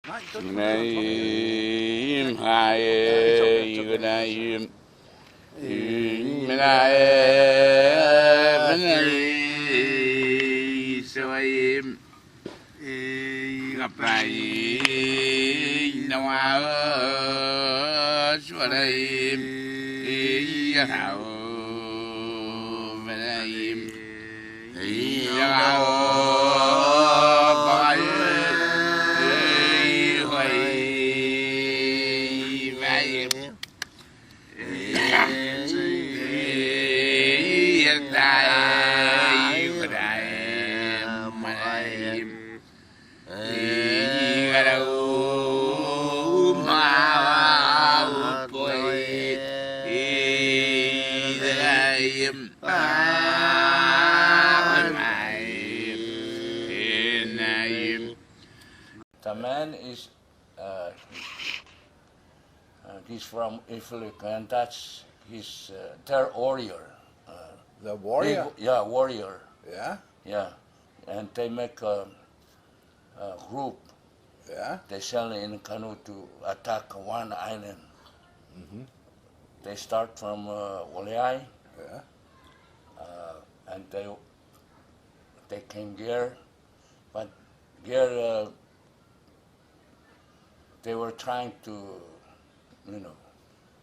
Naim Haye Naim Menae Menai Sawaim Rapiy Nawa Swadaim Yahao Menaim Yahao The man is he's from Iflik, and that's his their warrior. The warrior? Warrior. Yeah? Yeah, and they make a group. Yeah? They sail in canoe to attack one island. Mm-hmm. They start from Waleai, Yeah? and they came here, but here they were trying to,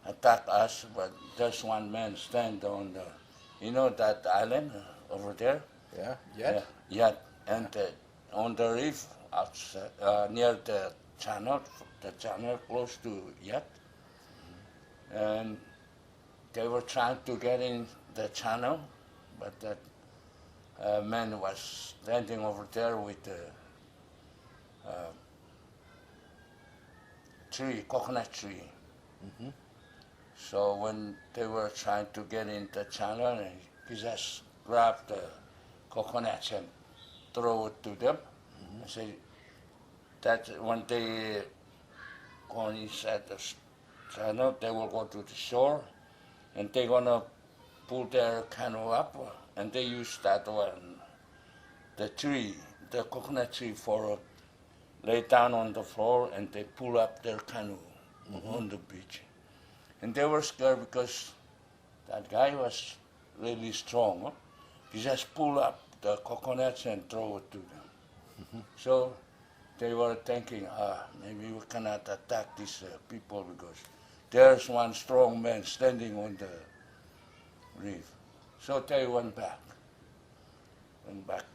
attack us, but there's one man stand on the, that island over there? Yeah? Yet? Yeah, and on the reef outside, near the channel close to Yat, and they were trying to get in the channel, but that man was standing over there with the coconut tree. Mm-hmm. So when they were trying to get in the channel, he just grabbed the coconuts and throw it to them. Mm-hmm. And say that when they go inside the channel, they will go to the shore, and they're gonna pull their canoe up, and they use that one, the coconut tree for lay down on the floor, and they pull up their canoe on the beach. And they were scared because that guy was really strong. Huh? He just pull up the coconuts and throw it to them. Mm-hmm. So they were thinking, maybe we cannot attack these people because there's one strong man standing on the reef. So they went back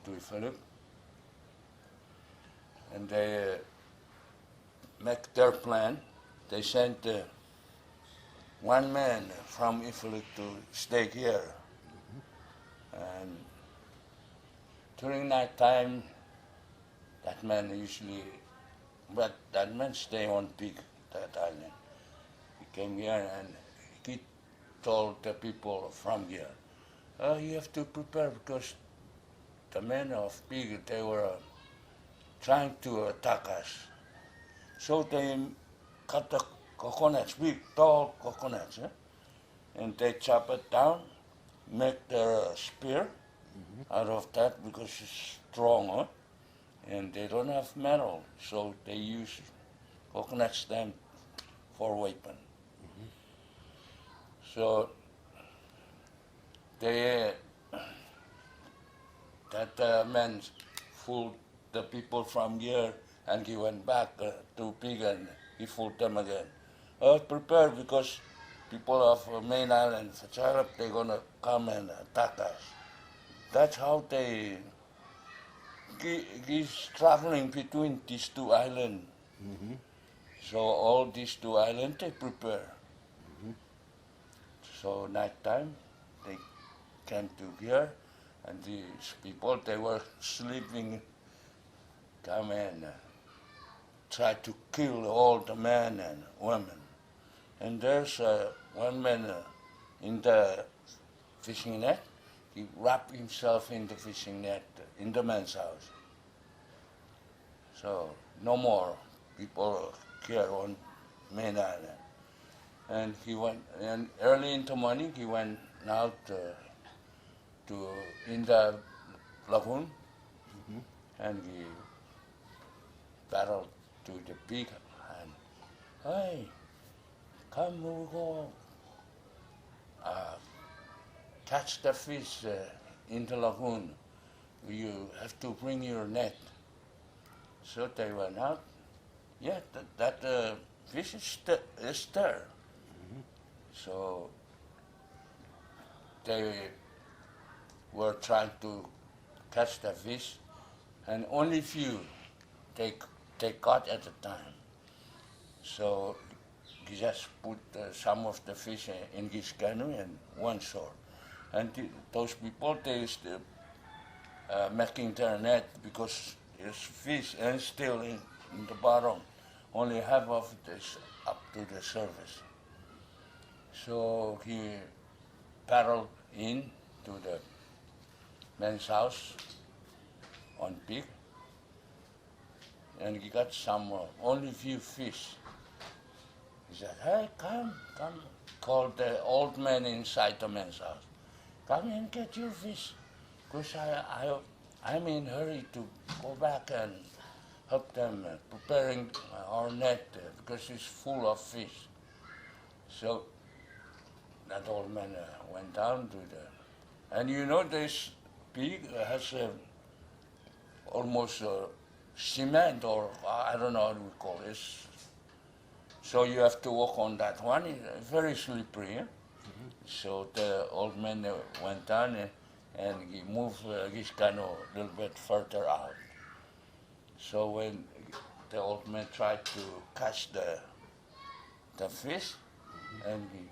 to Philip, and they make their plan. They sent one man from Iflik to stay here. Mm-hmm. And during night time, that man stay on that island. He came here and he told the people from here, you have to prepare because the men of Pig, they were trying to attack us. So they cut the coconuts, big, tall coconuts, and they chop it down, make their spear out of that because it's strong, and they don't have metal, so they use coconut stem for weapon. So that man fooled the people from here, and he went back to Pig and he fooled them again. Prepare because people of main island, Faraulep, they're gonna come and attack us. That's how he's traveling between these two islands. Mm-hmm. So all these two islands, they prepare. Mm-hmm. So night time, they came to here, and these people, they were sleeping, come and try to kill all the men and women. And there's one man in the fishing net. He wrapped himself in the fishing net in the man's house. So no more people here on main island. And he went, and early in the morning he went out in the lagoon, and he paddled to the pig and, hey, come, we'll go catch the fish in the lagoon. You have to bring your net. So they went out. Yeah, that fish is there. So they were trying to catch the fish, and only few they caught at a time. So he just put some of the fish in his canoe and one shore. And those people, they still making their net because there's fish and still in the bottom. Only half of it is up to the surface. So he paddled in to the man's house on pig, and he got some, only few fish. He said, hey, come, called the old man inside the man's house. Come and get your fish, because I'm in a hurry to go back and help them preparing our net because it's full of fish. So that old man went down to and you know this pig has almost cement, or I don't know how we call it. So you have to walk on that one. It's very slippery. Eh? So the old man went down and he moved his canoe a little bit further out. So when the old man tried to catch the fish, and he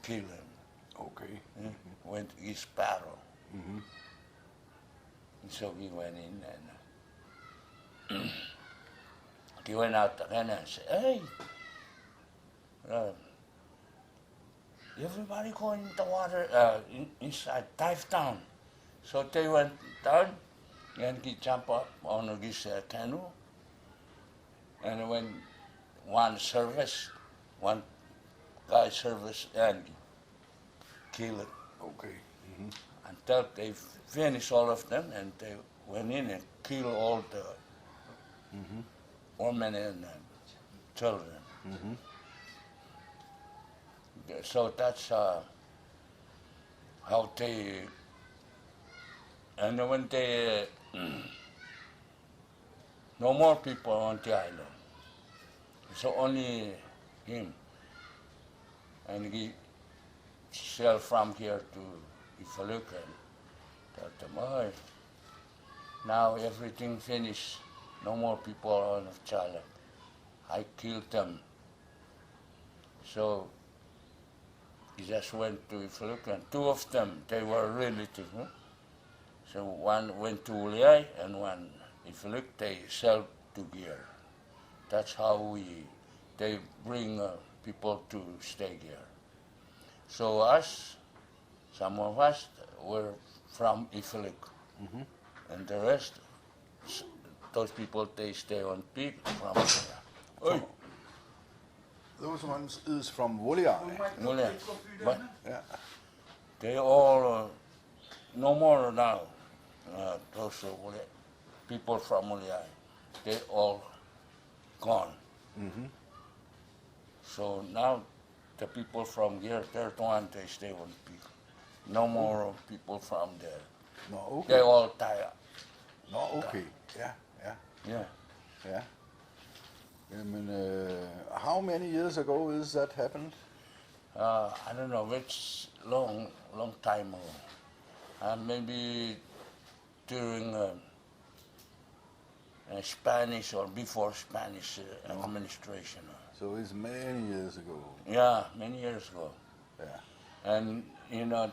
killed him. Okay. With his paddle. And so he went in and he went out again and said, hey, everybody go in the water, inside, dive down. So they went down and he jumped up on his canoe. And when one guy service and killed it. Okay. Until they finished all of them, and they went in and killed all the women and children. So that's how they, and when they, no more people on the island, so only him, and he sailed from here to Ifaluka and told them, oh, now everything finished, no more people on the island. I killed them. So he just went to Ifaluka, and two of them, they were relatives. Huh? So one went to Uliai and one Ifaluka, they sailed together. That's how they bring people to stay here. So us, some of us were from Ifaluka, and the rest, those people, they stay on pig from there. Those ones is from Wuliai. But Yeah. they all, no more now, those people from Uliai, they all gone. So now the people from here, they're the one they stay on pig. No more people from there. No, okay. They all die. No, okay. Yeah. Yeah. I mean, how many years ago is that happened? I don't know, it's long time ago. Maybe during Spanish or before Spanish administration. So it's many years ago. Yeah, many years ago. Yeah. And you know,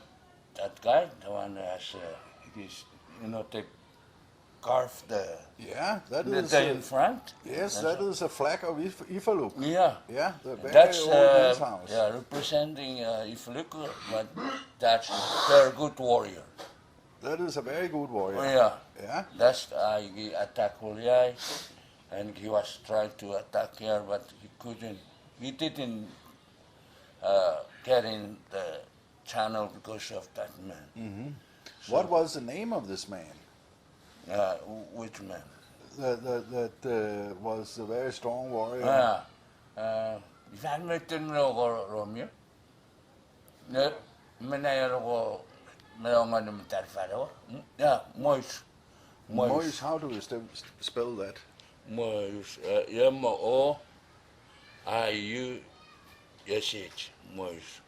that guy, the one that has, they carved the that is in front. Yes, that is a flag of Ifaluka. Yeah. Yeah, the very That's old man's house. yeah, representing Ifaluka, but that's their good warrior. That is a very good warrior. Yeah. Yeah. That's he attacked Uliai, and he was trying to attack here, but he couldn't. He didn't get in the channel because of that man. What was the name of this man? Which man? that was a very strong warrior. Isaan metin ko Romeo. Ne menayar ko melongan ng tarfaro. Yeah, Mois. Mois, how do you spell that? Mois. M-O-I-U-S-H. Mois.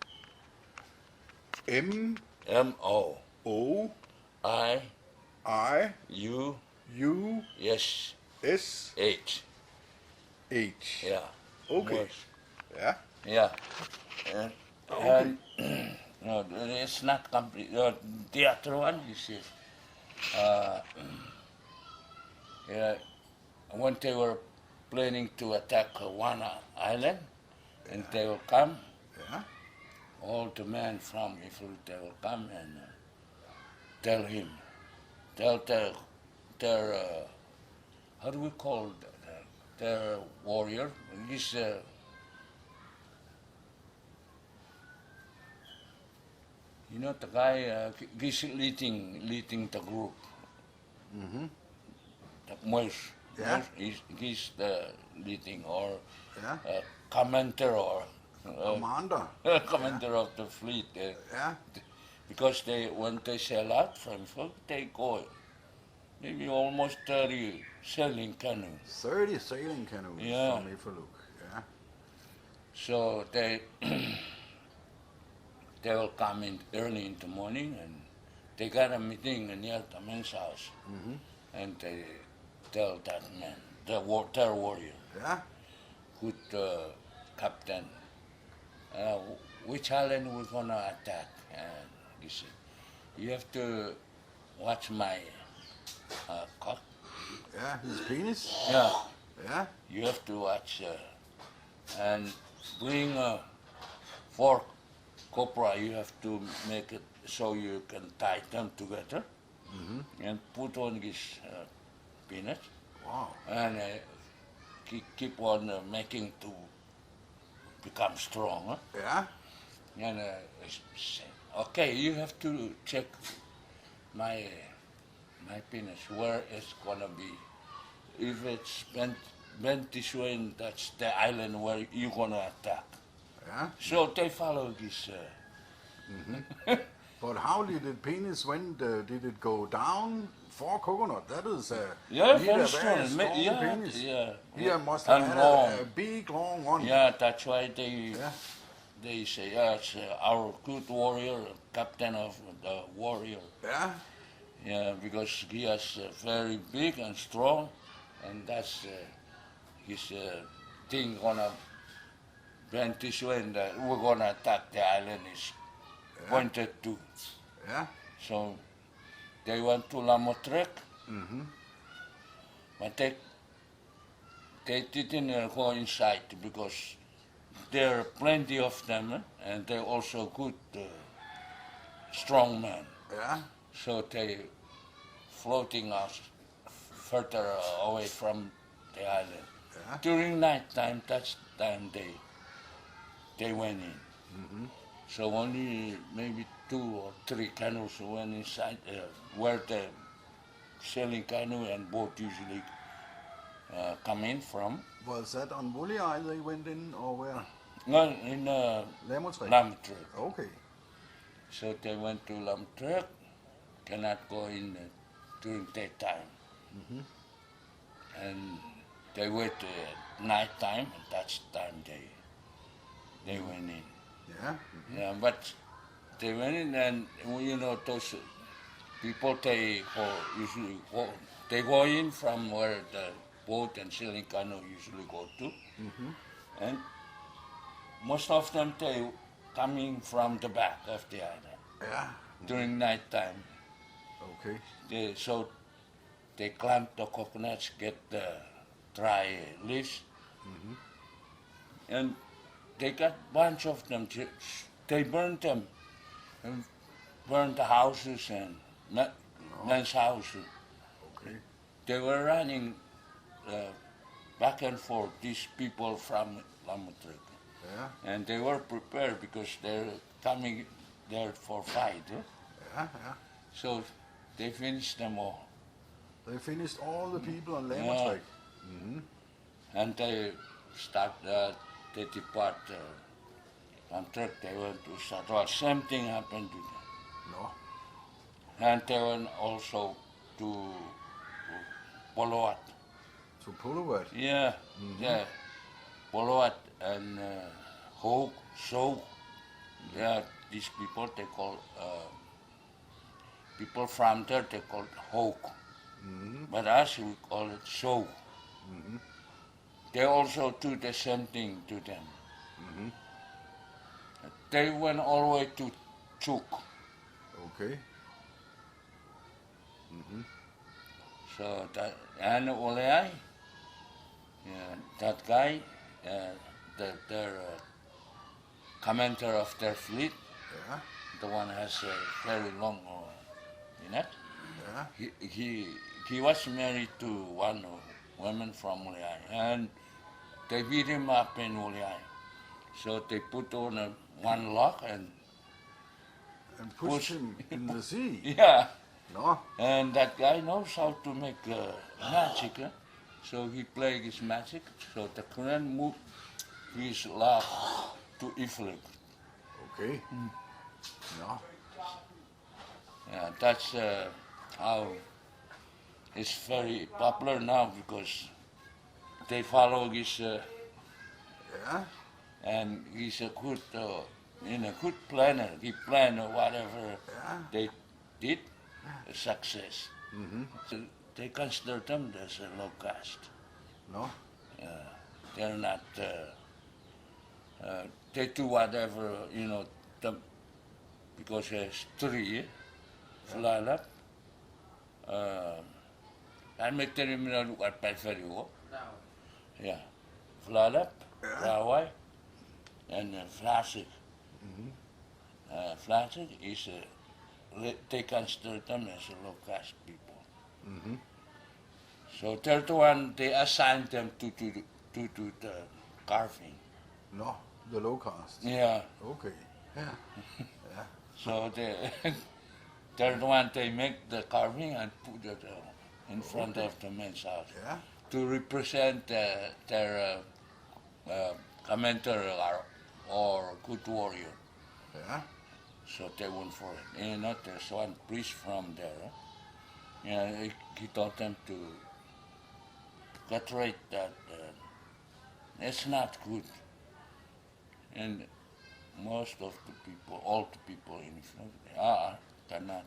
M-O-I-U-S-H. Yeah. Okay. Mois. Yeah. Yeah. And no, it's not complete. The other one is when they were planning to attack one island, and they will come, all the men from Ifrit, they will come and tell their how do we call that? Their warrior. He's you know, the guy, he's leading the group. Mm-hmm. The Mois. Yeah. He's the leading or Yeah. commander or Commander. commander of the fleet. Yeah. Because when they sail out from Ifrit, they go maybe almost 30 sailing canoes. 30 sailing canoes Yeah. from Ifaluk. Yeah. So they will come in early in the morning and they got a meeting near the man's house. Mm-hmm. And they tell that man, their warrior, Yeah. good captain, which island we're gonna attack? And he said, you have to watch my cock. Yeah. His penis. Yeah, Yeah. you have to watch and bring 4 copra. You have to make it so you can tie them together and put on his penis. Wow. And keep on making to become strong. Huh? Yeah. And say, okay, you have to check my penis, where it's gonna be. If it's bent this way, that's the island where you're gonna attack. Yeah. So they follow this. But how did the penis went? Did it go down for coconut? That is Yeah, need very a strong. penis. Yeah. He must have And had long. a big, long one. Yeah, that's why they Yeah. say, yeah, it's our good warrior, captain of the warrior. Yeah. Yeah, because he is very big and strong, and that's his thing gonna bend this way, and we're gonna attack the island is pointed to. Yeah. So they went to Lamotrek, Mm-hmm. but they didn't go inside because there are plenty of them, and they're also good, strong men. Yeah. So they floating out further away from the island. Yeah. During night time, that's time they went in. Mm-hmm. So only maybe 2 or 3 canoes went inside where the sailing canoe and boat usually come in from. Was that on Woolly Isle they went in, or where? No, in Lamotrek. Lamotrek. Okay. So they went to Lamotrek, cannot go in during daytime. Mm-hmm. And they wait night time, and that's time they went in. Yeah. Yeah, but they went in, and you know those people they go in from where the boat and sailing canoe usually go to, Mm-hmm. and most of them they coming from the back of the island Yeah. during night time. Okay. So they climb the coconuts, get the dry leaves, and they got bunch of them. They burned them, and burned the houses and men's houses. Okay. They were running back and forth, these people from Lamotrek. Yeah. And they were prepared because they're coming there for fight. Yeah. Yeah. So they finished them all. They finished all the people on Lamertrek. Mm-hmm. And they they depart from Trek, they went to Satiago. Same thing happened to them. No. And they went also to Poloat. To Poloat. Yeah, yeah. Poloat and Hogue, So. Yeah, these people they call people from there they call it Hogue. But us we call it So. They also do the same thing to them. They went all the way to Chuk. Okay. So that and Oleai, that guy, their commander of their fleet, the one has a very long neck. He was married to one woman from Oleai, and they beat him up in Oleai. So they put on one lock and pushed him in the sea. Yeah. No. And that guy knows how to make magic. So he played his magic. So the current moved his love to Iflik. Okay. No. Yeah, that's how it's very popular now because they follow his. And he's a good, good planner. He planned whatever they did, a success. So they consider them as a low caste. No. They're not. They do whatever because there's three, Faraulep. I make the terminal at Palemai. Yeah, Faraulep, Rapiy, and Flasik. Flasik is they consider them as a low caste people. So third one they assigned them to do the carving. No, the low caste. Yeah. Okay. Yeah. So the third one they make the carving and put it in front of the men's house to represent their commander or good warrior. So they went for it. There's one priest from there. He taught them to get right that it's not good. And most of the people, all the people in Israel, cannot.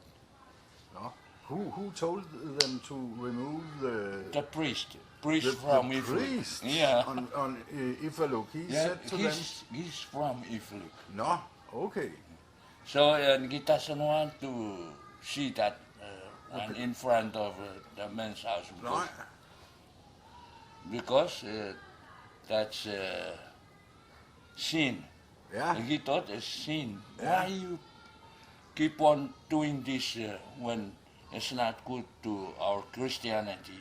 No. Who told them to remove the priest from the Iflik. priest on Ifaluk. He said to them. He's from Iflik. No. Okay. So he doesn't want to see that one in front of the men's house because that's sin. He thought it's sin. Why you keep on doing this when it's not good to our Christianity?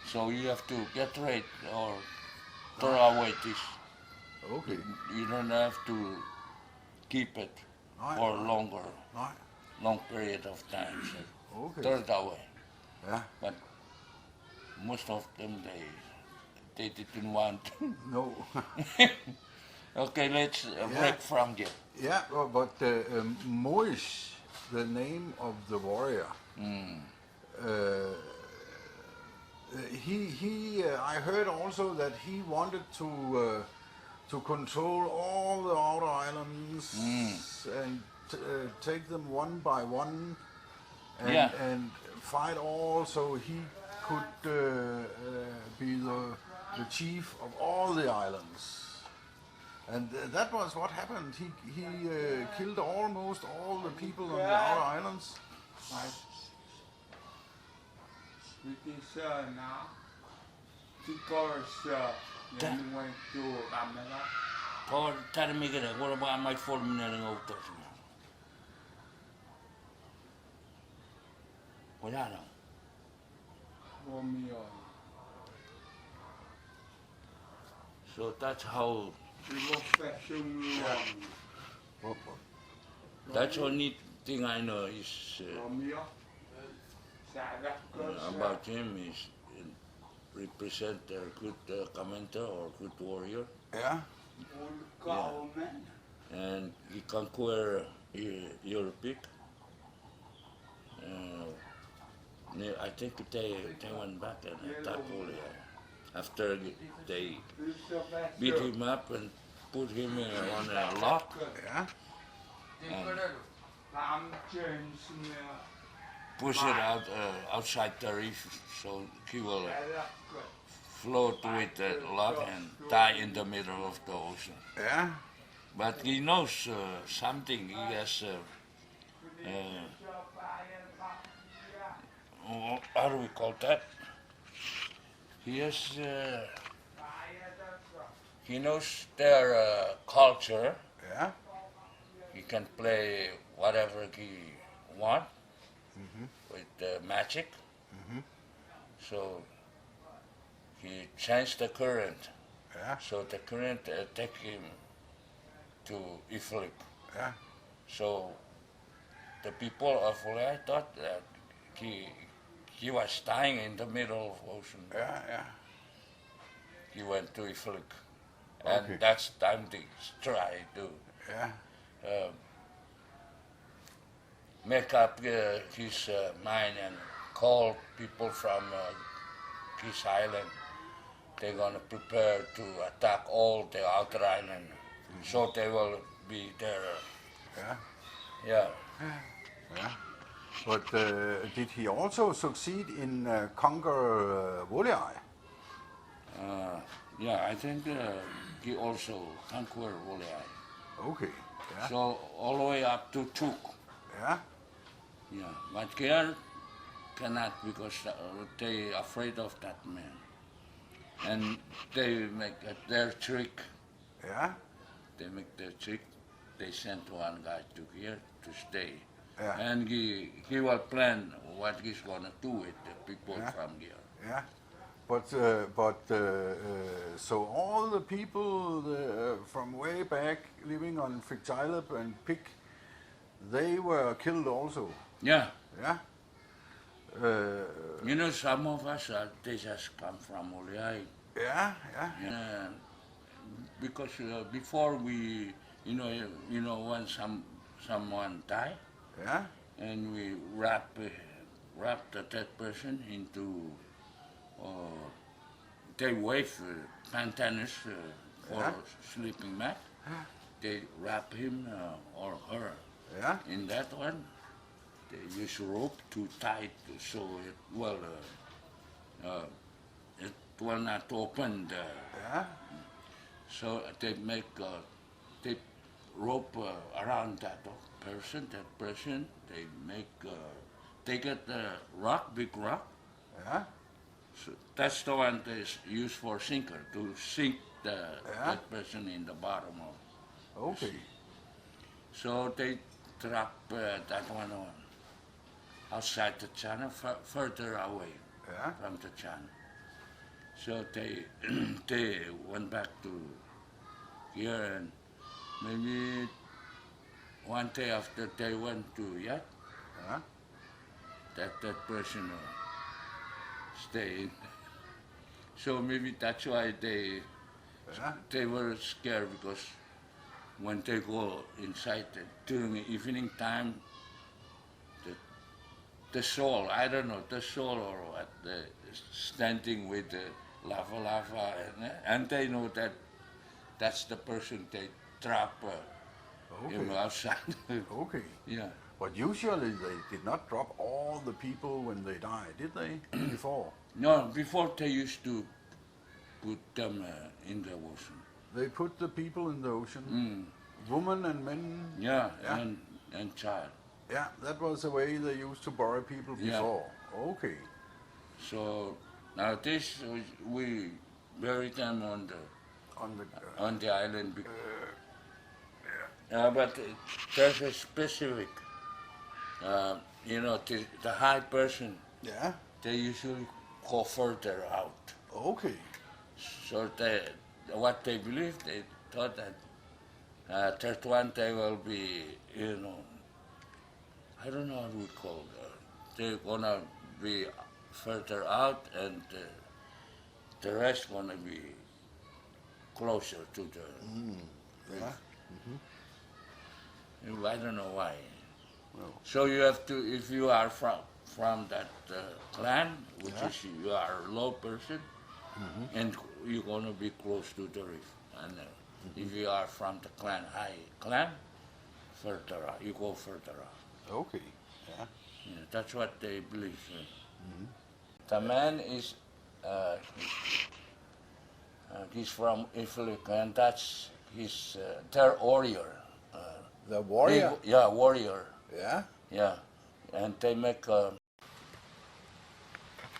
So you have to get rid or throw away this. Okay. You don't have to keep it for longer, long period of time. So throw it away. But most of them they didn't want. No. Okay, let's break from here. Yeah, but Moish, the name of the warrior, I heard also that he wanted to control all the outer islands and take them one by one and fight all, so he could be the chief of all the islands. And that was what happened. He killed almost all the people on the outer islands. Now, because then went to Amela. Or tell me what about my 4 minute out of wala lang. So that's how. That's the only thing I know is about him, he's represent a good commander or good warrior. Yeah. And he conquered Yaropik. I think they went back and attacked Ulia. After they beat him up and put him on a lock. Yeah. And push it out outside the reef, so he will float with the lock and die in the middle of the ocean. Yeah. But he knows something. He has how do we call that? He has he knows their culture. Yeah. He can play whatever he wants with magic. So he changed the current. Yeah. So the current take him to Iflik. Yeah. So the people of Ulai thought that he was dying in the middle of ocean. Yeah. Yeah. He went to Iflik. And Okay. that's time they try to Yeah. make up his mind and call people from his island. They're going to prepare to attack all the outer island. So they will be there. Yeah. Yeah. Yeah. But did he also succeed in conquer Wolai? Yeah, I think he also conquered Wolai. Okay. Yeah. So all the way up to Tuk. Yeah. Yeah, but here cannot because they afraid of that man. And they make their trick. Yeah. They make their trick. They sent one guy to here to stay. Yeah. And he will plan what he's gonna do with the people Yeah. from here. Yeah. But so all the people from way back living on Filemal and Pig, they were killed also. Yeah. Yeah. You know, some of us they just come from Oliai. Yeah. Yeah. Because before we, when someone die, Yeah. and we wrap the dead person into, they wave pantanus for Yeah. sleeping mat. They wrap him or her Yeah. in that one. They use rope to tie it so it will not open. Yeah. So they make they rope around that person. That person they make they get the rock, big rock. Yeah. So that's the one that is used for sinker to sink that person in the bottom of. Okay. So they drop that one on outside the channel, further away Yeah. from the channel. So they they went back to here, and maybe one day after they went to Yap, Yeah. that person stayed. So maybe that's why Yeah. they were scared, because when they go inside during the evening time, the soul, I don't know, the soul or what, standing with the lava, and they know that that's the person they trap Okay. outside. Okay. Yeah. But usually they did not drop all the people when they died, did they? Before. No, before they used to put them in the ocean. They put the people in the ocean, women and men. Yeah, Yeah. and child. Yeah, that was the way they used to bury people Yeah. before. Okay. So now we bury them on the island. But there's a specific, the high person, Yeah. they usually go further out. Okay. So what they believe, they thought that third one they will be, I don't know what we call it. They're gonna be further out, and the rest gonna be closer to the Yeah. I don't know why. No. So you have to, if you are from that clan, which Yeah. is you are a low person, and you're gonna be close to the reef. And if you are from the high clan, further out, you go further out. Okay. Yeah. Yeah, that's what they believe. The man is, he's from Iflik, and that's his, their warrior. The warrior. Yeah, warrior. Yeah. Yeah, and they make.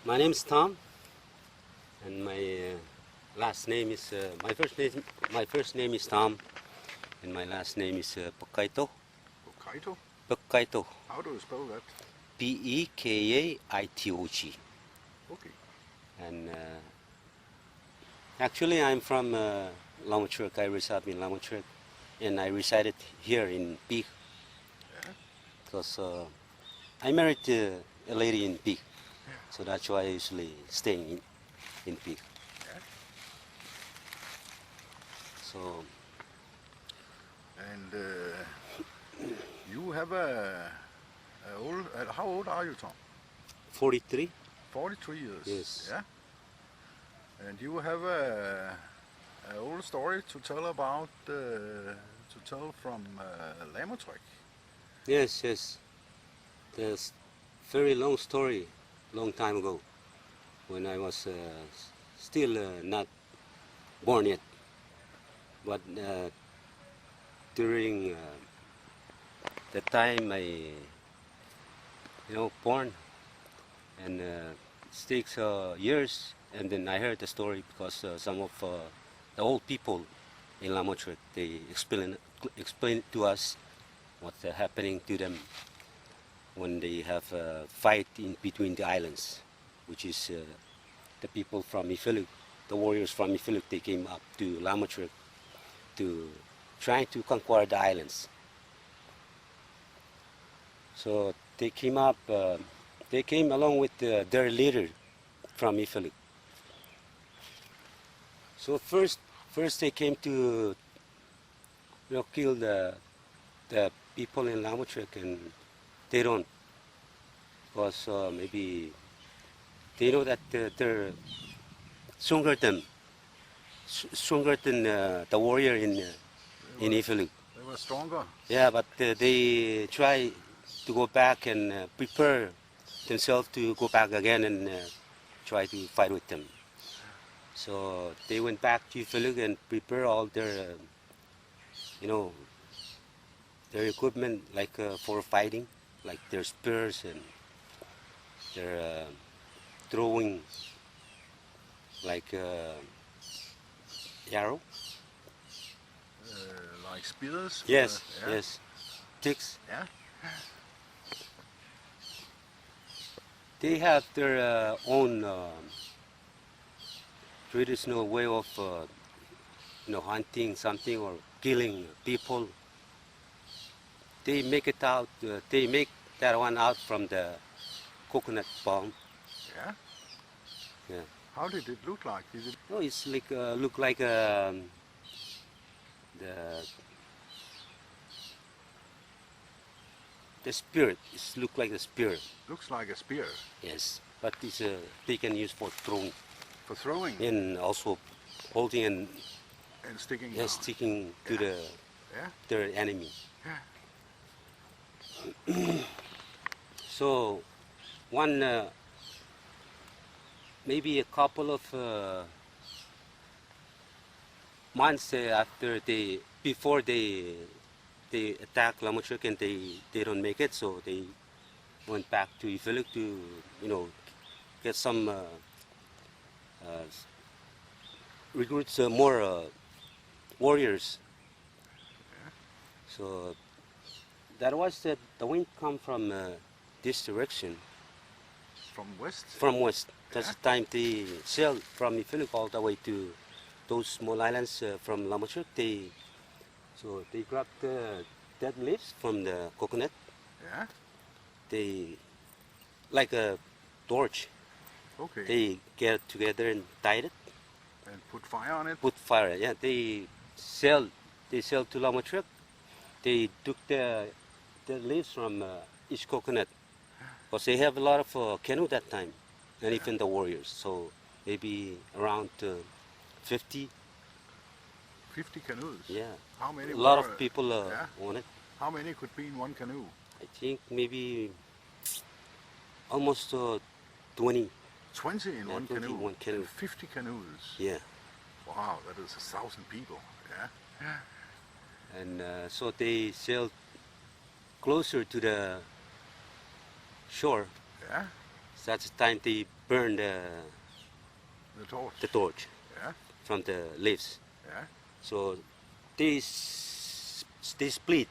My name is Tom, and my last name is my first name is Tom, and my last name is Bekaitot. Bekaitot. Bekaitot. How do you spell that? Bekaitot. Okay. And actually, I'm from Lamotrek. I reside in Lamotrek, and I resided here in Peak. Yeah. Because I married a lady in Peak, so that's why I usually stay in Peak. Yeah. So And you have a old. How old are you, Tom? 43. 43 years. Yes. Yeah. And you have a old story to tell about from Lamotrek. Yes, yes. There's very long story, long time ago, when I was still not born yet. But during the time I, born, and it takes years, and then I heard the story because some of the old people in Lamotrek, they explain to us what's happening to them when they have a fight in between the islands, which is the people from Wichilbuch, the warriors from Wichilbuch, they came up to Lamotrek to try to conquer the islands. So they came up, they came along with their leader from Wichilbuch. So first they came to kill the people in Lamotrek, and they don't, because maybe they know that they're stronger than the warrior in Wichilbuch. They were stronger. Yeah, but they try to go back and prepare themselves to go back again and try to fight with them. So they went back to Wichilbuch and prepare all their, their equipment, like for fighting, like their spears and their throwing, like arrow. Like spears. Yes, yeah. yes, sticks. Yeah. They have their own traditional way of, hunting something or killing people. They make it out. They make that one out from the coconut palm. Yeah. Yeah. How did it look like? Did it? No, it's like look like the spirit. It look like the spirit. Looks like a spear Yes, but it's they can use for throwing for throwing and also holding and and sticking. yes, down. sticking to Yeah. their enemy. Yeah. So one maybe a couple of months after before they attack Lamotrek, and they don't make it, so they went back to Wichilbuch to get some recruits more warriors. So that was the wind come from this direction, From west. from west. That's Yeah. the time they sailed from Wichilbuch all the way to those small islands from Lamotrek. So they grabbed the dead leaves from the coconut. Yeah. They like a torch. Okay. They get together and tied it, And put fire on it. put fire. Yeah, they sell to Lamotrek. They took the leaves from each coconut, because they have a lot of canoe that time, and even the warriors. So maybe around 50. 50 canoes. Yeah, How many? a lot were, of people yeah. on it. How many could be in one canoe? I think maybe almost 20. 20 in Yeah, one 20 canoe. in one canoe. And 50 canoes. Yeah, Wow, that is 1,000 people. Yeah. and so they sailed closer to the shore. Yeah. So that's the time they burned The torch. the torch Yeah. from the leaves. Yeah. So they split.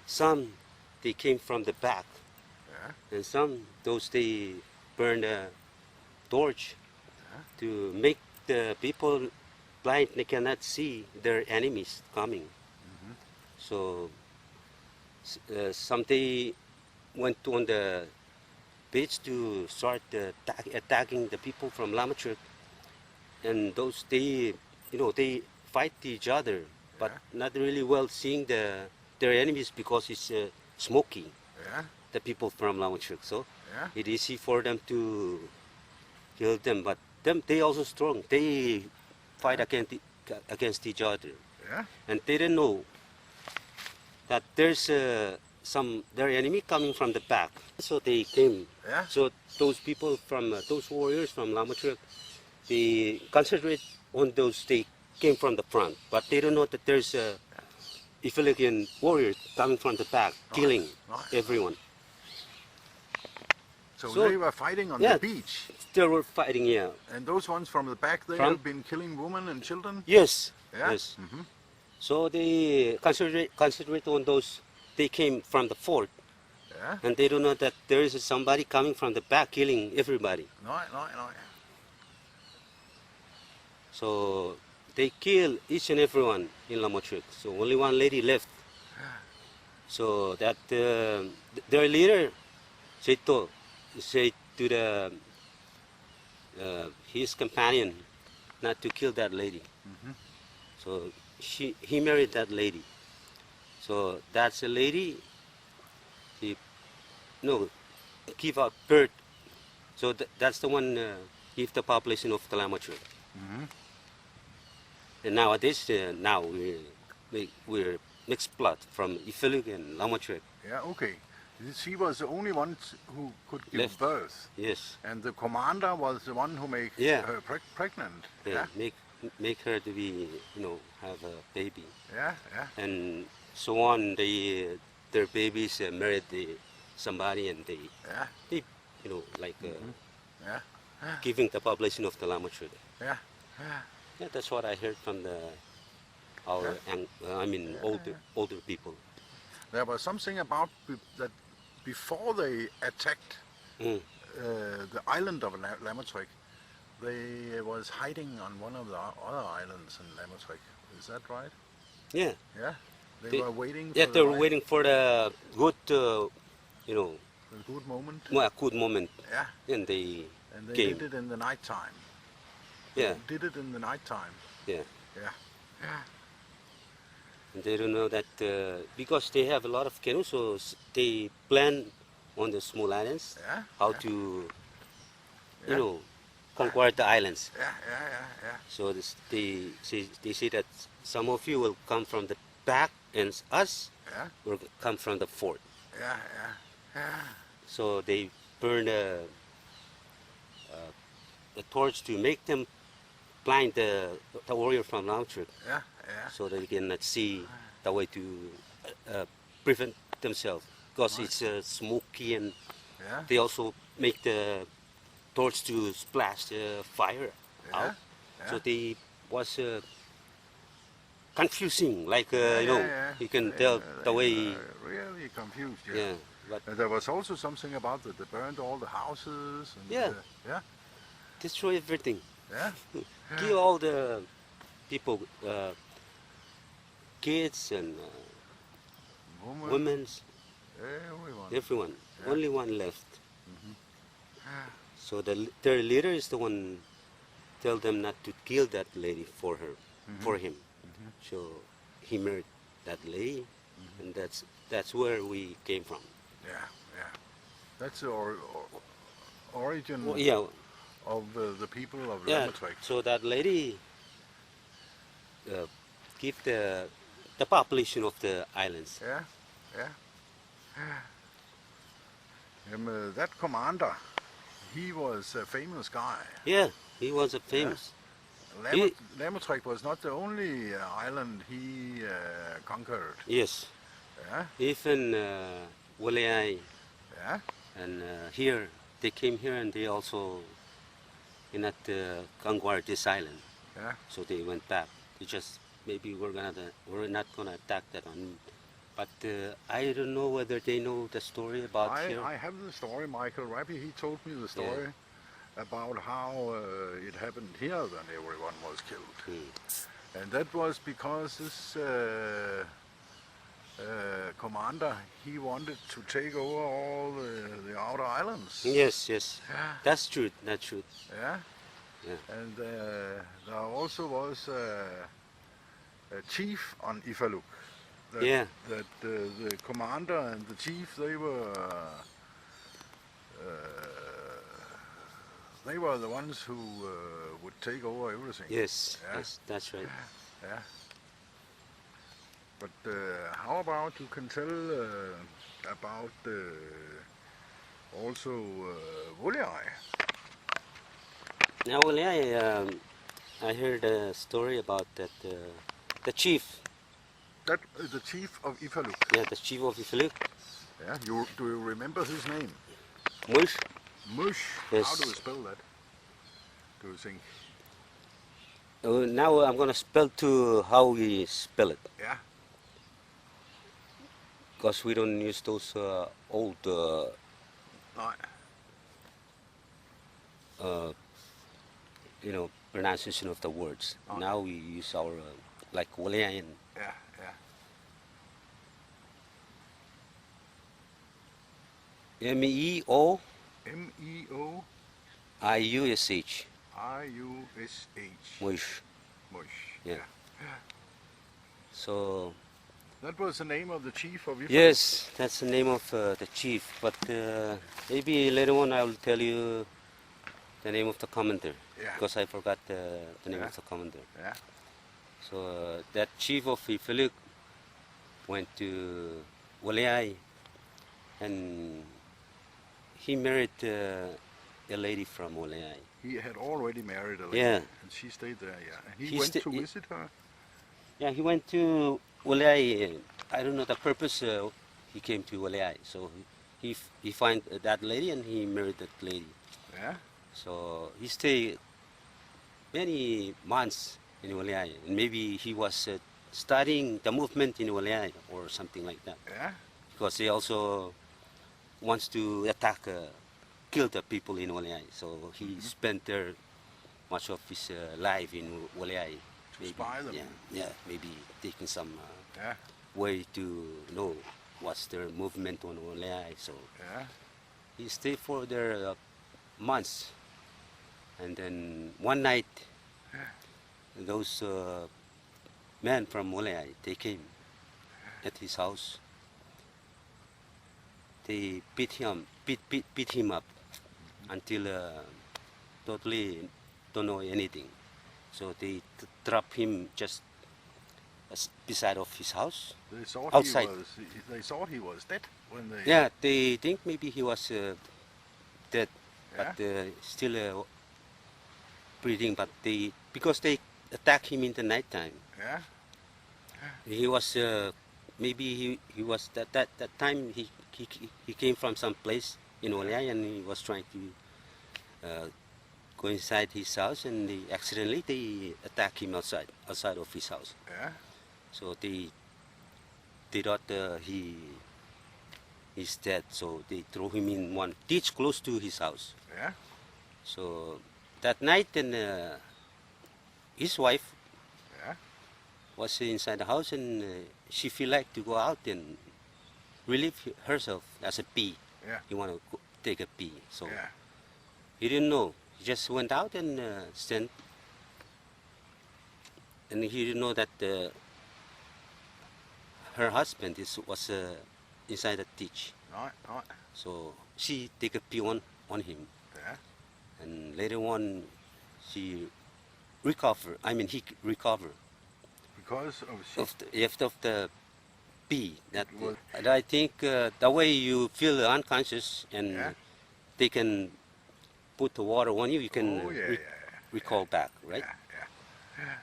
Some they came from the back, Yeah. and some those they burned a torch to make the people blind. They cannot see their enemies coming. So some they went on the beach to start attacking the people from Lamatrek, and those they they fight each other, but not really well seeing their enemies because it's smoky. Yeah. The people from Lamatrek, so Yeah. it's easy for them to kill them. But them they also strong. They fight against each other, Yeah. and they didn't know that there's their enemy coming from the back. So they came. Yeah. So those people from those warriors from Lamatrek, they concentrate on those. They came from the front, but they don't know that there's Ethiopian warriors coming from the back, killing Right. everyone. So, So- they were fighting on Yeah. the beach. They were fighting, yeah. And those ones from the back, they From- have been killing women and children? Yes. Yeah. Yes. Mhm. So they concentrate on those. They came from the fort, Yeah. and they don't know that there is somebody coming from the back, killing everybody. No. So they kill each and everyone in Lamotrek. So only one lady left. So that their leader said to the his companion not to kill that lady. So he married that lady. So that's a lady. He give out birth. So that's the one give the population of the Lamotrek. And nowadays, now we're mixed blood from Ifiluk and Lamotrek. Yeah, okay. She was the only one who could give Left. birth. Yes. And the commander was the one who made Yeah. her pregnant. Yeah. Make her to be, have a baby. Yeah. And so on, their babies married somebody, and they Yeah. like Yeah. giving the population of the Lamotrek. Yeah. Yeah, that's what I heard from our older people. There was something about that before they attacked Mm. the island of Lamotrek, they was hiding on one of the other islands in Lamotrek. Is that right? Yeah. Yeah. They They- were waiting. Yeah, for they the were right- waiting for the good, a good moment. good moment, Yeah. and they And they came. did it in the night time. Yeah, They did it in the night time. yeah. Yeah. And they don't know that because they have a lot of canoes, so they plan on the small islands Yeah. how yeah. to, Yeah. conquer the islands. Yeah. So they say that some of you will come from the back, and us Yeah. will come from the fort. Yeah. So they burn a torch to make them blind the warrior from Lamotrek, Yeah. so they cannot see the way to prevent themselves, because it's smoky, and Yeah. they also make the torch to splash the fire out. Yeah. So they was confusing, like Yeah. you can tell the way. Really confused. Yeah, but And there was also something about that they burned all the houses. And, Yeah. Yeah. destroy everything, Yeah. kill all the people, kids and women, Everyone. everyone. Yeah. Only one left. So their leader is the one tell them not to kill that lady for her, for him. So he married that lady, and that's where we came from. Yeah, yeah. That's the origin Well, yeah, of the people of yeah. Laetaliutdal. So that lady give the population of the islands. Yeah, yeah. That commander, he was a famous guy. Yeah, he was a famous. Laetaliutdal was not the only island he conquered. Yes, Yeah, even Wileai yeah, and here they came here and they also not conquer this island. yeah. So they went back. They just maybe we're not gonna attack that one. But I don't know whether they know the story about here. I have the story, Michael Rapiy. He told me the story about how it happened here when everyone was killed. And that was because this commander, he wanted to take over all the outer islands. Yes, yes, Yeah. that's true. That's true. Yeah. Yeah. And there also was a chief on Ifaluk. Yeah. That the commander and the chief, they were the ones who would take over everything. Yes, Yeah. yes, that's right. Yeah. But how about you can tell about also Wileai? Now, I heard a story about that the chief. That the chief of Ifaluk. Yeah, the chief of Filemal. Yeah. Do you remember his name? Mush. Mush. Yes. How do you spell that? Do you think? Now I'm gonna spell to how we spell it, Yeah. because we don't use those old, No. pronunciation of the words. Now we use our like Wileai. Yeah. Yeah. MEO MEO IUSH. IUSH. Mush. Mush. Yeah. So That was the name of the chief of Ifaluk. yes, that's the name of the chief. But maybe later on I will tell you the name of the commander, Yeah. because I forgot the name Yeah. of the commander. Yeah. So that chief of Filemal went to Wileai, and he married a lady from Wileai. He had already married a lady. Yeah. And she stayed there. Yeah. And he He went sta- to he- visit her. Yeah, he went to Wileai. I don't know the purpose he came to Wileai. So he find that lady and he married that lady. Yeah. So he stayed many months in Wileai. And maybe he was studying the movement in Wileai or something like that. Yeah. Because he also wants to attack, kill the people in Wileai. So he spent there much of his life in Wileai. To spy them. Yeah, maybe taking some Yeah. way to know what's their movement on Wileai. So Yeah. he stayed for there months. And then one night, those men from Wileai, they came at his house. They beat him up until totally don't know anything. So they trap him just beside of his house. They thought Outside. They thought he was dead when they. Yeah, they think maybe he was dead, Yeah. but still breathing. But because they attacked him in the night time. Yeah. He was maybe he was that time he came from some place in Wileai and he was trying to go inside his house, and they attack him outside of his house. Yeah. So they thought he's dead, so they throw him in one ditch close to his house. Yeah. So that night, then his wife Yeah. was inside the house, and she feel like to go out and relieve herself as a pee. Yeah. He want to take a pee. So Yeah. He didn't know. He just went out and sent. And he didn't know that her husband was inside the ditch. Right, right. So she take a pee on him. Yeah. And later on, he recovered Because of of the pee. That was- and I think the way you feel unconscious and Yeah. they can put the water on you, you can Oh, yeah, recall back, right? Yeah,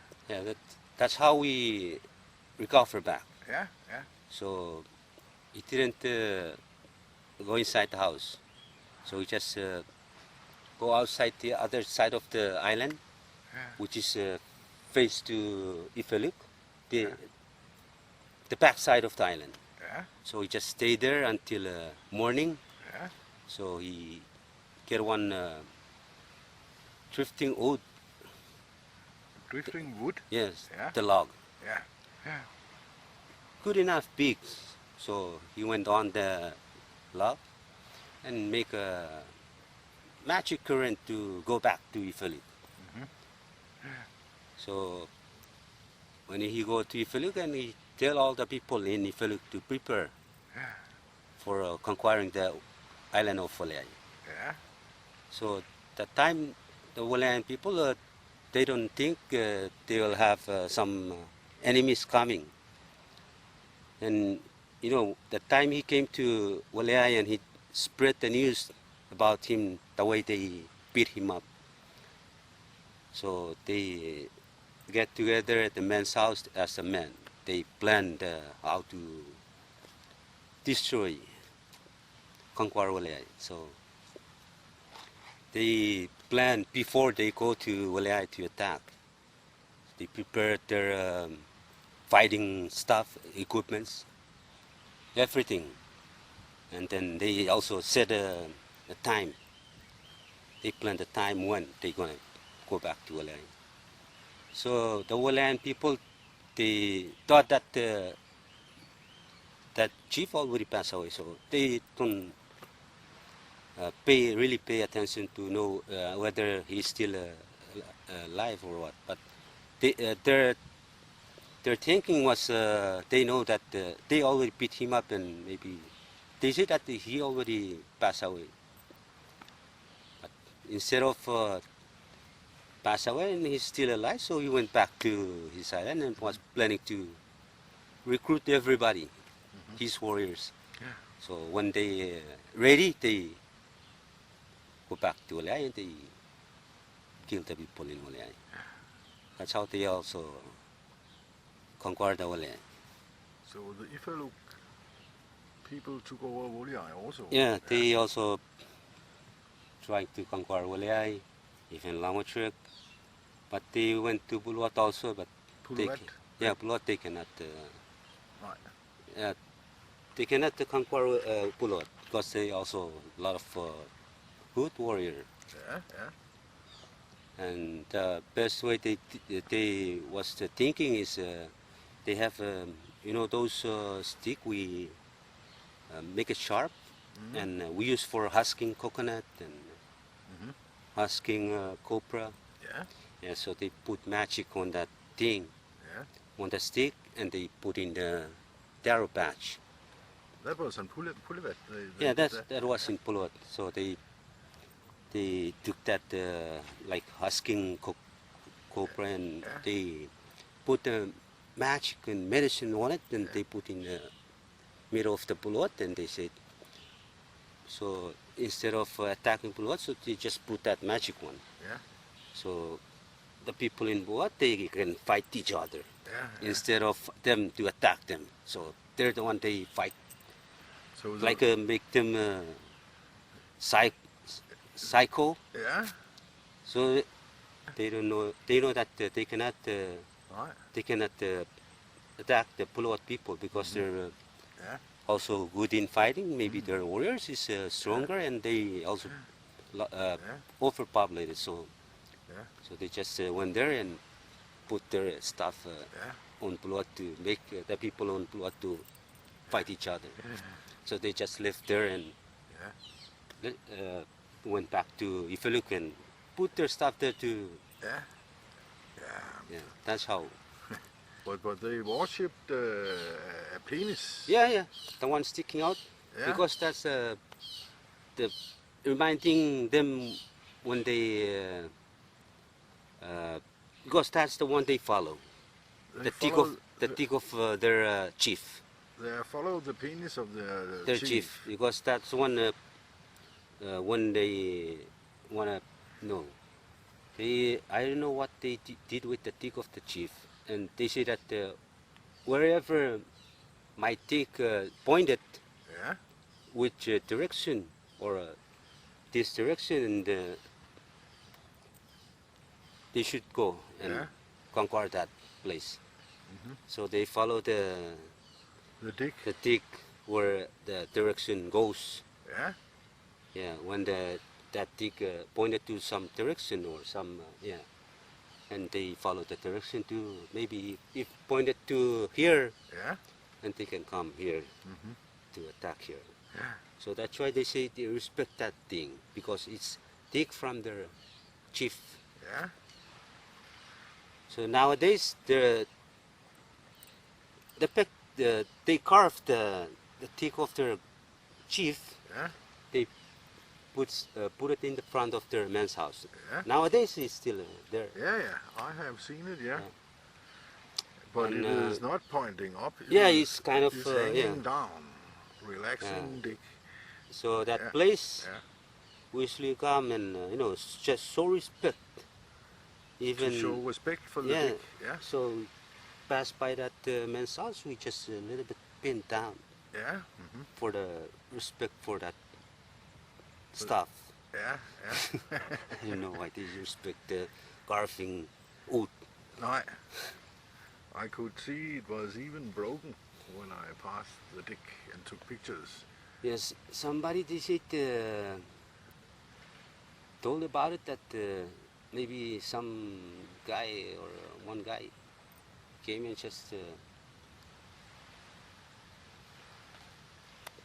Yeah, that's how we recover back. yeah, yeah. So he didn't go inside the house. So he just go outside the other side of the island, which is face to Ifeluk, the back side of the island. Yeah, So he just stayed there until morning. yeah. So he get one drifting wood, Drifting wood. yes, Yeah. the log. Yeah, yeah. Good enough big. So he went on the log and make a magic current to go back to Ifeluk. So when he go to Ifeluk and he tell all the people in Ifeluk to prepare for conquering the island of Waleai. Yeah. So that time the Walean people they don't think they will have some enemies coming. And you know, the time he came to Waleai and he spread the news about him, the way they beat him up. So they get together at the man's house as a man. They planned how to destroy, conquer Waleai. So they planned before they go to Waleai to attack. They prepared their fighting stuff, equipments, everything. And then they also set a time. They planned the time when they're going to go back to Waleai. So the Walean people, they thought that that chief already passed away, so they don't really pay attention to know whether he's still alive or what. But their thinking was they know that they already beat him up and maybe they say that he already passed away. But instead of pass away and he's still alive, so he went back to his island and was planning to recruit everybody, his warriors. Yeah. So when they ready, they go back to Waleai and they kill the people in Waleai. That's how they also conquered the Waleai. So the Ifeluk people took over Waleai also. Yeah, they also tried to conquer Waleai, even Lamotrek, but they went to Buluat also, but Puluat. Buluat they cannot. Right. They cannot conquer Buluat because they also a lot of good warrior. Yeah, yeah. And the best way they was thinking is they have you know those stick we make it sharp and we use for husking coconut and husking copra. Yeah, Yeah, so they put magic on that thing, yeah. on the stick, and they put in the taro patch. That was on Puluat. Yeah, that was in Puluat. So they took that like husking copra and they put the magic and medicine on it, and they put in the middle of the Puluat, and they said, so instead of attacking Puluat, so they just put that magic one. Yeah, So the people in Buat, they can fight each other yeah. instead of them to attack them. So they're the one they fight, So like make them psycho. yeah, So they don't know. They know that they cannot right. Attack the Puluat people because they're Yeah, also good in fighting. Maybe their warriors is stronger and they also overpopulated. So yeah, so they just went there and put their stuff yeah. on Puluat to make the people on Puluat to fight each other. So they just left there and went back to Ifeluk and put their stuff there to. Yeah. Yeah, that's how. But they worshipped a penis. Yeah, the one sticking out, Yeah. because that's the reminding them when they because that's the one they follow. They The tick of their chief. They follow the penis of Their chief, because that's one when they wanna know. I don't know what they did with the tick of the chief, and they say that wherever my tick pointed, Yeah. which direction or this direction, and they should go and Yeah. conquer that place. So they follow the dick. tick where the direction goes. Yeah. Yeah, when that tick pointed to some direction or some and they follow the direction to maybe if pointed to here, Yeah. and they can come here to attack here. Yeah. So that's why they say they respect that thing, because it's tick from their chief. Yeah. So nowadays they carve the tick of their chief. Yeah. They put it in the front of their man's house. Yeah. Nowadays it's still there. Yeah. I have seen it. Yeah. Yeah. But And, it is not pointing up. It's kind of It's hanging down, relaxing dick. So that Yeah. place, Yeah. we usually come and it's just so respect. Even To show respect for the dick. Yeah. So pass by that man's house, we just a little bit pinned down Yeah. for the respect for that stuff. Yeah. Yeah. I don't know why they respect the carving wood. No, I could see it was even broken when I passed the dick and took pictures. Yes, somebody they said told about it that maybe some guy or one guy came and just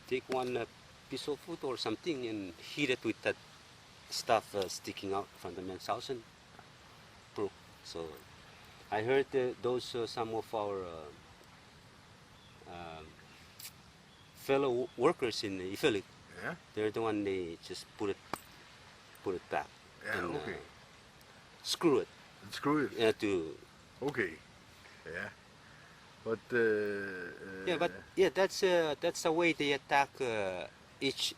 take one piece of wood or something and hit it with that stuff sticking out from the man's house and broke. So I heard those some of our fellow workers in Ifelik, Yeah. they're the one they just put it back Yeah. and Okay. screw it And screw it. to Okay. Yeah. But that's the way they attack each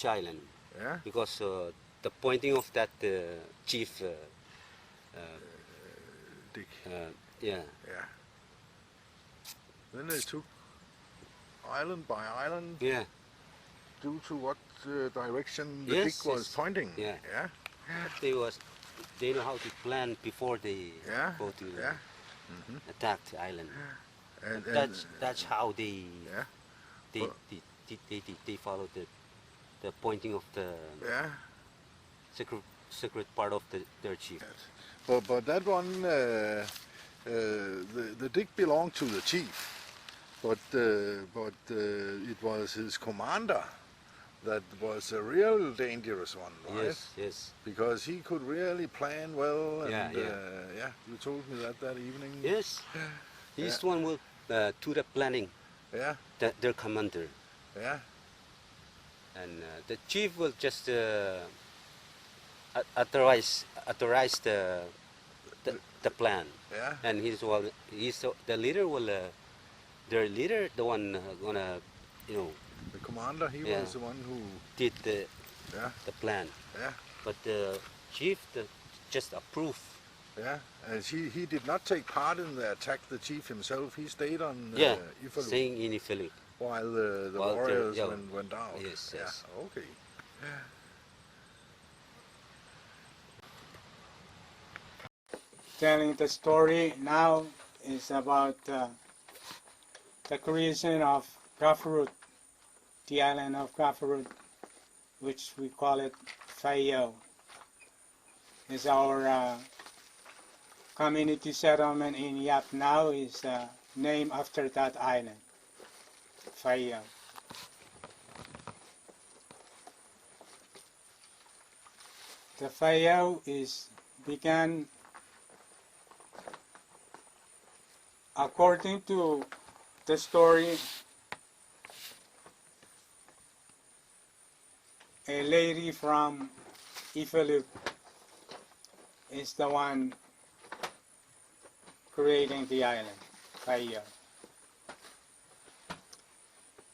island, yeah. because the pointing of that chief Dick. yeah. Yeah. Then they took island by island Yeah. due to what direction the Yes, dick was yes. pointing. Yeah. Yeah. They know how to plan before they Yeah. go to Yeah. attack the island. And That's how they yeah. they, Well- they follow the pointing of the Yeah. secret part of their chief. But that one, the dick belonged to the chief, but it was his commander that was a real dangerous one, right? Yes. Because he could really plan well, and Yeah. you told me that evening. Yes. He's the one will do the planning. Yeah. Their commander, Yeah. and the chief will just authorize the plan, Yeah. and the leader will their leader, the one gonna The commander, he Yeah. was the one who. did the plan, Yeah. but the chief just approve. Yeah. And he did not take part in the attack. The chief himself, he stayed on Ifalu Staying in Ifelik. while the While warriors yeah. went out. Yes, Yeah. yes. Okay. Telling the story now is about the creation of Graffroot, the island of Graffroot, which we call it Fayo. Is our community settlement in Yap now is named after that island, Fayo. The Filemal began according to the story. A lady from Wichilbuch is the one creating the island, Filemal.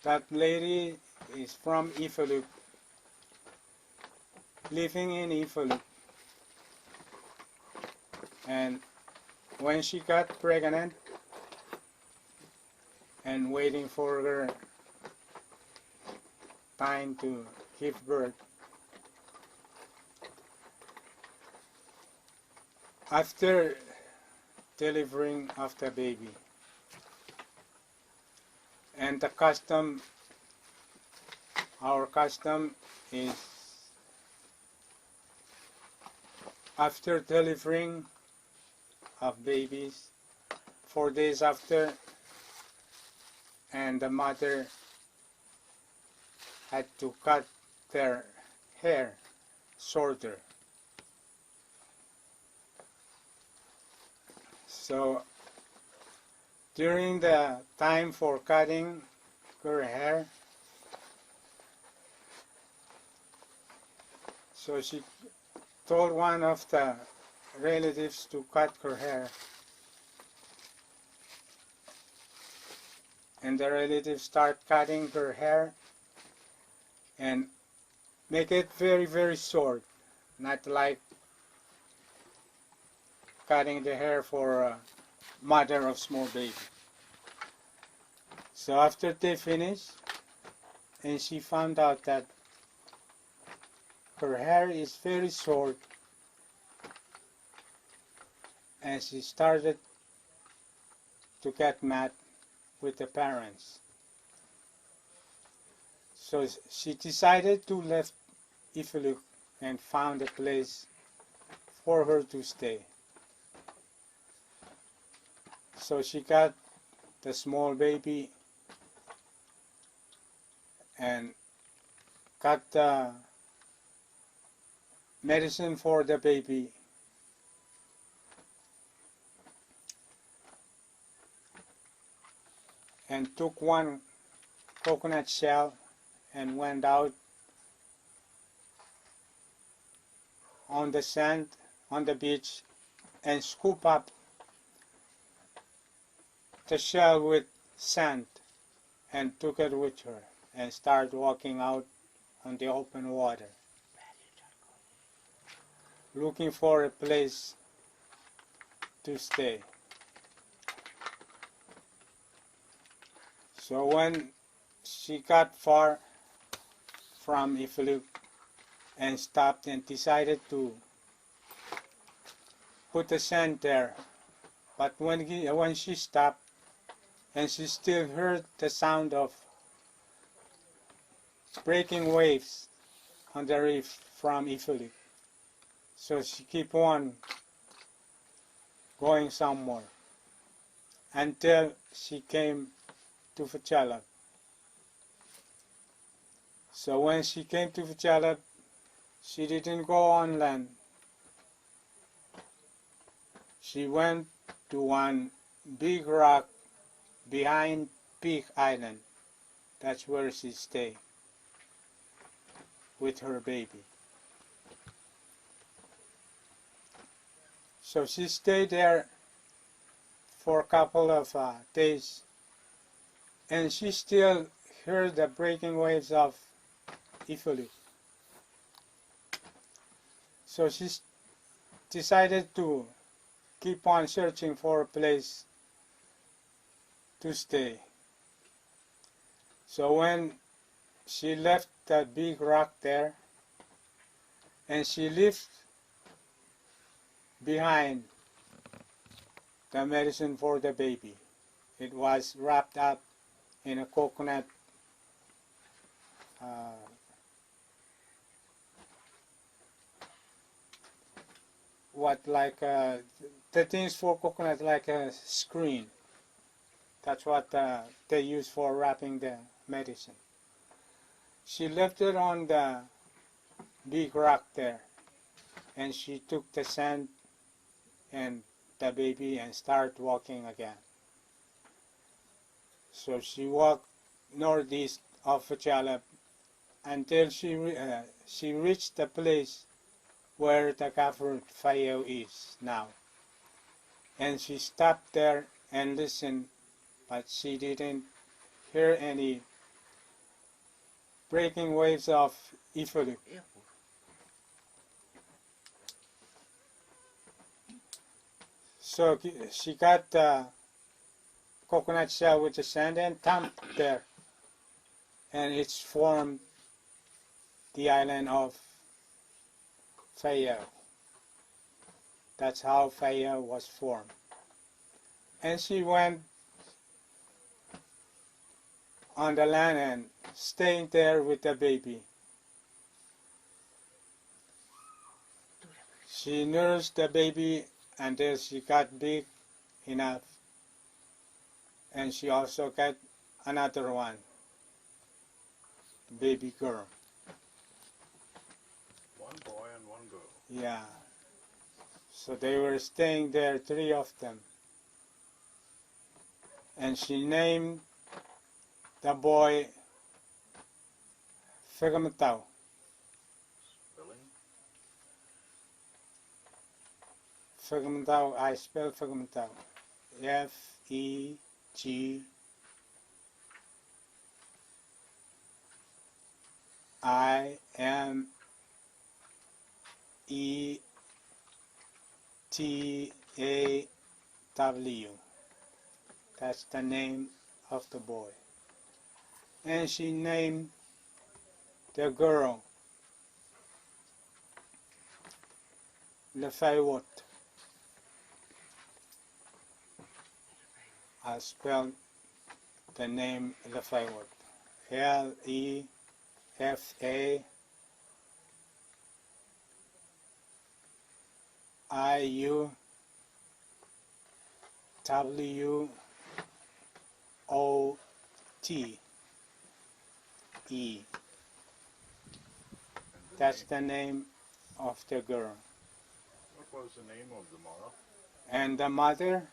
That lady is from Wichilbuch, living in Wichilbuch, and when she got pregnant and waiting for her time to give birth, after delivering of the baby, and the custom, our custom is after delivering of babies, 4 days after, and the mother had to cut their hair shorter. So during the time for cutting her hair, so she told one of the relatives to cut her hair, and the relatives start cutting her hair and make it very, very short, not like cutting the hair for a mother of small baby. So after they finished, and she found out that her hair is very short, and she started to get mad with the parents. So she decided to leave Wichilbuch and found a place for her to stay. So she got the small baby and got the medicine for the baby, and took one coconut shell and went out on the sand on the beach and scoop up the shell with sand and took it with her and started walking out on the open water, looking for a place to stay. So when she got far from Wichilbuch and stopped and decided to put the sand there, but when she stopped and she still heard the sound of breaking waves on the reef from Wichilbuch, so she kept on going somewhere until she came to Wichilbuch. So when she came to Wichilbuch, she didn't go on land. She went to one big rock behind Big Island. That's where she stayed with her baby. So she stayed there for a couple of days, and she still heard the breaking waves of Wichilbuch. So she decided to keep on searching for a place to stay. So when she left that big rock there, and she left behind the medicine for the baby. It was wrapped up in a coconut the things for coconut, like a screen. That's what they use for wrapping the medicine. She left it on the big rock there, and she took the sand and the baby and started walking again. So she walked northeast of Wichilbuch until she reached the place where the Faraulep is now. And she stopped there and listened, but she didn't hear any breaking waves of Ifulu. So she got the coconut shell with the sand and dumped there, and it's formed the island of Filemal. That's how Filemal was formed. And she went on the land and stayed there with the baby. She nursed the baby until she got big enough, and she also got another one, baby girl. One boy and one girl. Yeah. So they were staying there, 3 of them. And she named the boy Fragments. Spelling? I spell Fragments. Figimentaw. That's the name of the boy. And she named the girl Laetaliutdal. I spelled the name Laetaliutdal. Liuwot. That's the name of the girl. What was the name of the mother? And the mother,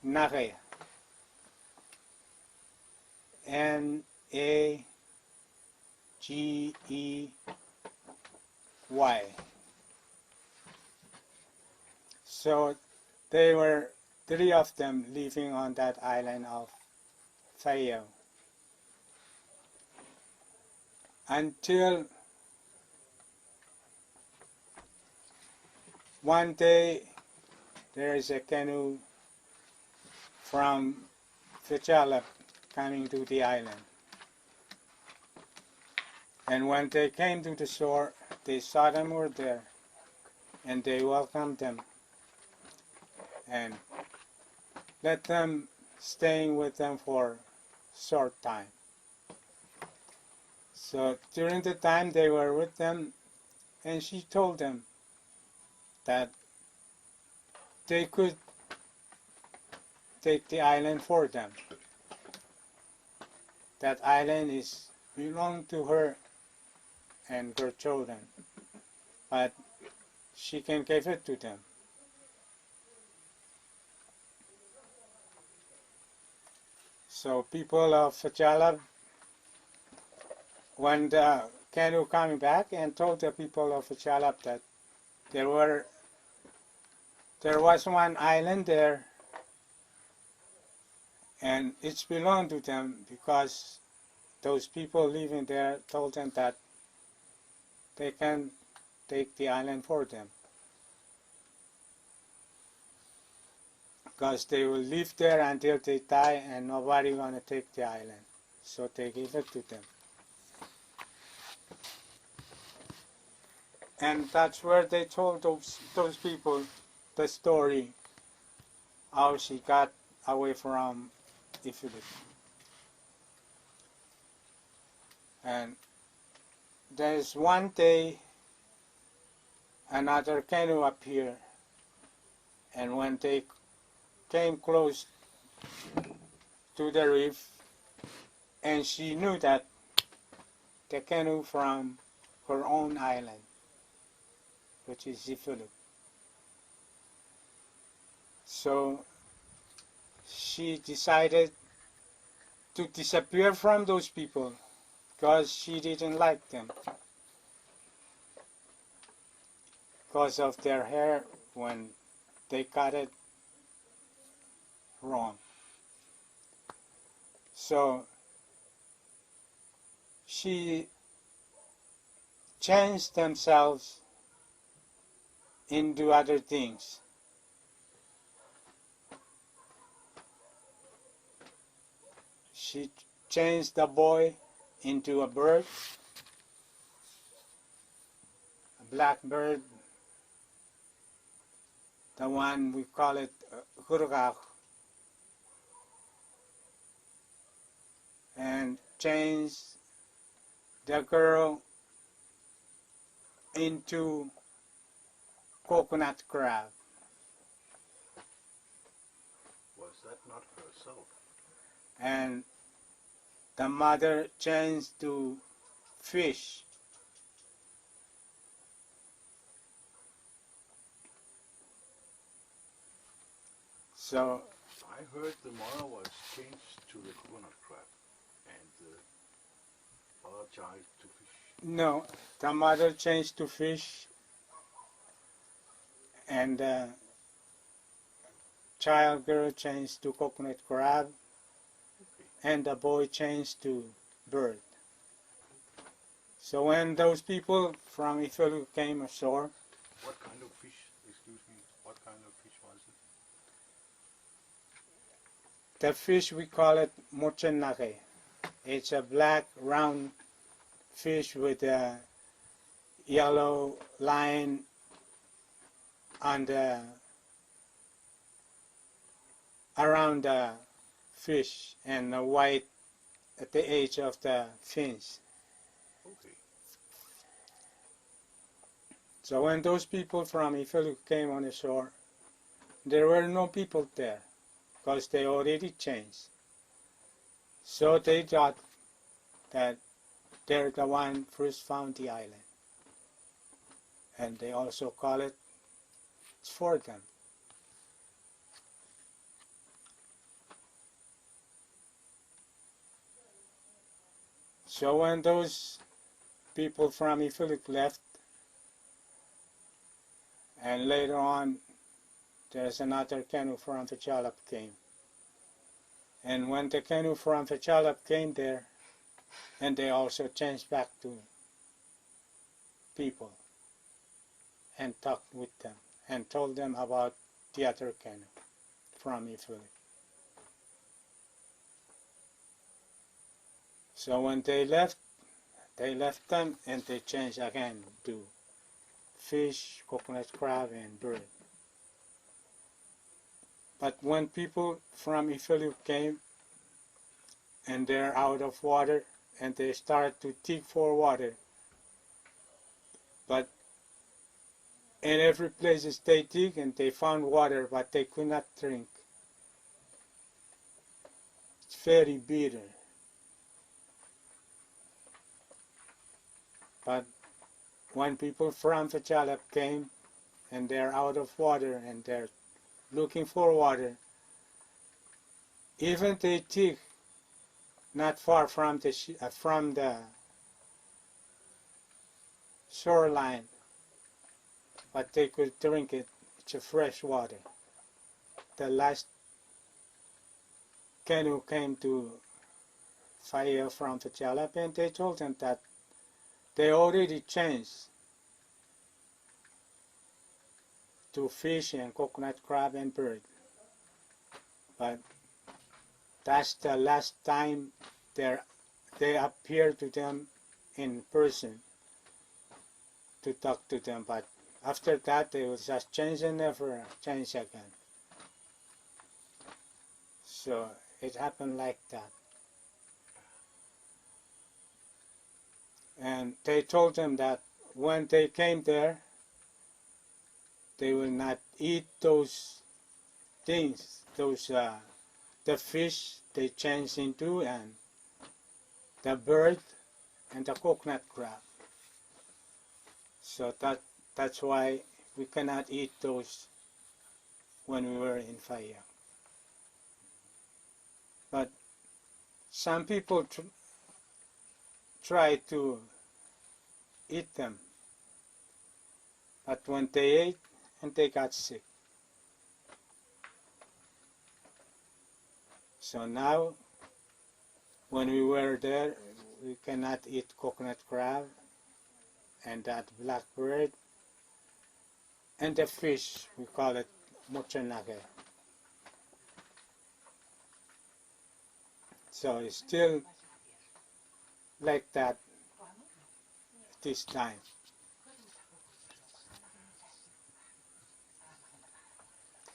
Nage. Nagey. So they were 3 of them living on that island of Filemal. Until one day there is a canoe from Wichilbuch coming to the island. And when they came to the shore, they saw them were there, and they welcomed them and let them staying with them for a short time. So during the time they were with them, and she told them that they could take the island for them. That island belonged to her and her children, but she can give it to them. So people of Wichilbuch, when the canoe coming back and told the people of Wichilbuch that there was one island there, and it's belonged to them because those people living there told them that they can take the island for them, because they will live there until they die and nobody gonna take the island, so they give it to them. And that's where they told those people the story, how she got away from Ifulu. And there's one day another canoe appeared, and when they came close to the reef, and she knew that the canoe from her own island. which is Zifiluk. So she decided to disappear from those people because she didn't like them because of their hair when they cut it wrong. So she changed themselves into other things. She changed the boy into a bird, a black bird, the one we call it hurgak, and changed the girl into coconut crab. Was that not herself? And the mother changed to fish. So I heard the mother was changed to the coconut crab and the other child to fish. no, the mother changed to fish, and the child girl changed to coconut crab, and the boy changed to bird. So when those people from Ifelu came ashore, What kind of fish, excuse me, what kind of fish was it? the fish we call it mochenake. It's a black round fish with a yellow line on the around the fish and a white at the edge of the fins. Okay. So when those people from Ifelu came on the shore, there were no people there because they already changed. So they thought that they're the one first found the island. And they also call it, it's for them. So when those people from Ifiluk left, and later on there's another canoe from Fichalap came. And when the canoe from Fichalap came there, and they also changed back to people and talked with them and told them about the other canoe from Ifiluk. So when they left them and they changed again to fish, coconut crab, and bird. But when people from Ifelu came and they're out of water and they start to dig for water, but in every place they dig and they found water, but they could not drink. It's very bitter. But when people from Fichalap came and they're out of water and they're looking for water, even they dig not far from the shoreline, but they could drink it. It's a fresh water. The last canoe came to Fire from Fichalap and they told them that they already changed to fish and coconut crab and bird. But that's the last time they appeared to them in person to talk to them. But after that, they will just change and never change again. So it happened like that. And they told them that when they came there, they will not eat those things, the fish they changed into, and the bird and the coconut crab. So That's why we cannot eat those when we were in Faya. But some people try to eat them, but when they ate, and they got sick. So now, when we were there, we cannot eat coconut crab and that blackbird and the fish, we call it mochanake. So it's still like that this time.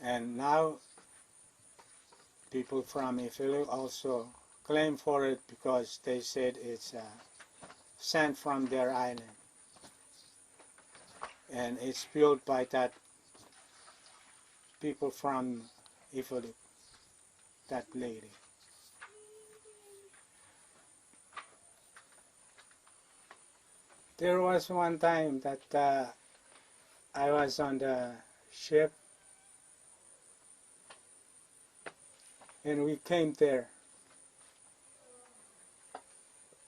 And now people from Ifili also claim for it because they said it's sent from their island. And it's built by that people from Ifili, that lady. There was one time that I was on the ship and we came there,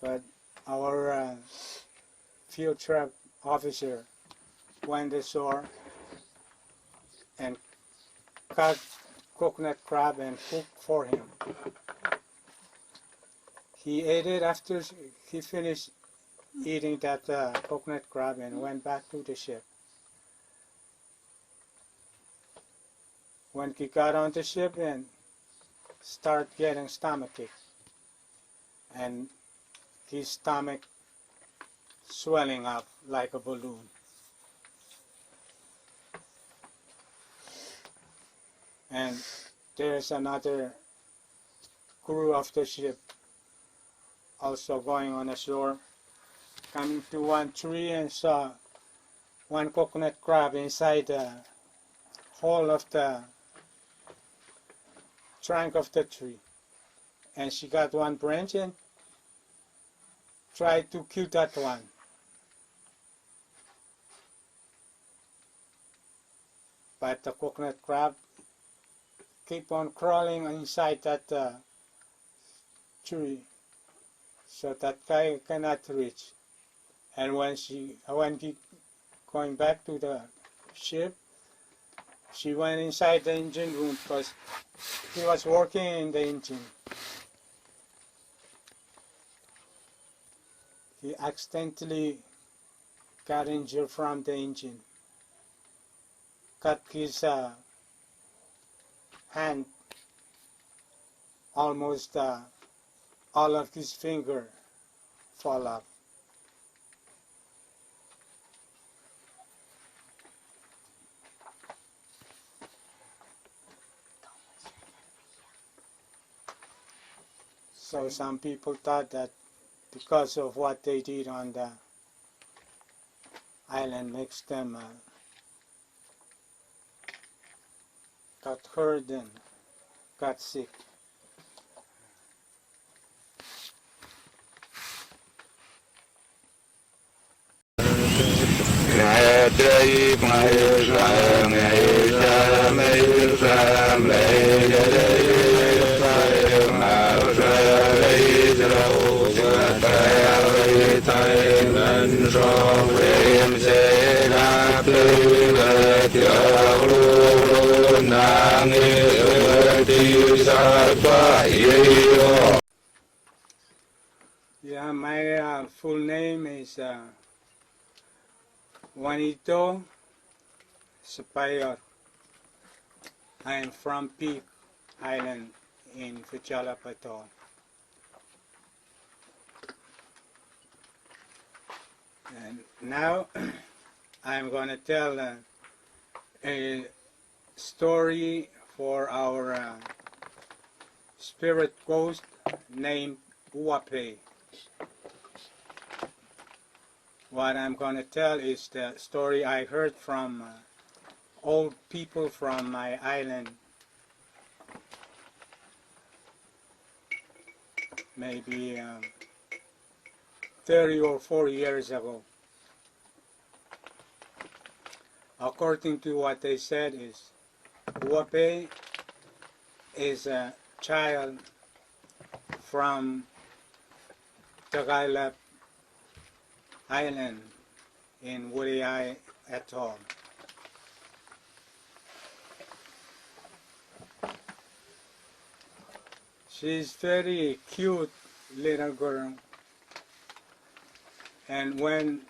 but our field trip officer went ashore and cut coconut crab and cooked for him. He ate it after he finished eating that coconut crab and went back to the ship. When he got on the ship and started getting stomachache, and his stomach swelling up like a balloon. And there's another crew of the ship also going on ashore, coming to one tree and saw one coconut crab inside the hole of the trunk of the tree. And she got one branch and tried to kill that one. But the coconut crab keep on crawling inside that tree, so that guy cannot reach. And when he going back to the ship, she went inside the engine room because he was working in the engine. He accidentally got injured from the engine, cut his hand, almost all of his finger fall off. So some people thought that because of what they did on the island makes them got hurt and got sick. Yeah, my full name is Juanito Sepaiyar. I am from Peak Island in Faraulep Atoll. And now I'm going to tell a story for our spirit ghost named Uwapei. What I'm going to tell is the story I heard from old people from my island, maybe 30 or 40 years ago. according to what they said, is Uwapei is a child from Faraulep Island in Faraulep Atoll. She's very cute little girl, and when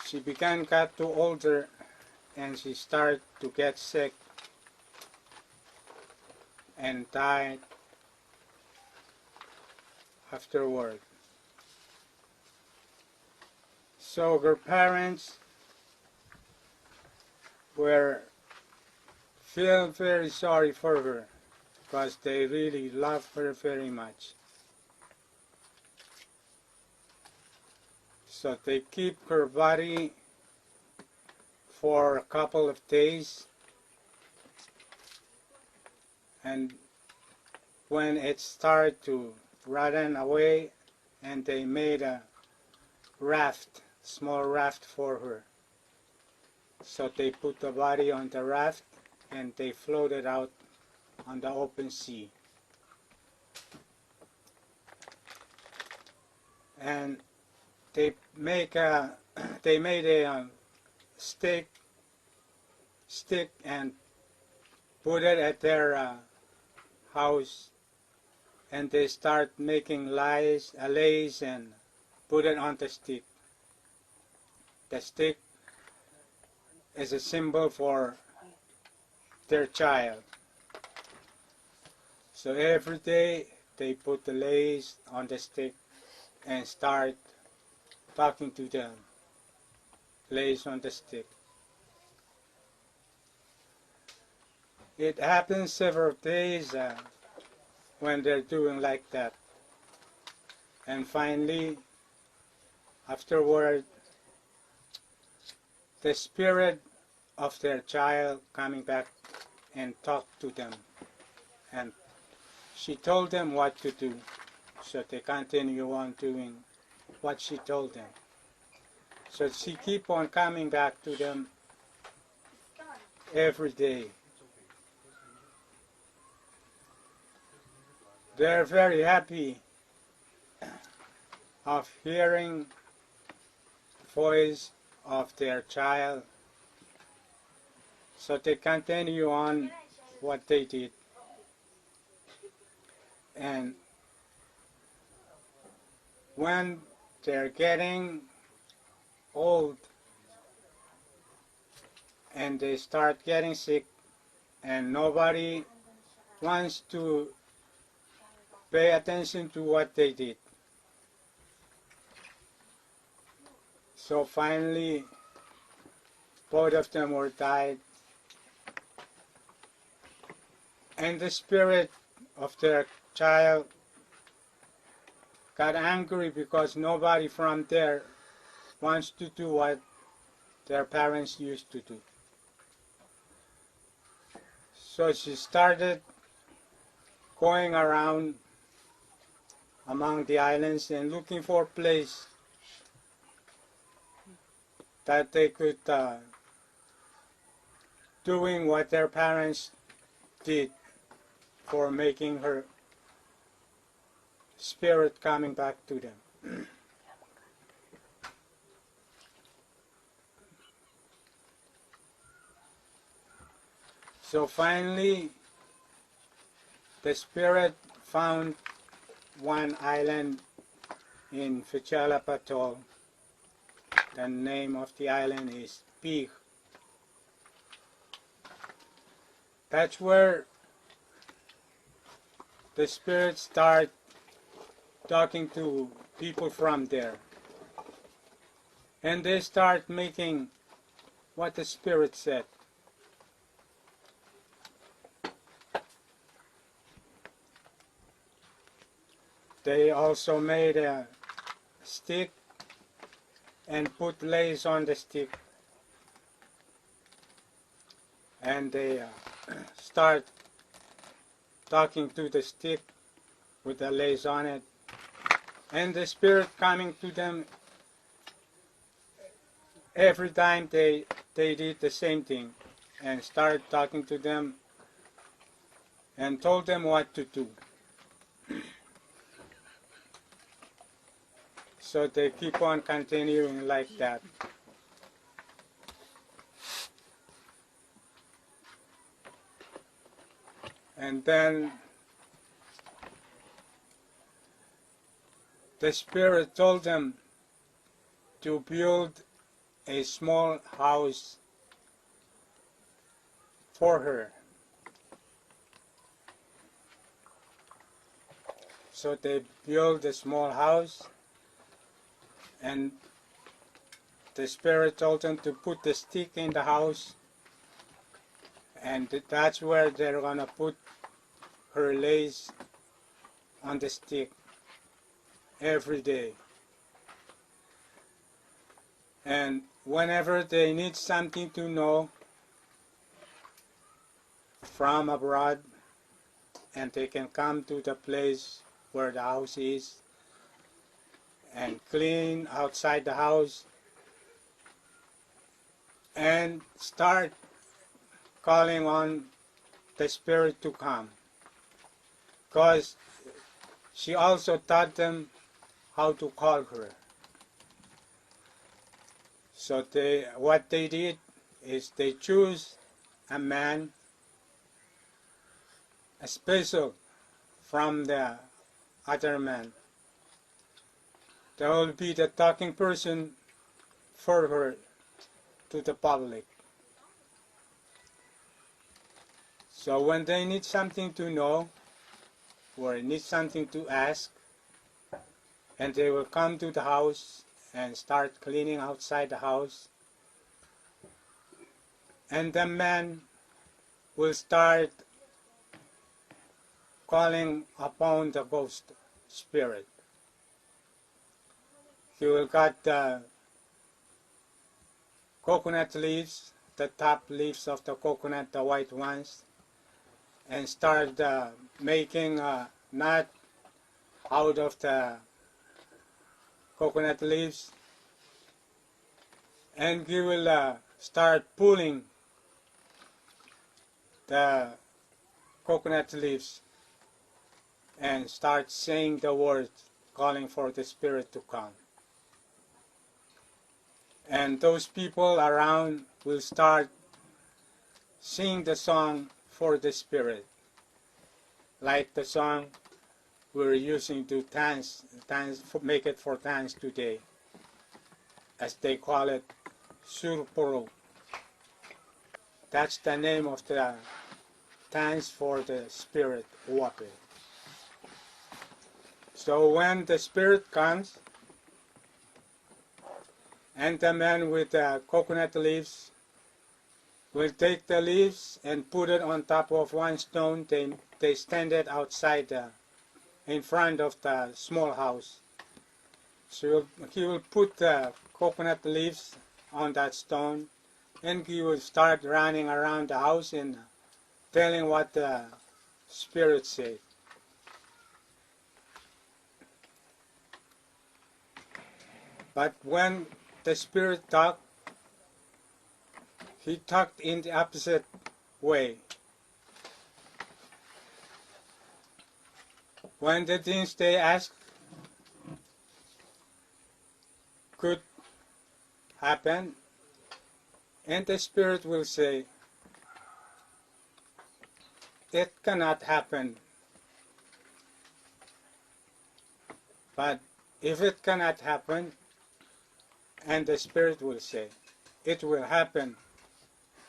she began got too older and she started to get sick and died afterward. So her parents feel very sorry for her because they really love her very much. So they keep her body for a couple of days, and when it started to rotten away, and they made a raft, small raft for her. So they put the body on the raft and they floated out on the open sea. And they made a stick and put it at their house, and they start making lace and put it on the stick. The stick is a symbol for their child. So every day they put the lace on the stick and start talking to them. Lace on the stick. It happens several days when they're doing like that. And finally, afterward, the spirit of their child coming back and talked to them. And she told them what to do. So they continue on doing what she told them. So she keep on coming back to them every day. They're very happy of hearing the voice of their child. So they continue on what they did. And when they're getting old and they start getting sick and nobody wants to pay attention to what they did. So finally, both of them were died, and the spirit of their child got angry because nobody from there wants to do what their parents used to do. So she started going around among the islands and looking for a place that they could doing what their parents did for making her spirit coming back to them. So finally, the spirit found one island in Faraulep Atoll. The name of the island is Pig. That's where the spirit start talking to people from there. And they start making what the spirit said. They also made a stick and put lace on the stick. And they start talking to the stick with the lace on it. And the spirit coming to them every time they did the same thing and started talking to them and told them what to do. So they keep on continuing like that. And then the spirit told them to build a small house for her. So they built a small house, and the spirit told them to put the stick in the house, and that's where they're gonna put her lace on the stick every day. And whenever they need something to know from abroad, and they can come to the place where the house is and clean outside the house and start calling on the spirit to come, because she also taught them how to call her. So what they did is they choose a man, a special from the other man. There will be the talking person for her to the public. So when they need something to know or need something to ask, and they will come to the house and start cleaning outside the house, and the man will start calling upon the ghost spirit. He will cut the coconut leaves, the top leaves of the coconut, the white ones, and start making a knot out of the coconut leaves, and he will start pulling the coconut leaves and start saying the words, calling for the spirit to come. And those people around will start singing the song for the spirit, like the song we're using to dance, make it for dance today, as they call it, surpuro. That's the name of the dance for the spirit, Uwapei. So when the spirit comes, and the man with the coconut leaves will take the leaves and put it on top of one stone. They stand it outside in front of the small house. So he will put the coconut leaves on that stone, and he will start running around the house and telling what the spirit said. But when the spirit talked, he talked in the opposite way. When the things they asked could happen, and the spirit will say, it cannot happen. But if it cannot happen, and the spirit will say, it will happen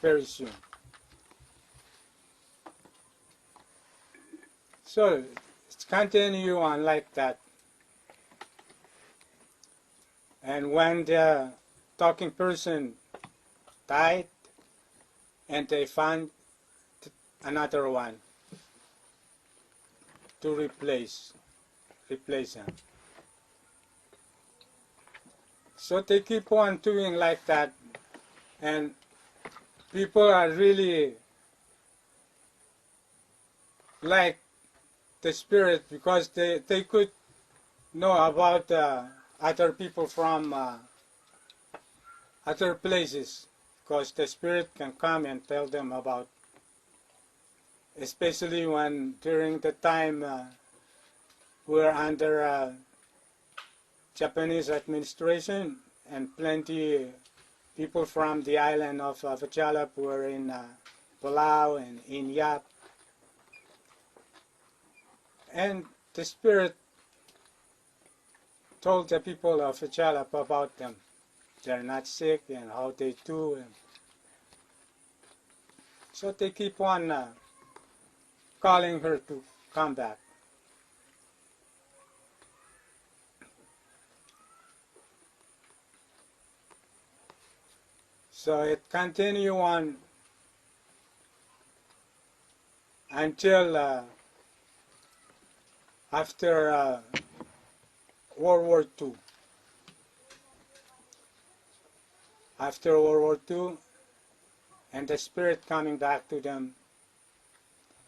very soon. So it's continue on like that. And when the talking person died, and they found another one to replace him. So they keep on doing like that, and people are really like the spirit, because they could know about other people from other places, because the spirit can come and tell them about, especially when during the time we're under Japanese administration and plenty people from the island of Wichilbuch were in Palau and in Yap. And the spirit told the people of Wichilbuch about them. They're not sick and how they do. And so they keep on calling her to come back. So it continued on until after World War II. After World War II, and the spirit coming back to them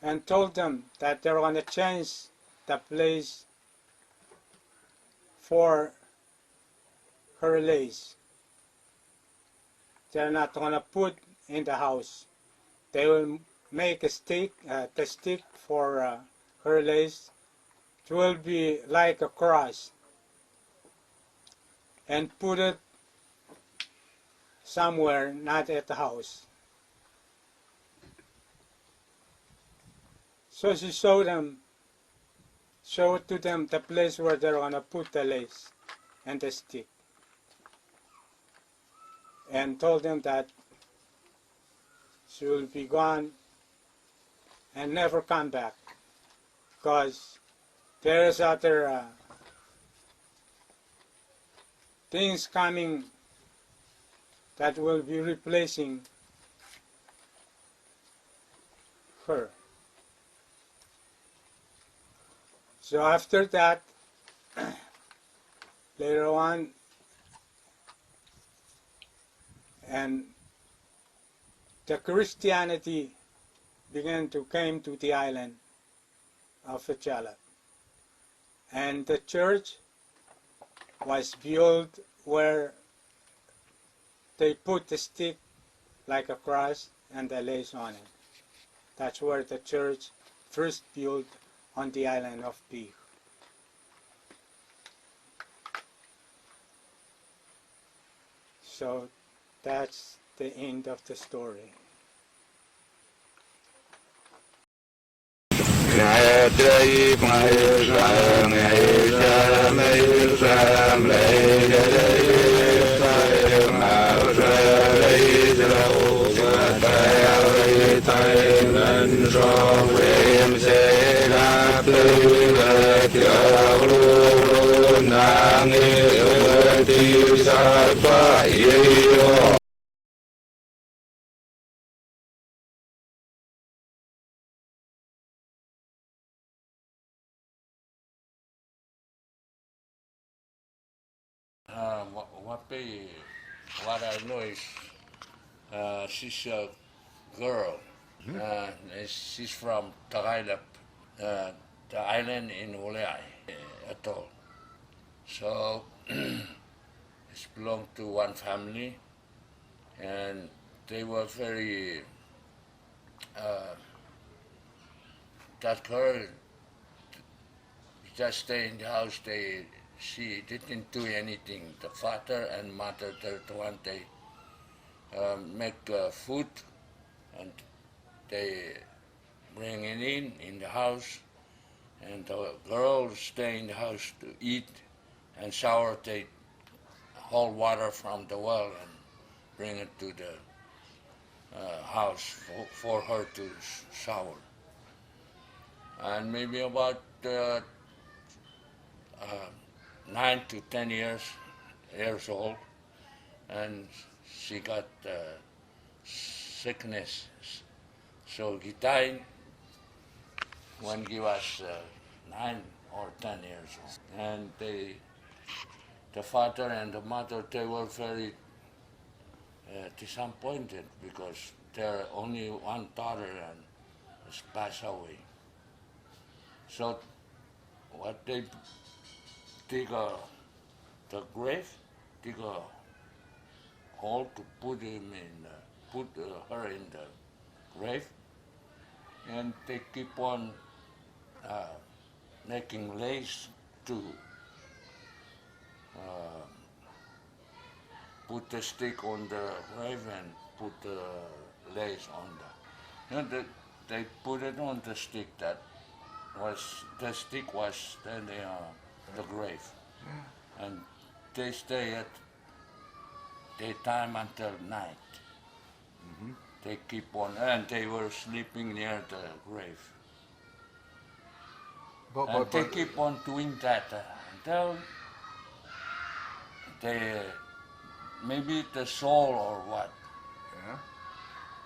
and told them that they're going to change the place for her lace. They're not going to put in the house. They will make a stick, the stick for her lace. It will be like a cross, and put it somewhere, not at the house. So she showed to them the place where they're going to put the lace and the stick, and told them that she will be gone and never come back, because there is other things coming that will be replacing her. So after that, later on, and the Christianity began to come to the island of Wichilbuch, and the church was built where they put the stick like a cross and the lace on it. That's where the church first built on the island of Pig. So that's the end of the story. Uwapei, what I know is she's a girl. She's from Faraulep, the island in Faraulep Atoll. So it belonged to one family, and they were very. That girl just stay in the house. She didn't do anything. The father and mother, they're the one they make food, and they bring it in the house, and the girls stay in the house to eat and shower. They haul water from the well and bring it to the house for her to shower. And maybe about 9 to 10 years old, and she got sickness. So he died when he was 9 or 10 years old. And the father and the mother, they were very disappointed because their only one daughter and has passed away. So what they dig the grave, dig a hole to put him in, put her in the grave, and they keep on making lace to put the stick on the grave and put the lace on the. You know, they put it on the stick that was the stick was standing on the grave, and they stay at daytime until night. They keep on, and they were sleeping near the grave. And they keep on doing that until they, maybe the soul or what,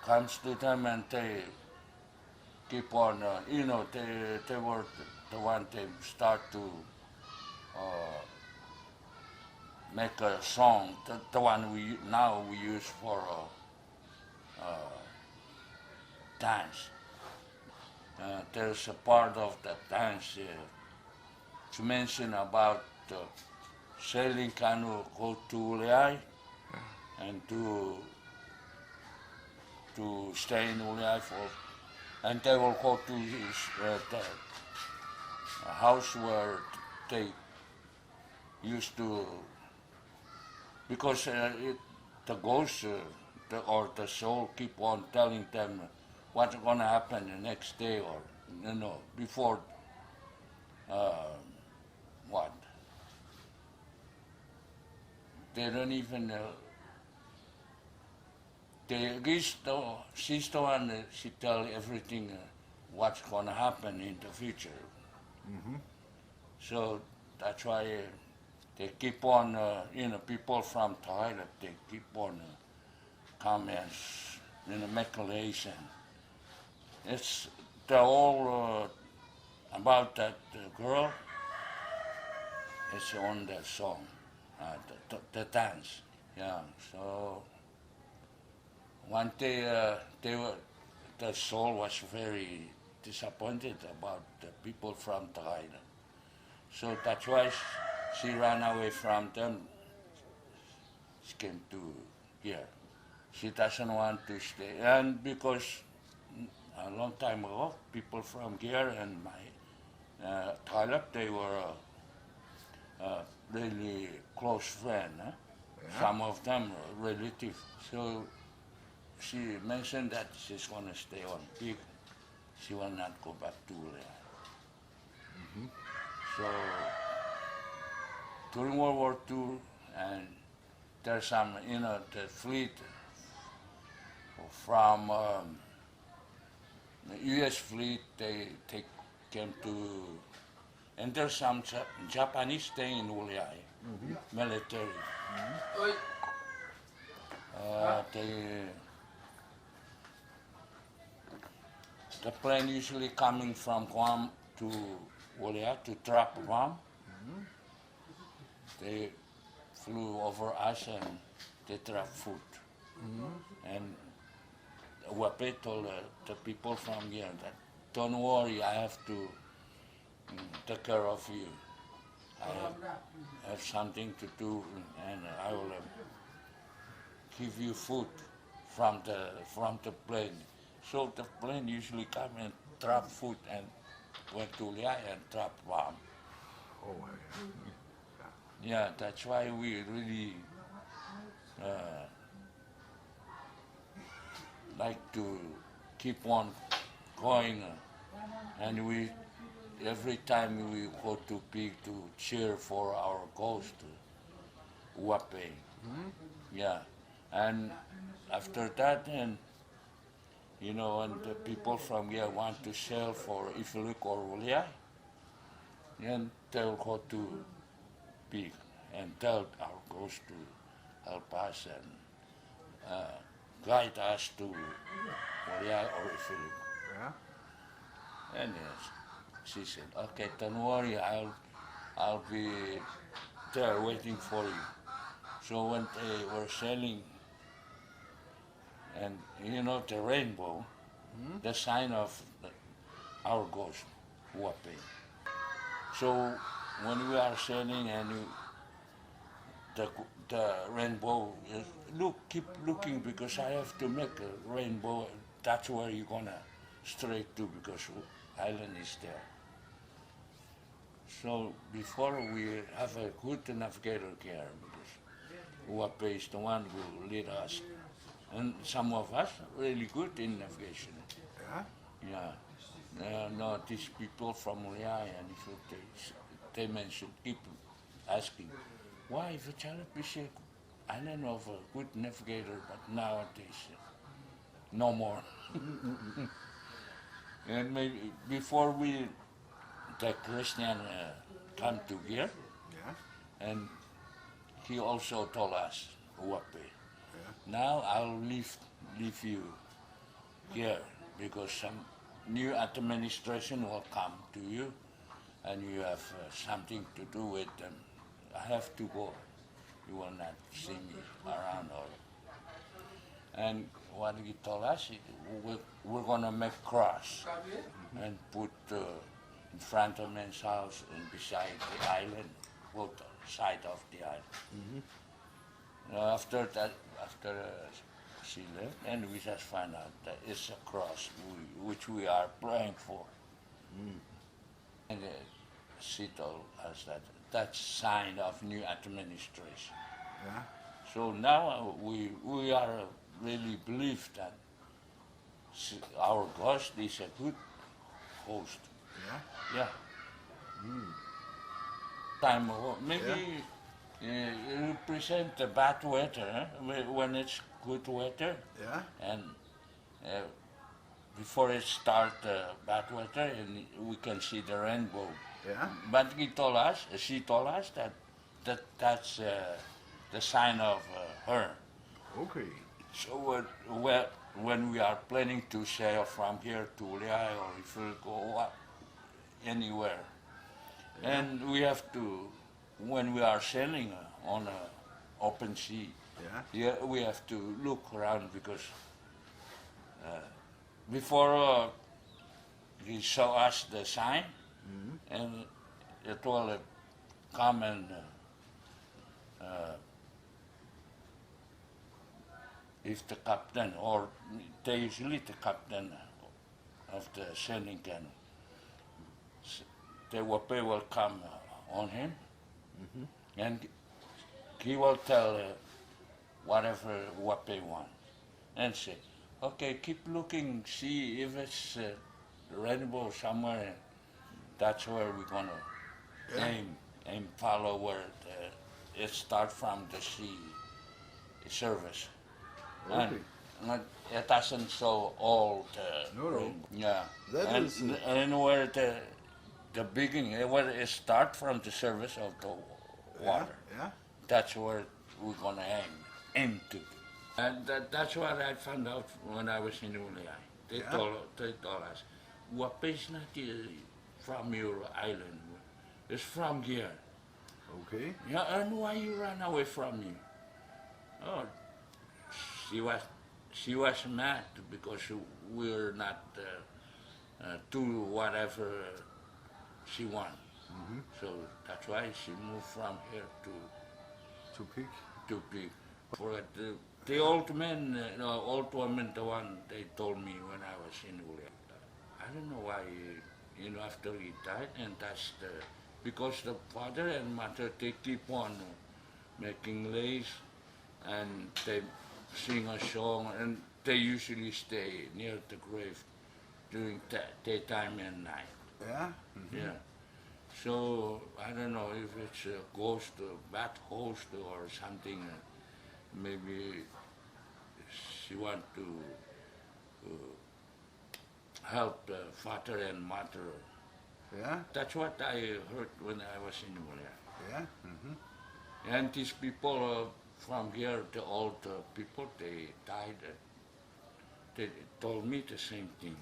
comes to them and they keep on, you know, they were the one they start to make a song, the one we now we use for dance. There's a part of the dance to mention about sailing canoe go to Uliai and to stay in Uliai for, and they will go to his the house where they used to, because the ghost or the soul keep on telling them what's going to happen the next day, or you know, before what, they don't even she's the one that she tell everything what's going to happen in the future. So that's why they keep on, you know, people from Thailand, they keep on comments, you know, Micronesia. It's the whole about that girl. It's on the song, the dance. Yeah. So one day the soul was very disappointed about the people from Thailand. So that's why she ran away from them. She came to here. She doesn't want to stay, and because a long time ago, people from here and my Thailand, they were really close friends. Some of them relatives. So she mentioned that she's going to stay on Pig. She will not go back to So during World War II, and there's some, you know, the fleet from the U.S. fleet, they came to, and there's some Japanese staying in Uliai, military. The plane usually coming from Guam to Uliai to trap Guam. They flew over us and they trapped food. And Uwapei told the people from here that, don't worry, I have to take care of you. I have something to do, and I will give you food from the plane. So the plane usually come and trap food and went to Uliai and trap Guam. Yeah, that's why we really like to keep on going, and we every time we go to Pig to cheer for our ghost, Uwapei. Yeah, and after that, and you know, and the people from here want to sell for Wichilbuch or Uliai, and they'll go to Pig and tell our ghost to help us and guide us to Uliai or Wichilbuch. And she said, okay, don't worry, I'll be there waiting for you. So when they were selling, and you know the rainbow, the sign of our ghost, Uwapei. So when we are selling and the rainbow. Look, keep looking because I have to make a rainbow. That's where you're gonna straight to because island is there. So before we have a good navigator here because Uwapei is the one who lead us. And some of us are really good in navigation. Yeah. Yeah. No, these people from Rapiy and they mentioned, keep asking, why Wichilbuch is an island of a good navigator, but nowadays no more. And maybe before the Christian come to here, Yeah. and he also told us, Uwapei, Yeah. now I'll leave you here because some new administration will come to you and you have something to do with them. I have to go. You will not see me around. And what he told us, we're going to make cross and put in front of man's house and beside the island, both side of the island. After that, she left, and we just found out that it's a cross which we are praying for. And she told us that that's sign of new administration. Yeah. So now we are really believe that our ghost is a good host. Yeah. Yeah. Time maybe you present the bad weather when it's good weather, Yeah. and before it start bad weather, and we can see the rainbow. Yeah. But she told us that's the sign of her. Okay. So when we are planning to sail from here to Rapiy or if we go anywhere, and we have to, when we are sailing on an open sea, we have to look around because before he show us the sign, and it will come and if the captain, or they usually the captain of the sailing canoe, the Uwapei will come on him, and he will tell whatever Uwapei wants, and say, okay, keep looking, see if it's rainbow somewhere, that's where we're gonna aim, follow where it starts from the sea service. Okay. And it doesn't show all the No. rainbow. Yeah. That and, is, and where the beginning, where it start from the surface of the water. Yeah. That's where we're gonna aim to. And that's what I found out when I was in Rapiy. They told us, Uwapei is not from your island. It's from here. Okay. Yeah, and why you run away from me? Oh, she was mad because we're not do whatever she want. So that's why she moved from here To pick. to Pig. For the old man, old woman, the one they told me when I was in Uli. I don't know why, after he died, and that's because the father and mother, they keep on making lace, and they sing a song, and they usually stay near the grave during daytime and night. Yeah. Yeah. So I don't know if it's a ghost, a bad host, or something. Maybe she want to help father and mother. Yeah. That's what I heard when I was in Malaya. Yeah. And these people from here, the old people, they died. They told me the same thing.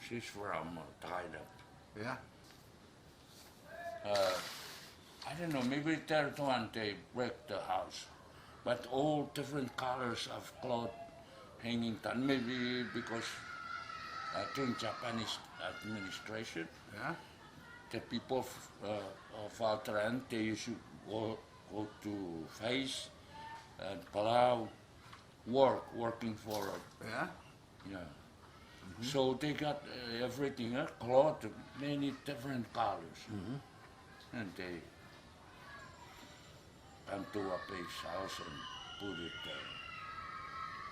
She's from tied up. Yeah. I don't know, maybe they're the one they break the house. But all different colors of cloth hanging down. Maybe because during Japanese administration, Yeah. the people of Outram, they used to go to face and plow, working for it. Yeah. Yeah. So they got everything, cloth, many different colors. And they come to Uwapei's house and put it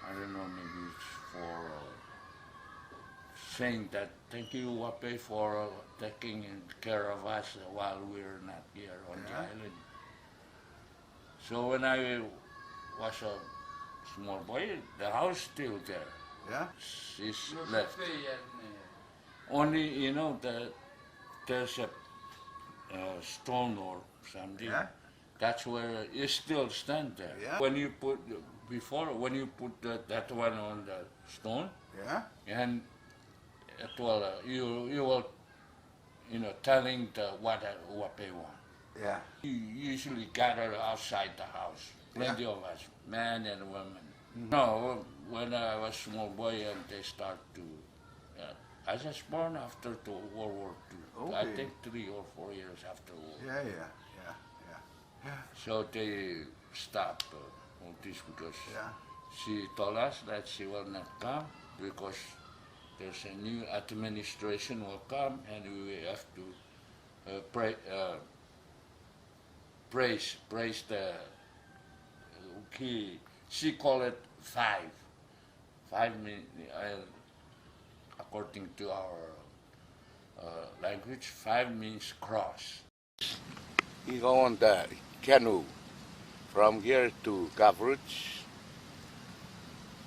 I don't know, maybe it's for saying that thank you Uwapei for taking care of us while we're not here on the island. So when I was a small boy, the house still there. Yeah. She's left. Only, you know, there's a stone or something. Yeah. That's where it still stand there. Yeah. When you put that one on the stone, Yeah. and it will you will telling what Uwapei want. Yeah. You usually gather outside the house. Plenty of us, men and women. No, when I was small boy and they start to, I was born after World War II. I Okay. think 3 or 4 years after World War. Yeah. Yeah. Yeah. Yeah. So they stopped all this because Yeah. she told us that she will not come because there's a new administration will come and we have to praise the key. She called it 5. 5 means, according to our language, 5 means cross. We go on the canoe from here to Gavruch,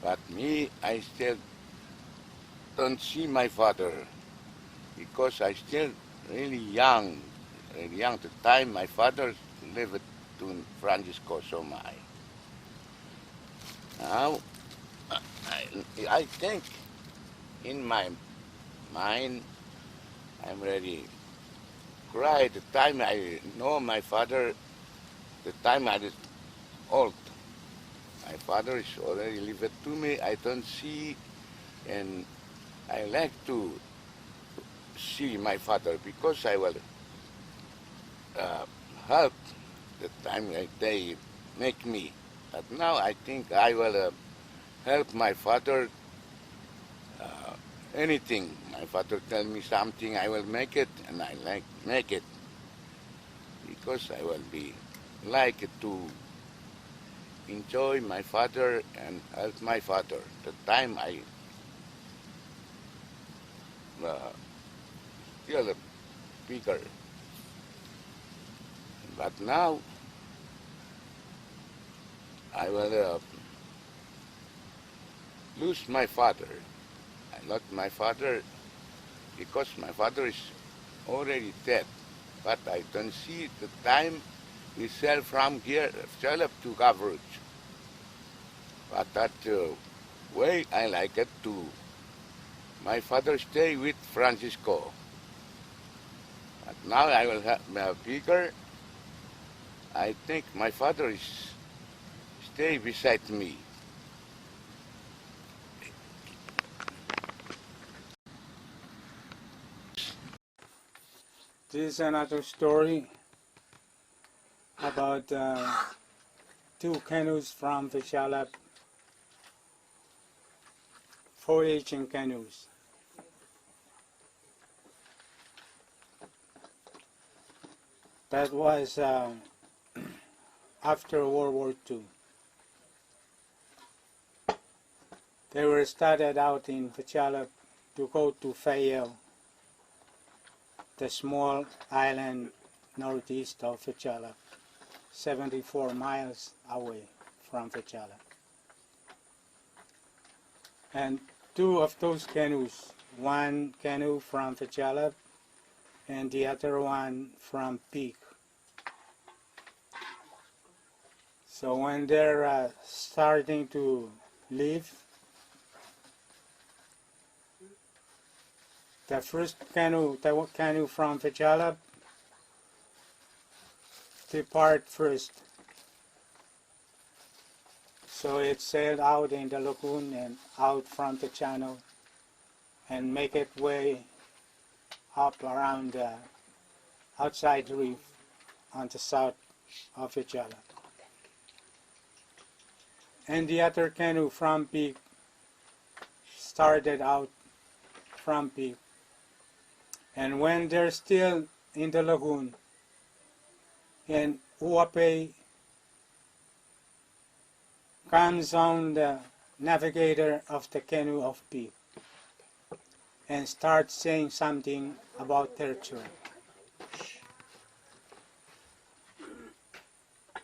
but me, I still don't see my father because I still really young at the time. My father lived to Francisco Soumai. Now, I think in my mind, I'm ready cry the time I know my father, the time I was old. My father is already lived to me, I don't see, and I like to see my father because I will help the time that they make me. But now I think I will help my father anything. My father tell me something, I will make it, and I like make it because I will be like to enjoy my father and help my father. The time I still bigger, but now I will lose my father. I lost my father because my father is already dead. But I don't see the time we sell from here, sell up to Gavruch. But that way I like it too. My father stay with Francisco. But now I will have bigger. I think my father is stay beside me. This is another story about 2 canoes from Wichilbuch, voyaging canoes. That was after World War II. They were started out in Wichilbuch to go to Filemal, the small island northeast of Wichilbuch, 74 miles away from Wichilbuch. And 2 of those canoes, one canoe from Wichilbuch and the other one from Peak. So when they're starting to leave, the first canoe, the canoe from Wichilbuch, depart first. So it sailed out in the lagoon and out from the channel and make its way up around the outside reef on the south of Filemal. And the other canoe from Peak started out from Peak. And when they're still in the lagoon, and Uwapei comes on the navigator of the canoe of Peak and starts saying something about their tribe.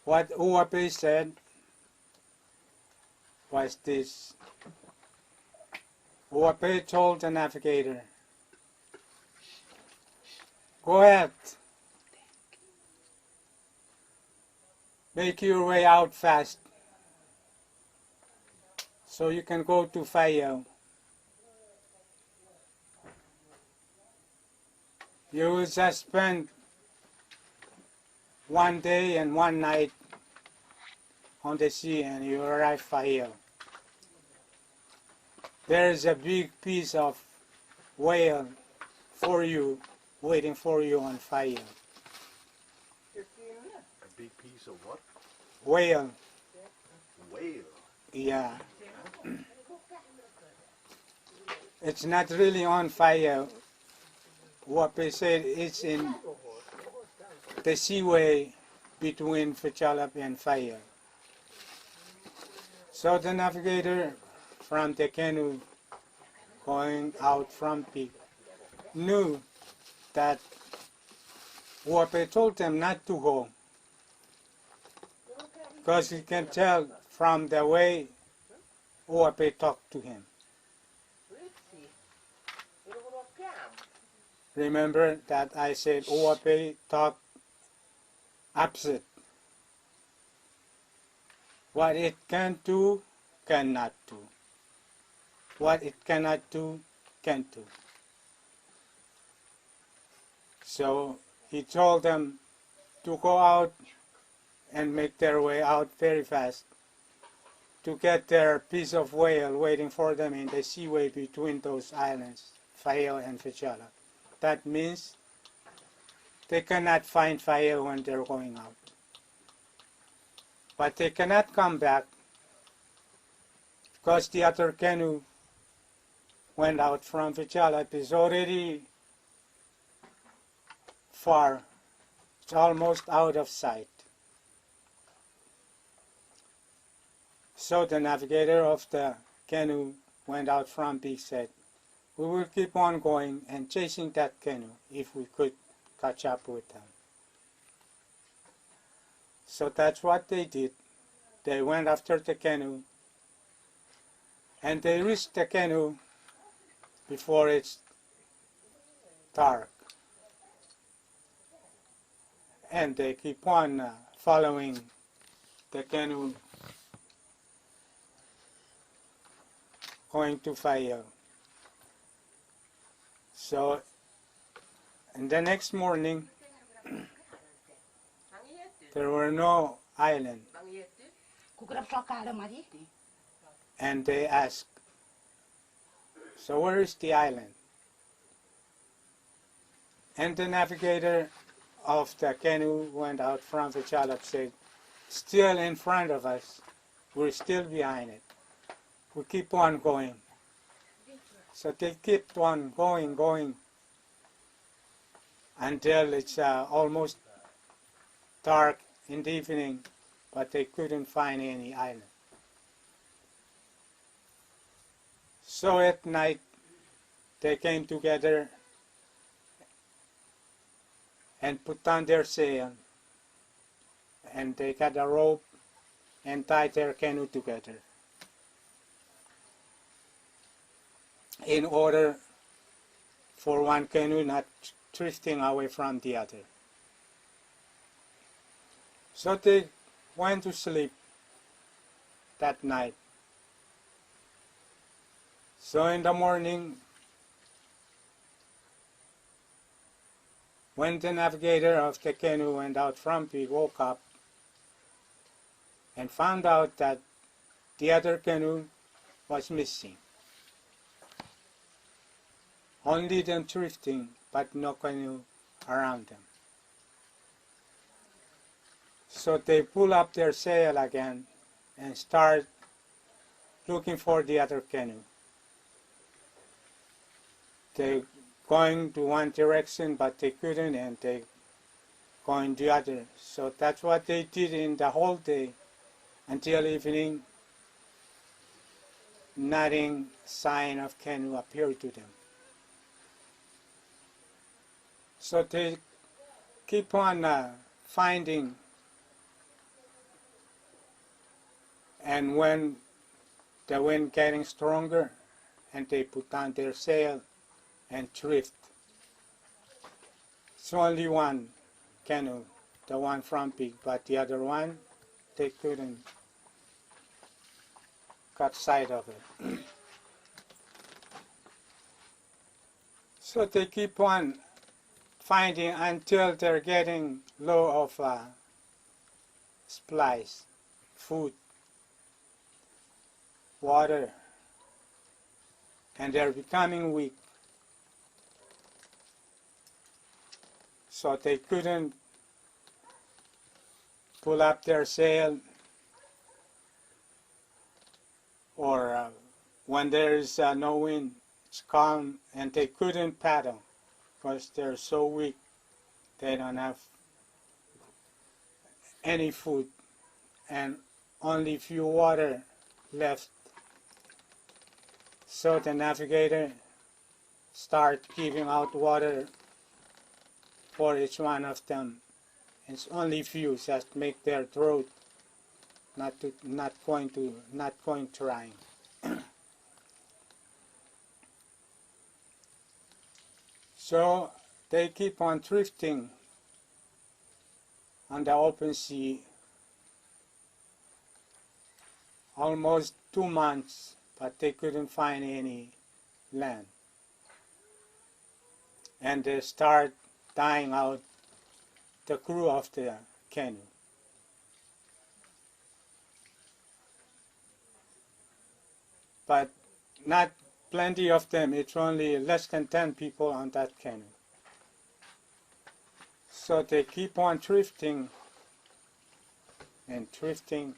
What Uwapei said was this. Uwapei told the navigator, "Go ahead, make your way out fast so you can go to Filemal. You will just spend 1 day and 1 night on the sea and you arrive Filemal. There is a big piece of whale for you, waiting for you on Filemal. A big piece of what? Whale, Whale. yeah. It's not really on Filemal. Uwapei said it's in the seaway between Filemal and Filemal. So the navigator from the canoe going out from Peak knew that Uwapei told them not to go, because he can tell from the way Uwapei talked to him. Remember that I said Uwapei talked opposite. What it can do, cannot do. What it cannot do, can't do. So he told them to go out and make their way out very fast to get their piece of whale waiting for them in the seaway between those islands, Filemal and Filemal. That means they cannot find Filemal when they're going out. But they cannot come back because the other canoe went out from Filemal. It's already far. It's almost out of sight. So the navigator of the canoe went out from Peak, said, "We will keep on going and chasing that canoe if we could catch up with them." So that's what they did. They went after the canoe, and they reached the canoe before it's dark. And they keep on following the canoe going to Filemal. So, and the next morning, there were no island. And they asked, "So where is the island?" And the navigator of the canoe went out from Filemal, said, "Still in front of us, we're still behind it. We keep on going." So they kept on going until it's almost dark in the evening, but they couldn't find any island. So at night, they came together and put on their sail, and they got a rope and tied their canoe together in order for one canoe not drifting away from the other. So they went to sleep that night. So in the morning, when the navigator of the canoe went out from Peak, woke up and found out that the other canoe was missing. Only them drifting, but no canoe around them. So they pull up their sail again and start looking for the other canoe. They going to one direction, but they couldn't, and they going the other. So that's what they did in the whole day until evening. Nothing sign of canoe appeared to them. So they keep on finding, and when the wind getting stronger, and they put down their sail and drift. It's only one canoe, the one from Pig, but the other one, they couldn't got sight of it. So they keep on finding until they're getting low of supplies, food, water, and they're becoming weak. So they couldn't pull up their sail, or when there's no wind, it's calm, and they couldn't paddle because they're so weak. They don't have any food and only few water left. So the navigator start giving out water for each one of them. It's only few, just make their throat not going dry. So they keep on drifting on the open sea almost 2 months, but they couldn't find any land. And they start dying out, the crew of the canoe. But not plenty of them, it's only less than 10 people on that canoe. So they keep on drifting and drifting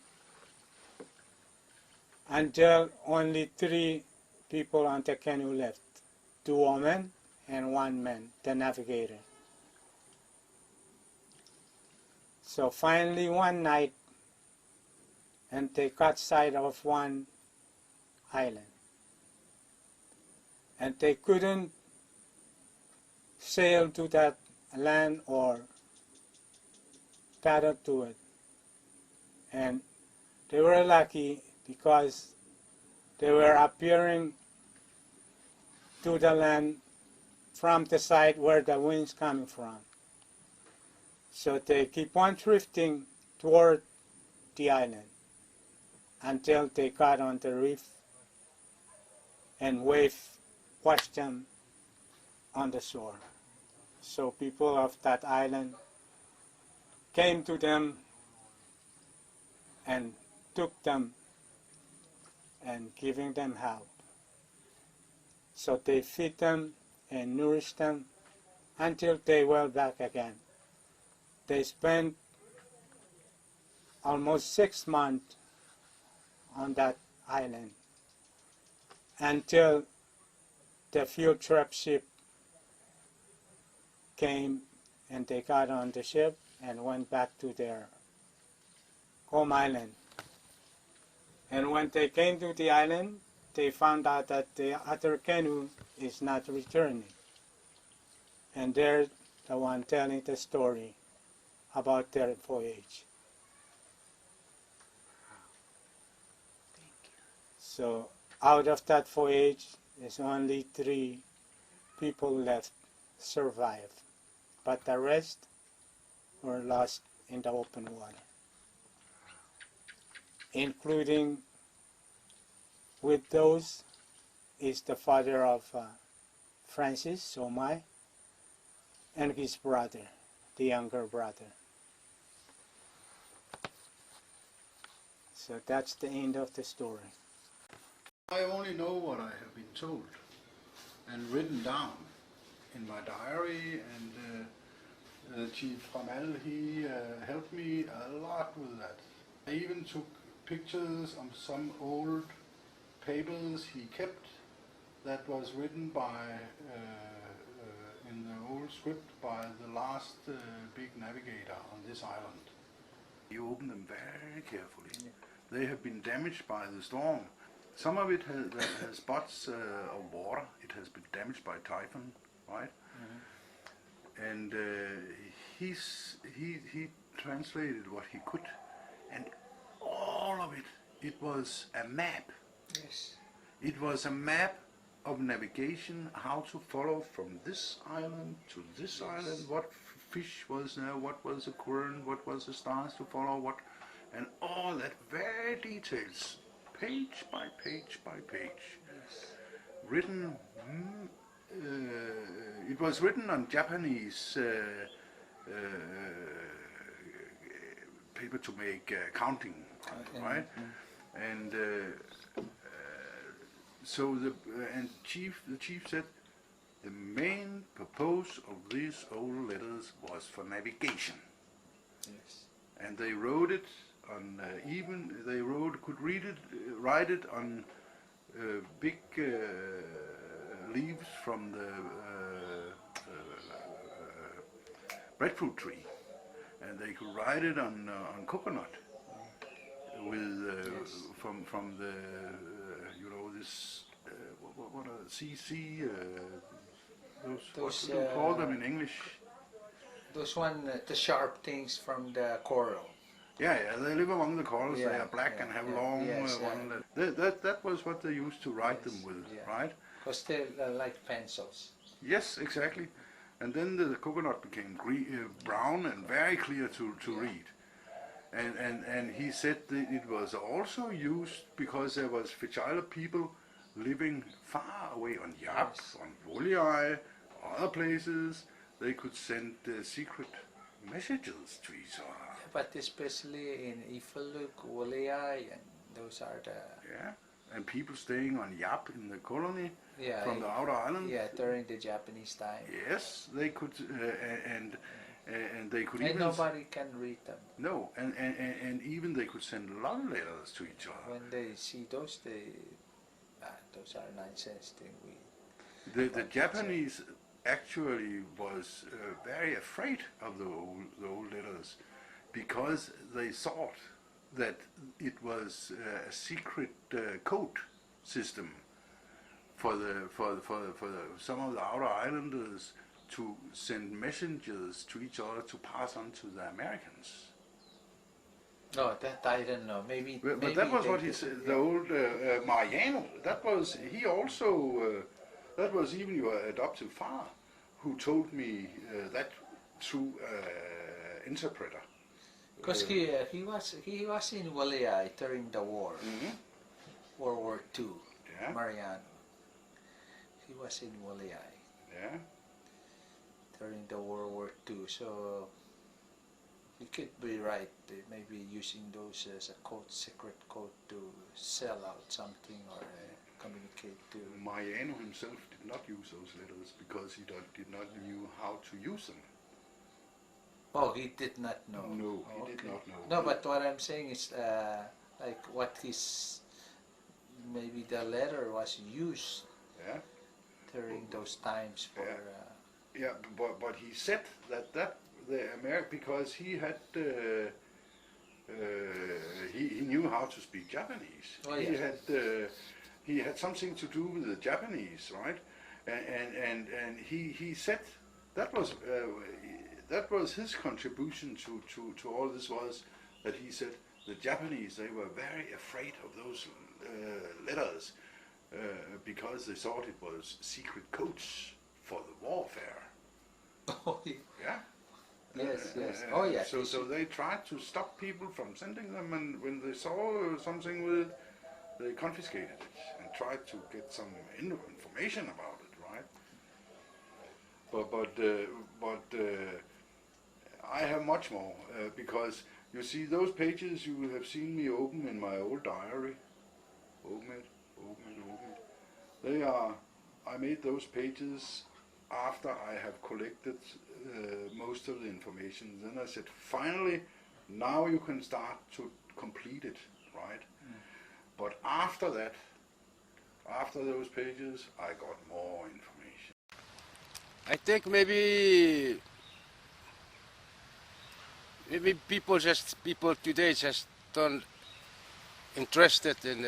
until only 3 people on the canoe left, 2 women and 1 man, the navigator. So finally one night, and they caught sight of one island. And they couldn't sail to that land or paddle to it. And they were lucky because they were appearing to the land from the side where the wind's coming from. So they keep on drifting toward the island until they got on the reef, and wave washed them on the shore. So people of that island came to them and took them and giving them help. So they feed them and nourish them until they were back again. They spent almost 6 months on that island until the field trip ship came, and they got on the ship and went back to their home island. And when they came to the island, they found out that the other canoe is not returning. And they're the one telling the story about their voyage. So out of that voyage, there's only 3 people left survive, but the rest were lost in the open water, including with those is the father of Francis, Soumai, and his brother, the younger brother. So that's the end of the story. I only know what I have been told and written down in my diary, and Chief Faraulep, he helped me a lot with that. I even took pictures of some old papers he kept that was written by, in the old script by the last big navigator on this island. He opened them very carefully. Yeah. They have been damaged by the storm. Some of it has spots of water. It has been damaged by typhoon, right? Mm-hmm. And he translated what he could, and all of it, it was a map. Yes. It was a map of navigation, how to follow from this island to this island, what fish was there, what was the current, what was the stars to follow, what, and all that very details, page by page by page. Yes. Written, it was written on Japanese paper to make counting, right? And so the chief said the main purpose of these old letters was for navigation. Yes. And they wrote it on could write it on big leaves from the breadfruit tree, and they could write it on coconut with from the this what are CC those what do you call them in English? Those the sharp things from the coral. Yeah, they live among the corals. They are black and have long. That was what they used to write them with, right? Because they're like pencils. Yes, exactly. And then the coconut became brown and very clear to read. And he said that it was also used because there was Wichilbuch people living far away on Yap, on Uwapei, other places. They could send secret messages to each other. But especially in Wichilbuch, Uwapei, and those are the... Yeah, and people staying on Yap in the colony from the outer island. Yeah, during the Japanese time. Yes, they could, and they could even... And nobody can read them. No, and even they could send love letters to each other. When they see those, those are nonsense things. The Japanese actually was very afraid of the old letters, because they thought that it was a secret code system for some of the outer islanders to send messengers to each other to pass on to the Americans. No, that I don't know. Maybe. But that was what he said. The old Mariano. That was he also. That was even your adoptive father who told me that through interpreter. Because he was in Uwapei during the war, World War II. Yeah. Mariano. He was in Uwapei. Yeah. During the World War II, so you could be right. Maybe using those as a code, secret code to sell out something or communicate to. Mariano himself did not use those letters because he did not knew how to use them. Oh, he did not know. No, he did not know. No, but what I'm saying is, like what maybe the letter was used during those times for. Yeah, but he said that the because he had he knew how to speak Japanese. Oh, yeah. He had something to do with the Japanese, right? And he said that was his contribution to all this, was that he said the Japanese, they were very afraid of those letters because they thought it was secret codes for the warfare. Oh, yeah. Yeah. Yes. Oh, yeah. So they tried to stop people from sending them, and when they saw something with it, they confiscated it and tried to get some information about it, right? But I have much more because you see those pages you have seen me open in my old diary. Open it. I made those pages after I have collected most of the information. Then I said, finally, now you can start to complete it, right? But after that, after those pages, I got more information. I think maybe people today just don't interested in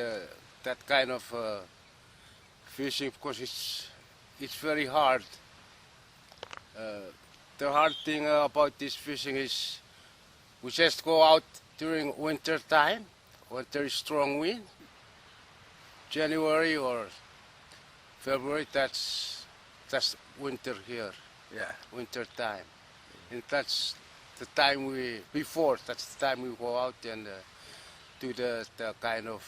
that kind of fishing because it's very hard. The hard thing about this fishing is we just go out during winter time when there is strong wind. January or February, that's winter here. Yeah. Winter time, and that's the time that's the time we go out and do the kind of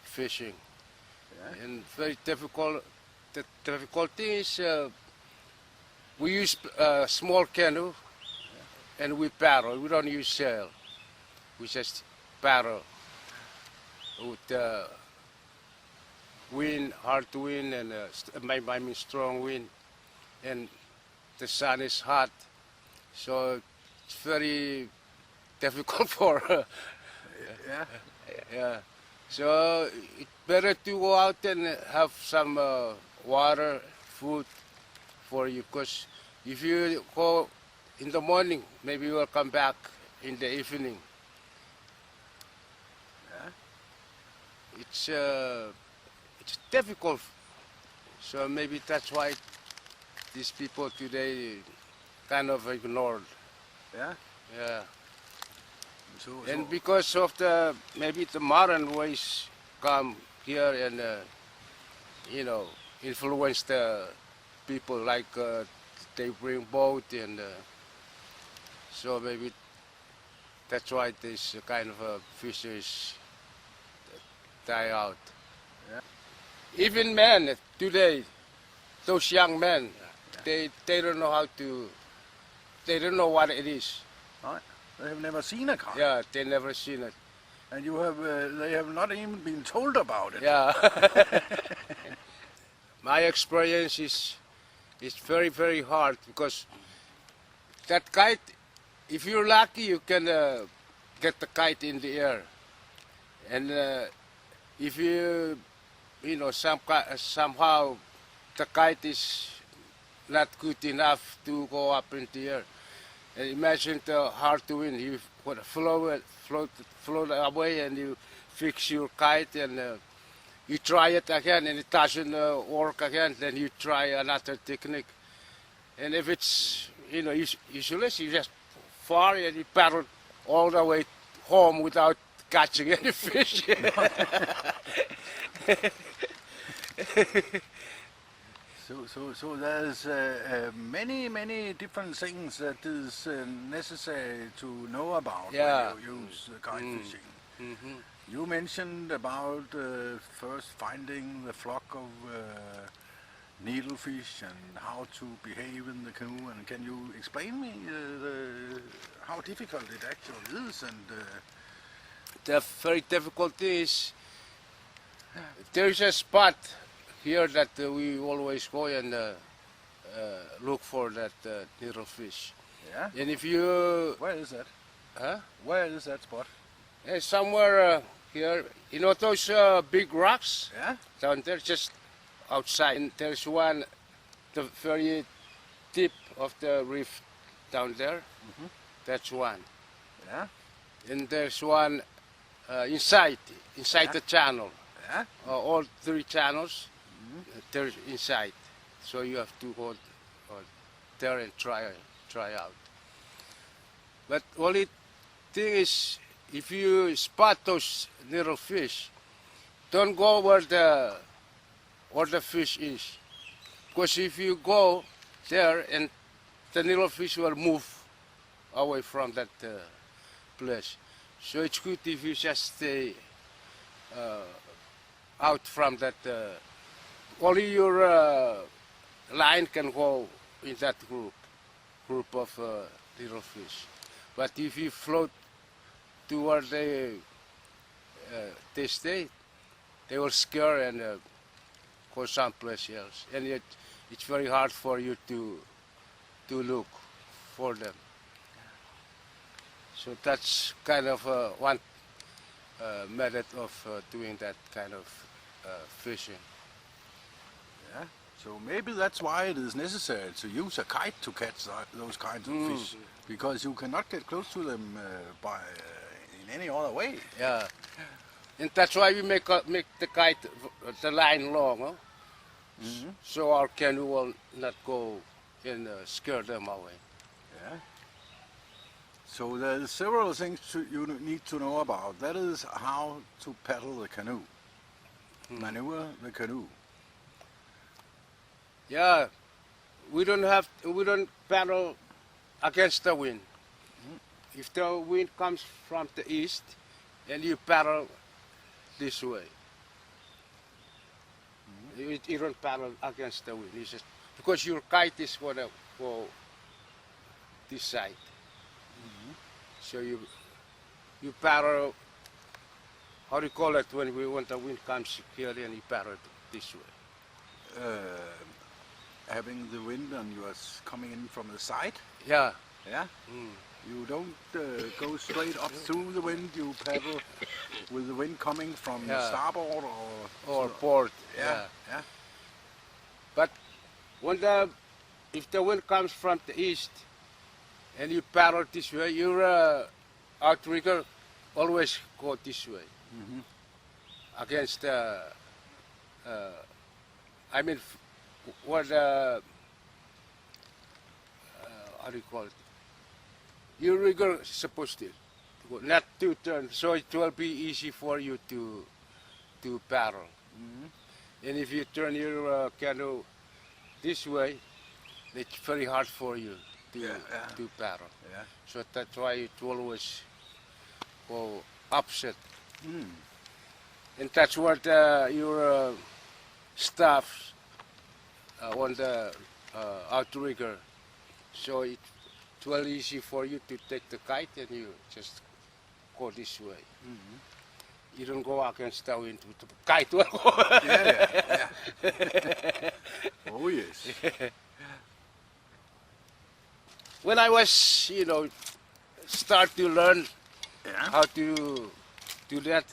fishing. Yeah. And very difficult. The difficult thing is we use small canoe and we paddle. We don't use sail. We just paddle with wind, hard wind, and I mean strong wind, and the sun is hot, so it's very difficult for. Yeah. Yeah. So it's better to go out and have some water, food for you, because if you go in the morning, maybe you will come back in the evening. Yeah. It's difficult, so maybe that's why these people today kind of ignored. Yeah. Yeah. And And because of maybe the modern ways come here and influence the people, like they bring boat and so maybe that's why this kind of fisheries die out. Yeah. Even men today, those young men, they don't know how to, they don't know what it is. right. They have never seen a kite. Yeah, they never seen it. And you have, they have not even been told about it. Yeah. My experience is very, very hard because that kite, if you're lucky, you can get the kite in the air. And if somehow the kite is not good enough to go up in the air. And imagine the hard wind, you float away and you fix your kite and you try it again and it doesn't work again, then you try another technique. And if it's, useless, you just far and you paddle all the way home without catching any fish. So there's many different things that is necessary to know about Yeah. when you use kite fishing. Mm-hmm. You mentioned about first finding the flock of needlefish and how to behave in the canoe. And can you explain me how difficult it actually is? And The very difficult thing is there is a spot here that we always go and look for that needlefish. yeah, And if you, where is that? huh? Where is that spot? Somewhere here, those big rocks Yeah, down there, just outside. And there's one, the very tip of the reef down there. That's one. yeah, And there's one inside Yeah. the channel. yeah. All three channels, they're inside. So you have to go there and try out. But only thing is, if you spot those little fish, don't go where the fish is. Because if you go there and the little fish will move away from that place. So it's good if you just stay out from that. Only your line can go in that group of little fish. But if you float to where they stay, they will scare and go someplace else. And it's very hard for you to look for them. So that's kind of one method of doing that kind of fishing. Yeah. So maybe that's why it is necessary to use a kite to catch those kinds of fish, because you cannot get close to them in any other way. Yeah, and that's why we make the kite, the line long, huh? So our canoe will not go and scare them away. Yeah. So there's several things you need to know about. That is how to paddle the canoe, maneuver the canoe. Yeah, we don't paddle against the wind. If the wind comes from the east, and you paddle this way, you don't paddle against the wind. It's just because your kite is going to go this side. So you paddle. How do you call it when the wind comes here and you paddle this way? Having the wind on yours coming in from the side. Yeah. Yeah. You don't go straight up through the wind. You paddle with the wind coming from the starboard or port. Yeah. Yeah. But if the wind comes from the east and you paddle this way, your outrigger always go this way against I mean, what how do you call it? Your rigger is supposed to go, not to turn, so it will be easy for you to paddle. And if you turn your canoe this way, it's very hard for you to paddle. Yeah. So that's why it always go upset. And that's what your staff on the outrigger. So it's well easy for you to take the kite and you just go this way. You don't go against the wind. The kite will go. Yeah. Oh yes. When I was, start to learn how to do that,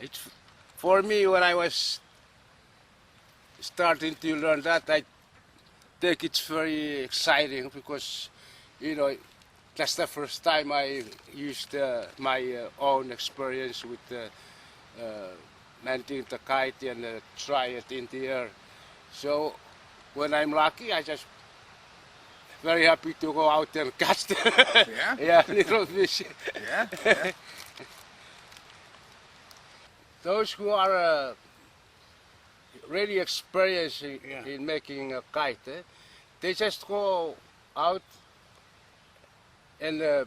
it's for me when I was starting to learn that, I think it's very exciting because, that's the first time I used my own experience with landing the kite and try it in the air. So when I'm lucky, I just very happy to go out and catch the little fish. Yeah. Those who are really experienced in making a kite, they just go out and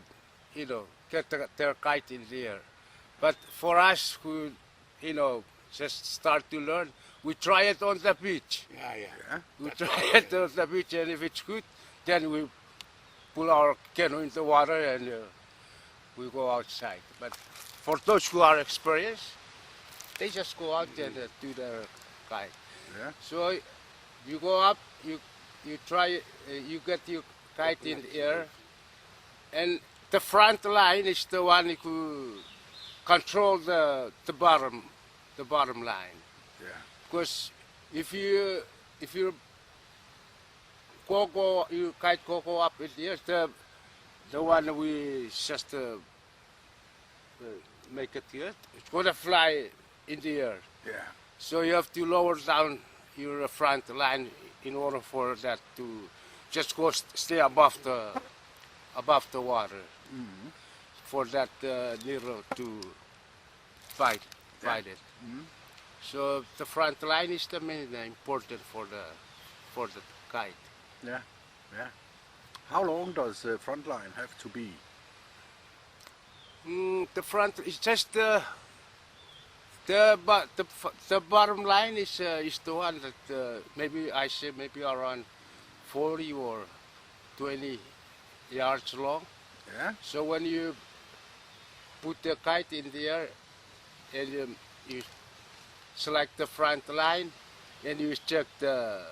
get their kite in the air. But for us who just start to learn, we try it on the beach. We try it on the beach, and if it's good, then we pull our canoe in the water and we go outside. But for those who are experienced, they just go out and do their kite. So you go up, you try, you get your kite in the air, and the front line is the one who control the bottom line. Because if you you kite go up in the air, the one we just make it here, it's gonna fly in the air. So you have to lower down your front line in order for that to just go stay above the water. For that needle to bite it. So the front line is the main important for the kite. Yeah. How long does the front line have to be? The front is just the bottom line is the one that maybe I say maybe around 40 or 20 yards long. So when you put the kite in the air and you select the front line and you check the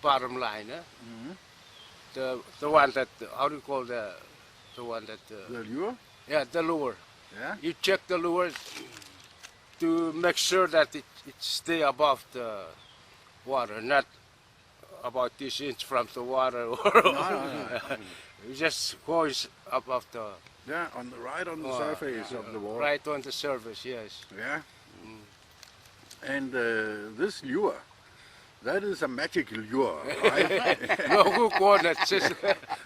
bottom line. the one that, how do you call the one that, The lure? yeah, the lure. Yeah. You check the lure to make sure that it stay above the water, not about this inch from the water. Or No. it just goes above the, Yeah, on the surface of the water. right on the surface, yes. Yeah. And this lure, that is a magic lure, right? No hook on it,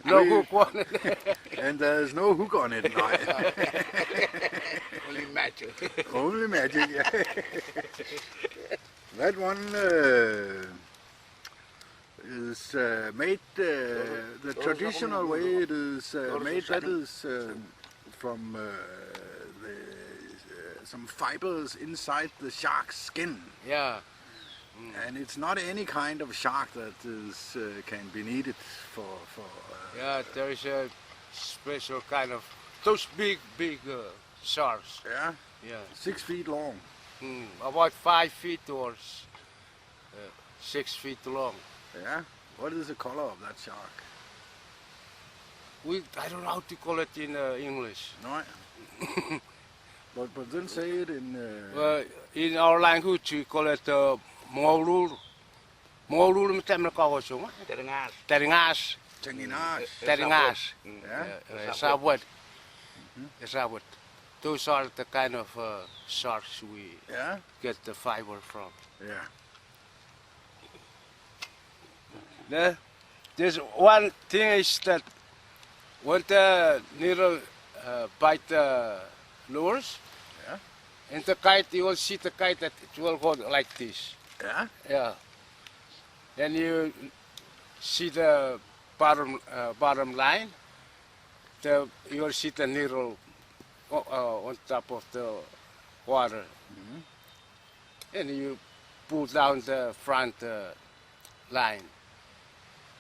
no hook on it. And there's no hook on it. No. Only magic. Only magic. Yeah. That one is made the traditional way it is made. That is from some fibers inside the shark's skin. Yeah, And it's not any kind of shark that is can be needed for. yeah, there is a special kind of, those big sharks. Yeah, Yeah, 6 feet long. about 5 feet or 6 feet long. Yeah. What is the color of that shark? I don't know how to call it in English. No. But then say it in. In our language, we call it maulul. Maulul macam nak kau semua? Teringas. Teringas. Teringas. Teringas. Yeah. Sabut. Sabut. Those are the kind of sharks we Yeah. get the fiber from. Yeah. There's one thing is that when the needle bite the lures, Yeah. and the kite, you will see the kite that it will go like this. Yeah. Yeah. Then you see the bottom line. You will see the needle on top of the water. And you pull down the front line.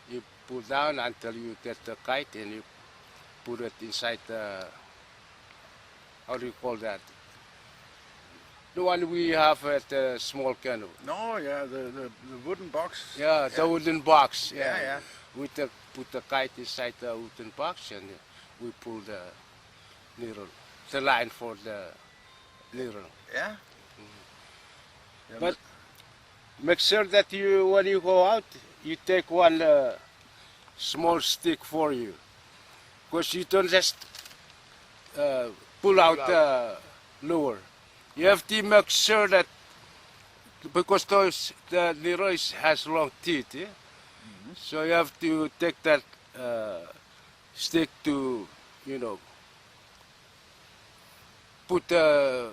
You pull down until you get the kite and you put it inside the, how do you call that? The one we have at the small canoe. No, yeah, the wooden box. Yeah, the wooden box. Yeah, yeah. We put the kite inside the wooden box and we pull the needle, the line for the needle. Yeah. Yeah, But make sure that you, when you go out, you take one small stick for you, because you don't just pull out the lure. You have to make sure that, because the needle has long teeth, yeah? So you have to take that stick to, put to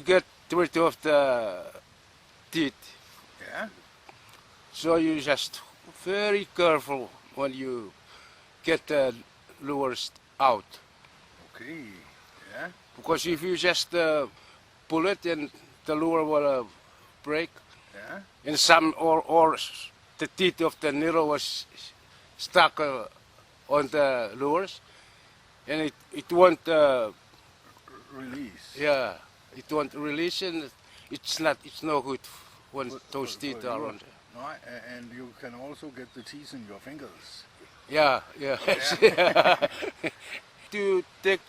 get rid of the teeth. Yeah. So you just very careful when you get the lures out, Okay. Yeah. because if you just pull it and the lure will break, Yeah. and some or the teeth of the needle was stuck on the lures, and it won't Release. yeah, it won't release, and it's no good when those teeth are on there. No, and you can also get the teeth in your fingers. Yeah. To take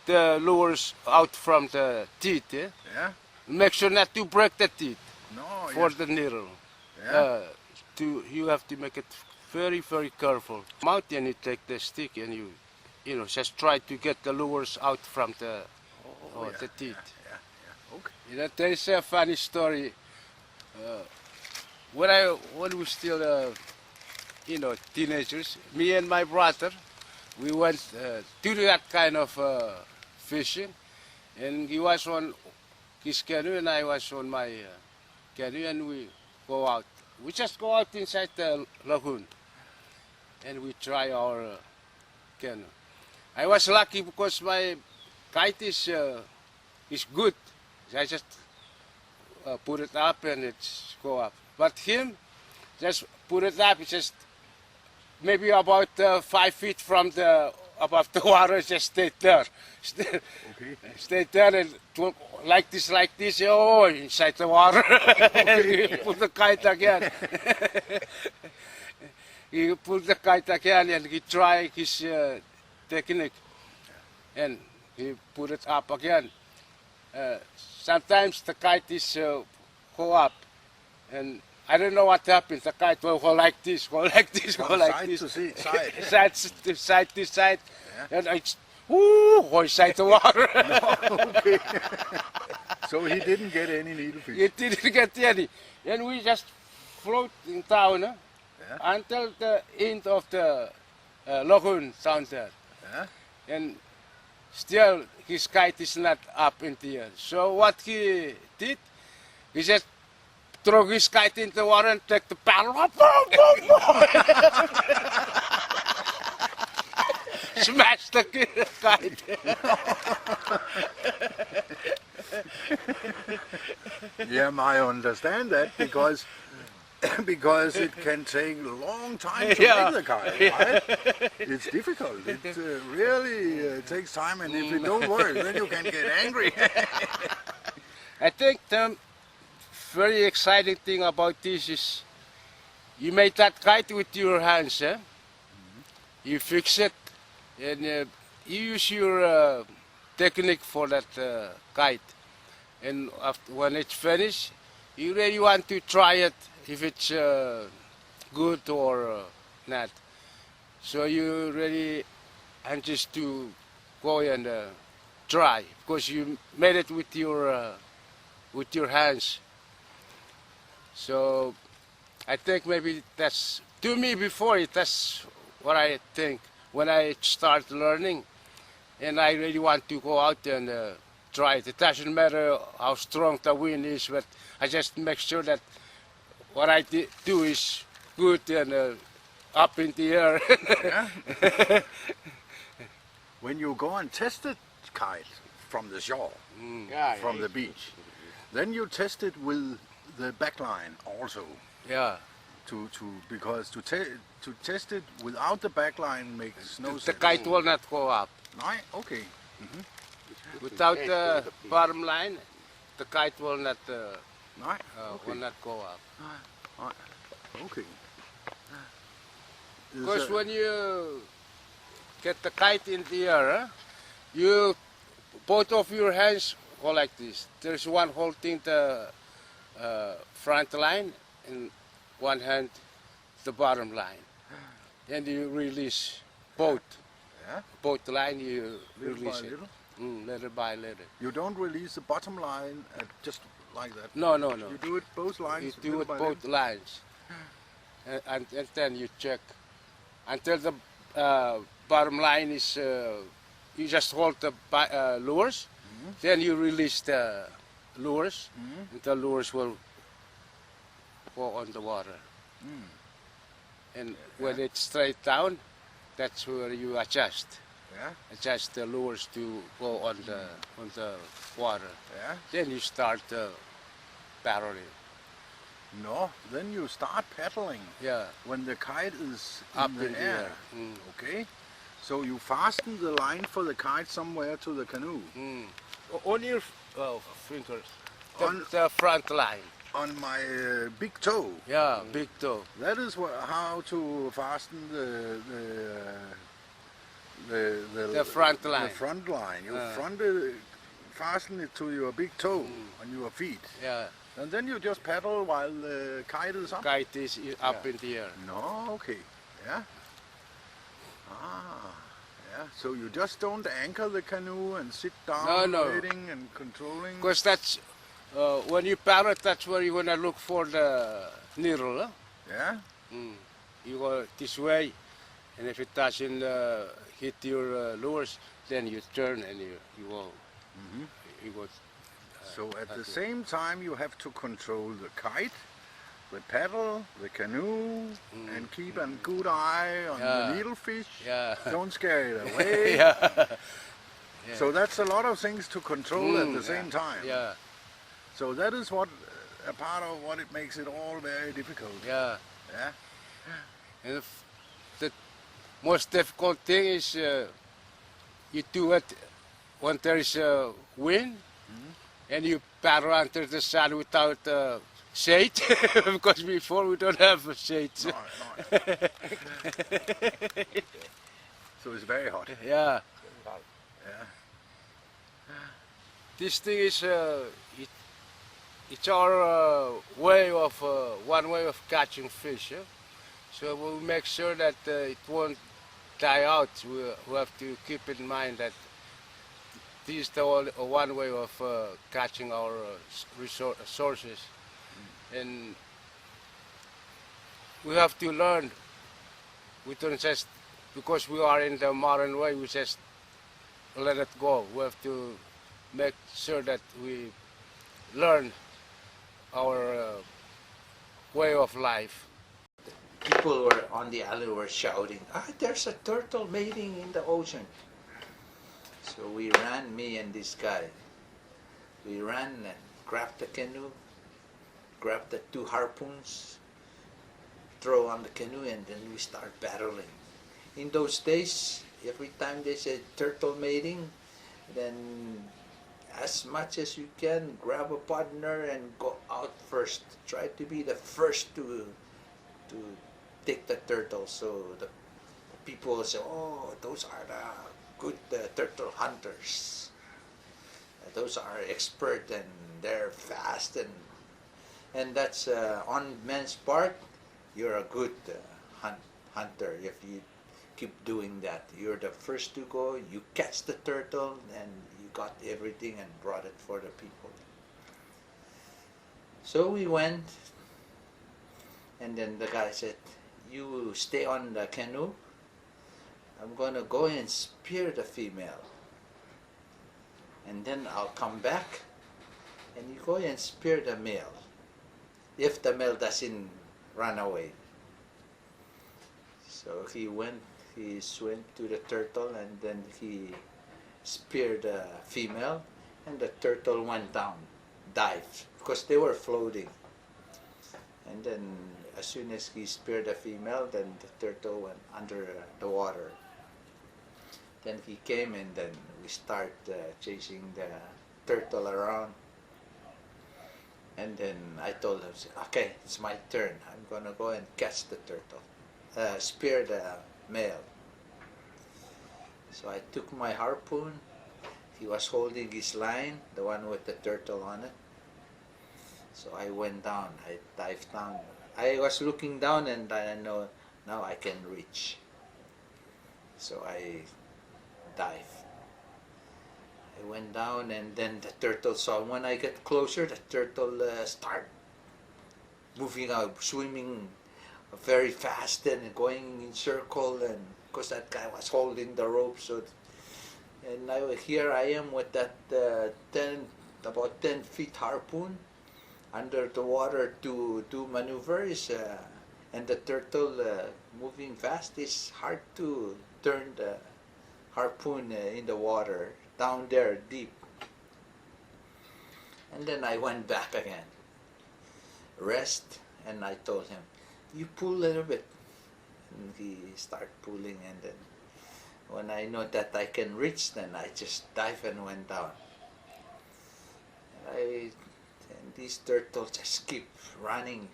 the lures out from the teeth, Yeah. make sure not to break the teeth No. for yes. the needle. Yeah. You have to make it very, very careful. Mouth, and you take the stick and you just try to get the lures out from the the teeth. Yeah. Okay. There is a funny story. When we were still, teenagers, me and my brother, we went to that kind of fishing, and he was on his canoe and I was on my canoe, and we go out. We just go out inside the lagoon, and we try our canoe. I was lucky because my kite is good. I just put it up and it's go up. But him, just put it up, it's just maybe about 5 feet from the above the water, just stay there. Stay there and like this, oh, inside the water. And you put the kite again. He put the kite again and he try his technique. And he put it up again. Sometimes the kite is go up. And I don't know what happens. The kite will go like this, go like this, go like side this. to side. Side to side. Yeah. And it's, go inside the water. Okay. So he didn't get any needlefish. He didn't get any. And we just float in town until the end of the lagoon down there. Yeah. And still his kite is not up in the air. So what he did, he just throw his kite into the water and take the paddle. Smash the kite. Yeah, I understand that because it can take a long time to make the kite, right? It's difficult. It really takes time, and if it don't work, then you can get angry. I think the very exciting thing about this is you make that kite with your hands. You fix it, and you use your technique for that kite. And after, when it's finished, you really want to try it if it's good or not. So you really anxious to go and try because you made it with your hands. So I think maybe that's, to me before it, that's what I think when I start learning, and I really want to go out and try it. It doesn't matter how strong the wind is, but I just make sure that what I do is good and up in the air. Yeah. When you go and test the kite from the shore, from the beach, then you test it with the backline also. Yeah. Because to test it without the backline makes no sense. The kite will not go up. No? Okay. Without the bottom line, the kite will not Okay. go up. Okay. Because when you get the kite in the air, you both of your hands go like this. There's one holding the front line and one hand the bottom line, and you release both. Yeah. Both line you Little release by it. little? Little by little. You don't release the bottom line just like that. No. You do it both lines. You do little it by both little? lines, and then you check until the bottom line is. You just hold the lures, then you release the lures, and the lures will go on the water. And when it's straight down, that's where you adjust. Yeah. Adjust the lures to go on the water. Yeah. Then you start paddling. No, then you start paddling Yeah. when the kite is Up in the air. Okay. So you fasten the line for the kite somewhere to the canoe. On your fingers. On- The front line. On my big toe. Yeah, big toe. That is how to fasten The front line. The front line. You Yeah. fasten it to your big toe on your feet, Yeah, and then you just paddle while the kite is up. kite is up in the air. No, okay, yeah. Yeah. So you just don't anchor the canoe and sit down, No. waiting and controlling. Because that's when you paddle, that's where you're gonna look for the needle. Huh? Yeah. You go this way, and if it doesn't hit your lures, then you turn and you go. You go. So at the same time, you have to control the kite, the paddle, the canoe, and keep a good eye on Yeah. the needlefish. Yeah. Don't scare it away. Yeah. So that's a lot of things to control at the same time. Yeah. So that is what a part of what it makes it all very difficult. Yeah. Yeah. And the most difficult thing is you do it when there is a wind, and you paddle under the sun without shade, because before we don't have a shade. No, so it's very hot. Yeah. Yeah. This thing is it's our way of one way of catching fish. So we'll make sure that it won't die out. We have to keep in mind that this is the one way of catching our resources, and we have to learn. We don't just, because we are in the modern way, we just let it go. We have to make sure that we learn our way of life. People were on the island were shouting, there's a turtle mating in the ocean. So we ran, me and this guy. We ran and grabbed the canoe, grabbed the 2 harpoons, throw on the canoe, and then we start battling. In those days, every time they said turtle mating, then as much as you can, grab a partner and go out first. Try to be the first to take the turtle. So the people say, oh, those are the good turtle hunters. Those are expert and they're fast, and that's on men's part. You're a good hunter if you keep doing that. You're the first to go. You catch the turtle and you got everything and brought it for the people. So we went, and then the guy said, "You stay on the canoe. I'm gonna go and spear the female, and then I'll come back, and you go and spear the male. If the male doesn't run away." So he swam to the turtle, and then he speared the female, and the turtle went down, dived, because they were floating. And then as soon as he speared the female, then the turtle went under the water. Then he came, and then we start chasing the turtle around. And then I told him, okay, it's my turn. I'm gonna go and catch the turtle, spear the male. So I took my harpoon. He was holding his line, the one with the turtle on it. So I went down, I dived down. I was looking down, and I know now I can reach. So I dived. I went down, and then the turtle saw. When I get closer, the turtle start moving out, swimming very fast and going in circle, and because that guy was holding the rope. So, and now here I am with that about 10 feet harpoon under the water to do maneuvers, and the turtle moving fast. It's hard to turn the harpoon in the water down there deep. And then I went back again, rest, and I told him, you pull a little bit. And he started pulling, and then when I know that I can reach, then I just dive and went down. And these turtles just keep running,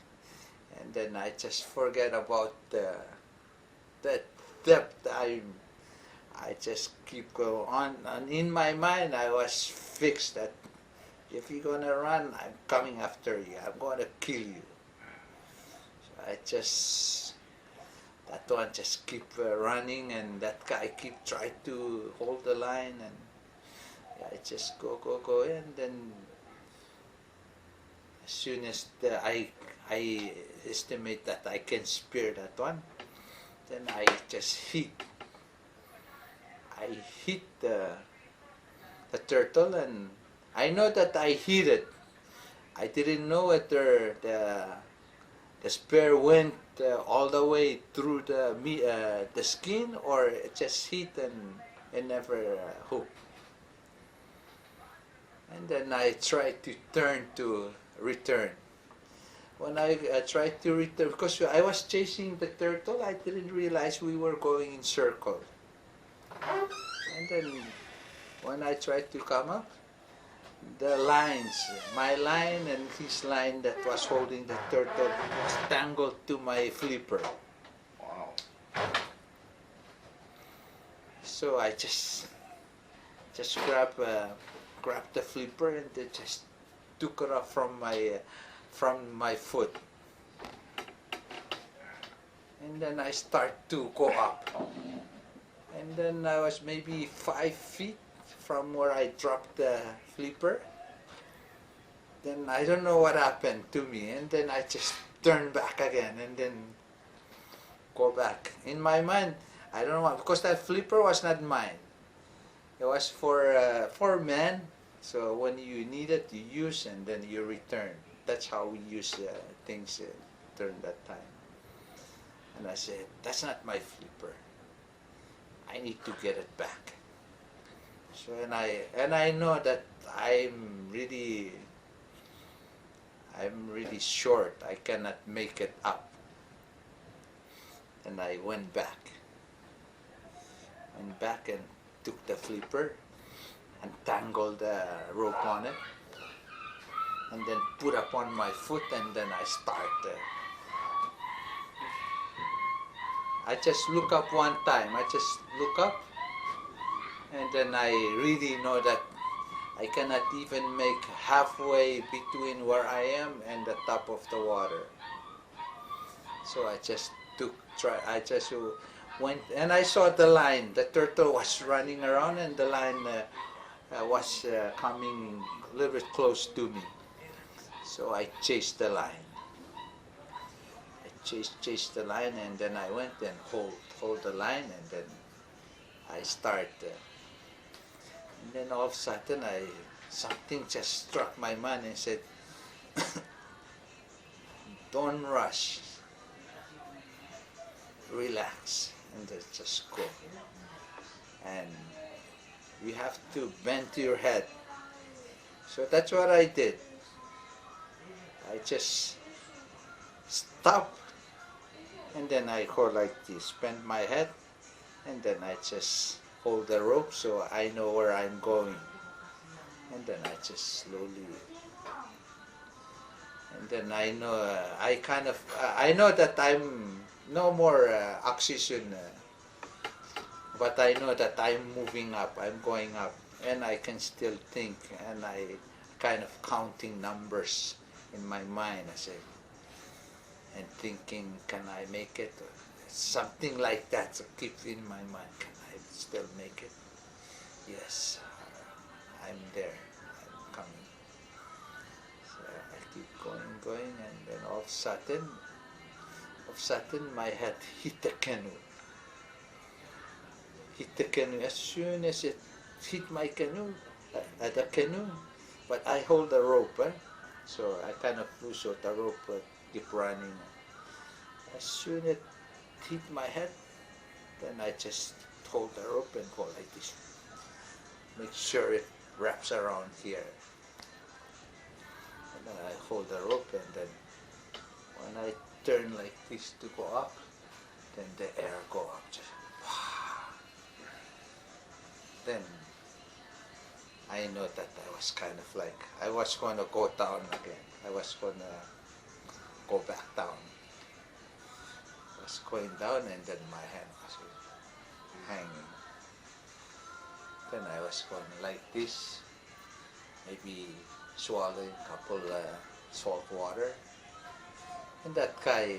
and then I just forget about that depth. I just keep going on, and in my mind I was fixed that if you're gonna run, I'm coming after you. I'm gonna kill you. So I just, that one just keep running, and that guy keep trying to hold the line, and I just go, and then as soon as I estimate that I can spear that one, then I just hit the turtle, and I know that I hit it. I didn't know whether the spear went all the way through the skin, or it just hit and never hooked. And then I tried to return. When I tried to return, because I was chasing the turtle, I didn't realize we were going in circle. And then when I tried to come up, the lines, my line and his line that was holding the turtle was tangled to my flipper. Wow. So I just grabbed the flipper and they just took it off from my foot. And then I start to go up. And then I was maybe 5 feet from where I dropped the flipper. Then I don't know what happened to me, and then I just turned back again and then go back. In my mind, I don't know why, because that flipper was not mine. It was for men. So when you need it, you use and then you return. That's how we use things during that time. And I said, that's not my flipper. I need to get it back. So and I know that I'm really short. I cannot make it up. And I went back and took the flipper and tangled the rope on it, and then put up on my foot, and then I started. I just look up one time. I just look up, and then I really know that I cannot even make halfway between where I am and the top of the water. So I just went, and I saw the line. The turtle was running around, and the line was coming a little bit close to me. So I chased the line. Chased the line, and then I went and hold the line, and then I start. And then all of a sudden, something just struck my mind and said, "Don't rush. Relax, and then just go. And you have to bend to your head." So that's what I did. I just stopped, and then I go like this, bend my head, and then I just hold the rope so I know where I'm going. And then I just slowly, and then I know, I know that I'm no more oxygen, but I know that I'm moving up, I'm going up, and I can still think, and I kind of counting numbers in my mind, I say, and thinking, can I make it? Or something like that, so keep in my mind, can I still make it? Yes, I'm there, I'm coming. So I keep going, and then all of a sudden my head hit the canoe. As soon as it hit my canoe, the canoe, but I hold the rope, so I kind of lose, so the rope keep running. As soon as it hit my head, then I just hold the rope and go like this. Make sure it wraps around here. And then I hold the rope, and then when I turn like this to go up, then the air go up. Just, then I know that I was kind of like, I was going to go down again. I was going to go back down. I was going down, and then my hand was hanging. Then I was going like this, maybe swallowing a couple salt water. And that guy,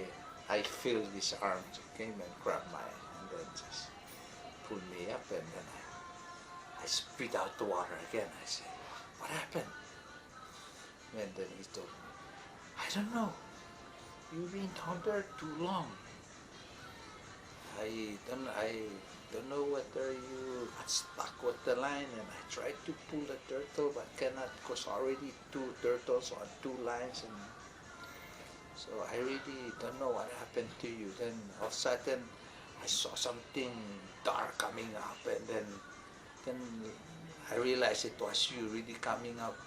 I feel his arms came and grabbed my hand, and then just pulled me up, and then I spit out the water again. I said, "What happened?" And then he told me, "I don't know. You've been down there too long. I don't know whether you got stuck with the line, and I tried to pull the turtle but cannot, because already 2 turtles on 2 lines, and so I really don't know what happened to you." Then all of a sudden I saw something dark coming up, and then I realized it was you really coming up.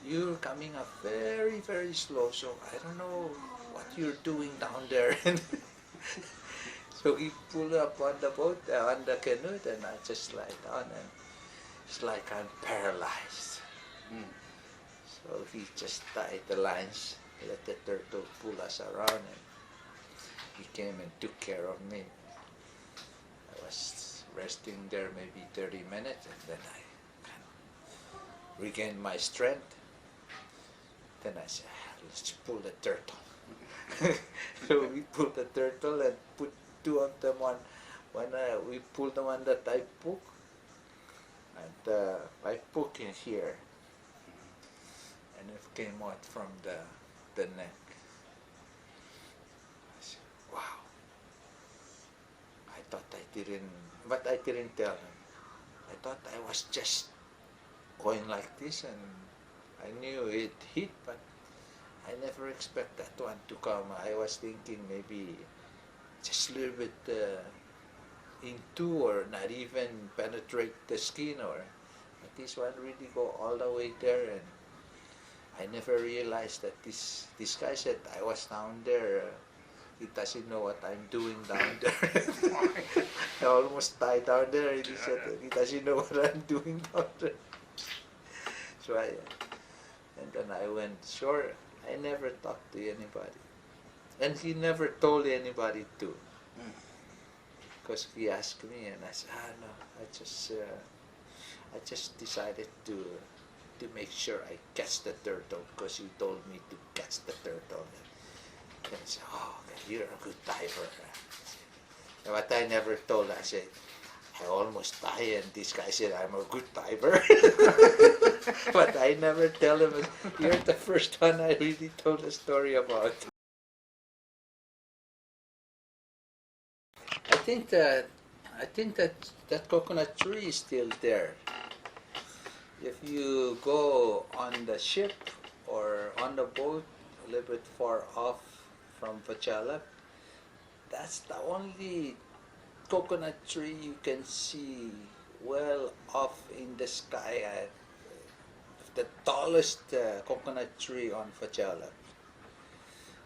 You're coming up very, very slow, so I don't know what you're doing down there. So he pulled up on the boat, on the canoe, and I just lie down, and it's like I'm paralyzed. So he just tied the lines, let the turtle pull us around, and he came and took care of me. I was resting there maybe 30 minutes, and then I kind of regained my strength. Then I said, let's pull the turtle. So we pulled the turtle and put two of them on. When we pulled them on the taipuk, and I put in here, and it came out from the neck. I said, wow. I thought I didn't, but I didn't tell him. I thought I was just going like this, and I knew it hit, but I never expect that one to come. I was thinking maybe just a little bit into, or not even penetrate the skin, or but this one really go all the way there, and I never realized that this guy said I was down there. He doesn't know what I'm doing down there. I almost died down there, and he said he doesn't know what I'm doing down there. So and then I went shore. I never talked to anybody, and he never told anybody too. Because he asked me, and I said, no, I just decided to make sure I catch the turtle, because he told me to catch the turtle. And I said, oh, okay, you're a good diver. But I never told. I said, I almost died, and this guy said I'm a good diver. But I never tell him. You're the first one I really told a story about. I think that coconut tree is still there. If you go on the ship or on the boat a little bit far off from Faraulep, that's the only coconut tree you can see well off in the sky. The tallest coconut tree on Faraulep,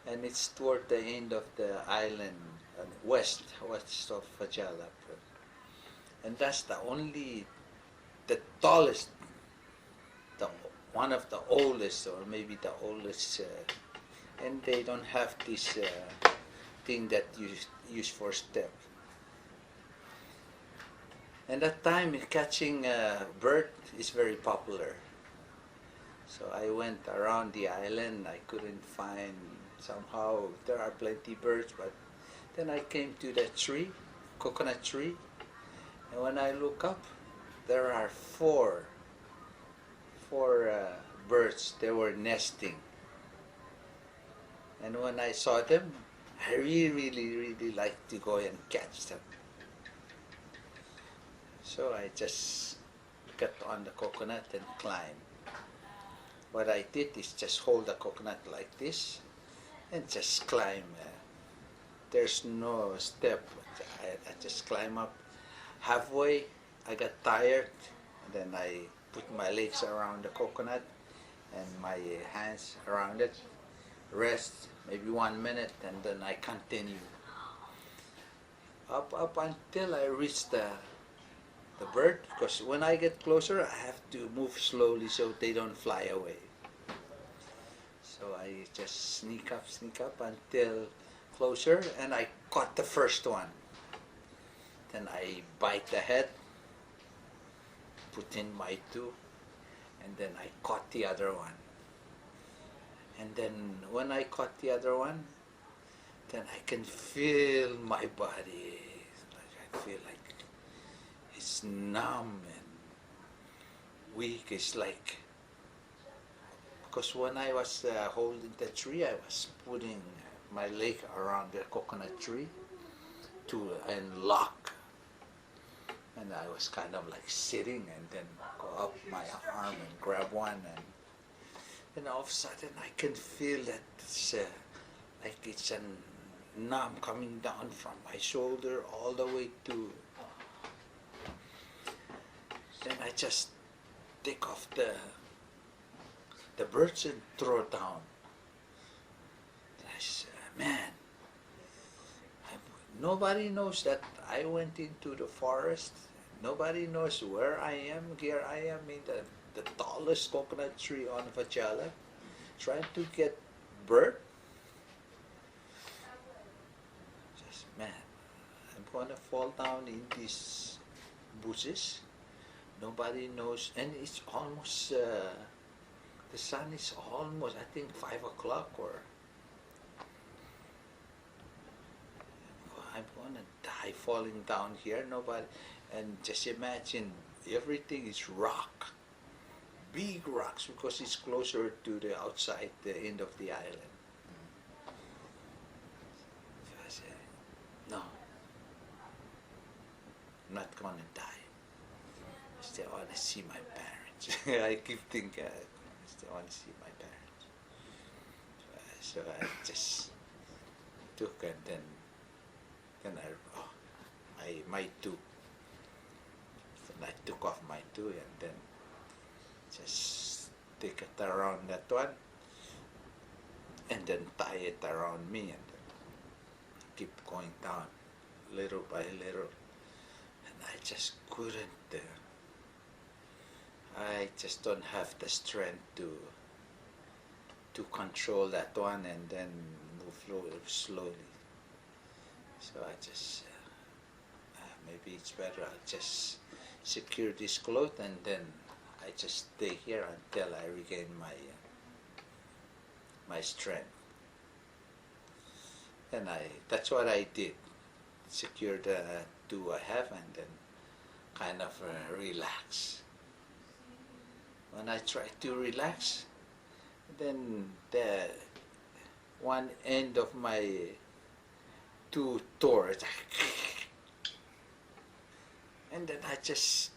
and it's toward the end of the island, west of Faraulep, and that's the tallest, one of the oldest, or maybe the oldest, and they don't have this thing that you use for step. And that time catching a bird is very popular. So I went around the island. I couldn't find, somehow there are plenty birds, but then I came to the tree, coconut tree, and when I look up, there are four birds. They were nesting, and when I saw them, I really liked to go and catch them. So I just got on the coconut and climbed. What I did is just hold the coconut like this and just climb. There's no step. I just climb up. Halfway, I got tired, and then I put my legs around the coconut and my hands around it. Rest maybe 1 minute, and then I continue up until I reach the bird, because when I get closer I have to move slowly so they don't fly away. So I just sneak up until closer, and I caught the first one. Then I bite the head, put in my two, and then I caught the other one. And then when I caught the other one, then I can feel my body. I feel like it's numb and weak. It's like, because when I was holding the tree, I was putting my leg around the coconut tree and lock. And I was kind of like sitting, and then go up my arm and grab one, and then all of a sudden I can feel that it's like it's a numb coming down from my shoulder all the way to. Then I just take off the birds and throw down. And I said, man, nobody knows that I went into the forest. Nobody knows where I am. Here I am in the tallest coconut tree on Vachala, trying to get bird. Just, man, I'm gonna fall down in these bushes. Nobody knows, and it's almost, the sun is almost, I think, 5 o'clock, or I'm gonna die falling down here. Nobody, and just imagine, everything is rock, big rocks, because it's closer to the outside, the end of the island. So I said, no, I'm not gonna die. I still want to see my parents. I keep thinking, I still want to see my parents. So I just took, and then my two. And I took off my two, and then just take it around that one, and then tie it around me, and then keep going down little by little. And I just couldn't. I just don't have the strength to control that one and then move slowly. So I just maybe it's better I'll just secure this cloth, and then I just stay here until I regain my strength. And that's what I did. Secure the two I have, and then kind of relax. When I try to relax, then the one end of my two tore, and then I just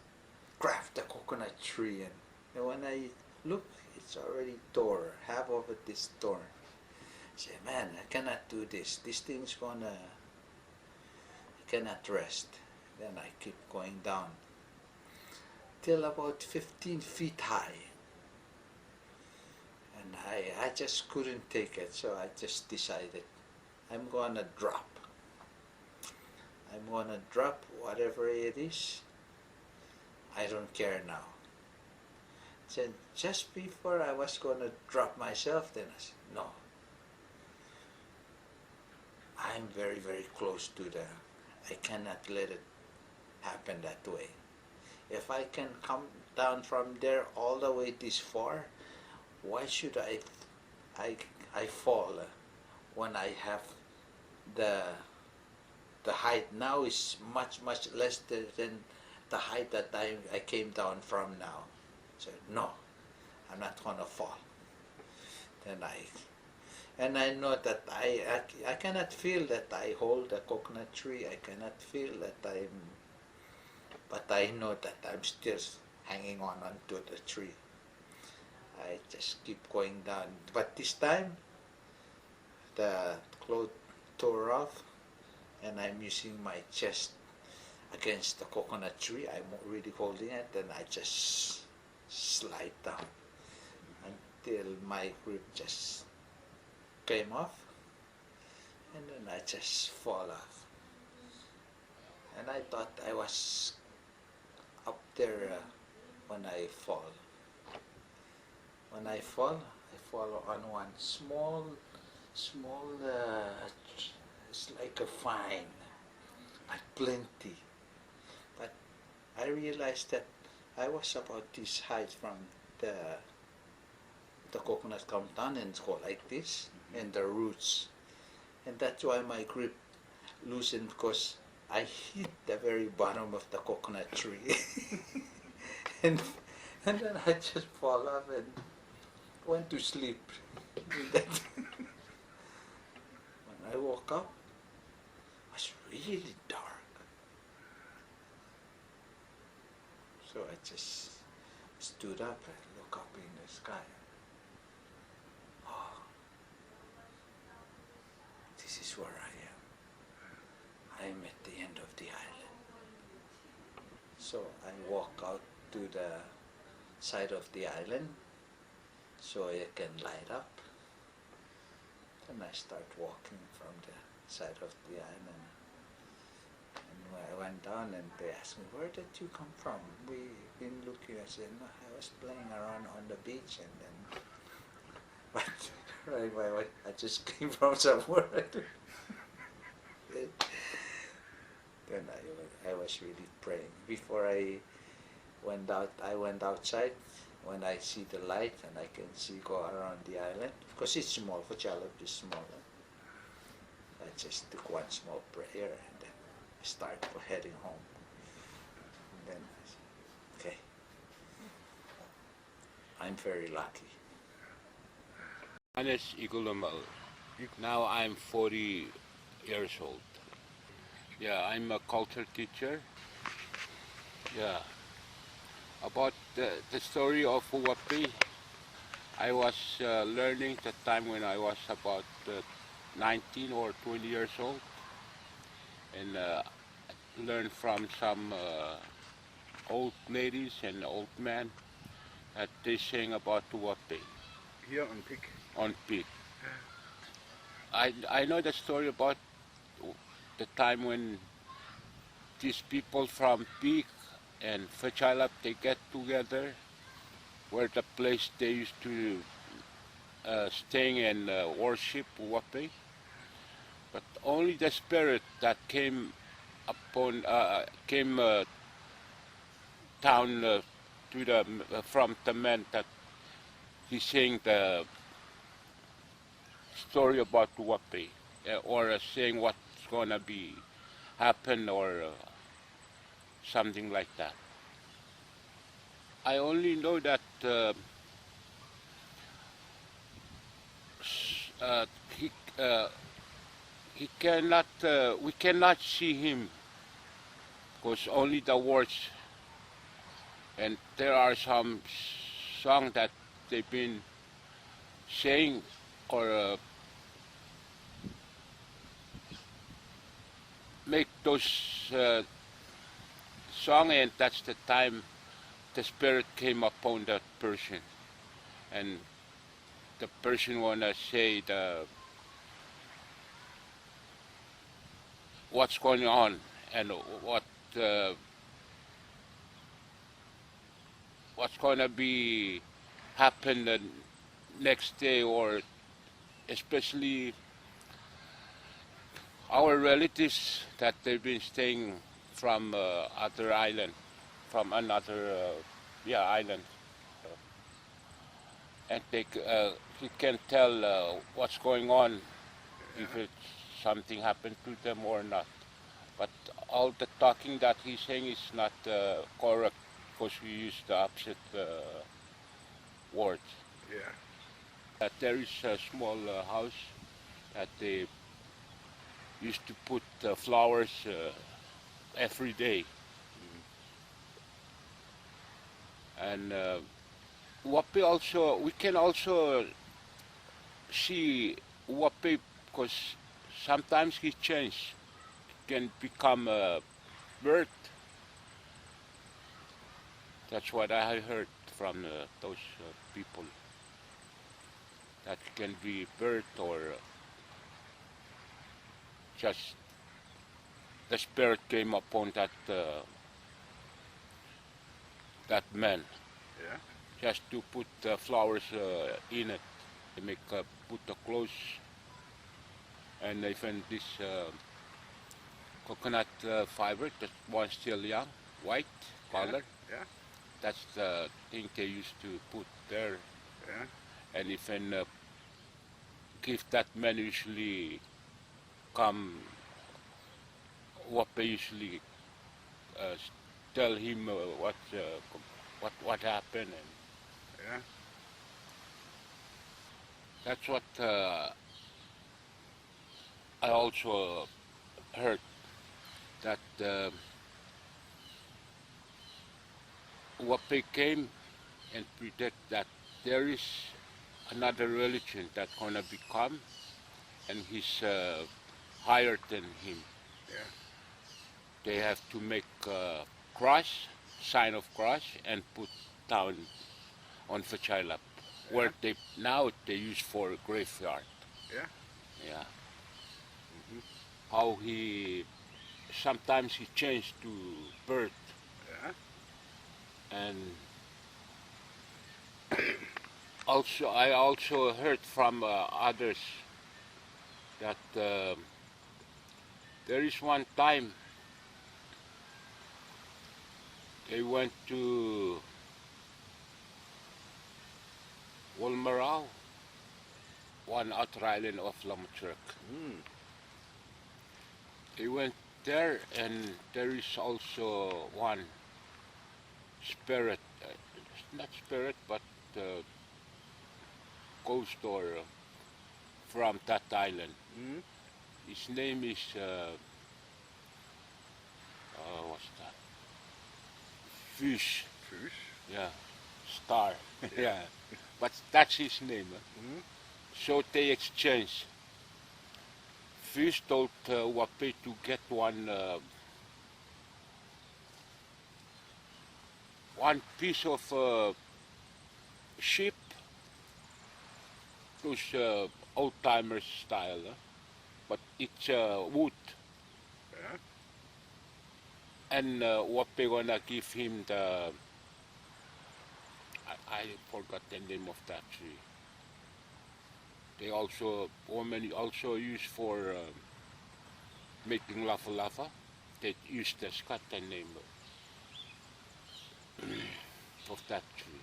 grabbed the coconut tree, and when I look, it's already tore. Half of it is torn. I say, man, I cannot do this. This thing's gonna, I cannot rest. Then I keep going down till about 15 feet high. And I just couldn't take it, so I just decided I'm gonna drop. I'm gonna drop whatever it is. I don't care now. So just before I was gonna drop myself, then I said, no. I'm very, very close to I cannot let it happen that way. If I can come down from there all the way this far, why should I fall when I have the height now is much less than the height that I came down from now. So no, I'm not gonna fall. Then I know that I cannot feel that I hold the coconut tree. I cannot feel that but I know that I'm still hanging on onto the tree. I just keep going down. But this time, the cloth tore off, and I'm using my chest against the coconut tree. I'm really holding it, and I just slide down until my grip just came off, and then I just fall off. And I thought I was up there when I fall. When I fall on one small, it's like a fine, but plenty. But I realized that I was about this height from the coconut come down and go like this, and the roots. And that's why my grip loosened, because I hit the very bottom of the coconut tree. and then I just fall off and went to sleep. When I woke up, it was really dark. So I just stood up and looked up in the sky. Oh, this is where I am. I am at the end of the island. So I walk out to the side of the island so it can light up. Then I start walking from the side of the island. around and they asked me, where did you come from? We've been looking. I said, no, I was playing around on the beach and then, but right, I just came from somewhere. Then I was really praying. Before I went outside. When I see the light and I can go around the island, because it's small, Filemal is small. I just took one small prayer and then I started heading home. And then I said, okay, I'm very lucky. Johannes Ugulmal. Now I'm 40 years old. Yeah, I'm a culture teacher. Yeah. About the story of Uwapei, I was learning the time when I was about 19 or 20 years old, and learned from some old ladies and old men that they sang about Uwapei. Here on Peak. On Peak. I know the story about the time when these people from Peak and Filemal, they get together, where the place they used to stay and worship Uwapei. But only the spirit that came upon down to the from the man that he saying the story about Uwapei, or saying what's gonna be happen or something like that. I only know that he cannot. We cannot see him because only the words. And there are some songs that they've been saying or make those song, and that's the time the spirit came upon that person, and the person wanna say what's going on and what's gonna be happen the next day, or especially our relatives that they've been staying from other island, from another island, and he can tell what's going on, if it's something happened to them or not. But all the talking that he's saying is not correct, because we use the opposite words. Yeah. That there is a small house that they used to put flowers every day. And Uwapei also, we can also see Uwapei because sometimes he changes, can become a bird. That's what I heard from those people. That can be bird or just the spirit came upon that that man. Yeah. Just to put flowers in it, to make put the clothes, and even this coconut fiber, that one still young, white color. Yeah. That's the thing they used to put there. Yeah. And even if that man usually come, Uwapei usually tell him what happened, and Yeah. that's what I also heard, that Uwapei came and predict that there is another religion that's gonna become, and he's higher than him. Yeah. They have to make a cross, sign of cross, and put down on Filemal, where they use for a graveyard. Yeah. Yeah. How he sometimes he changed to bird. Yeah. And also, I also heard from others that there is one time they went to Wolmarau, one outer island of Lamutrek. Mm. They went there, and there is also one spirit, not spirit, but ghost or from that island. Mm. His name is what's that? Fish. Fish. Yeah, Star. Yeah, but that's his name. Mm. So they exchanged. Fish told Uwapei to get one piece of ship, those old timers style, but it's wood. Yeah. And Uwapei gonna give him the I forgot the name of that tree. They also women also use for making lava. They use the scatter name of that tree.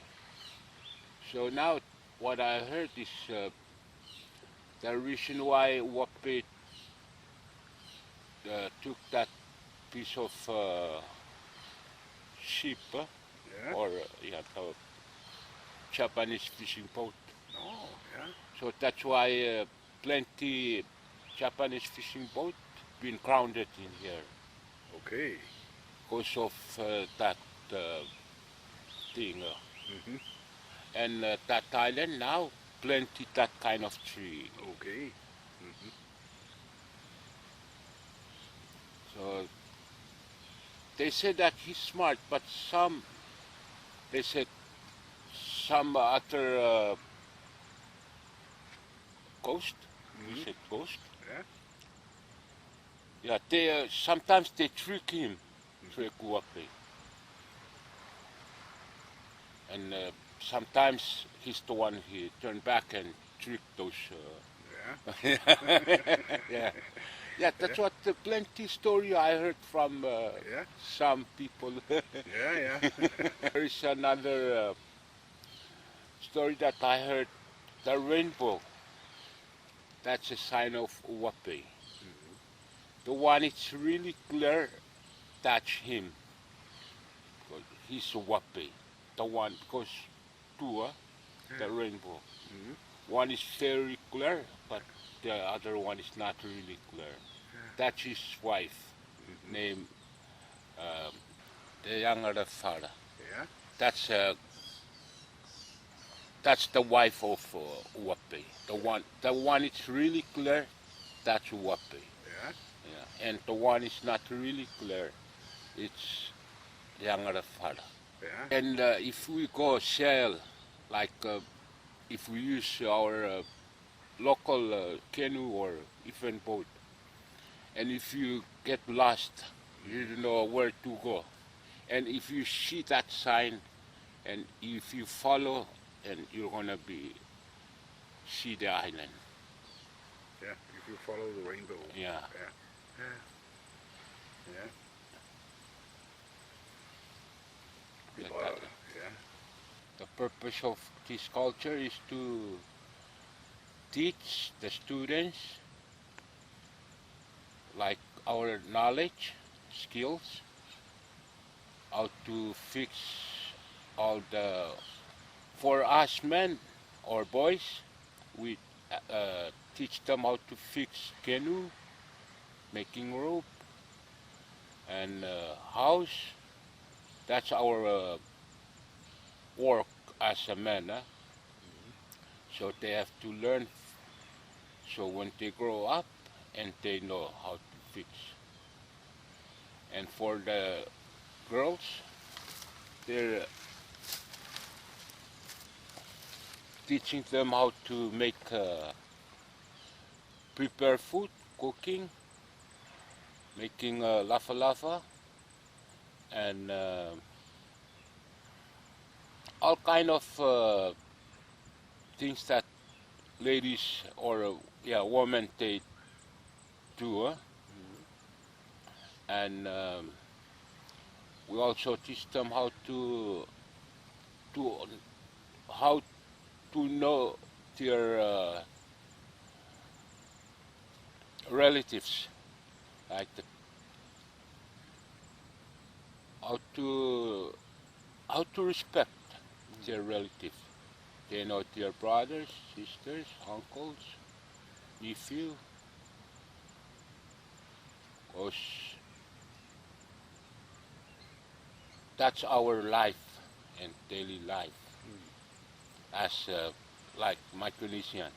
So now what I heard is the reason why Uwapei took that piece of ship Yeah. or the Japanese fishing boat. Oh, yeah. So that's why plenty Japanese fishing boat been grounded in here Okay. because of that thing. Mm-hmm. And that island now plenty that kind of tree. Okay. Mm-hmm. So they say that he's smart, but they said some other ghost. Mm-hmm. He said ghost. Yeah. Yeah, they sometimes they trick him, trick Uwapei. And sometimes he's the one he turn back and trick those. Yeah. Yeah, yeah. That's what the plenty story I heard from Yeah. some people. Yeah. Yeah. There is another story that I heard. The rainbow. That's a sign of Uwapei. The one it's really clear, that's him. He's Uwapei. The one, because two, the rainbow. Mm-hmm. One is very clear, but the other one is not really clear. That's his wife, named the younger father. Yeah. That's the wife of Uwapei. The one is really clear, that's Uwapei. Yeah. Yeah. And the one is not really clear, it's the younger father. Yeah. And if we go sail, like if we use our local canoe or even boat, and if you get lost, you don't know where to go. And if you see that sign, and if you follow, and you're gonna see the island. Yeah. If you follow the rainbow. Yeah. Yeah. Yeah. Yeah. Well, yeah. The purpose of this culture is to teach the students like our knowledge, skills, how to fix all the, for us men or boys, we teach them how to fix canoe, making rope, and house. That's our work as a man. So they have to learn, so when they grow up and they know how to fix. And for the girls, they're teaching them how to make prepare food, cooking, making lava lava and all kind of things that ladies or women they do. And we also teach them how to how to know their relatives, like how to respect their relatives. They know their brothers, sisters, uncles, nephew. Because that's our life and daily life as like Micronesian.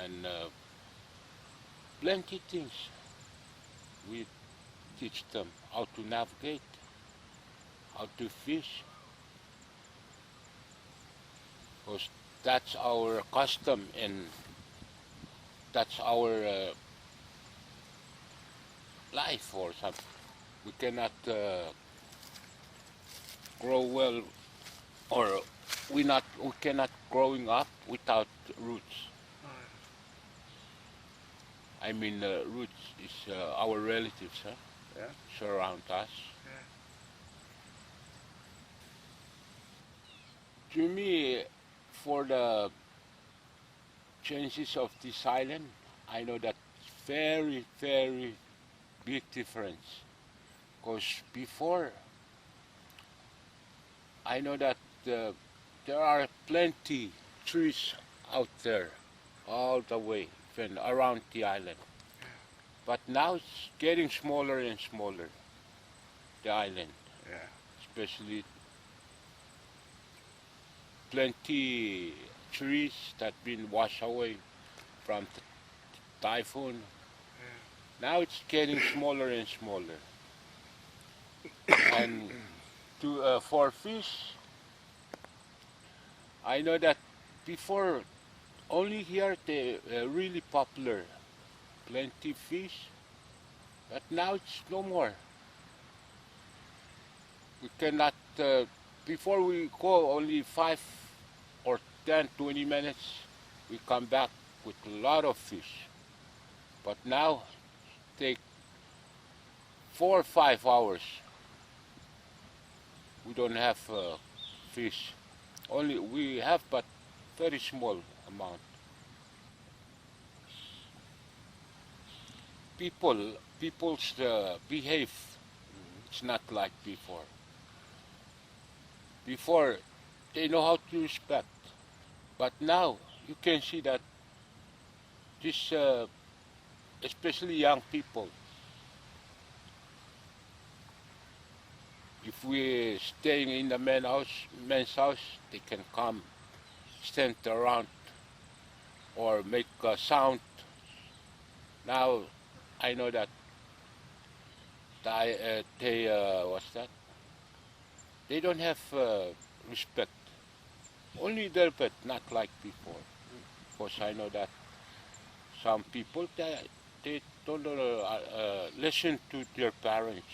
And plenty things we teach them: how to navigate, how to fish, because that's our custom and that's our life or something. We cannot grow well, or we cannot growing up without roots. I mean, roots is our relatives, huh? Yeah. Surround us. To me, for the changes of this island, I know that very, very big difference. Because before, I know that there are plenty trees out there all the way, even around the island. But now it's getting smaller and smaller, the island. Yeah. Especially plenty trees that been washed away from the typhoon. Now it's getting smaller and smaller. And for fish, I know that before only here they really popular, plenty fish, but now it's no more. We cannot. Before we go only 5 or 10, 20 minutes, we come back with a lot of fish. But now take 4 or 5 hours. We don't have fish. Only we have, but very small amount. People's behave. It's not like before. Before, they know how to respect, but now you can see that this, especially young people, if we staying in the men's house, they can come, stand around, or make a sound. Now, I know that what's that? They don't have respect. Only a little bit, not like before. Because I know that some people, they don't listen to their parents.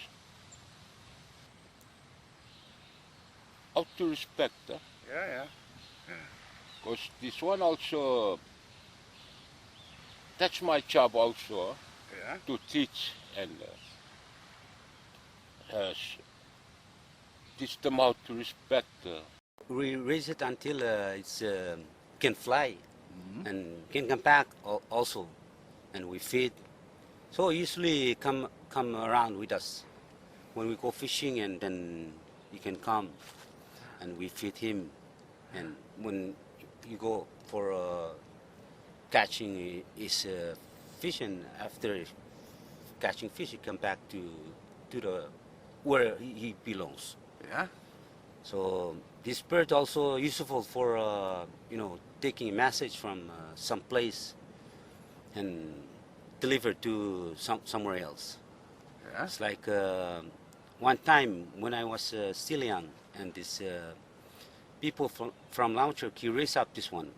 How to respect, huh? Yeah. Because this one also, that's my job also, Yeah. to teach and teach them how to respect. We raise it until it's can fly and can come back also, and we feed. So usually come around with us when we go fishing, and then he can come and we feed him. And when you go for catching his fish, and after catching fish, he come back to the where he belongs. Yeah. So this bird also useful for taking a message from some place and deliver to somewhere else. Yeah. It's like one time when I was still young, and this people from Lautchuk, he raised up this one,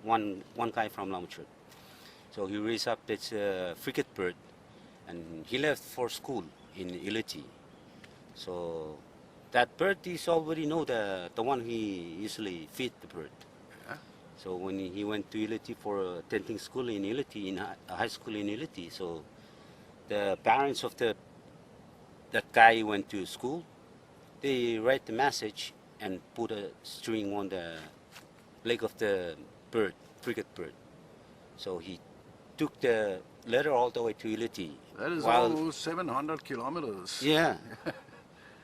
one guy from Lautchuk. So he raised up this frigate bird, and he left for school in Iliti. So that bird is already know the one he usually feed the bird. Yeah. So when he went to Iliti for attending school in Iliti, in high school in Iliti, so the parents of that guy went to school, they write the message and put a string on the leg of the bird, frigate bird. So he took the letter all the way to Iliti. That is While- almost 700 kilometers. Yeah,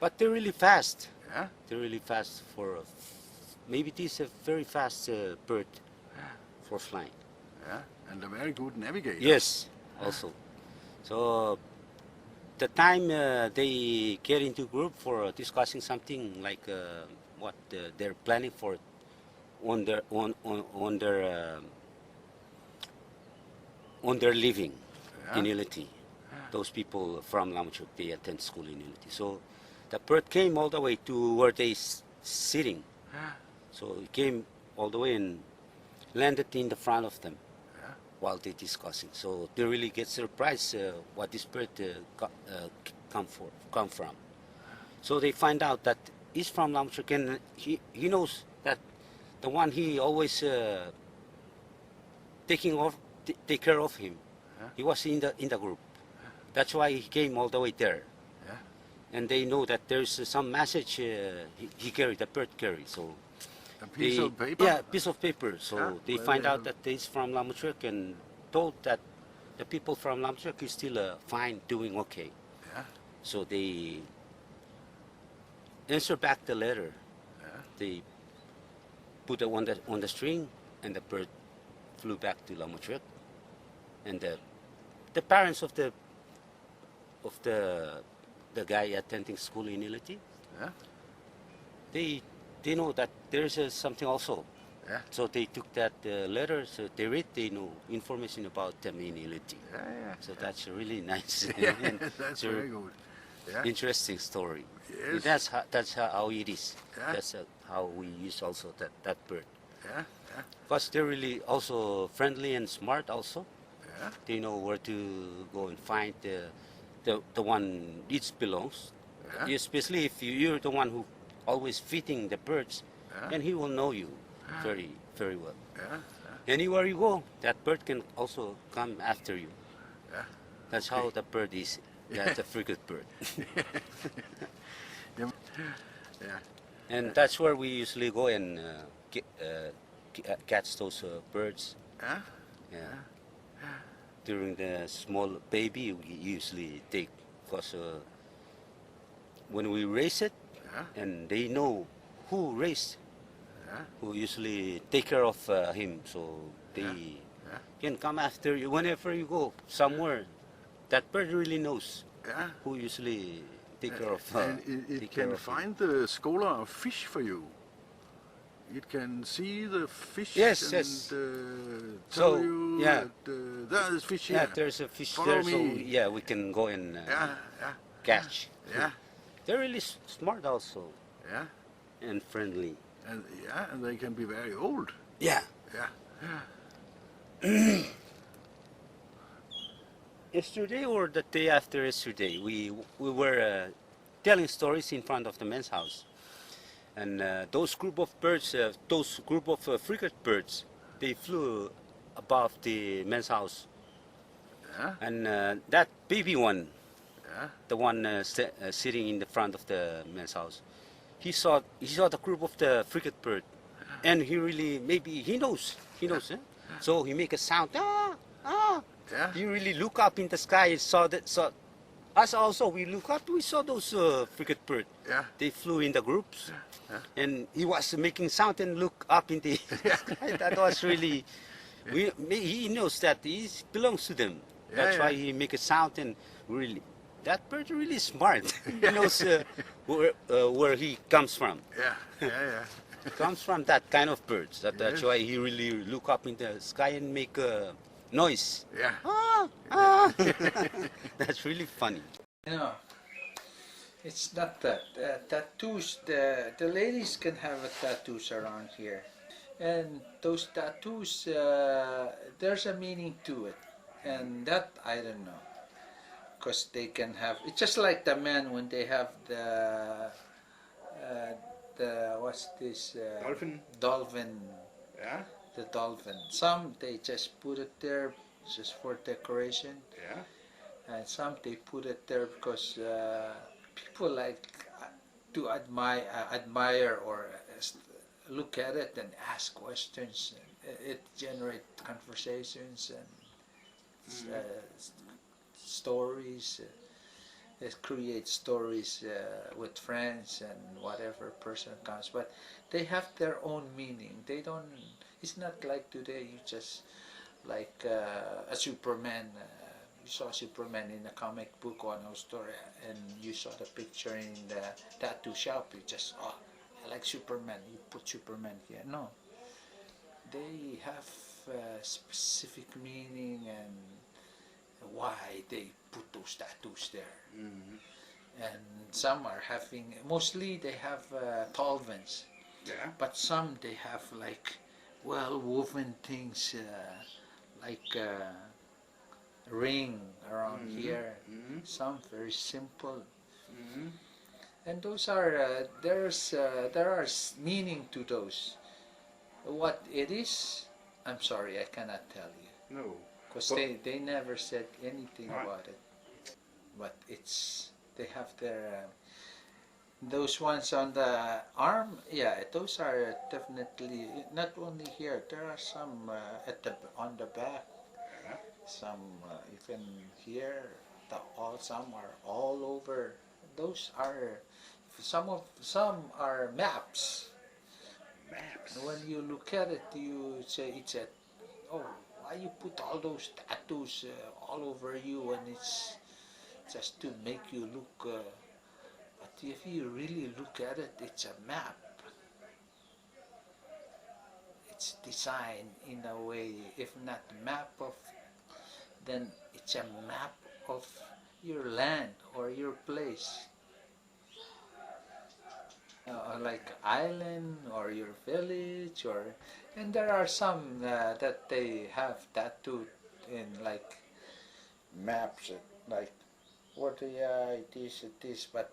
but they're really fast. Yeah. They're really fast for, maybe this is a very fast bird for flying. Yeah. And a very good navigator. Yes, also. So the time they get into group for discussing something like what they're planning for on their living in Iliti. Those people from Lamuchuk, they attend school in Iliti. So the bird came all the way to where they sitting. So it came all the way and landed in the front of them while they're discussing. So they really get surprised what this bird come from. So they find out that he's from Lamuchuk, and he knows that the one he always take care of him. He was in the group. That's why he came all the way there. And they know that there's some message he carried, the bird carried. So A piece of paper? Yeah, a piece of paper. So Yeah, they well, find they out have- that he's from Lamuchuk and told that the people from Lamuchuk is still fine, doing okay. Yeah. So they answer back the letter. They put it on the string, and the bird flew back to Lamuchuk. And the parents of the guy attending school in Iliti, Yeah. they know that there's something also. Yeah. So they took that letter, so they read, they know information about them in Iliti. Yeah. So that's really nice. Yeah. And That's it's a very good. Yeah. interesting story. Yes. That's how it is. Yeah. That's how we use also that bird. Yeah. Because they're really also friendly and smart also. Yeah. They know where to go and find the one it belongs. Yeah. Especially if you're the one who always feeding the birds, Yeah. then he will know you very, very well. Yeah. Anywhere you go, that bird can also come after you. Yeah. That's how the bird is. That's a frigate bird. Yeah. And that's where we usually go and catch those birds. Yeah. Yeah. During the small baby, we usually take, because when we raise it, Yeah. and they know who raised, Yeah. who usually take care of him, so they Yeah. can come after you whenever you go somewhere. That bird really knows Yeah. who usually take care of. And it take care can of him. find the scholar of fish for you. It can see the fish Yes, and yes. tell So, you yeah. that there is fish Yeah, here. there's a fish Follow there, so me. yeah, we can go and Yeah. catch. Yeah. They're really smart also Yeah. and friendly. And they can be very old. Yeah. Yeah. Yesterday or the day after yesterday, we were telling stories in front of the men's house, and those group of birds, those group of frigate birds, they flew above the men's house, Yeah. and that baby one, Yeah. the one sitting in the front of the men's house, he saw the group of the frigate bird, and he really maybe he knows, eh? So he make a sound, ah. Yeah. You really look up in the sky and saw us also, we look up, we saw those frigate bird. Yeah. They flew in the groups, and he was making sound and look up in the sky. That was really, he knows that he belongs to them. Yeah, That's yeah. why he make a sound, and really, that bird really smart. He knows where he comes from. Yeah. Yeah. Comes from that kind of birds. That's Yes. why he really look up in the sky and make a noise. Yeah. That's really funny. No, it's not that. Tattoos, the ladies can have tattoos around here. And those tattoos, there's a meaning to it, and that I don't know, because they can have. It's just like the men when they have the what's this Dolphin. dolphin, Yeah. the dolphin. Some they just put it there just for decoration, Yeah. and some they put it there because people like to admire or look at it and ask questions. It generates conversations and stories. It creates stories with friends and whatever person comes. But they have their own meaning. They don't. It's not like today. You just like a Superman. You saw Superman in a comic book or no story, and you saw the picture in the tattoo shop. You just, oh, I like Superman. You put Superman here. No, they have specific meaning and why they put those tattoos there. And some are having, mostly they have tolvens, Yeah. but some they have like well woven things like ring around here. Some very simple, and those are there are meaning to those. What it is, I'm sorry, I cannot tell you, No. because But- they never said anything Right. about it. But it's they have their those ones on the arm. Yeah, those are definitely not only here. There are some at the on the back. Yeah. Some even here. Some are all over. Those are some are maps. Maps. And when you look at it, you say it's a oh, why you put all those tattoos all over you, and it's just to make you look. But if you really look at it, it's a map. It's designed in a way, if not map of, then it's a map of your land or your place. Like island or your village, or and there are some that they have tattooed in like maps, like what it is, but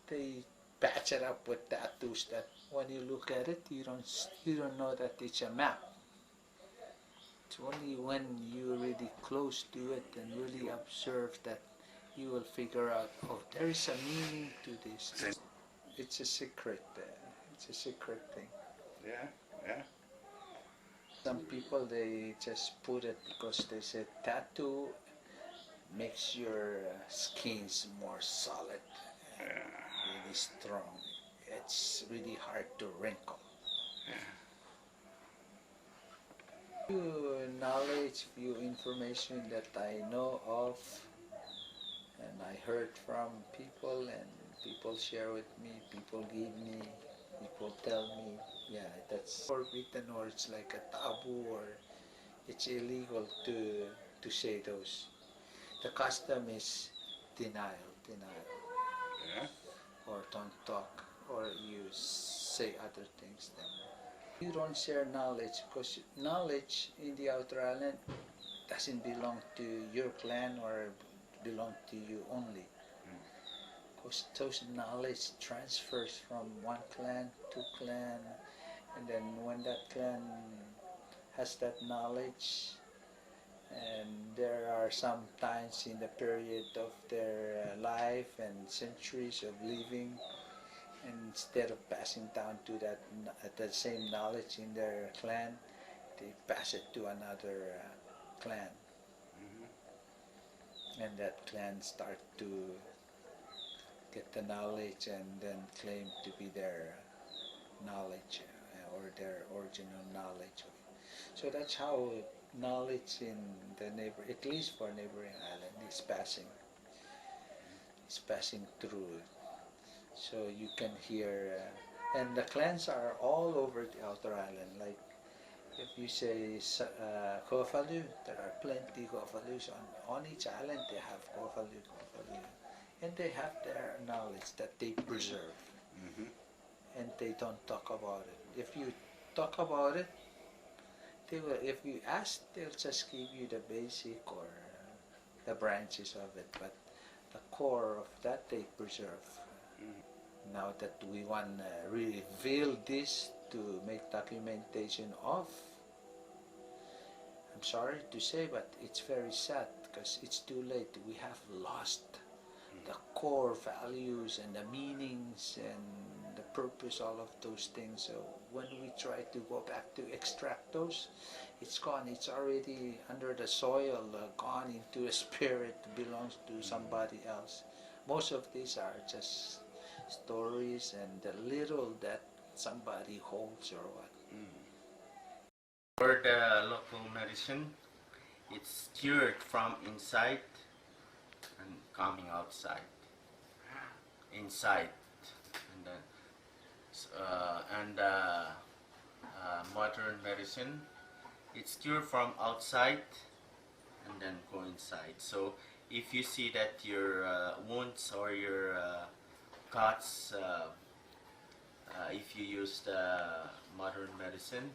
they patch it up with tattoos that when you look at it, you don't know that it's a map. It's only when you're really close to it and really observe that you will figure out, oh, there is a meaning to this. It's a secret. It's a secret thing. Yeah. Yeah. Some people, they just put it because they say tattoo makes your skins more solid, really strong. It's really hard to wrinkle. Few knowledge, few information that I know of, and I heard from people, and people share with me, people give me, people tell me, yeah, that's forbidden, or it's like a taboo, or it's illegal to say those. The custom is denial, Yeah. or don't talk, or you say other things. Then you don't share knowledge, because knowledge in the outer island doesn't belong to your clan or belong to you only. Because those knowledge transfers from one clan to clan, and then when that clan has that knowledge, and there are some times in the period of their life and centuries of living, and instead of passing down to that same knowledge in their clan, they pass it to another clan, and that clan start to get the knowledge and then claim to be their knowledge or their original knowledge. So that's how knowledge in the neighbor, at least for neighboring island, is passing through. So you can hear, and the clans are all over the outer island. Like if you say Kofalu, there are plenty Kofalus on each island. They have Kofalu, and they have their knowledge that they preserve, and they don't talk about it. If you talk about it. They will, if you ask, they'll just give you the basic or the branches of it, but the core of that they preserve. Now that we want to reveal this to make documentation of, I'm sorry to say, but it's very sad because it's too late. We have lost the core values and the meanings and the purpose, all of those things. So when we try to go back to extract those, it's gone. It's already under the soil, gone into a spirit, belongs to somebody else. Most of these are just stories and the little that somebody holds or what. For the local medicine, it's cured from inside and coming outside. Inside, and then modern medicine, it's cured from outside and then go inside. So if you see that your wounds or your cuts, if you use the modern medicine,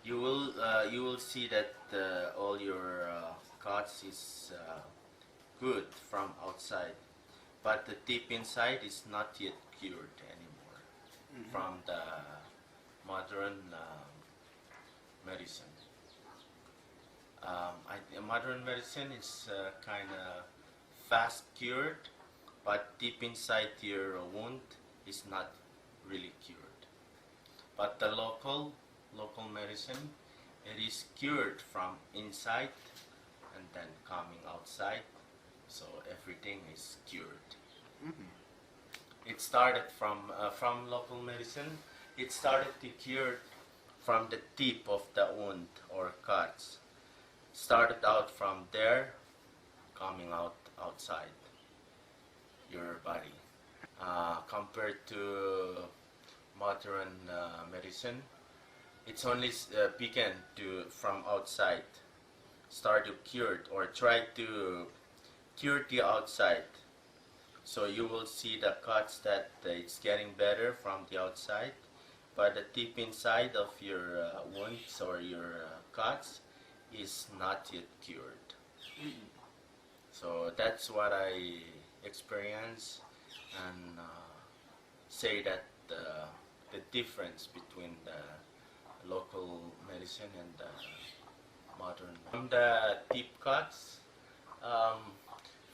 you will see that all your cuts is good from outside, but the deep inside is not yet cured anymore from the modern medicine. Modern medicine is kind of fast cured, but deep inside your wound is not really cured. But the local medicine, it is cured from inside and then coming outside, so everything is cured. It started from local medicine. It started to cure from the tip of the wound or cuts. Started out from there, coming outside your body. Compared to modern medicine, it's only began to from outside, start to cure or try to cure the outside. So you will see the cuts that it's getting better from the outside, but the deep inside of your wounds or your cuts is not yet cured. So that's what I experience and say that the difference between the local medicine and the modern. From the deep cuts,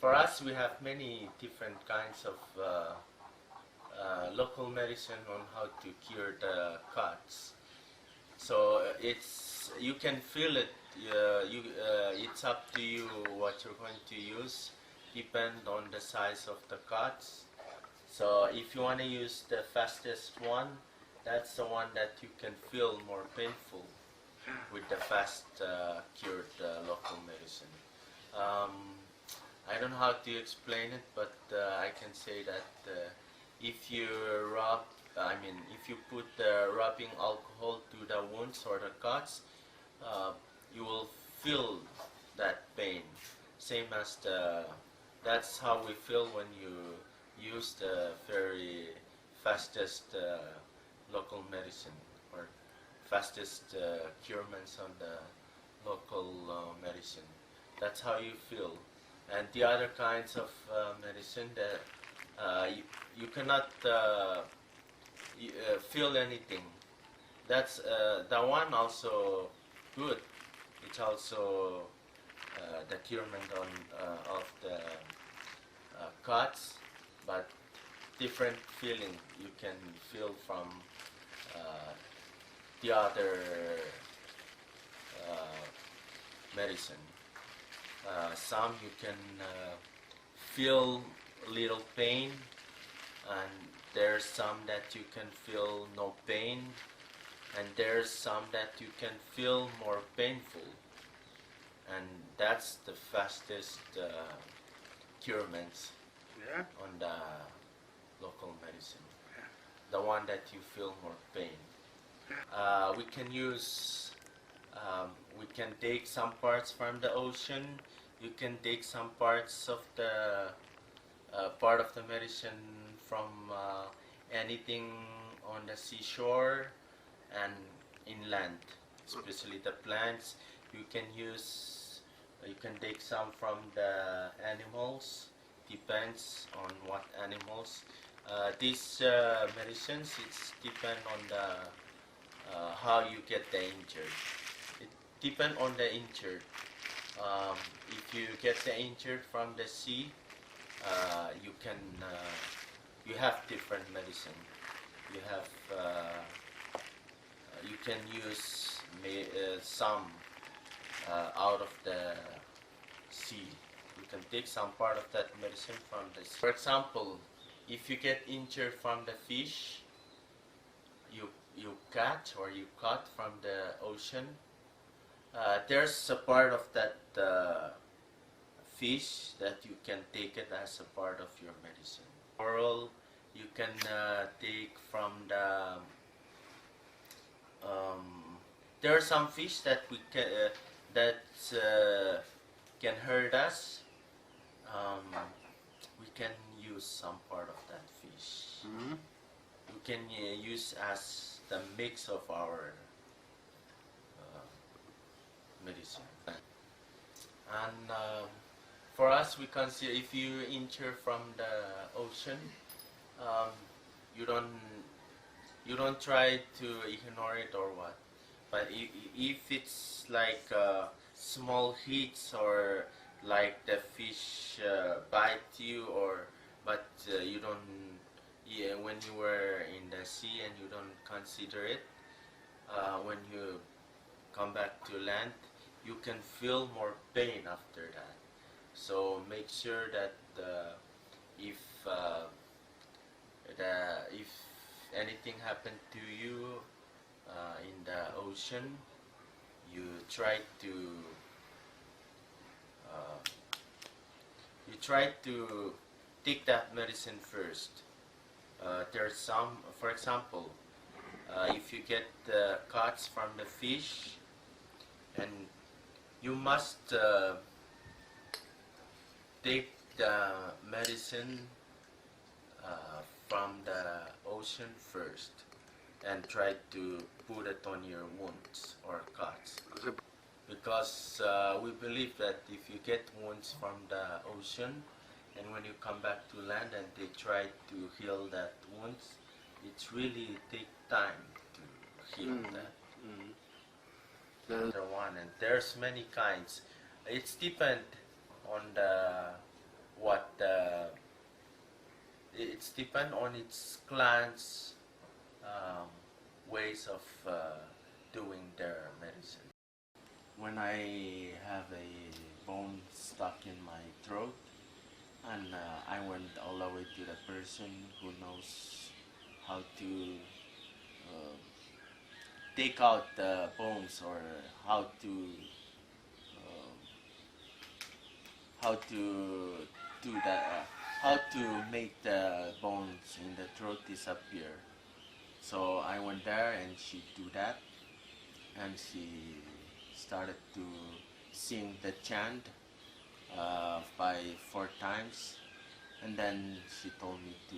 for us we have many different kinds of local medicine on how to cure the cuts. So you can feel it. It's up to you what you're going to use, depend on the size of the cuts. So if you want to use the fastest one, that's the one that you can feel more painful with the fast cured local medicine. I don't know how to explain it, but I can say that if you if you put the rubbing alcohol to the wounds or the cuts, you will feel that pain. Same as that's how we feel when you use the very fastest local medicine or fastest curements on the local medicine. That's how you feel. And the other kinds of medicine that you cannot feel anything. That's the one also good. It's also the curement of the cuts, but different feeling you can feel from the other medicine. Some you can feel little pain, and there's some that you can feel no pain, and there's some that you can feel more painful, and that's the fastest curements on the local medicine. The one that you feel more pain. We can use, we can take some parts from the ocean. You can take some parts of the part of the medicine from anything on the seashore, and inland, especially the plants. You can take some from the animals, depends on what animals. These medicines, it's depend on the how you get the injured. It depend on the injured. If you get the injured from the sea, you have different medicine. You can use some out of the sea. You can take some part of that medicine from the sea. For example, if you get injured from the fish you catch or you caught from the ocean, there's a part of that fish that you can take it as a part of your medicine. Coral you can take from the there are some fish that we can can hurt us. We can use some part of that fish. We can use as the mix of our medicine. And for us, we consider if you injure from the ocean, you don't try to ignore it or what. But if it's like small hits or like the fish bite you, but you don't, when you were in the sea and you don't consider it, when you come back to land, you can feel more pain after that. So make sure that if anything happened to you in the ocean, you try to take that medicine first. There's some, for example, if you get cuts from the fish, and you must take the medicine from the ocean first and try to put it on your wounds or cuts. Because we believe that if you get wounds from the ocean and when you come back to land and they try to heal that wounds, it's really take time to heal that. The one, and there's many kinds. It's depend on it's depend on its clans ways of doing their medicine. When I have a bone stuck in my throat, and I went all the way to the person who knows how to take out the bones, or how to do that, how to make the bones in the throat disappear. So I went there and she do that, and she started to sing the chant by 4 times, and then she told me to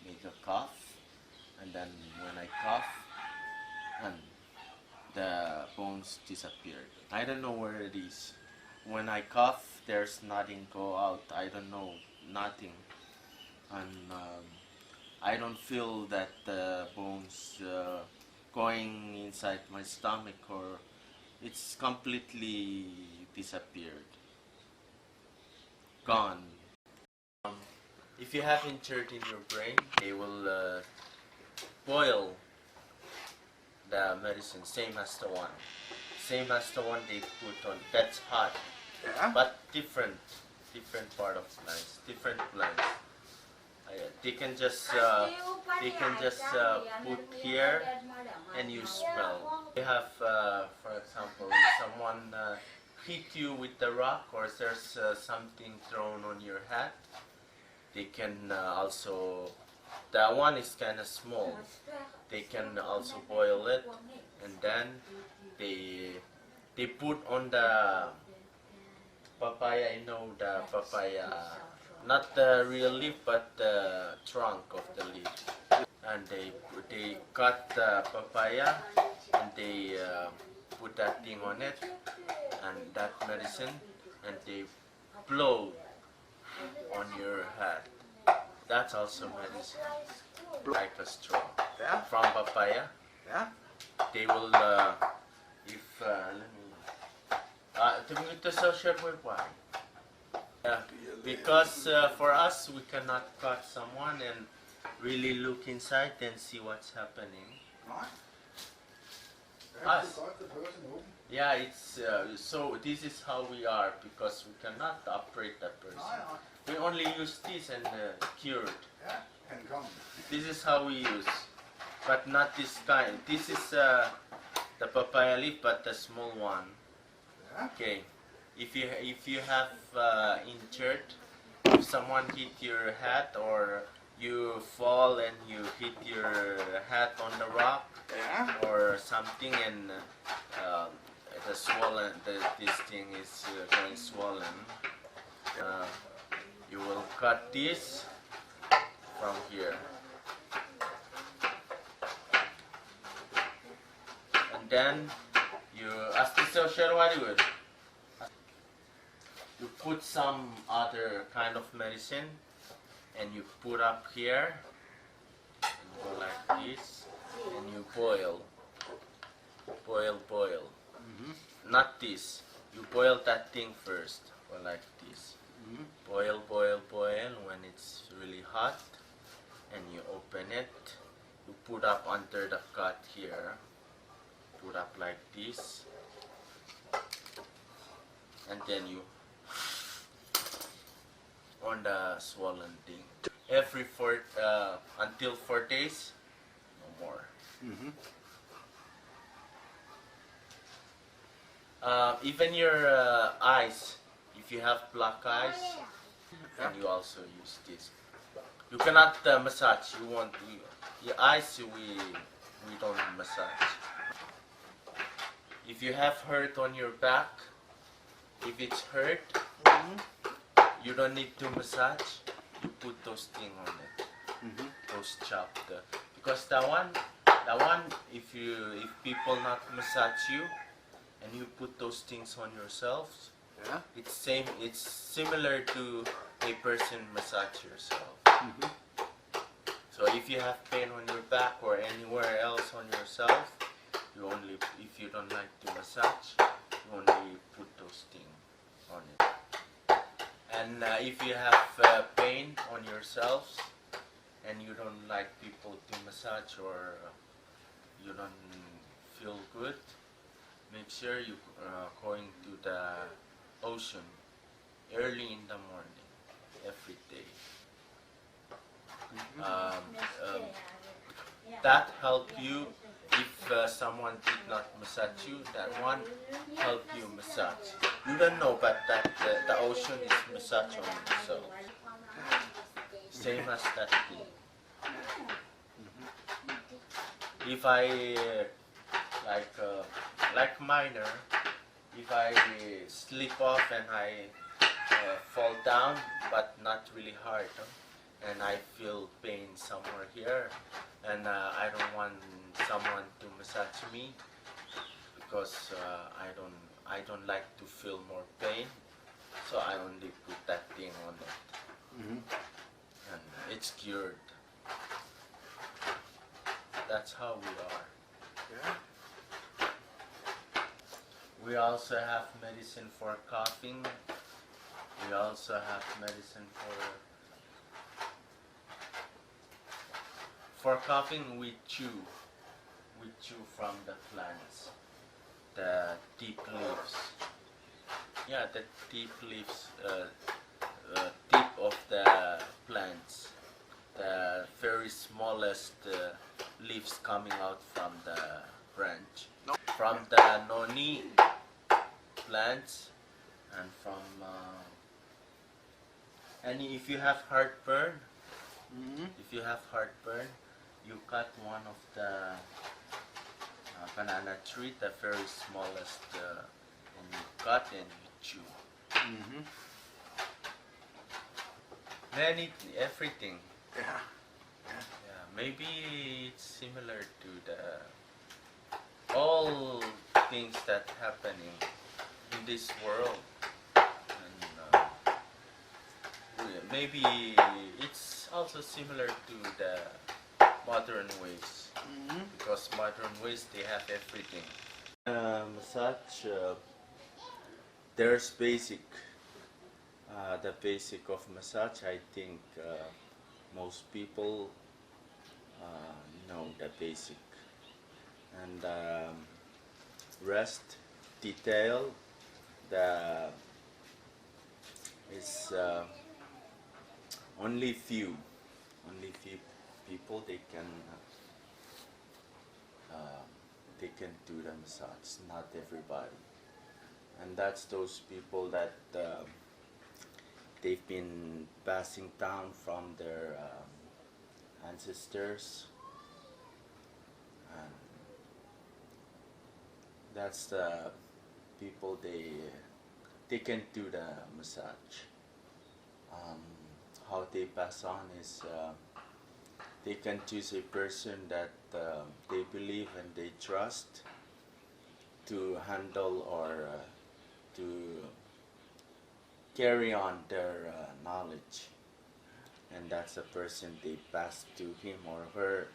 make a cough, and then when I cough, and the bones disappeared. I don't know where it is. When I cough, there's nothing go out. I don't know, nothing, and I don't feel that the bones going inside my stomach, or it's completely disappeared, gone. If you have injured in your brain, they will boil the medicine, same as the one they put on. That's hot, but different part of plants, different plants. They can just put here and you smell. You have, for example, if someone hit you with the rock, or there's something thrown on your hat, they can also, that one is kind of small, they can also boil it, and then they put on the papaya, the papaya, not the real leaf but the trunk of the leaf. and they cut the papaya and they put that thing on it and that medicine and they blow on your head. That's also medicine, like a straw. Yeah. From papaya, Yeah. they will, if, let me, ito sa Uwapei. Because for us, we cannot cut someone and really look inside and see what's happening. Us. Yeah, it's so this is how we are because we cannot operate that person. We only use this and cured. Yeah. And come. This is how we use, but not this kind. This is the papaya leaf, but the small one. Yeah. Okay, if you have injured, if someone hit your head or you fall and you hit your head on the rock Yeah. or something and the swollen, this thing is going swollen, you will cut this from here. And then you you put some other kind of medicine and you put up here and go like this and you boil. Not this. You boil that thing first, or like this. Boil. When it's really hot, and you open it. You put up under the cut here. Put up like this, and then you on the swollen thing. Every until 4 days, no more. Even your eyes, if you have black eyes, then you also use this. You cannot massage. Your eyes. We don't massage. If you have hurt on your back, if it's hurt, you don't need to massage. You put those things on it. Those chopped. Because that one, if people not massage you, and you put those things on yourselves, Yeah. it's similar to a person massage yourself. So if you have pain on your back or anywhere else on yourself, if you don't like to massage, you only put those things on it. And if you have pain on yourselves and you don't like people to massage or you don't feel good, make sure you going to the ocean early in the morning every day. That help you if someone did not massage you. That one help you massage. You don't know, but that the ocean is massage on itself. Same as that thing. If I like minor, if I slip off and I fall down, but not really hard, and I feel pain somewhere here, and I don't want someone to massage me because I don't like to feel more pain, so I only put that thing on it, and it's cured. That's how we are. Yeah. We also have medicine for coughing. We also have medicine for coughing. We chew from the plants, the deep leaves. Yeah, the deep leaves, tip of the plants, the very smallest leaves coming out from the branch, from the noni plants, and from and if you have heartburn, you cut one of the banana tree, the very smallest, and you cut and you chew. Everything. Yeah. Yeah, maybe it's similar to the all things that happening in this world, and maybe it's also similar to the modern ways, because modern ways they have everything. Massage, there's basic, the basic of massage. I think most people know the basic, and rest detail the is only few people they can do the massage, not everybody, and that's those people that they've been passing down from their ancestors, and that's the people they can do the massage. How they pass on is they can choose a person that they believe and they trust to handle or to carry on their knowledge, and that's a person they pass to him or her,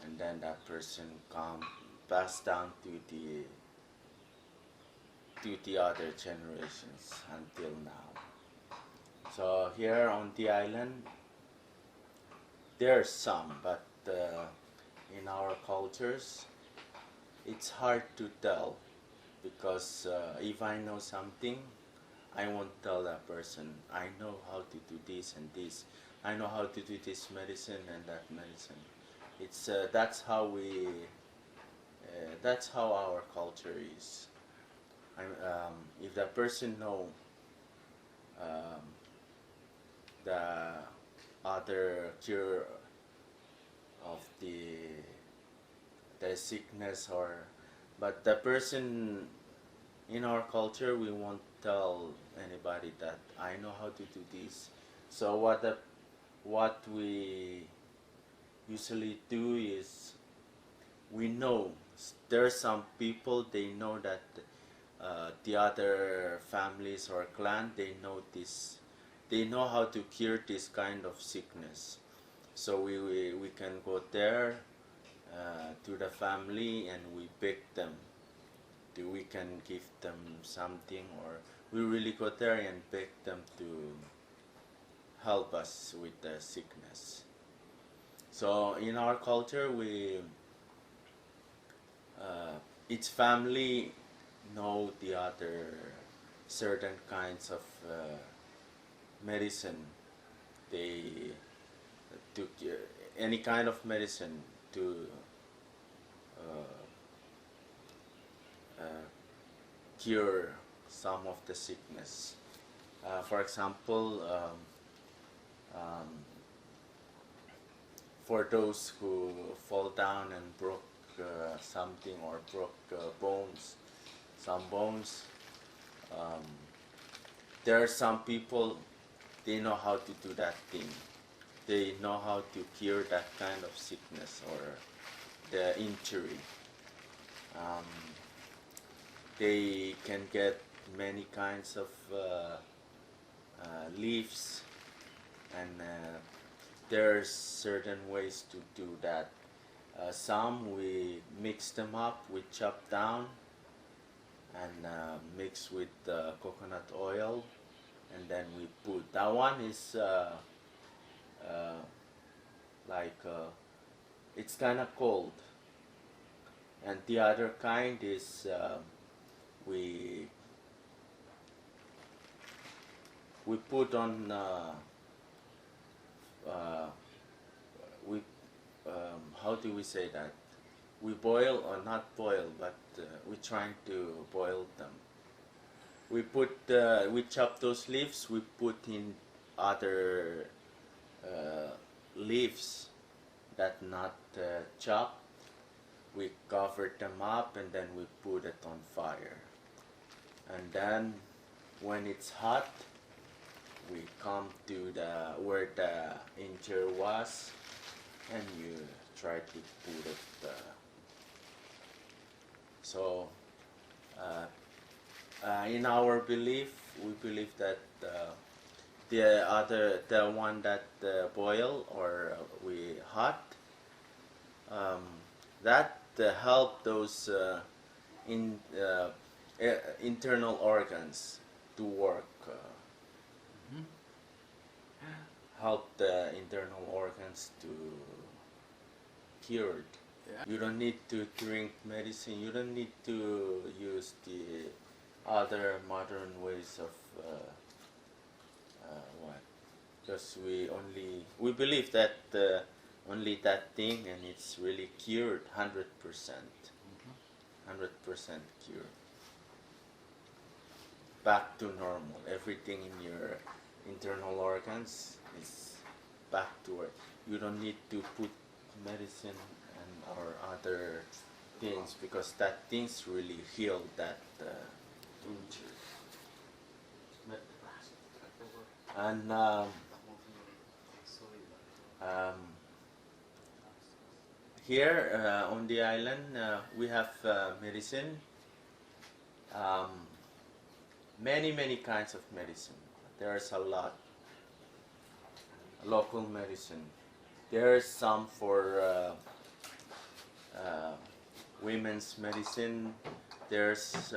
and then that person pass down to the other generations until now. So here on the island, there's some, but in our cultures, it's hard to tell, because if I know something, I won't tell that person. I know how to do this and this. I know how to do this medicine and that medicine. It's that's how we. That's how our culture is. If that person know the other cure of the sickness, or but the person in our culture, we won't tell anybody that I know how to do this. So what we usually do is, we know there are some people, they know that the other families or clan, they know how to cure this kind of sickness. So we can go there to the family and we beg them. We can give them something, or we really go there and beg them to help us with the sickness. So in our culture, each family know the other certain kinds of medicine. They took any kind of medicine to cure some of the sickness. For example, for those who fall down and broke something, or broke some bones, there are some people, they know how to do that thing. They know how to cure that kind of sickness or the injury. They can get many kinds of leaves, and there's certain ways to do that. Some we mix them up, we chop down and mix with coconut oil, and then we put. That one is it's kind of cold, and the other kind is we put on how do we say that? We boil, or not boil, but we're trying to boil them. We chop those leaves, we put in other leaves that not chopped. We cover them up and then we put it on fire. And then when it's hot, we come to where the injury was, and you try to put it. So in our belief, we believe that the one that boil or we hot, that help those internal organs to work. Help the internal organs to cured. Yeah. You don't need to drink medicine. You don't need to use the other modern ways of what? Because we believe that only that thing, and it's really cured 100%. 100% cured. Back to normal. Everything in your internal organs is back to it. You don't need to put medicine and or other things, because that things really heal that injury. And here on the island we have medicine, many kinds of medicine. There's a lot. Local medicine. There's some for women's medicine. There's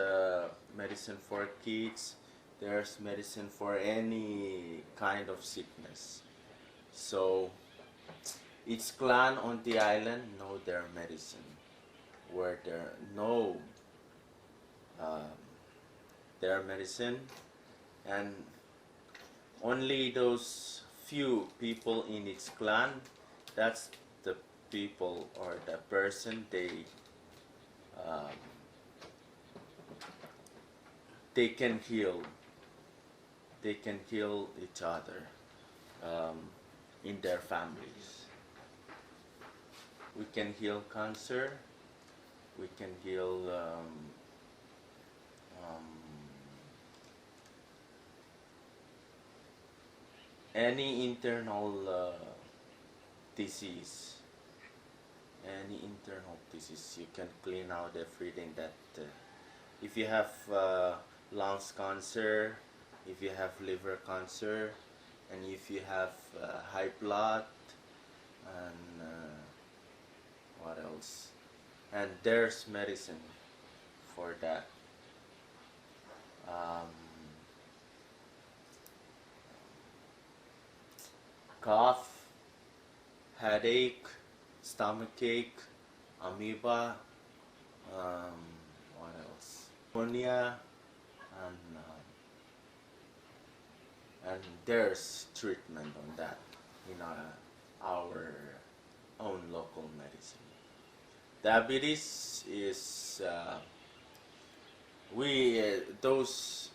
medicine for kids. There's medicine for any kind of sickness. So each clan on the island know their medicine, where there know their medicine, and only those few people in its clan, that's the people or the person they can heal. They can heal each other in their families. We can heal cancer. We can heal any internal disease. Any internal disease, you can clean out everything that. If you have lungs cancer, if you have liver cancer, and if you have high blood, and what else? And there's medicine for that. Cough, headache, stomachache, amoeba, what else? Pneumonia, and there's treatment on that in our own local medicine. Diabetes is those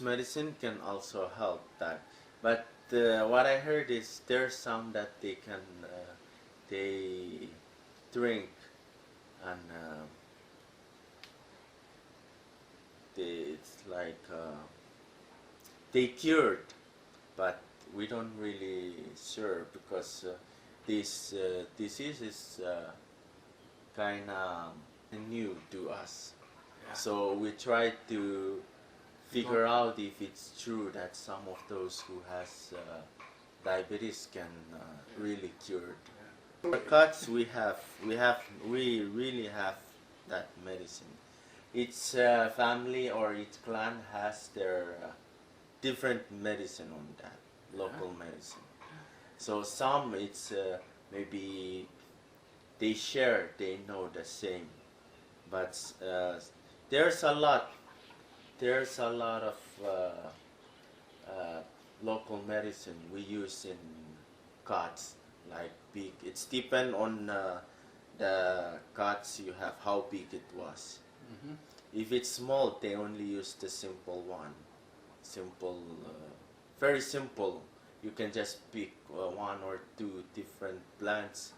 medicine can also help that, but what I heard is there's some that they can they drink and it's like they cured, but we don't really sure, because this disease is kind of new to us. Yeah. So we try to figure out if it's true that some of those who has diabetes can really cured. For cuts, we really have that medicine. Each family or each clan has their different medicine on that, local medicine. So some it's maybe they share, they know the same, but there's a lot of local medicine we use in cuts, like big. It's depend on the cuts you have, how big it was. Mm-hmm. If it's small, they only use the simple one. Simple, very simple. You can just pick one or two different plants,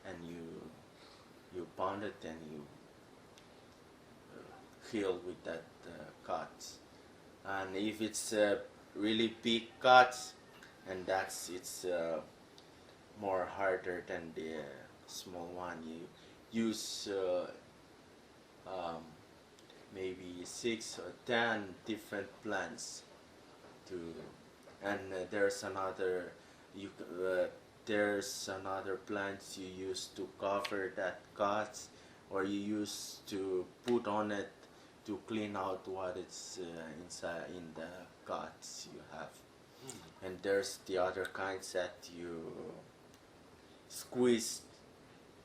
and you pound it and you heal with that cuts. And if it's really big cuts, and that's it's more harder than the small one. You use maybe 6 or 10 different plants to, and there's another plants you use to cover that cuts, or you use to put on it to clean out what is inside in the cuts you have. And there's the other kinds that you squeeze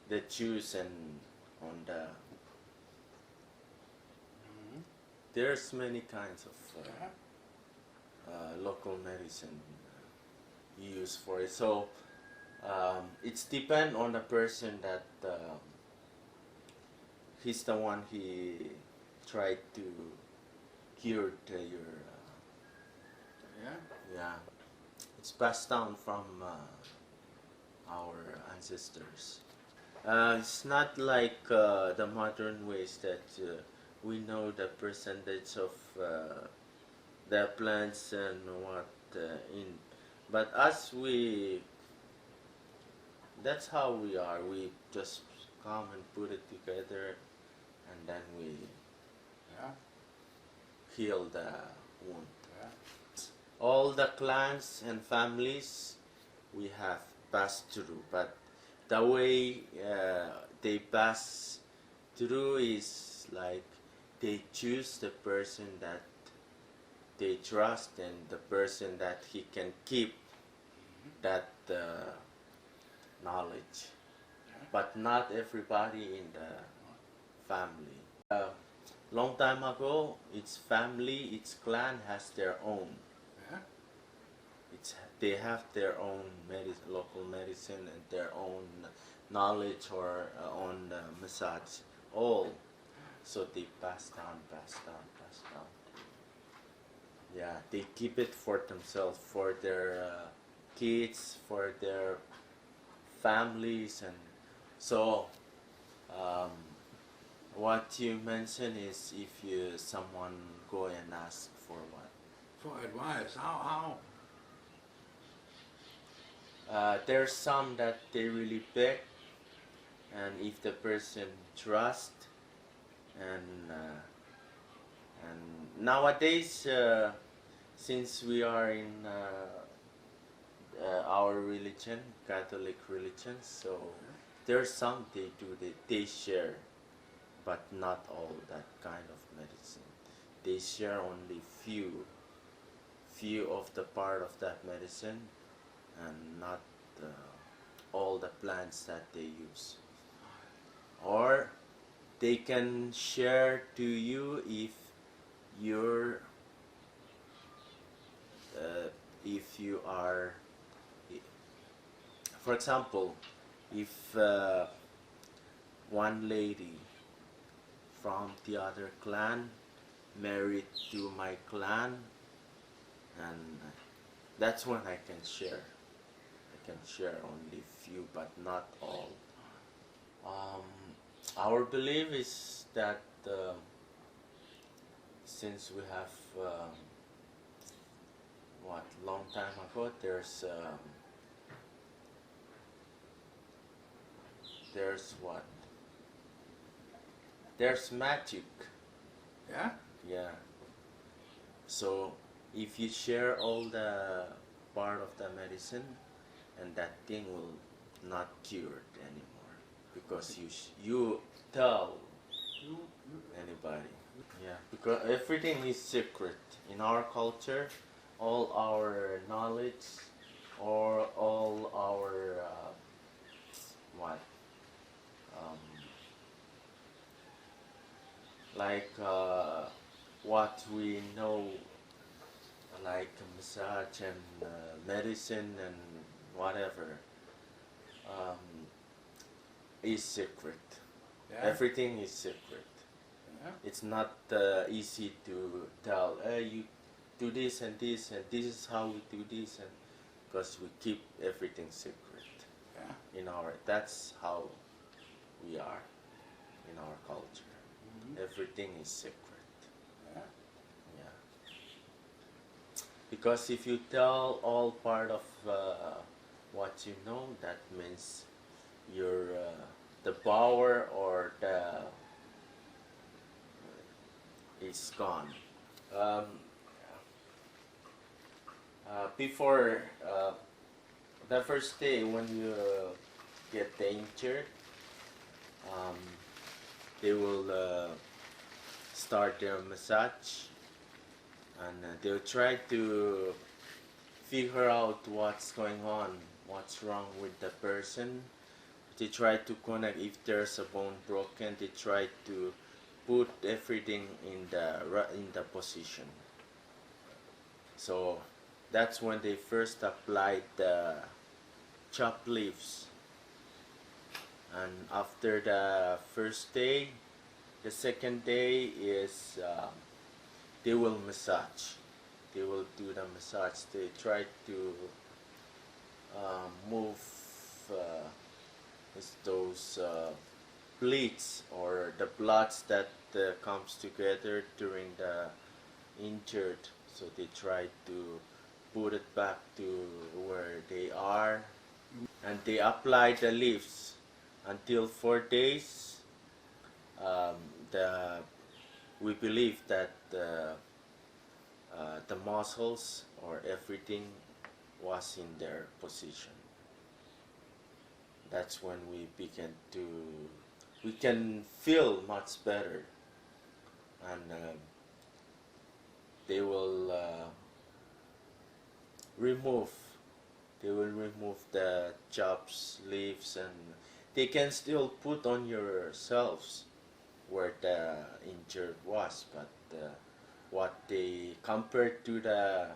the juice and on the. There's many kinds of local medicine you use for it. So it's depend on the person that he's the one he tried to cure your. Yeah, it's passed down from our ancestors. It's not like the modern ways that we know the percentage of the plants and what in, but as that's how we are. We just come and put it together, and then we heal the wound. All the clans and families we have passed through, but the way they pass through is like they choose the person that they trust and the person that he can keep that knowledge. But not everybody in the family. Long time ago, its family, its clan has their own. They have their own local medicine and their own knowledge or own massage, all. So they pass down. Yeah, they keep it for themselves, for their kids, for their families, and so what you mentioned is if someone go and ask for what? For advice, how? There's some that they really beg, and if the person trust, and nowadays since we are in our religion, Catholic religion, so there's some they share, but not all that kind of medicine. They share only few of the part of that medicine, and not all the plants that they use. Or they can share to you if you are, for example, if one lady from the other clan married to my clan, and that's when I can share. I can share only few, but not all. Our belief is that since we have long time ago, there's magic. Yeah? Yeah. So if you share all the part of the medicine, and that thing will not cure it anymore, because you tell anybody. Yeah, because everything is secret in our culture. All our knowledge, or all our what we know, like massage and medicine and whatever, is secret. Yeah. Everything is secret. Yeah. It's not easy to tell, hey, you do this and this, and this is how we do this, and because we keep everything secret. Yeah. That's how we are in our culture. Everything is secret. Yeah. Yeah. Because if you tell all part of what you know, that means your the power or the is gone. Before the first day when you get injured, they will start their massage, and they'll try to figure out what's going on, what's wrong with the person. They try to connect. If there's a bone broken, they try to put everything in the position. So that's when they first applied the chopped leaves. And after the first day, the second day is they will massage. They will do the massage. They try to move those bleeds or the bloods that comes together during the injured. So they try to put it back to where they are, and they apply the leaves until 4 days. We believe that the muscles or everything was in their position. That's when we can feel much better, and they will remove the chops, leaves, and they can still put on yourselves where the injured was, but what they compared to the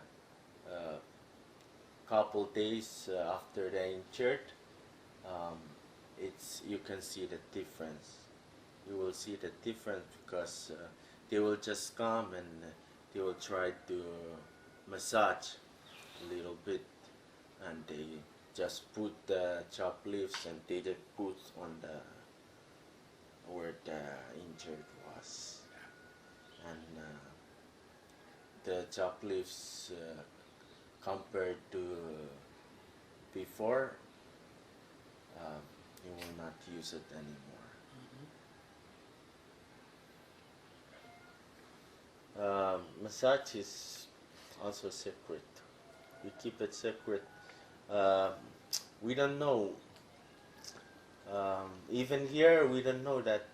couple days after the injured, you can see the difference. You will see the difference because they will just come and they will try to massage a little bit, and they just put the chopped leaves and they just put on where the injured was, and the chopped leaves compared to before, you will not use it anymore. Massage is also secret. We keep it secret. We don't know. Even here, we don't know that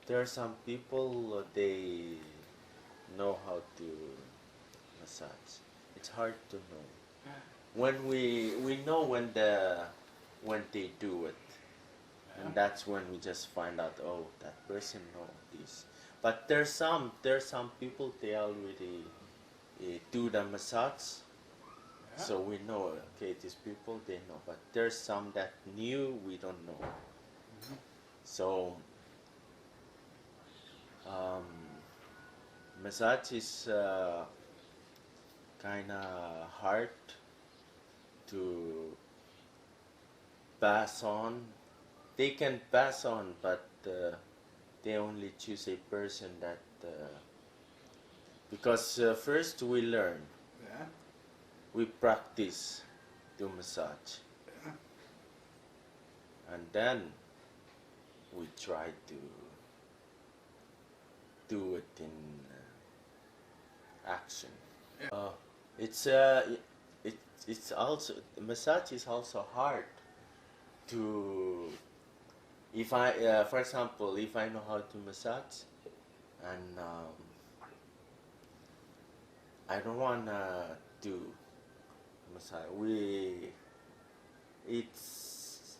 there are some people they know how to massage. It's hard to know. When we know when they do it, and that's when we just find out, oh, that person knows this. But there's some people they already do the massage, so we know, okay, these people they know. But there's some that new we don't know. So massage is kind of hard to pass on. They can pass on, but they only choose a person that because first we learn, we practice to massage, and then we try to do it in action. It's also, massage is also hard to, if I for example, if I know how to massage and I don't want to do massage, it's,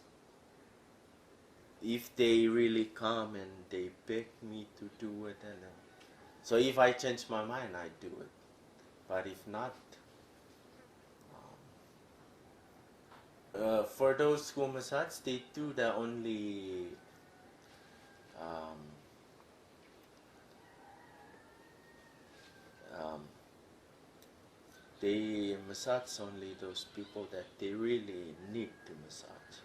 if they really come and they beg me to do it, and so if I change my mind, I do it. But if not, for those who massage, they do the only they massage only those people that they really need to massage.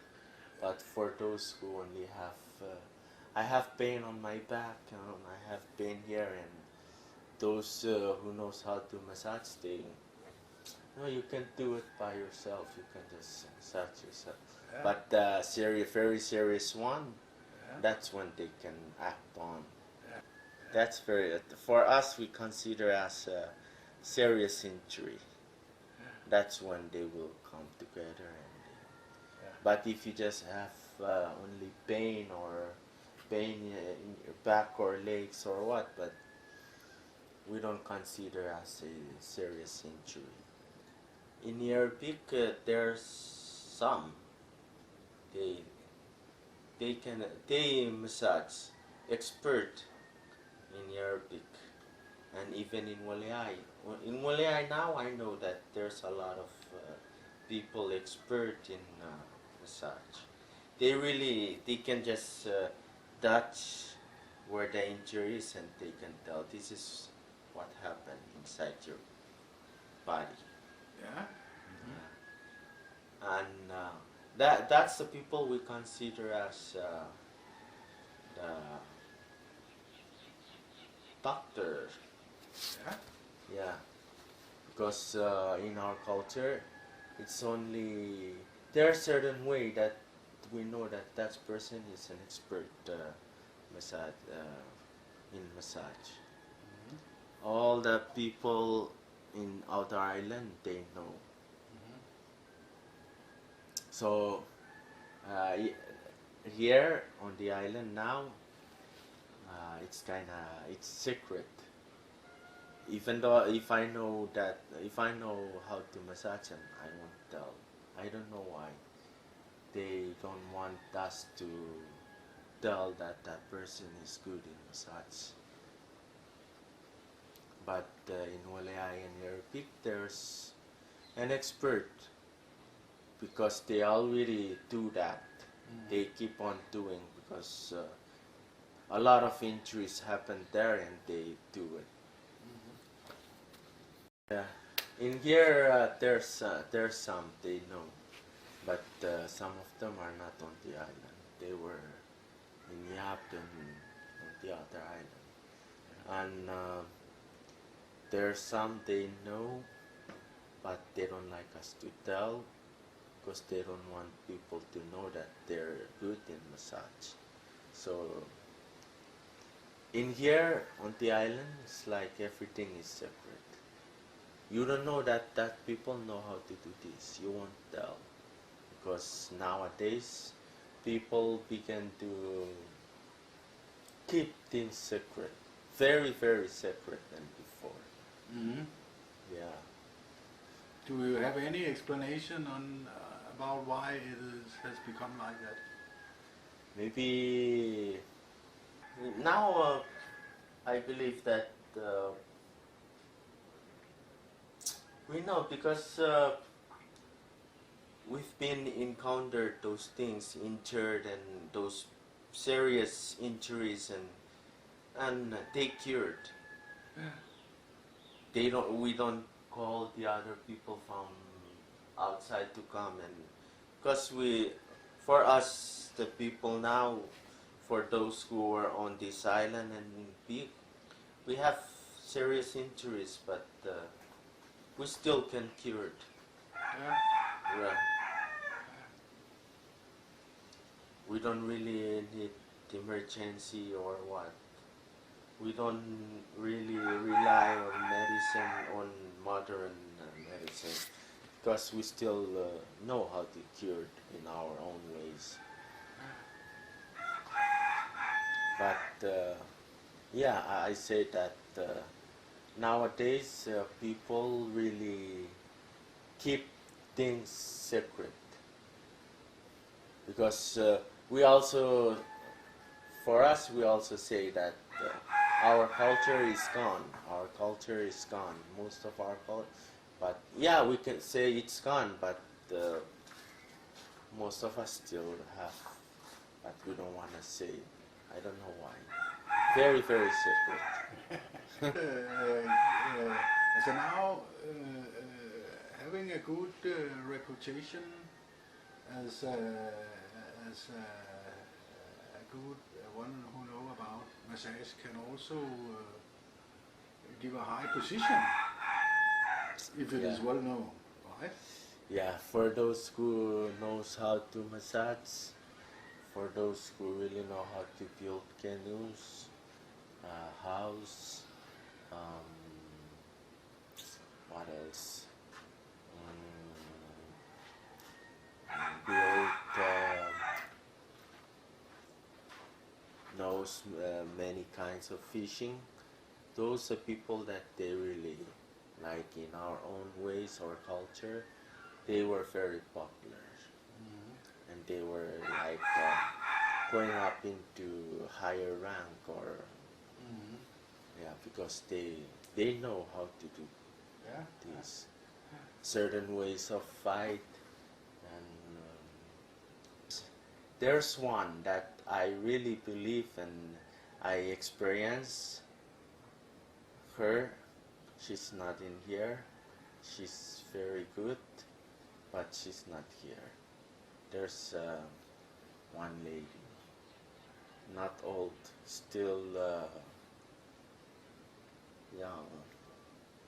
But for those who only have, I have pain on my back, I have pain here, and those who knows how to massage, they No, you can do it by yourself. You can just massage yourself. Yeah. But the very serious one, Yeah. that's when they can act on. Yeah. That's very, for us, we consider as a serious injury. That's when they will come together. But if you just have only pain in your back or legs or what, but we don't consider as a serious injury. In Yarofalmal, there's some. They massage expert in Yarofalmal, and even in Wichilbuch. In Wichilbuch now, I know that there's a lot of people expert in massage. They can just touch where the injury is, and they can tell this is what happened inside your body. Yeah. And that's the people we consider as the doctor. Yeah. Yeah, because in our culture, it's only there are certain way that we know that that person is an expert massage in massage. All the people in outer island, they know. So here on the island now, it's secret. Even though if I know how to massage them, I won't tell. I don't know why. They don't want us to tell that that person is good in massage. But in Wichilbuch and Yarofalmal, there's an expert because they already do that. They keep on doing because a lot of injuries happen there and they do it. Yeah. In here, there's some they know, but some of them are not on the island. They were in Yap and on the other island, and there's some they know, but they don't like us to tell because they don't want people to know that they're good in massage. So in here on the island, it's like everything is separate. You don't know that people know how to do this. You won't tell. Because nowadays, people begin to keep things secret. Very, very secret than before. Yeah. Do you have any explanation on about why has become like that? Maybe now I believe that we know because we've been encountered those things, injured and those serious injuries, and they cured. We don't call the other people from outside to come, and because for us the people now, for those who are on this island and we have serious injuries, but we still can cure it. Yeah. Right. We don't really need emergency or what. We don't really rely on medicine, on modern medicine, because we still know how to cure it in our own ways. But yeah, I say that nowadays people really keep things secret because we also say that our culture is gone. Our culture is gone. Most of our culture, but yeah, we can say it's gone. But most of us still have, but we don't want to say. I don't know why. Very, very secret. So now having a good reputation as a good one who know about massage can also give a high position if it is well known. Yeah, for those who knows how to massage, for those who really know how to build canoes, house, what else? Build knows many kinds of fishing. Those are people that they really like in our own ways or culture. They were very popular, and they were like going up into higher rank or yeah, because they know how to do these certain ways of fight. And there's one that I really believe and I experience her. She's not in here. She's very good, but she's not here. There's one lady, not old, still young.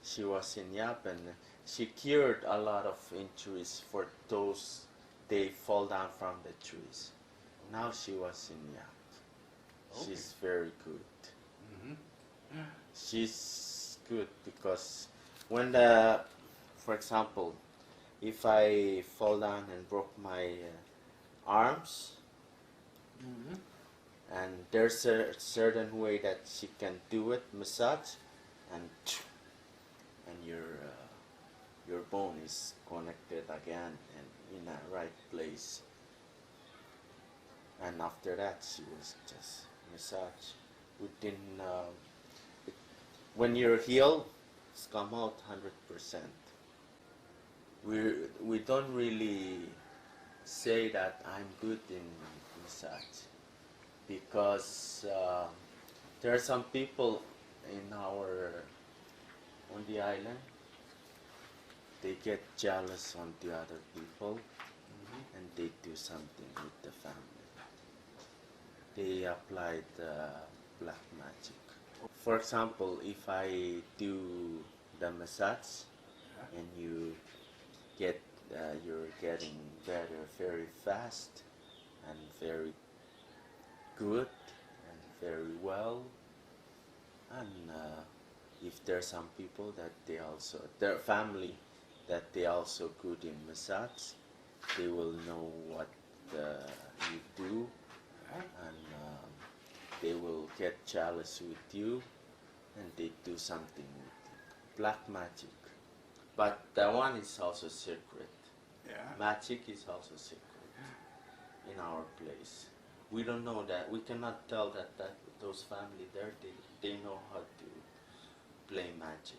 She was in Yap and she cured a lot of injuries for those they fall down from the trees. Now she was in Yap. She's very good. She's good because when for example, if I fall down and broke my arms, and there's a certain way that she can do it, massage, and your bone is connected again and in a right place. And after that, she was just massage. Within when you're healed, it's come out 100%. We don't really say that I'm good in massage because there are some people in on the island. They get jealous on the other people and they do something with the family. They apply the black magic. For example, if I do the massage and you're getting better very fast and very good and very well, and if there's some people that their family that they also good in massage, they will know what you do, and they will get jealous with you, and they do something with you. Black magic, but that one is also secret. Magic is also secret in our place. We don't know that. We cannot tell that those family there they know how to play magic.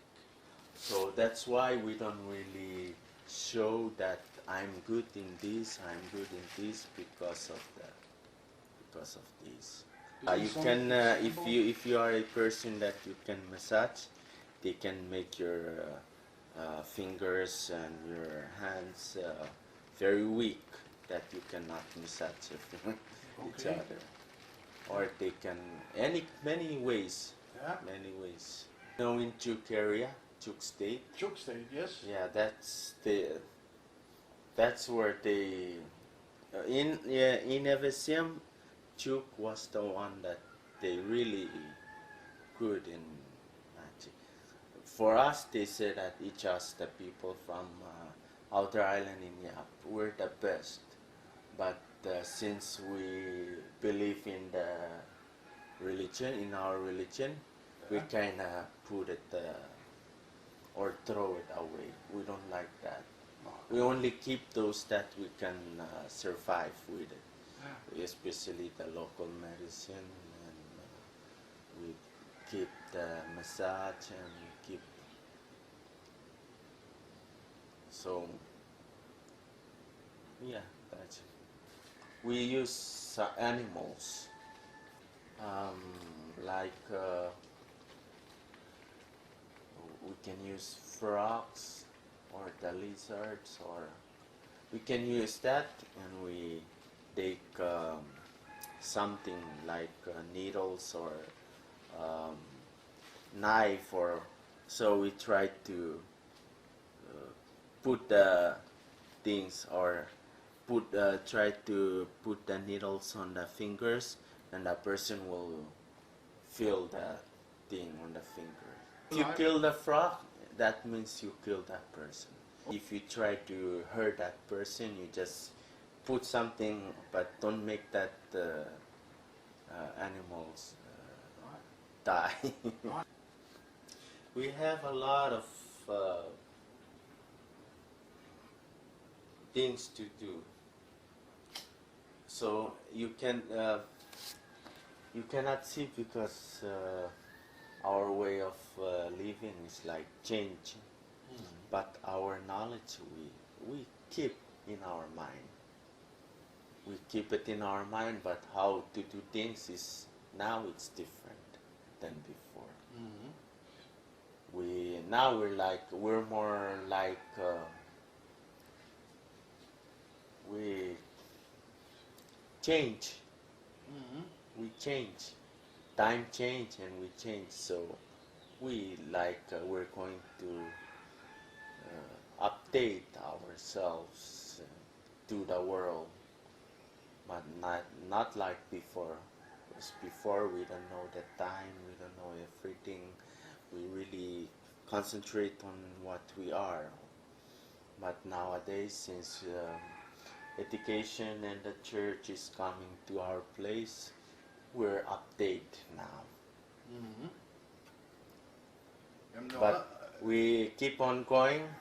So that's why we don't really show that I'm good in this, I'm good in this because of this. You can if you are a person that you can massage, they can make your fingers and your hands very weak that you cannot massage each other, or they can many ways. Many ways. You know, in Chuk area, Chuk State. Chuk State, yes. Yeah, that's where they in Evesium, Chuk was the one that they really good in magic. For us, they say that each us, the people from outer island in Yap, we're the best. But since we believe in the religion, in our religion, we kind of put it or throw it away. We don't like that. We only keep those that we can survive with it, especially the local medicine, and we keep the massage and we keep. So yeah, that's it. We use animals like we can use frogs or the lizards, or we can use that, and we take something like needles or knife, or so we try to put the things or try to put the needles on the fingers, and the person will feel the thing on the finger. If you kill the frog, that means you kill that person. If you try to hurt that person, you just put something, but don't make that animals die. We have a lot of things to do. So you cannot see because our way of living is like change. But our knowledge we keep in our mind. We keep it in our mind, but how to do things is now it's different than before. We're more like we change. We change. Time change and we change. So we we're going to update ourselves to the world, but not like before. Because before we don't know the time, we don't know everything. We really concentrate on what we are. But nowadays, since education and the church is coming to our place, we're update now. But we keep on going,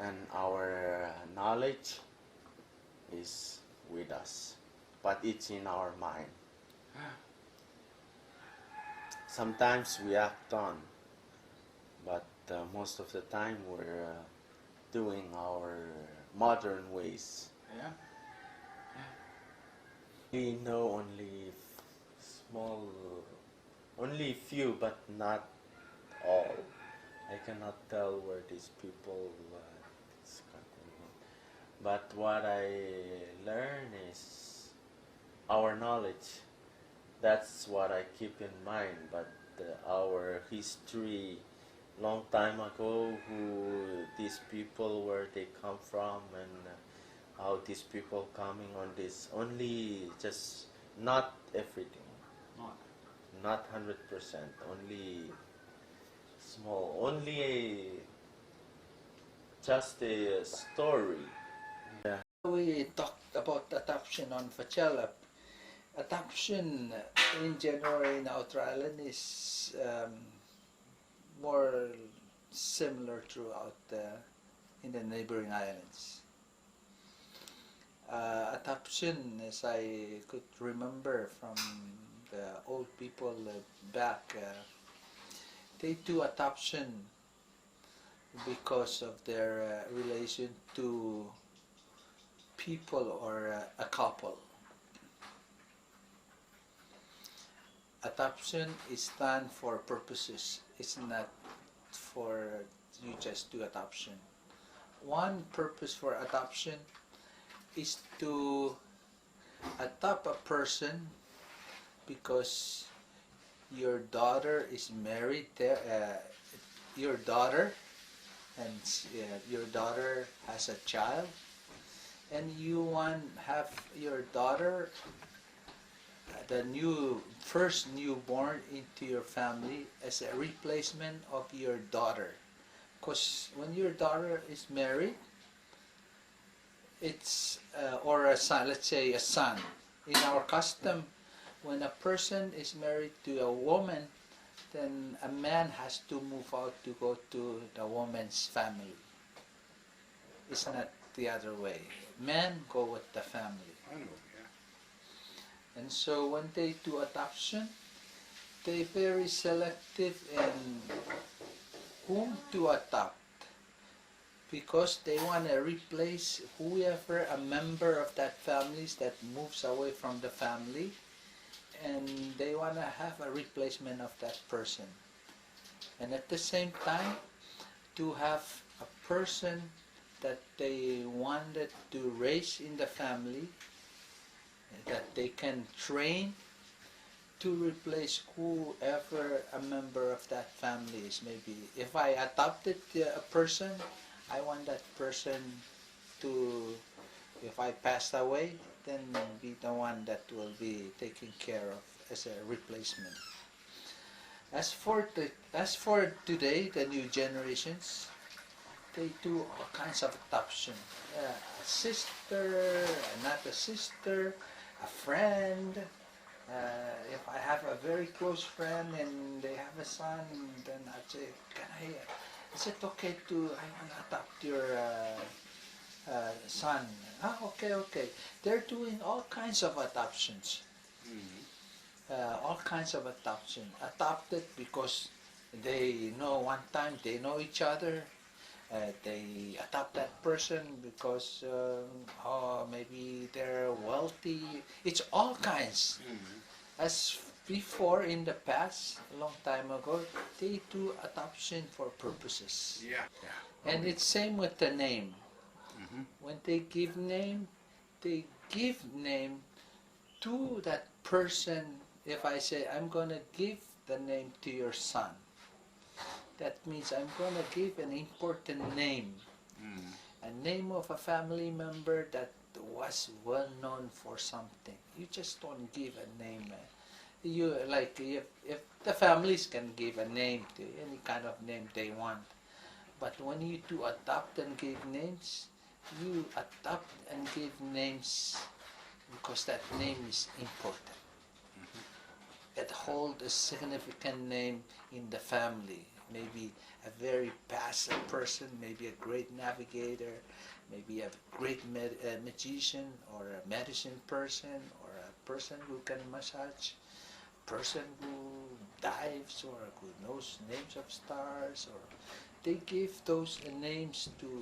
and our knowledge is with us, but it's in our mind. Sometimes we act on, but most of the time we're doing our modern ways. Yeah. We know only few, but not all. I cannot tell where these people is coming from. But what I learn is our knowledge. That's what I keep in mind. But our history, long time ago, who these people, where they come from, and how these people coming on this, only just not everything. Not 100%, only small, only just a story. Yeah. We talked about adoption on Filemal. Adoption in general in outer island is more similar throughout in the neighboring islands. Adoption, as I could remember from the old people back, they do adoption because of their relation to people or a couple. Adoption is done for purposes. It's not for you just do adoption. One purpose for adoption is to adopt a person because your daughter is married there, your daughter has a child, and you want have your daughter, the first newborn into your family as a replacement of your daughter. Because when your daughter is married, it's or a son, let's say a son. In our custom, when a person is married to a woman, then a man has to move out to go to the woman's family. It's not the other way. Men go with the family. I know, yeah. And so when they do adoption, they're very selective in whom to adopt, because they want to replace whoever a member of that family that moves away from the family, and they want to have a replacement of that person. And at the same time, to have a person that they wanted to raise in the family, that they can train to replace whoever a member of that family is. Maybe if I adopted a person, I want that person to, if I passed away, then be the one that will be taken care of as a replacement. As for today, the new generations, they do all kinds of adoption. A sister, not a sister, a friend. If I have a very close friend and they have a son, then I'd say, is it okay I want to adopt your son? Okay. They're doing all kinds of adoptions. All kinds of adoption. Adopted because they know one time they know each other. They adopt that person because maybe they're wealthy. It's all kinds. As before in the past, a long time ago, they do adoption for purposes. And it's same with the name. When they give name to that person. If I say, I'm going to give the name to your son, that means I'm going to give an important name. A name of a family member that was well known for something. You just don't give a name. You like if the families can give a name to any kind of name they want. But when you do adopt and give names, you adopt and give names because that name is important. It holds a significant name in the family. Maybe a very passive person, maybe a great navigator, maybe a great magician or a medicine person or a person who can massage, person who dives or who knows names of stars. Or they give those names to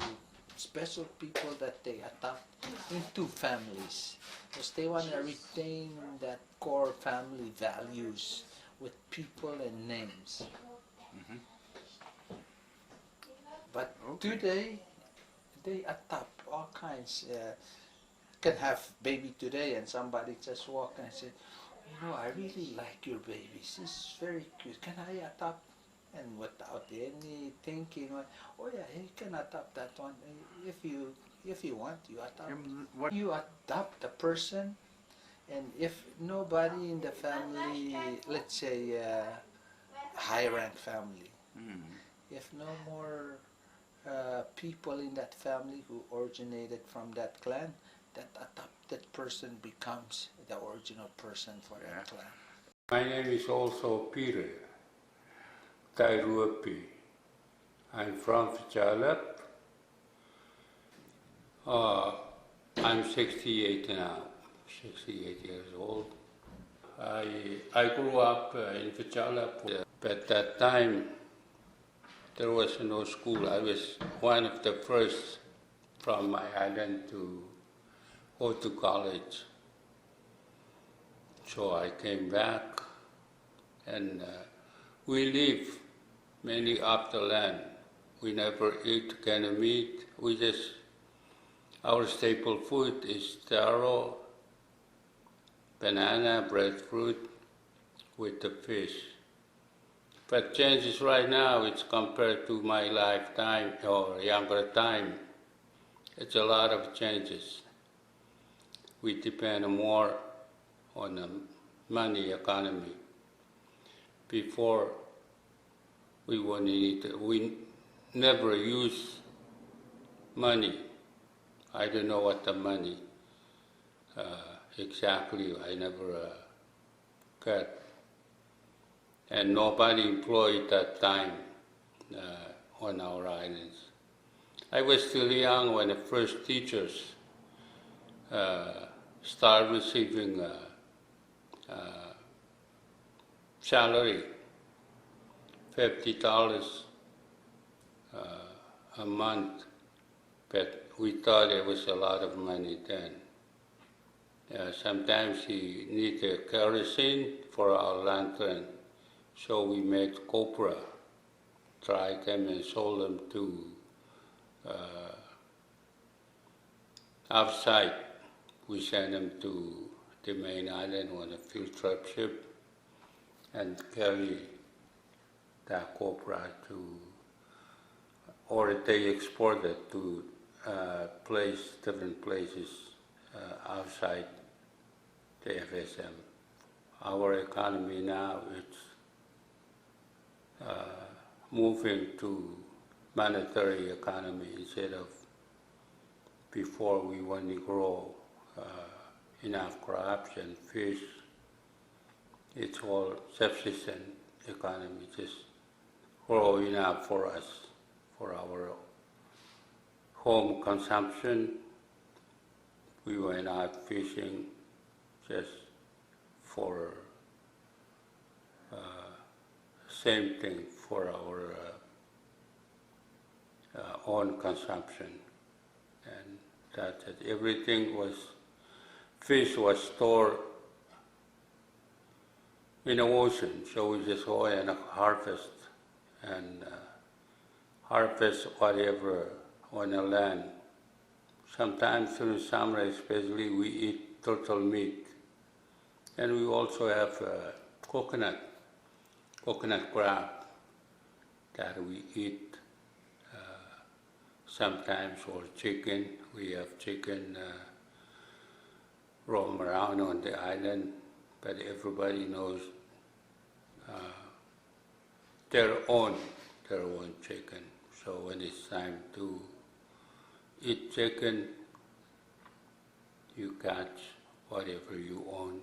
special people that they adopt into families because they want to retain that core family values with people and names. But today they adopt all kinds. Can have baby today and somebody just walk and say, I really like your babies. It's very cute. Can I adopt? And without any thinking, you can adopt that one. If you want, you adopt. You adopt the person, and if nobody in the family, let's say high rank family, if no more people in that family who originated from that clan, that adopted person becomes the original person for that clan. My name is also Peter Tairuwepiy. I'm from Faraulep. I'm 68 now, 68 years old. I grew up in Faraulep. At that time, there was no school. I was one of the first from my island to go to college. So I came back and we live mainly off the land. We never eat kind of meat. Our staple food is taro, banana, breadfruit with the fish. But changes right now, it's compared to my lifetime or younger time. It's a lot of changes. We depend more on the money economy. Before, we never use money. I don't know what the money exactly. I never got, and nobody employed that time on our islands. I was still young when the first teachers started receiving salary, $50 a month, but we thought it was a lot of money then. Sometimes we needed kerosene for our lantern, so we made copra, dried them and sold them to outside. We sent them to the main island on a field trip ship and carry that copra to or they export it to different places outside the FSM. Our economy now is moving to monetary economy instead of before we only grow enough crops and fish. It's all subsistence economy, just grow enough for us, for our home consumption. We went out fishing just for same thing for our own consumption. And that's it. Everything was, fish was stored in the ocean, so we just go and harvest whatever on the land. Sometimes during summer especially we eat turtle meat. And we also have coconut crab that we eat sometimes, or chicken. We have chicken roam around on the island, but everybody knows their own chicken. So when it's time to eat chicken, you catch whatever you own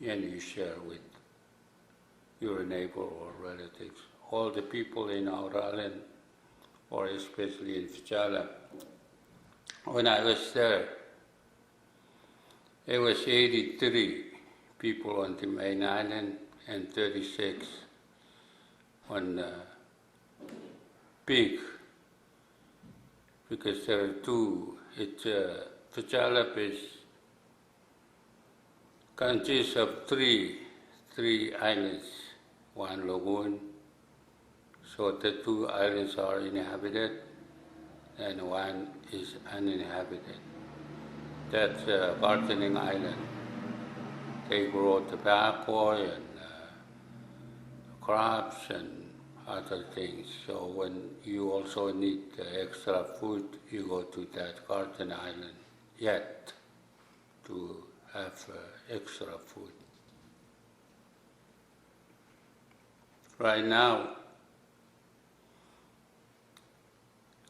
and you share with your neighbor or relatives. All the people in our island, or especially in Fichala, when I was there, there was 83 people on the main island and 36 on Peak, because there are two. Fichala consists of three islands, one lagoon. So the two islands are inhabited and one is uninhabited. That's Gardening Island. They grow tobacco and crops and other things. So when you also need extra food, you go to that Garden Island yet to have extra food. Right now,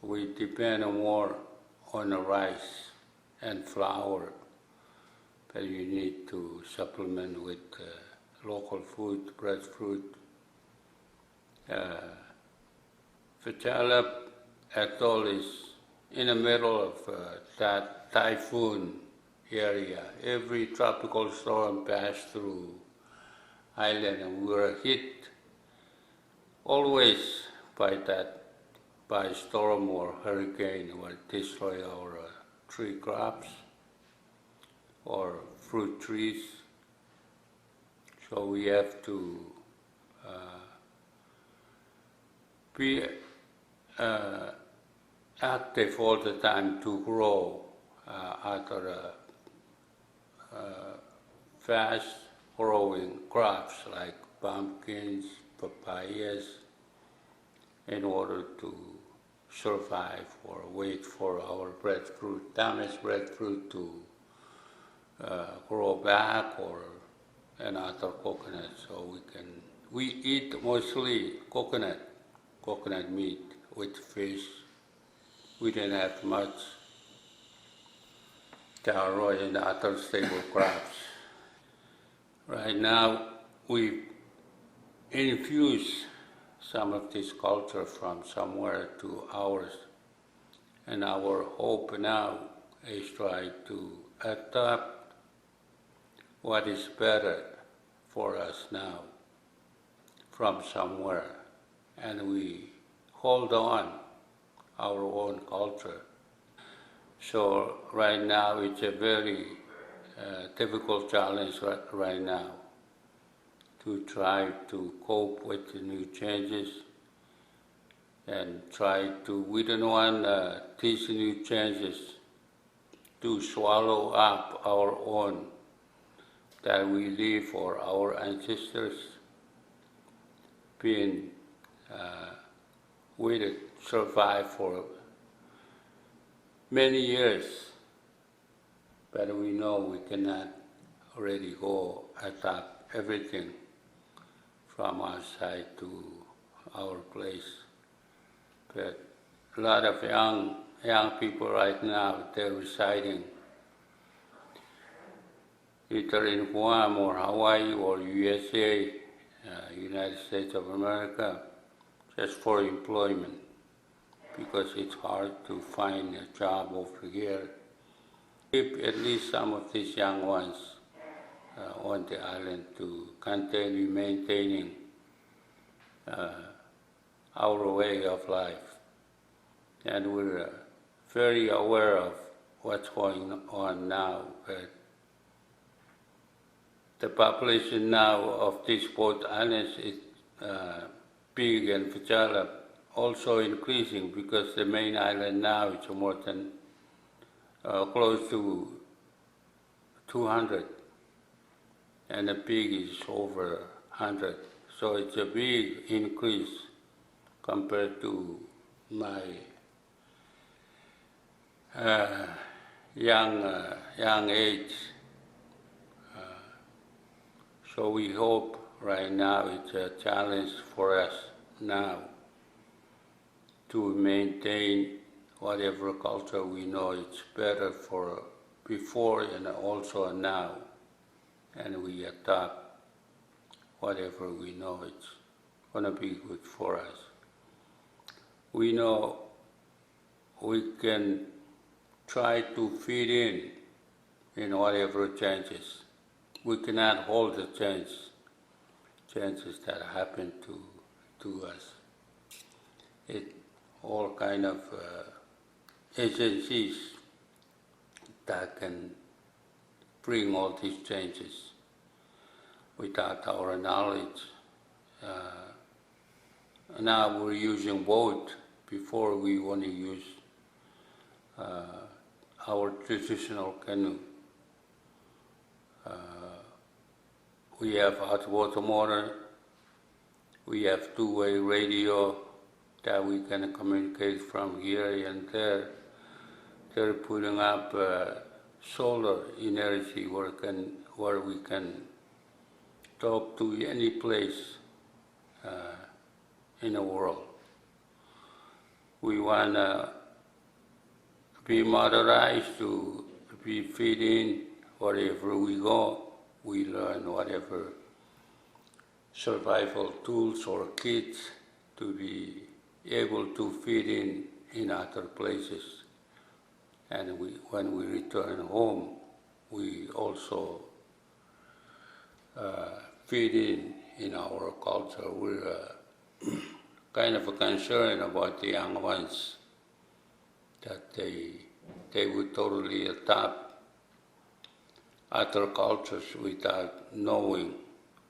we depend more on the rice and flour, but you need to supplement with local food, breadfruit. Faraulep Atoll is in the middle of that typhoon area. Every tropical storm passed through island, and we were hit always by storm or hurricane will destroy our tree crops or fruit trees. So we have to be active all the time to grow other fast-growing crops like pumpkins, papayas, in order to survive or wait for our breadfruit, damaged breadfruit to grow back, or another coconut. So we eat mostly coconut meat with fish. We didn't have much taro and other stable crops. Right now, we infuse some of this culture from somewhere to ours. And our hope now is try to adapt what is better for us now from somewhere. And we hold on our own culture. So right now it's a very difficult challenge right now to try to cope with the new changes and we don't want these new changes to swallow up our own that we leave for our ancestors being with it survive for many years, but we know we cannot already go attack everything from our side to our place. But a lot of young people right now, they're residing either in Guam or Hawaii or USA, United States of America, just for employment, because it's hard to find a job over here. Keep at least some of these young ones on the island to continue maintaining our way of life. And we're very aware of what's going on now. But the population now of these both islands is Pig and Filemal also increasing, because the main island now is more than close to 200, and the Pig is over 100. So it's a big increase compared to my young age. So we hope right now it's a challenge for us now to maintain whatever culture we know it's better for before and also now, and we adopt whatever we know it's going to be good for us. We know we can try to fit in whatever changes. We cannot hold the changes that happen to us. It all kind of agencies that can bring all these changes without our knowledge. Now we're using boat. Before we only use our traditional canoe. We have hot water motor. We have two-way radio that we can communicate from here and there. They're putting up solar energy where we can talk to any place in the world. We want to be motorized to be fit in wherever we go. We learn whatever survival tools or kits to be able to fit in other places. And when we return home, we also fit in our culture. We're kind of concerned about the young ones, that they would totally adopt other cultures without knowing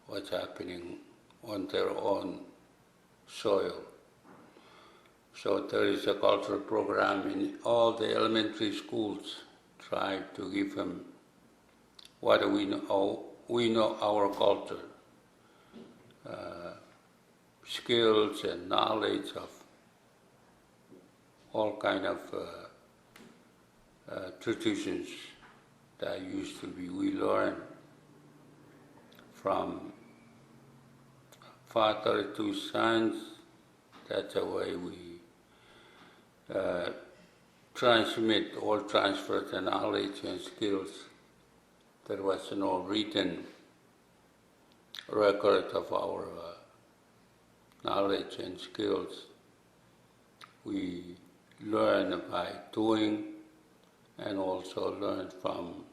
what's happening on their own soil. So there is a cultural program in all the elementary schools, try to give them what we know. We know our culture, skills and knowledge of all kind of traditions that used to be. We learn from father to sons. That's the way we transmit or transfer the knowledge and skills. There was no written record of our knowledge and skills. We learn by doing, and also learn from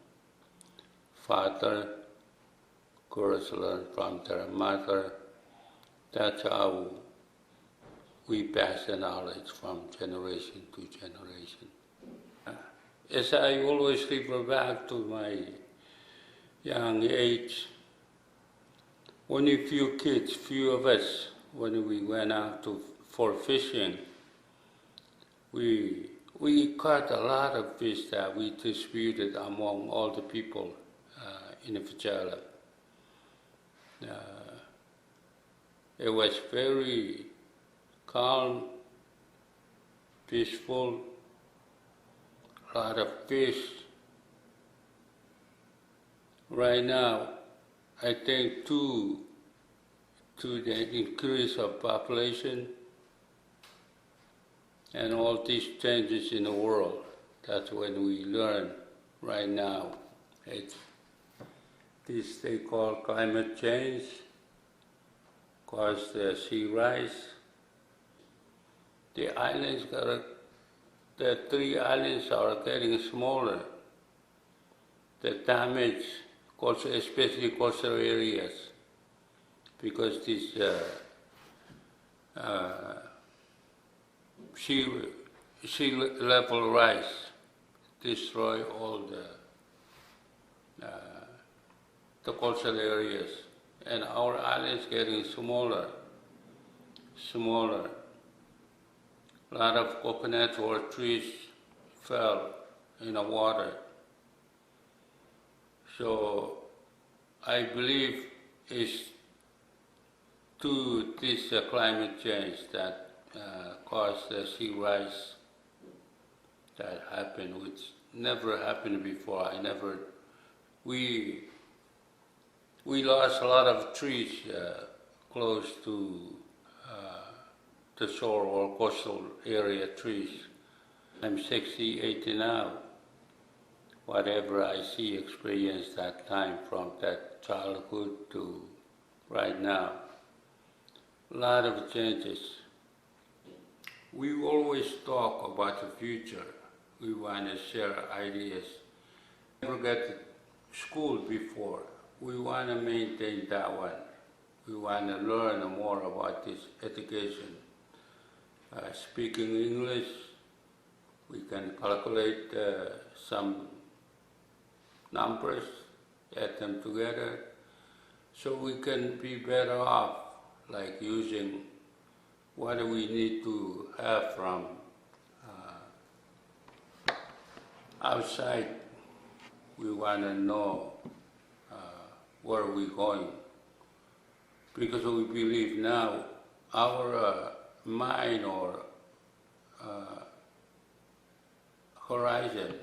father, of course learn from their mother. That's how we pass the knowledge from generation to generation. As I always refer back to my young age, only few of us, when we went out for fishing, we caught a lot of fish that we distributed among all the people in the Filemal. It was very calm peaceful, a lot of peace. Right now, I think to the increase of population and all these changes in the world, that's when we learn right now. It's this they call climate change, cause the sea rise. The islands the 3 islands are getting smaller. The damage, especially coastal areas, because this sea level rise destroy all the coastal areas, and our islands getting smaller. A lot of coconuts or trees fell in the water. So I believe it's to this climate change that caused the sea rise that happened, which never happened before. We lost a lot of trees close to the shore or coastal area trees. I'm 60, 80 now. Whatever I see, experience that time from that childhood to right now. A lot of changes. We always talk about the future. We want to share ideas. Never get to school before. We want to maintain that one. We want to learn more about this education. Speaking English, we can calculate some numbers, add them together, so we can be better off, like using what do we need to have from outside. We want to know where we're going, because we believe now our mind or horizon,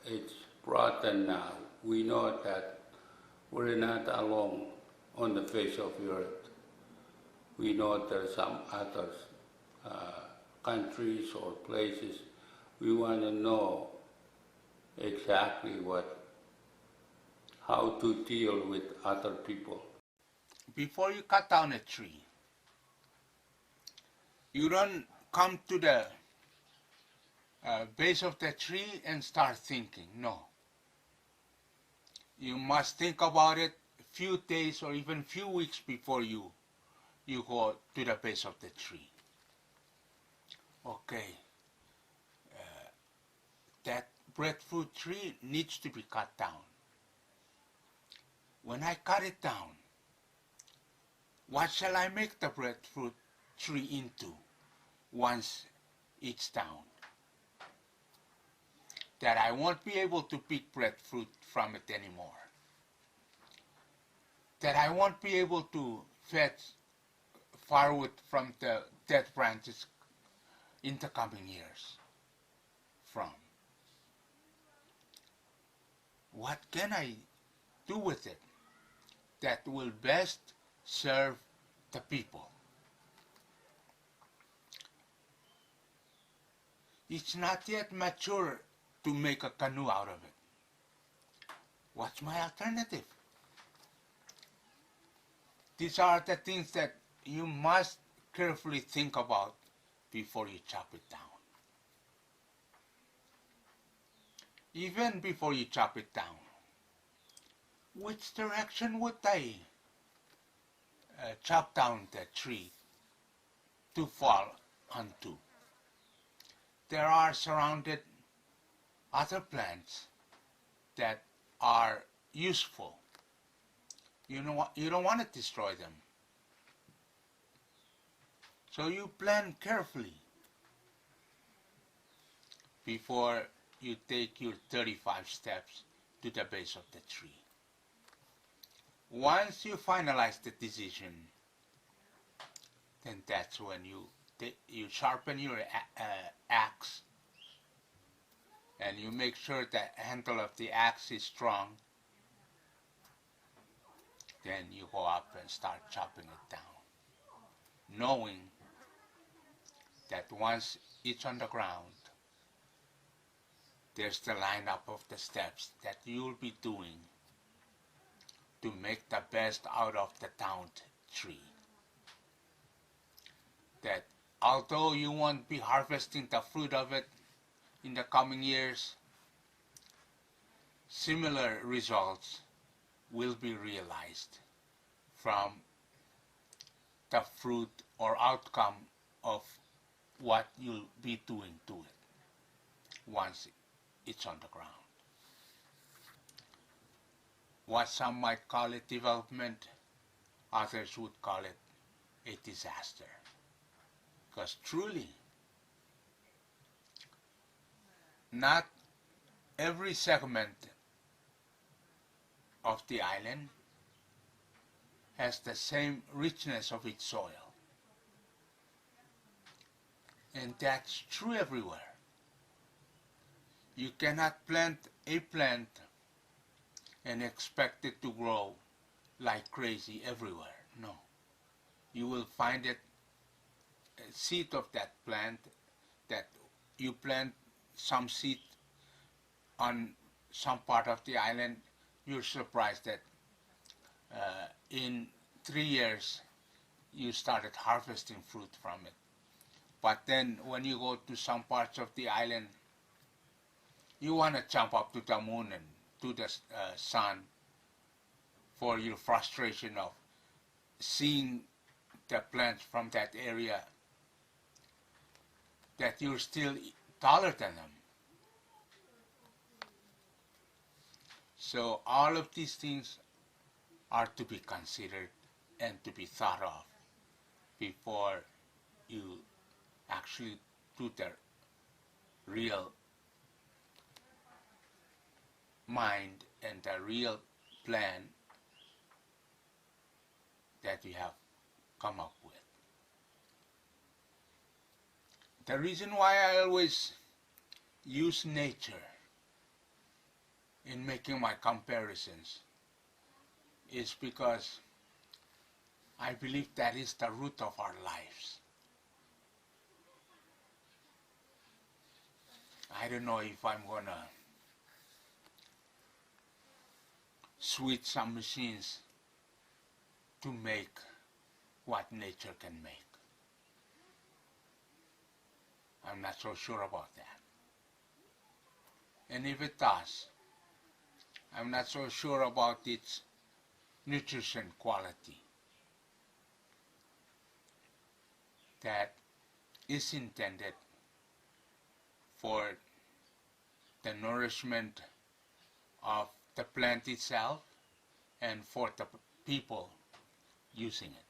it's broadened now. We know that we're not alone on the face of the earth. We know there are some other countries or places. We want to know exactly how to deal with other people. Before you cut down a tree, you don't come to the base of the tree and start thinking. No. You must think about it a few days or even few weeks before you go to the base of the tree. Okay. That breadfruit tree needs to be cut down. When I cut it down, what shall I make the breadfruit tree into once it's down? That I won't be able to pick breadfruit from it anymore. That I won't be able to fetch firewood from the dead branches in the coming years from. What can I do with it that will best serve the people? It's not yet mature to make a canoe out of it. What's my alternative? These are the things that you must carefully think about before you chop it down. Even before you chop it down, which direction would I chop down the tree to fall onto? There are surrounded other plants that are useful. You don't want to destroy them. So you plan carefully before you take your 35 steps to the base of the tree. Once you finalize the decision, then that's when you you sharpen your axe, and you make sure the handle of the axe is strong. Then you go up and start chopping it down, knowing that once it's on the ground, there's the lineup of the steps that you'll be doing to make the best out of the downed tree. That although you won't be harvesting the fruit of it in the coming years, similar results will be realized from the fruit or outcome of what you'll be doing to it once it's on the ground. What some might call it development, others would call it a disaster. Because truly, not every segment of the island has the same richness of its soil. And that's true everywhere. You cannot plant a plant and expect it to grow like crazy everywhere. No. You will find it, a seed of that plant, that you plant some seed on some part of the island, you're surprised that in 3 years you started harvesting fruit from it. But then when you go to some parts of the island, you want to jump up to the moon and to the sun for your frustration of seeing the plants from that area that you're still taller than them. So all of these things are to be considered and to be thought of before you actually do the real mind and the real plan that you have come up with. The reason why I always use nature in making my comparisons is because I believe that is the root of our lives. I don't know if I'm gonna switch some machines to make what nature can make. I'm not so sure about that. And if it does, I'm not so sure about its nutrition quality that is intended for the nourishment of the plant itself and for the people using it.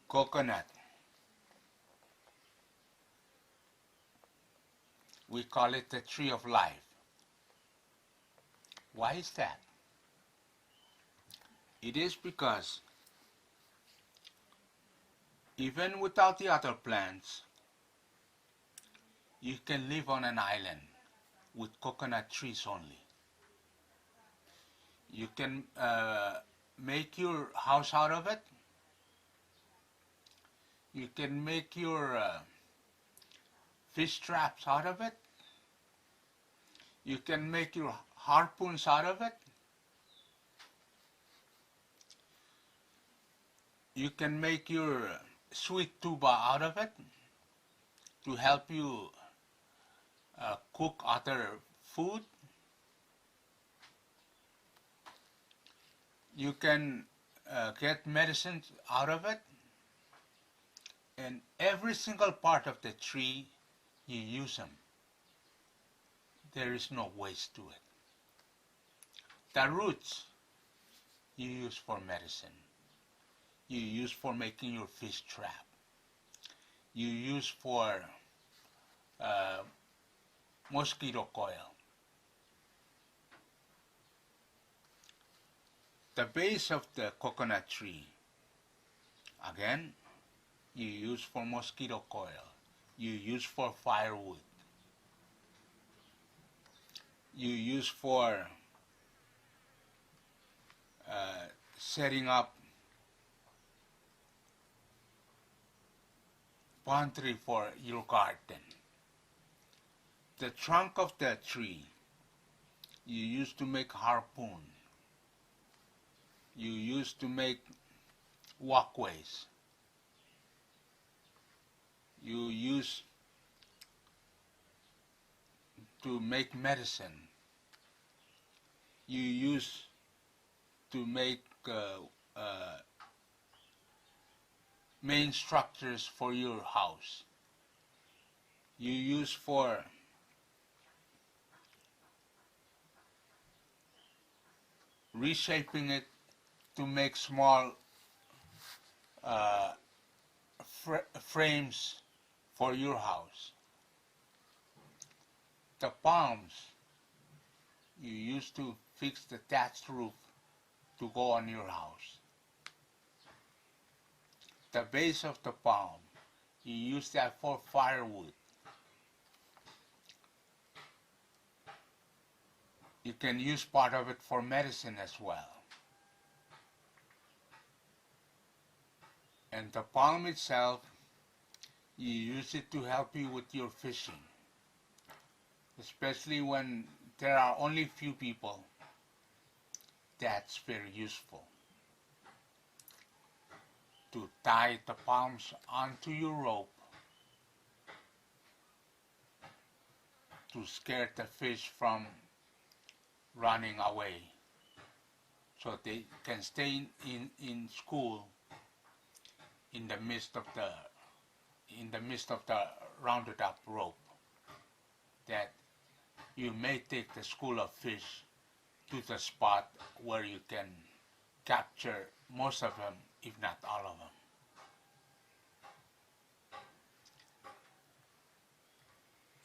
Coconut. We call it the tree of life. Why is that? It is because even without the other plants, you can live on an island with coconut trees only. You can make your house out of it. You can make your fish traps out of it. You can make your harpoons out of it. You can make your sweet tuba out of it to help you cook other food. You can get medicines out of it. And every single part of the tree, you use them. There is no waste to it. The roots, you use for medicine. You use for making your fish trap. You use for mosquito coil. The base of the coconut tree Again, you use for mosquito coil. You use for firewood. You use for setting up pantry for your garden. The trunk of the tree you use to make harpoon. You use to make walkways. You use to make medicine. You use to make main structures for your house. You use for reshaping it to make small frames for your house. The palms you use to fix the thatched roof to go on your house. The base of the palm, you use that for firewood. You can use part of it for medicine as well. And the palm itself, you use it to help you with your fishing. Especially when there are only few people, that's very useful. To tie the palms onto your rope to scare the fish from running away, so they can stay in school in the midst of the rounded up rope, that you may take the school of fish to the spot where you can capture most of them, if not all of them.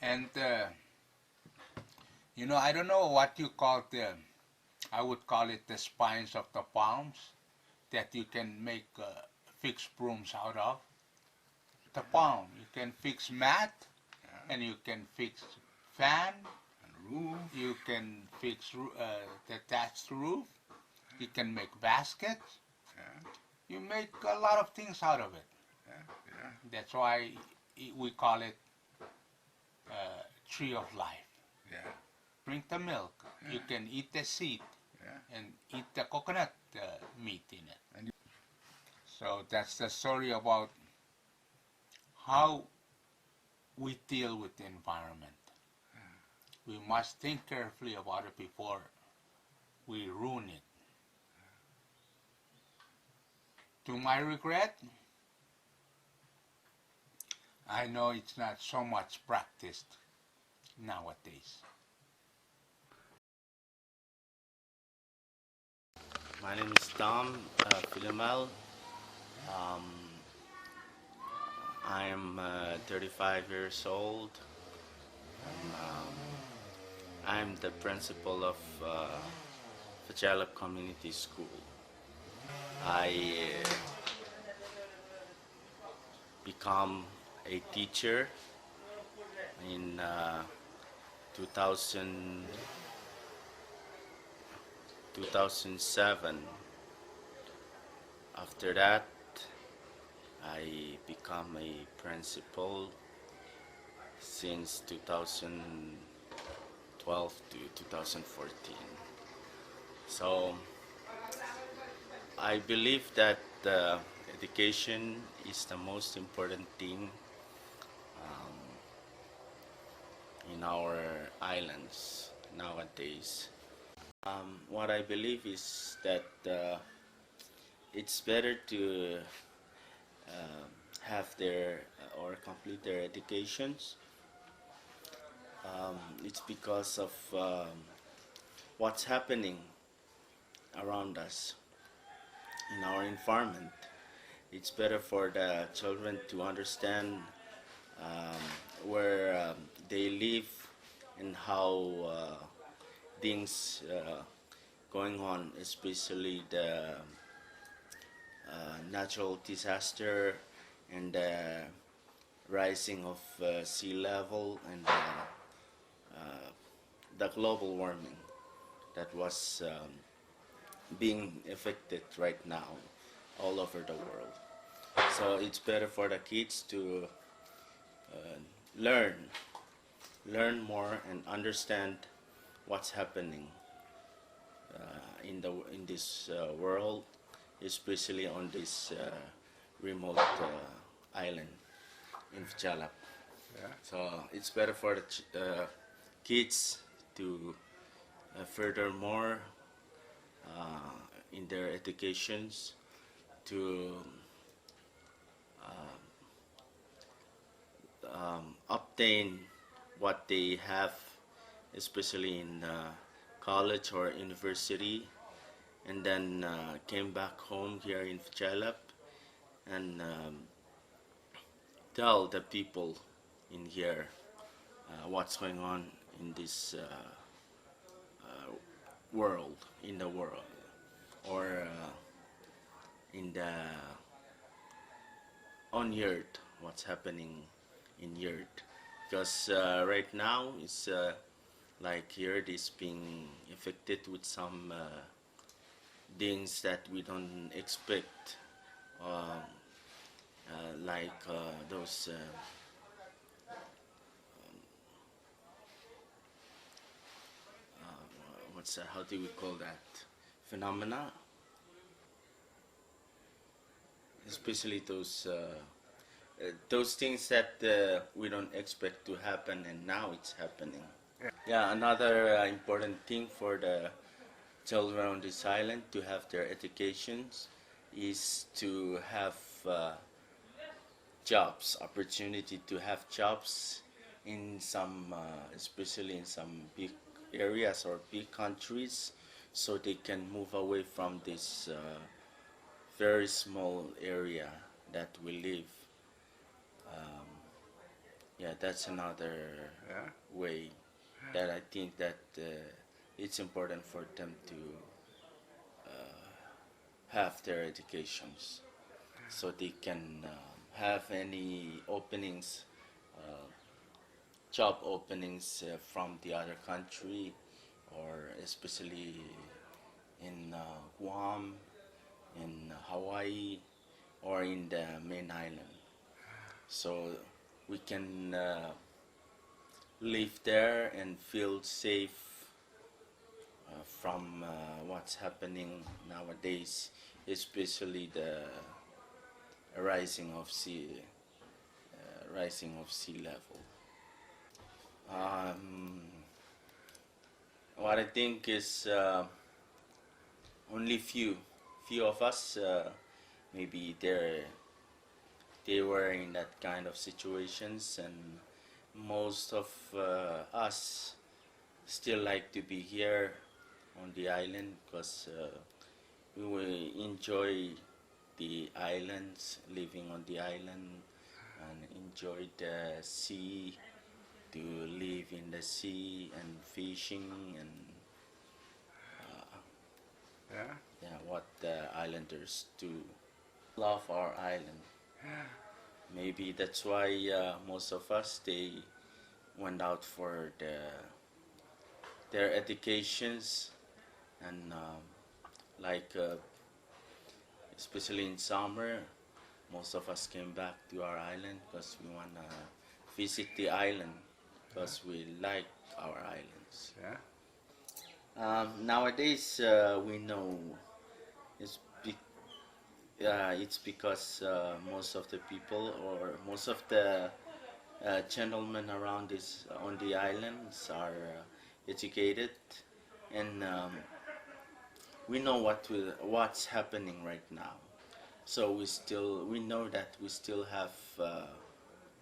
And you know, I don't know what you call I would call it the spines of the palms that you can make fix brooms out of. The palm, you can fix mat, and you can fix fan, Roof. you can fix the thatched roof, you can make baskets, you make a lot of things out of it. That's why we call it tree of life. Drink the milk, you can eat the seed, and eat the coconut meat in it. So that's the story about how we deal with the environment. We must think carefully about it before we ruin it. To my regret, I know it's not so much practiced nowadays. My name is Tom Filemal. I am 35 years old. I'm the principal of Faraulep Community School. I become a teacher in 2007. After that, I become a principal since 2012 to 2014. So I believe that education is the most important thing in our islands nowadays. What I believe is that it's better to have their or complete their educations. It's because of what's happening around us in our environment. It's better for the children to understand where they live and how things going on, especially the natural disaster and rising of sea level and the global warming that was being affected right now all over the world. So it's better for the kids to learn more and understand what's happening in this world, especially on this remote island in Wichilbuch. Yeah. So it's better for the kids to furthermore in their educations to obtain what they have, especially in college or university, and then came back home here in Wichilbuch and tell the people in here what's going on in this world, or in the on Earth, what's happening in Earth, because right now it's like Earth is being affected with some things that we don't expect, like those how do we call that phenomena, especially those things that we don't expect to happen, and now it's happening. Yeah, another important thing for the children on this island to have their educations is to have jobs, opportunity to have jobs in some, especially in some big areas or big countries, so they can move away from this very small area that we live. Yeah, that's another way that I think that it's important for them to have their educations, so they can have any openings, job openings from the other country, or especially in Guam, in Hawaii, or in the main island. So we can live there and feel safe from what's happening nowadays, especially the rising of sea level. What I think is only few of us maybe they were in that kind of situations, and most of us still like to be here on the island because we will enjoy the islands, living on the island, and enjoy the sea, to live in the sea and fishing and what the islanders do. Love our island. Maybe that's why most of us, they went out for their educations, and especially in summer, most of us came back to our island because we want to visit the island, because we like our islands. Nowadays, we know it's because most of the people, or most of the gentlemen around on the islands are educated, and we know what's happening right now. So we know that we still have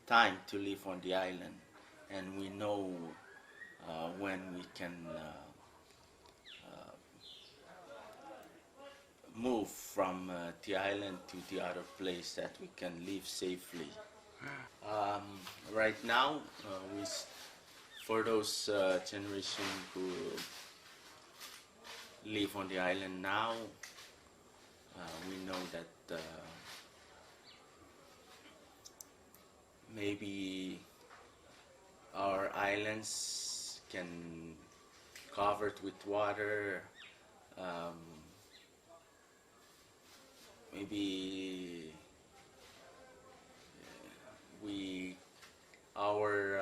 time to live on the island, and we know when we can move from the island to the other place that we can live safely. Right now, for those generation who live on the island now, We know that maybe our islands can covered with water. Maybe we our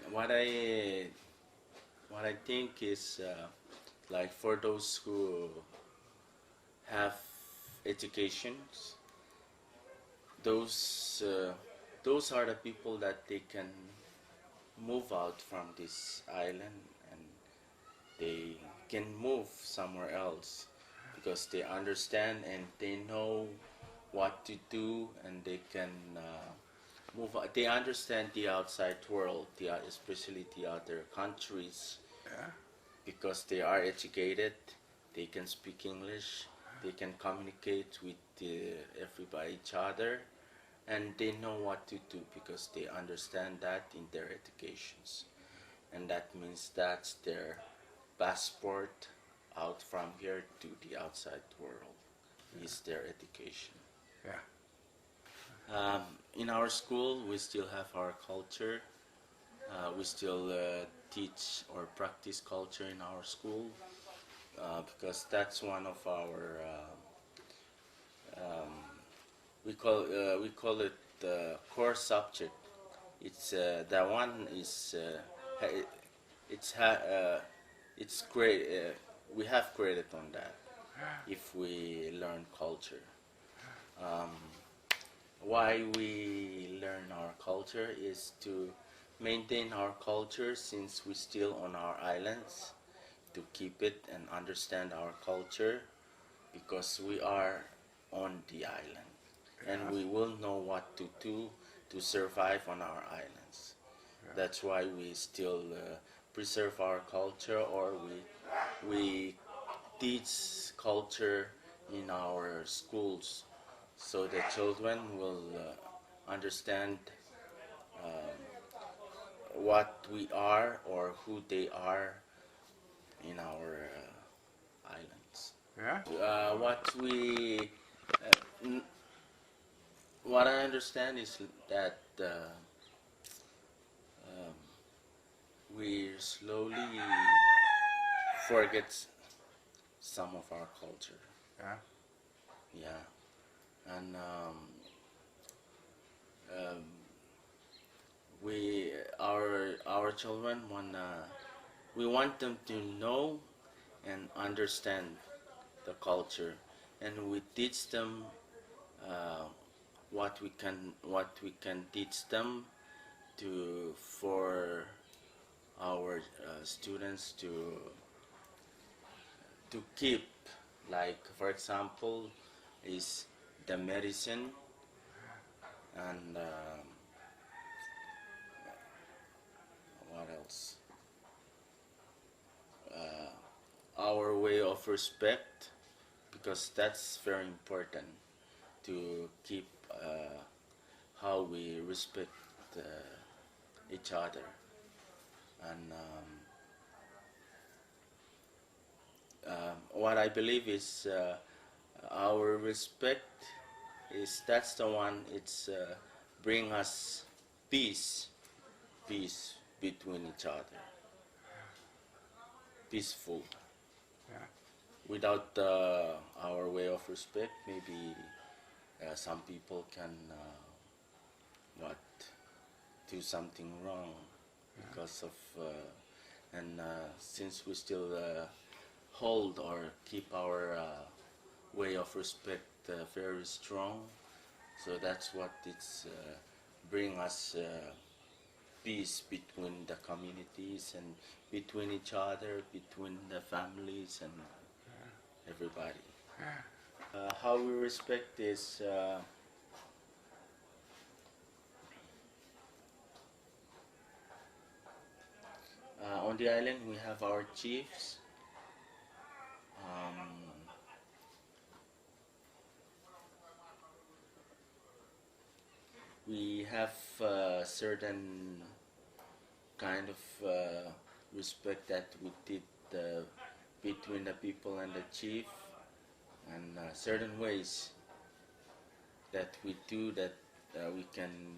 what I think is like for those who have educations, those are the people that they can move out from this island and they can move somewhere else because they understand and they know what to do and they can move out. They understand the outside world, especially the other countries, because they are educated, they can speak English, they can communicate with everybody, each other, and they know what to do because they understand that in their educations. And that means that's their passport out from here to the outside world is their education. In our school, we still have our culture. We still teach or practice culture in our school because that's one of our we call it the core subject. It's that one is it's great. We have credit on that if we learn culture. Why we learn our culture is to maintain our culture since we're still on our islands, to keep it and understand our culture because we are on the island and we will know what to do to survive on our islands. That's why we still preserve our culture, or we teach culture in our schools so the children will understand what we are or who they are in our islands. What I understand is that we slowly forget some of our culture. And our children we want them to know and understand the culture, and we teach them what we can teach them for our students to keep, like for example is the medicine and what else, our way of respect, because that's very important to keep how we respect each other. And what I believe is our respect that's the one, it's bring us peace between each other, peaceful. Without our way of respect, maybe some people can do something wrong because of and since we still hold or keep our way of respect very strong, so that's what it's bring us peace between the communities and between each other, between the families and everybody. How we respect is on the island we have our chiefs. We have certain kind of respect that we did between the people and the chief, and certain ways that we do that we can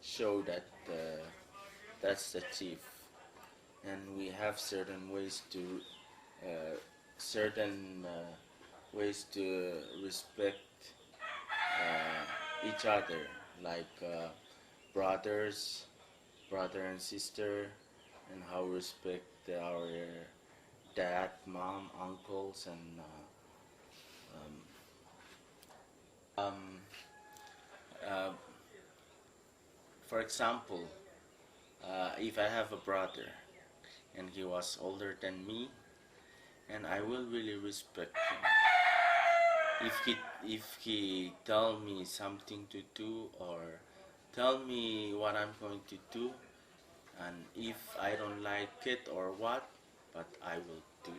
show that that's the chief, and we have certain ways to respect each other, like brothers, brother and sister, and how we respect our dad, mom, uncles, and for example, if I have a brother and he was older than me, and I will really respect him. If he tell me something to do or tell me what I'm going to do, and if I don't like it or what, but I will do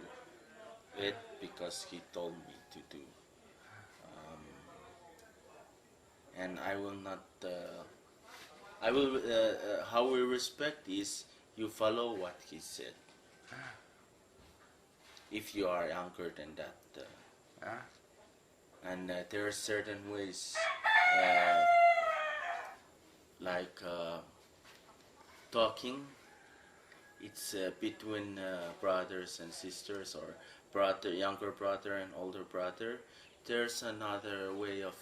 it because he told me to do. And I will not. I will. How we respect is you follow what he said. If you are younger than that, and there are certain ways, like talking. It's between brothers and sisters, or younger brother and older brother. There's another way of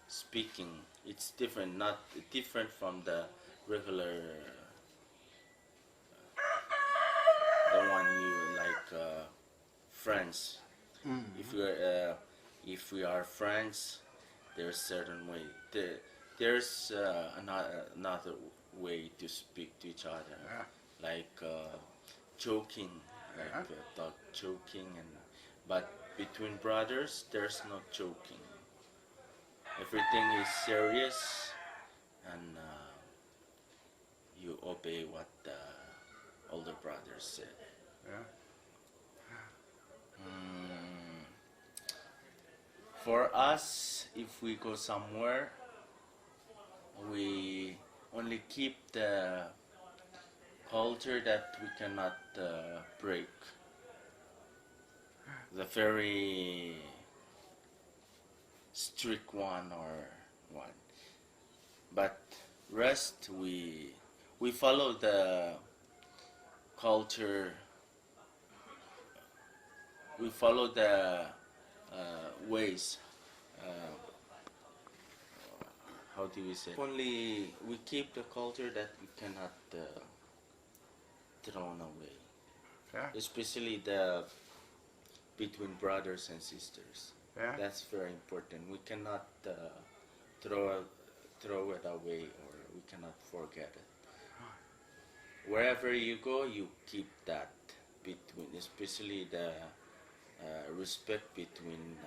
speaking. It's different, not different from the regular, the one you like friends. If we are friends, there's certain way. There's another way to speak to each other, like joking, like talk joking, but between brothers, there's no joking. Everything is serious, and you obey what the older brothers said. For us, if we go somewhere, we only keep the culture that we cannot break. The very strict one or one. But rest, we follow the culture. We follow the ways. How do we say? Only we keep the culture that we cannot thrown away. Especially the between brothers and sisters. That's very important. We cannot throw it away, or we cannot forget it. Wherever you go, you keep that between, especially the respect between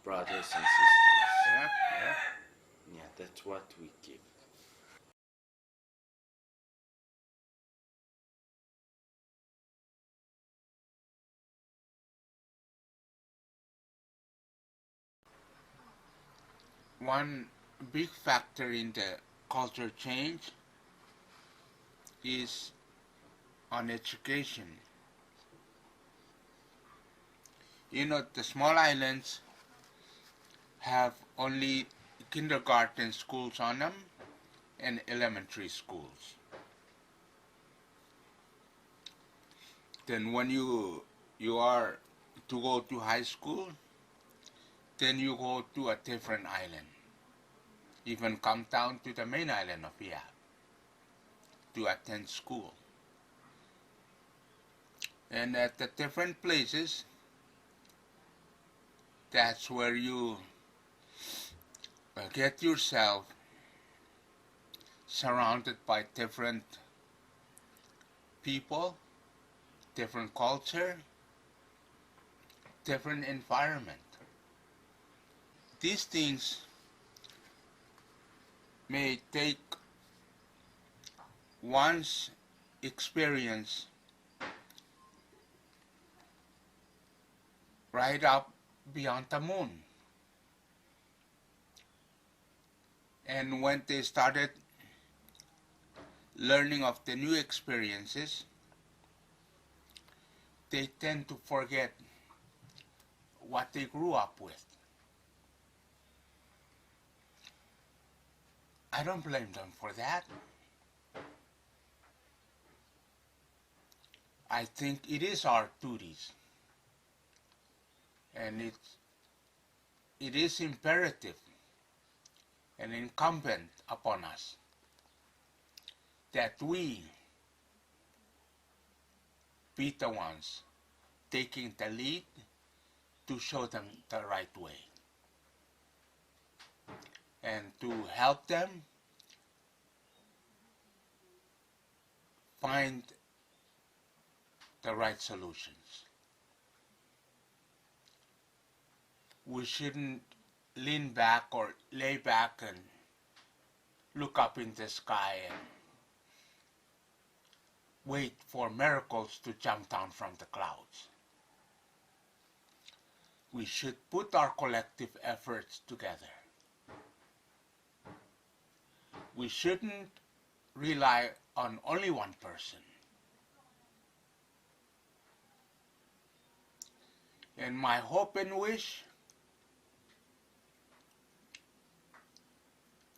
brothers and sisters. Yeah, that's what we keep. One big factor in the culture change is on education. You know, the small islands have only kindergarten schools on them and elementary schools. Then when you are to go to high school, then you go to a different island. Even come down to the main island of Yap to attend school. And at the different places, that's where you get yourself surrounded by different people, different culture, different environment. These things may take one's experience right up beyond the moon. And when they started learning of the new experiences, they tend to forget what they grew up with. I don't blame them for that. I think it is our duties, and it is imperative and incumbent upon us that we be the ones taking the lead to show them the right way and to help them find the right solutions. We shouldn't lean back or lay back and look up in the sky and wait for miracles to jump down from the clouds. We should put our collective efforts together. We shouldn't rely on only one person. And my hope and wish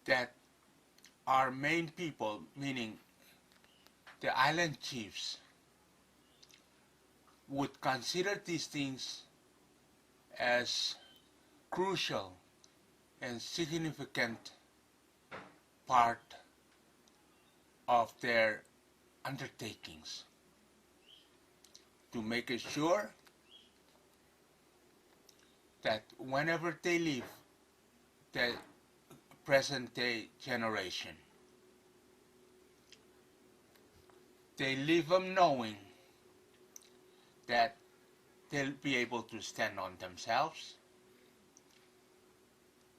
that our main people, meaning the island chiefs, would consider these things as crucial and significant part of their undertakings to make sure that whenever they leave the present-day generation, they leave them knowing that they'll be able to stand on themselves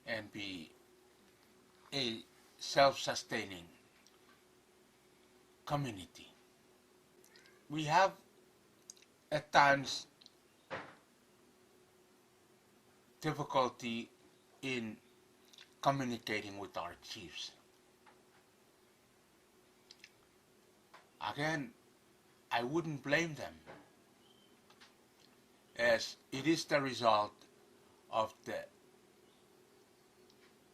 and be a self-sustaining community. We have at times difficulty in communicating with our chiefs. Again, I wouldn't blame them, as it is the result of the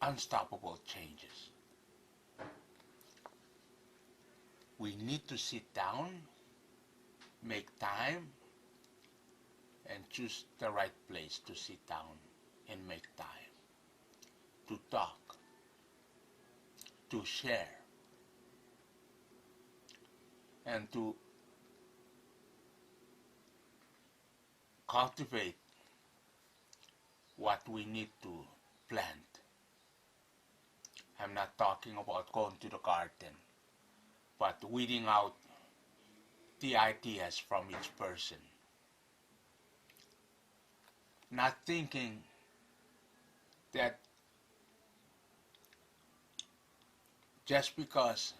unstoppable changes. We need to sit down, make time, and choose the right place to sit down and make time, to talk, to share, and to cultivate what we need to plant. I'm not talking about going to the garden, but weeding out the ideas from each person. Not thinking that just because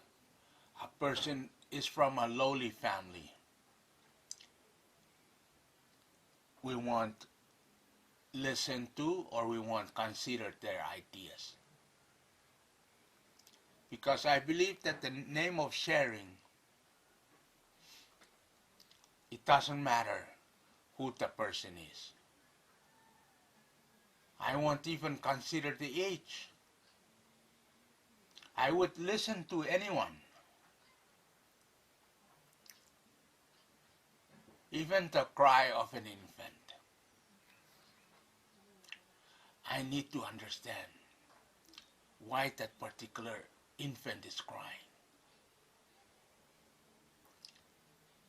a person is from a lowly family, we won't listen to or we won't consider their ideas. Because I believe that the name of sharing, it doesn't matter who the person is. I won't even consider the age. I would listen to anyone, even the cry of an infant. I need to understand why that particular infant is crying.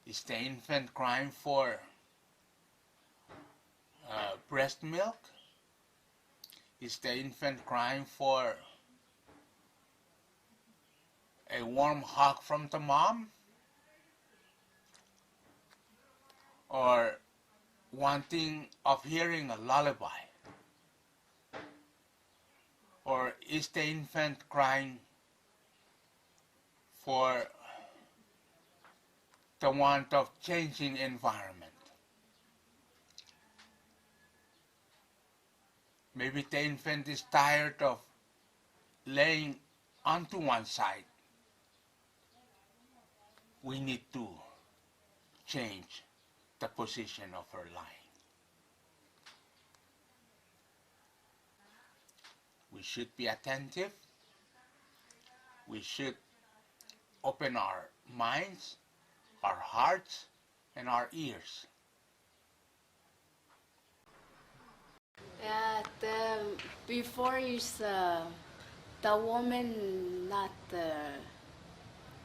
Is the infant crying for breast milk? Is the infant crying for a warm hug from the mom? Or wanting of hearing a lullaby? Or is the infant crying for the want of changing environment? Maybe the infant is tired of laying onto one side we need to change the position of her line. We should be attentive. We should open our minds, our hearts, and our ears. Before is the woman not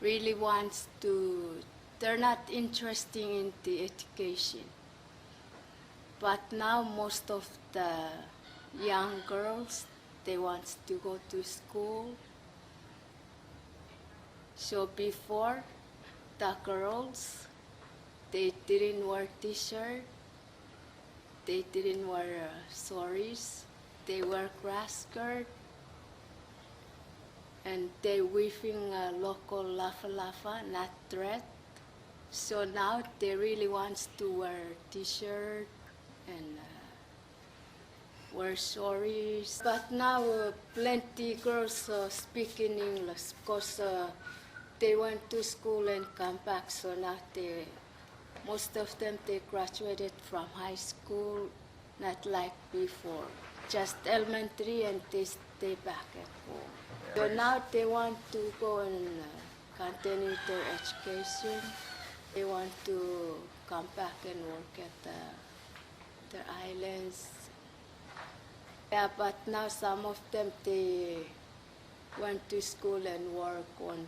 really wants to, they're not interested in the education. But now most of the young girls, they want to go to school. So before, the girls, they didn't wear t-shirt, they didn't wear saris, they wear grass skirt, and they weaving local lafa, not thread. So now they really want to wear t-shirt and wear saris. But now plenty girls speak in English because they went to school and come back. So now most of them, they graduated from high school, not like before. Just elementary and they stay back at home. So now they want to go and continue their education. They want to come back and work at their islands. Yeah, but now some of them, they went to school and work on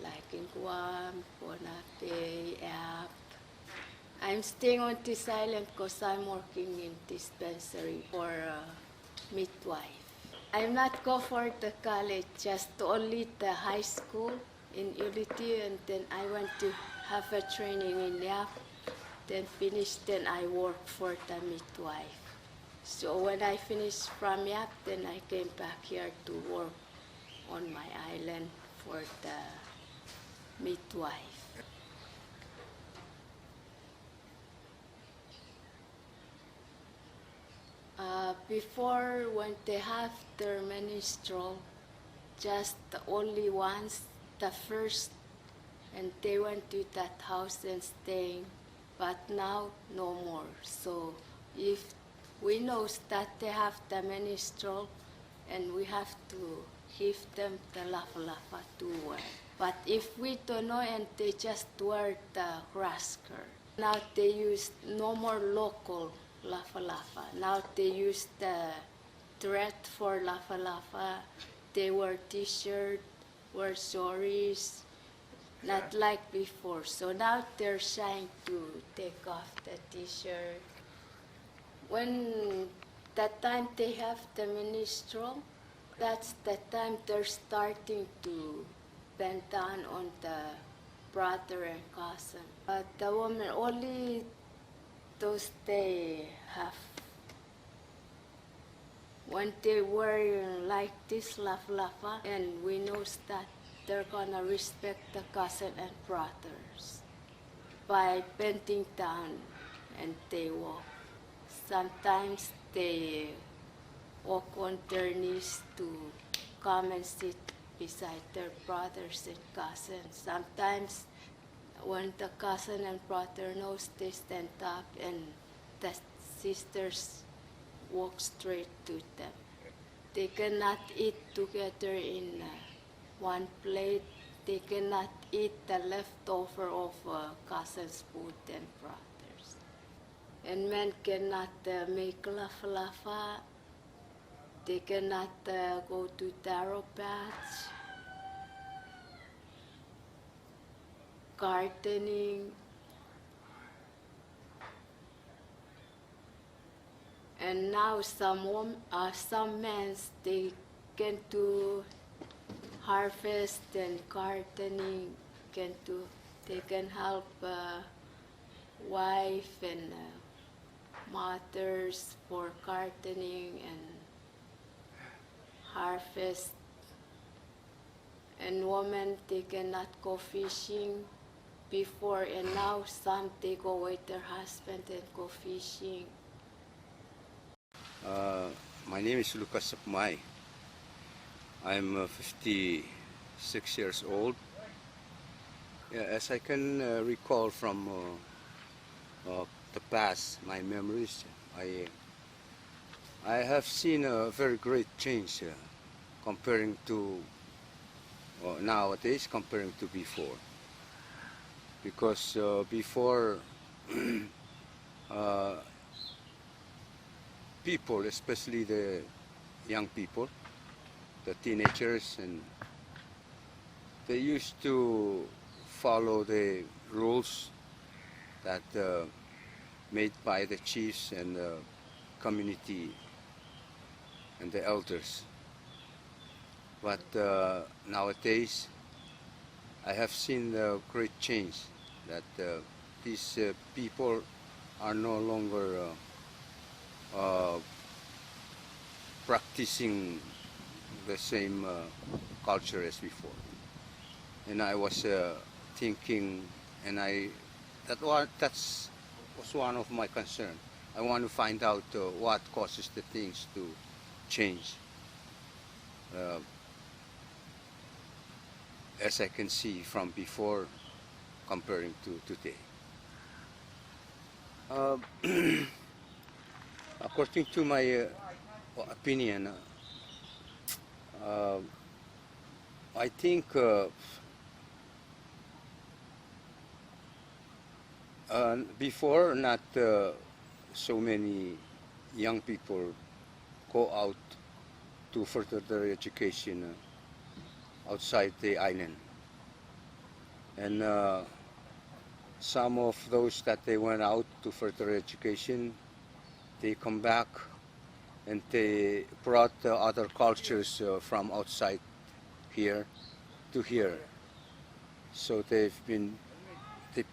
like in Guam, Uwapei, Yap. I'm staying on this island because I'm working in dispensary for midwife. I'm not go for the college, just only the high school in Unity, and then I went to have a training in Yap, then finished, then I worked for the midwife. So when I finished from Yap, then I came back here to work on my island for the midwife. Before, when they have their menstrual, just only once, the first, and they went to that house and staying, but now no more. So if we know that they have the menstrual, and we have to give them the lafa to wear. But if we don't know and they just wear the grass skirt, now they use no more local lafa. Now they use the thread for lafa. They wear t-shirt, wear saris, not like before. So now they're trying to take off the t-shirt. When that time they have the menstrual, that's the time they're starting to bend down on the brother and cousin. But the woman, only those they have, when they wear like this lafa, and we know that they're gonna respect the cousin and brothers by bending down and they walk. Sometimes they walk on their knees to come and sit beside their brothers and cousins. Sometimes when the cousin and brother knows, they stand up and the sisters walk straight to them. They cannot eat together in one plate. They cannot eat the leftover of cousins' food and brothers. And men cannot make lafa. They cannot go to taro patch, gardening, and now some men, they can do harvest and gardening. They can help wife and mothers for gardening and harvest. And women, they cannot go fishing before, and now some, they go with their husband and go fishing. My name is Lucas Soumai. I'm 56 years old, Yeah, as I can recall from the past, my memories, I have seen a very great change comparing to nowadays, comparing to before. Because before, people, especially the young people, the teenagers, and they used to follow the rules that made by the chiefs and the community and the elders. But nowadays, I have seen the great change that these people are no longer practicing the same culture as before. And I was thinking, and that was one of my concerns. I want to find out what causes the things to change. As I can see from before comparing to today. According to my opinion, I think before not so many young people go out to further their education outside the island. And some of those that they went out to further education, they come back and they brought other cultures from outside here to here. So they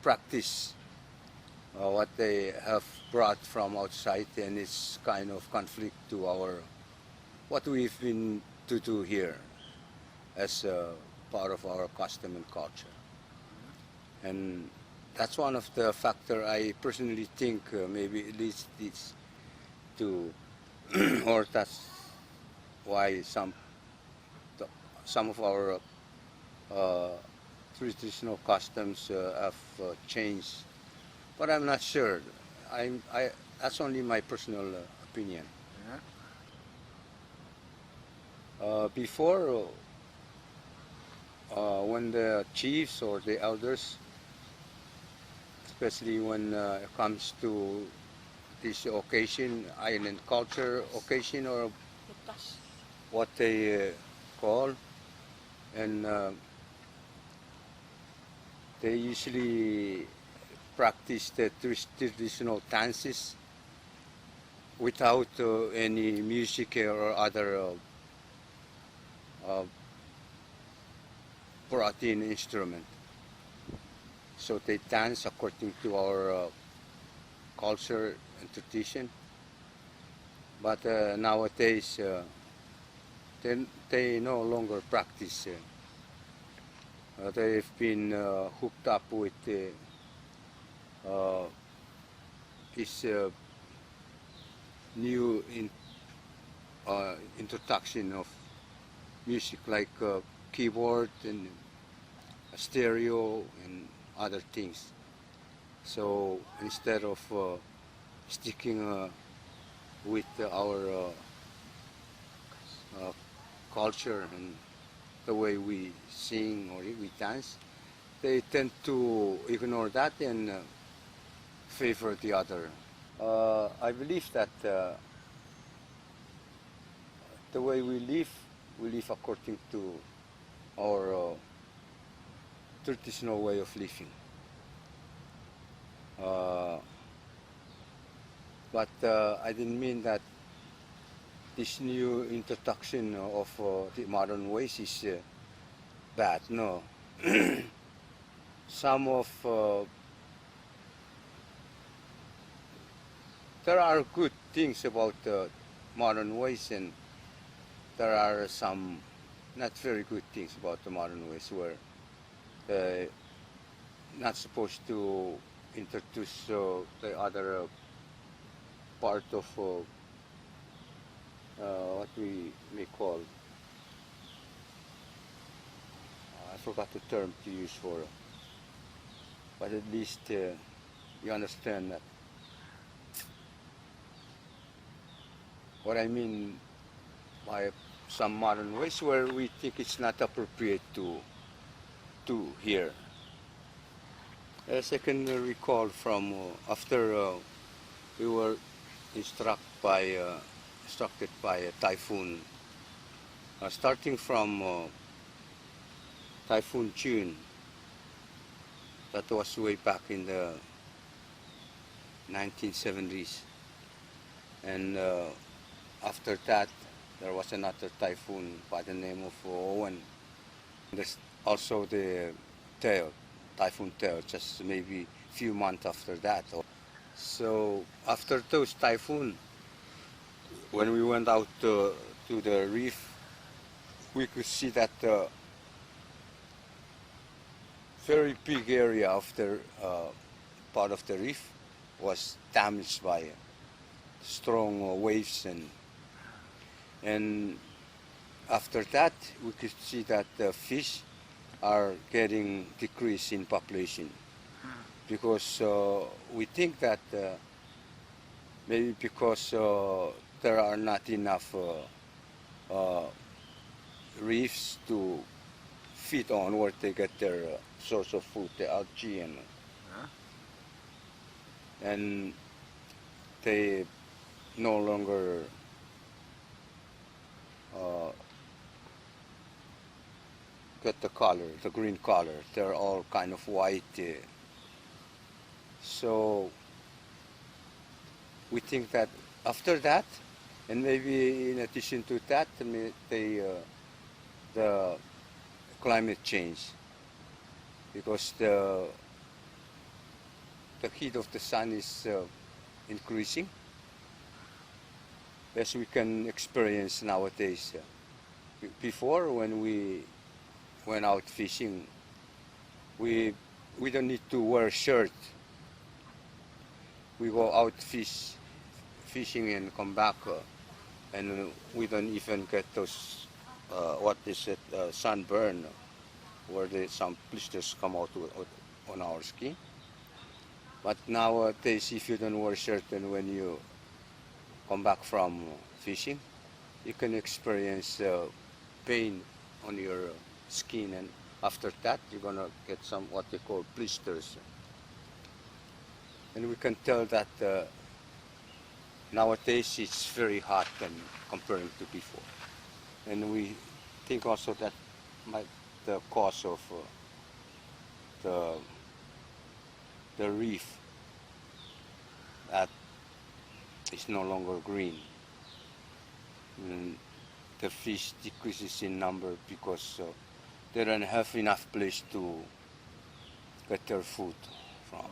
practice what they have brought from outside, and it's kind of conflict to what we've been to do here as part of our custom and culture. And that's one of the factors I personally think maybe it leads this to, or that's why some of our traditional customs have changed. But I'm not sure. That's only my personal opinion. Before, when the chiefs or the elders, especially when it comes to this occasion, island culture occasion, or what they call, and they usually practice the traditional dances without any music or other brought in instrument. So they dance according to our culture and tradition. But nowadays, they no longer practice. They've been hooked up with this new introduction of music, like keyboard and stereo and other things. So instead of sticking with our culture and the way we sing or we dance, they tend to ignore that and favor the other. I believe that the way we live according to our traditional way of living. But I didn't mean that this new introduction of the modern ways is bad. No. Some of there are good things about modern ways, and there are some not very good things about the modern ways, where they're not supposed to introduce the other part of what we may call, I forgot the term to use for but at least you understand that. What I mean by some modern ways where we think it's not appropriate to hear. As I can recall from after we were instructed by a typhoon, starting from Typhoon June, that was way back in the 1970s, and after that there was another typhoon by the name of Owen. There's also the Typhoon Tail, just maybe few months after that. So after those typhoons, when we went out to the reef, we could see that very big area of the part of the reef was damaged by strong waves, and after that we could see that the fish are getting decreased in population, because we think that maybe because there are not enough reefs to feed on where they get their source of food, the algae, and they no longer get the color, the green color. They're all kind of white. So we think that after that, and maybe in addition to that, the climate change, because the heat of the sun is increasing, as we can experience nowadays. Before, when we went out fishing, we don't need to wear a shirt. We go out fishing and come back, and we don't even get those sunburn, where some blisters come out on our skin. But nowadays, if you don't wear a shirt, and when you come back from fishing, you can experience pain on your skin, and after that you're gonna get some what they call blisters. And we can tell that nowadays it's very hot comparing to before. And we think also that the cause of the reef that is no longer green. And the fish decreases in number because they don't have enough place to get their food from.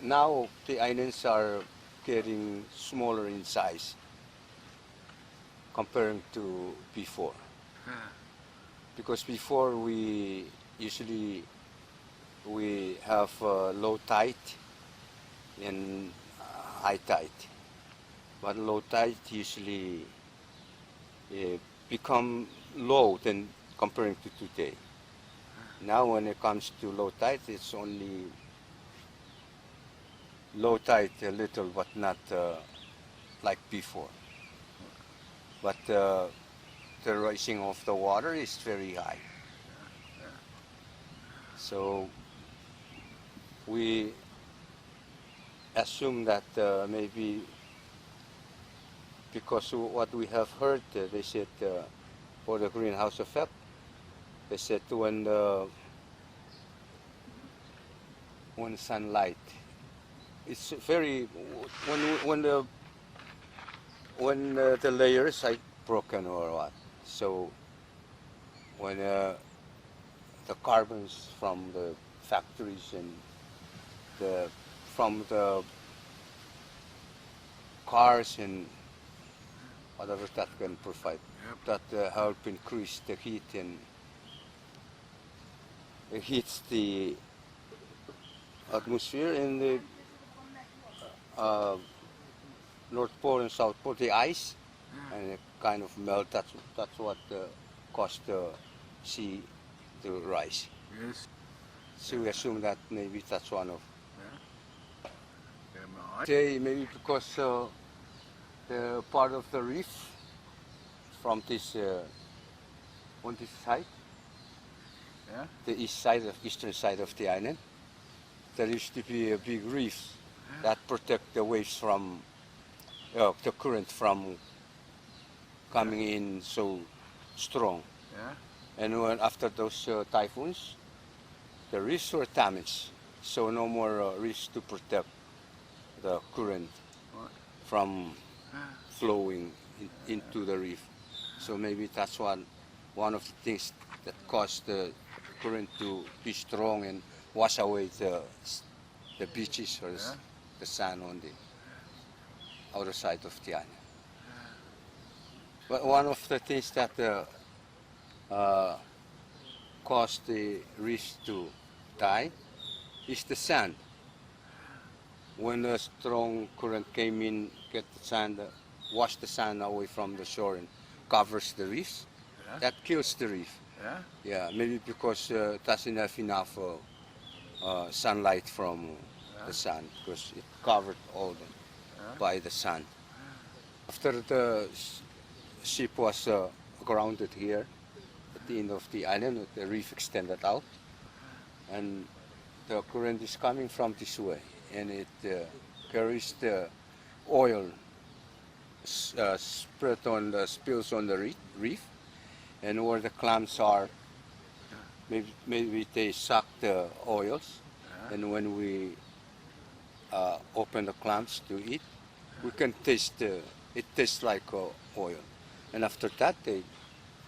Now the islands are getting smaller in size comparing to before. Because before we have low tide and high tide. But low tide usually become low than comparing to today. Now when it comes to low tide, it's only low tide a little, but not like before. But the rising of the water is very high. So we assume that maybe because what we have heard, they said for the greenhouse effect, they said when sunlight, it's very when the layers are broken or what. So when the carbons from the factories and from the cars and whatever that can provide, that help increase the heat, and it heats the atmosphere in the North Pole and South Pole, the ice, and it kind of melt. That's what caused the sea to rise. Yes. So we assume that maybe that's one of. Yeah. Say maybe because the part of the reef from this on this side, Yeah. the eastern side of the island, there used to be a big reefs that protect the waves from the current from coming in so strong. Yeah. And when after those typhoons, the reefs were damaged, so no more reefs to protect the current from flowing into the reef. So maybe that's one of the things that caused the current to be strong and wash away the beaches or the sand on the outer side of the island. But one of the things that caused the reefs to die is the sand. When a strong current came in, get the sand, wash the sand away from the shore and covers the reefs, that kills the reef. Yeah. Yeah, maybe because it doesn't have enough sunlight from the sun, because it covered all by the sun. After the ship was grounded here at the end of the island, the reef extended out, and the current is coming from this way, and it carries the oil spread on the spills on the reef, and where the clams are, maybe they suck the oils, and when we open the clams to eat, we can taste it tastes like oil, and after that they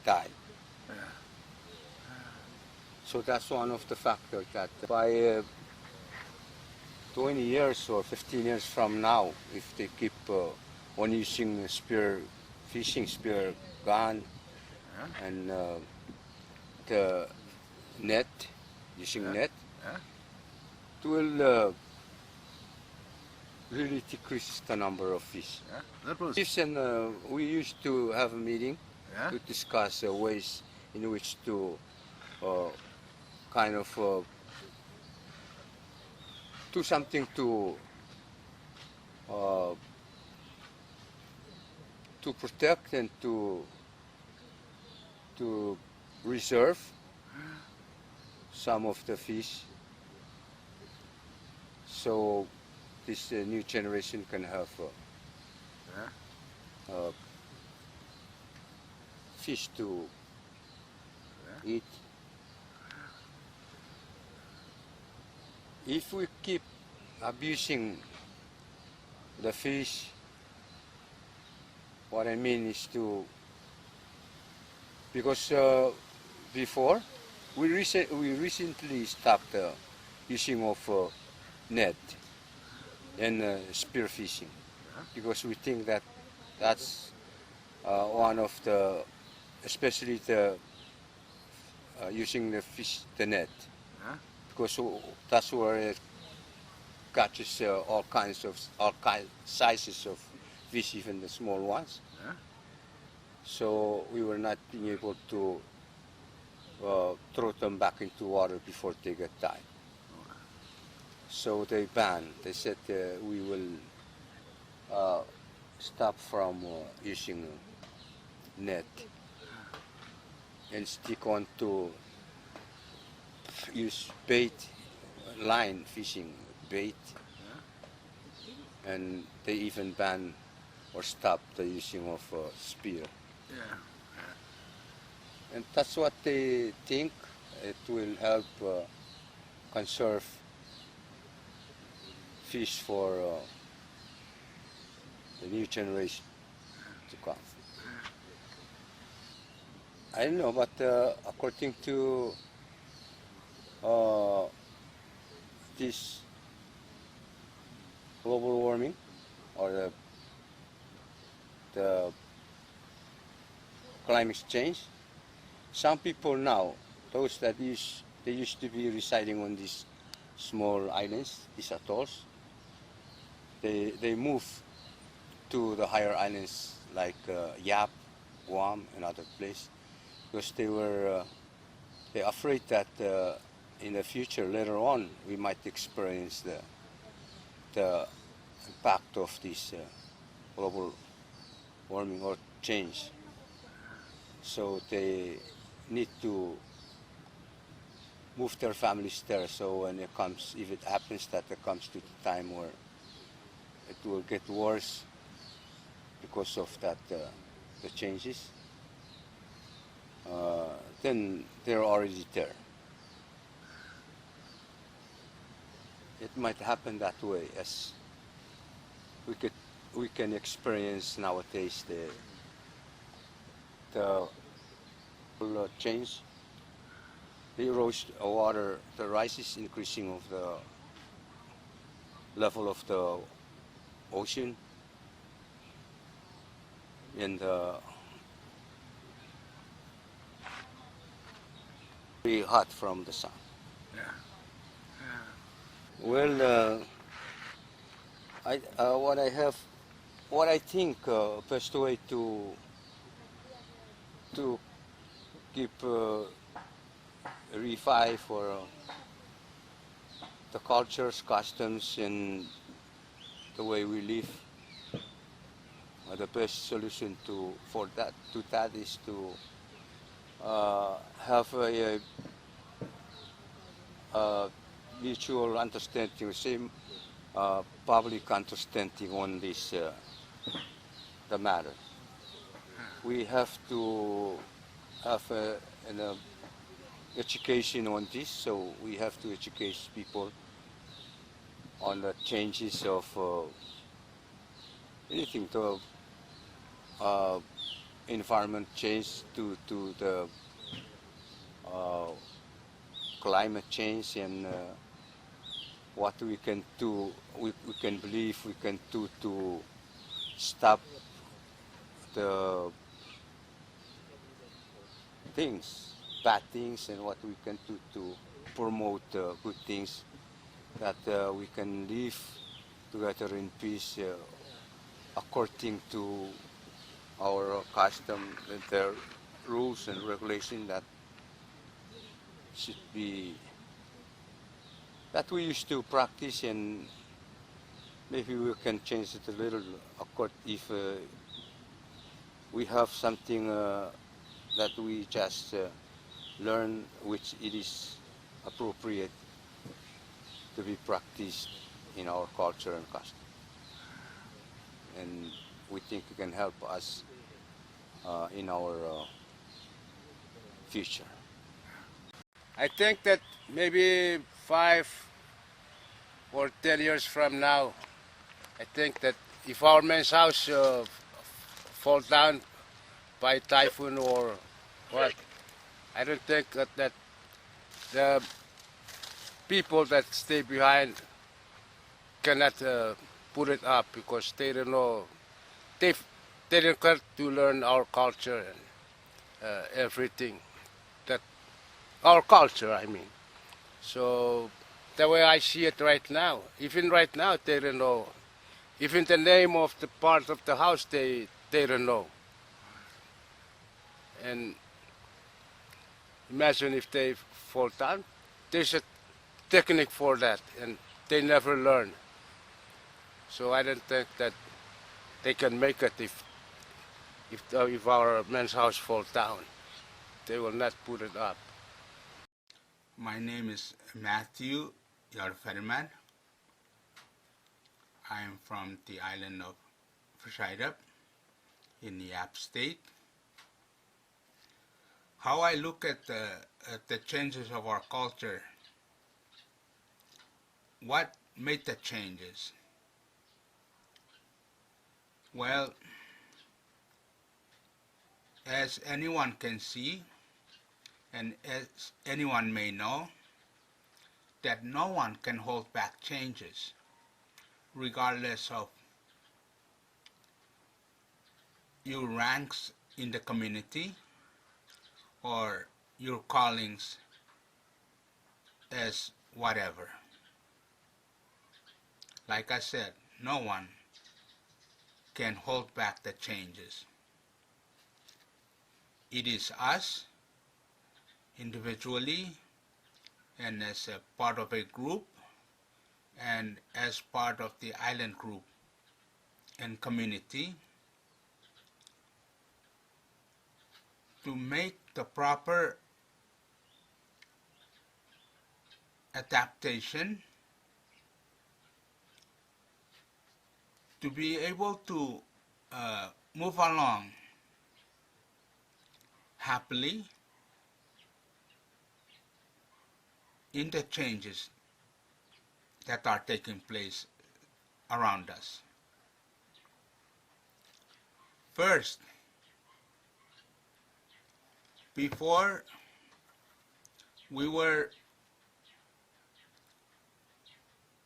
die. So that's one of the factors that by 20 years or 15 years from now, if they keep on using fishing spear gun and the net, using net, it will really decrease the number of fish. That was. And we used to have a meeting to discuss ways in which to kind of do something to protect and to reserve some of the fish, so this new generation can have fish to eat. If we keep abusing the fish, what I mean is because before we recently stopped using of net and spear fishing, because we think that that's one of the, especially the using the net, because that's where it catches all sizes of fish, even the small ones. So we were not being able to throw them back into water before they get died. So they banned. They said we will stop from using net and stick on to use bait, line fishing, bait, and they even ban or stop the using of spear. And that's what they think. It will help conserve fish for the new generation to come. I don't know, but according to this global warming or the climate change, some people now, those that they used to be residing on these small islands, these atolls, they move to the higher islands like Yap, Guam, and other places, because they're afraid that in the future, later on, we might experience the impact of this global warming or change. So they need to move their families there. So when it comes, if it happens that it comes to the time where it will get worse because of that, the changes, then they're already there. It might happen that way, as we can experience nowadays the change, the erosion of water, the rise is increasing of the level of the ocean, and very hot from the sun. Yeah. Well, what I think best way to keep revive for the cultures, customs, and the way we live. The best solution for that is to have a mutual understanding, same public understanding on this the matter. We have to have an education on this, so we have to educate people on the changes of anything to environment change, to the climate change, and what we can do, we can believe we can do to stop the things, bad things, and what we can do to promote good things, that we can live together in peace according to our custom, the rules and regulation that should be, that we used to practice, and maybe we can change it a little if we have something that we just learn, which it is appropriate to be practiced in our culture and custom. And we think it can help us in our future. I think that maybe 5 or 10 years from now, I think that if our men's house fall down by typhoon or what, I don't think that the people that stay behind cannot put it up, because they don't know, they don't care to learn our culture and everything, that our culture, I mean. So the way I see it right now, even right now, they don't know. Even the name of the part of the house, they don't know. And imagine if they fall down. There's a technique for that, and they never learn. So I don't think that they can make it if our men's house falls down. They will not put it up. My name is Matthew Yarofalmal. I am from the island of Faraulep in Yap State. How I look at the changes of our culture, what made the changes? Well, as anyone can see, and as anyone may know, that no one can hold back changes, regardless of your ranks in the community or your callings as whatever. Like I said, no one can hold back the changes. It is us, individually, and as a part of a group and as part of the island group and community to make the proper adaptation to be able to move along happily in the changes that are taking place around us. First, before we were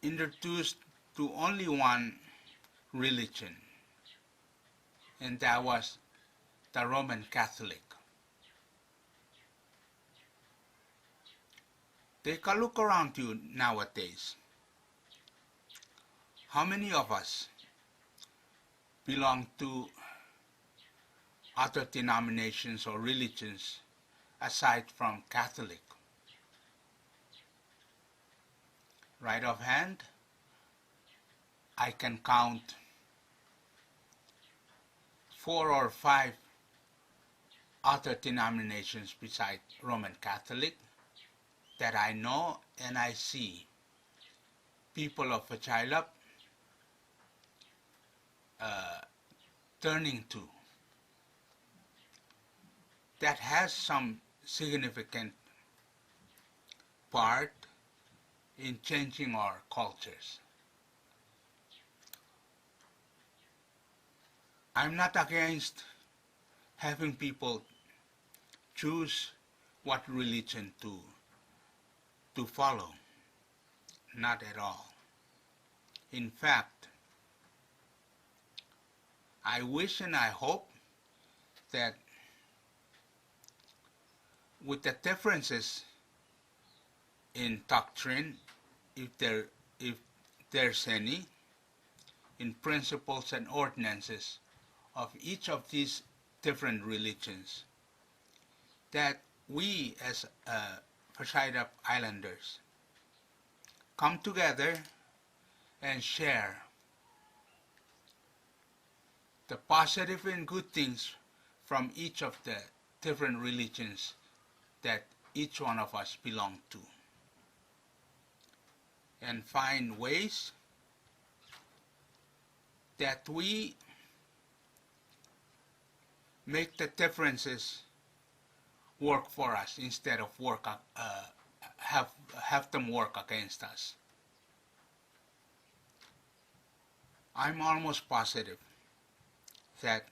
introduced to only one religion, and that was the Roman Catholic. Take a look around you nowadays. How many of us belong to other denominations or religions aside from Catholic? Right offhand, I can count 4 or 5 other denominations besides Roman Catholic that I know and I see people of Wichilbuch turning to. That has some significant part in changing our cultures. I'm not against having people choose what religion to follow. Not at all. In fact, I wish and I hope that with the differences in doctrine, if there's any, in principles and ordinances of each of these different religions, that we as Wichilbuch Islanders come together and share the positive and good things from each of the different religions that each one of us belong to, and find ways that we make the differences work for us instead of have them work against us. I'm almost positive that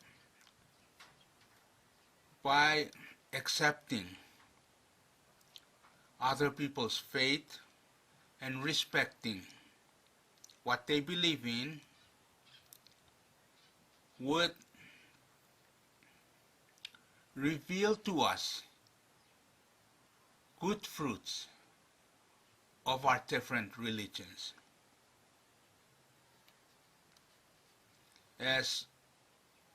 by accepting other people's faith and respecting what they believe in would reveal to us good fruits of our different religions. As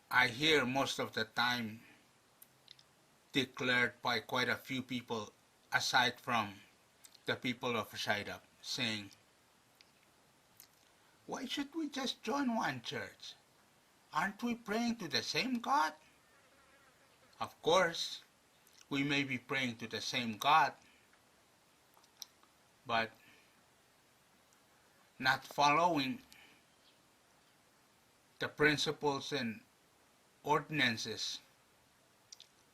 I hear most of the time declared by quite a few people aside from the people of Wichilbuch, saying, why should we just join one church? Aren't we praying to the same God? Of course, we may be praying to the same God, but not following the principles and ordinances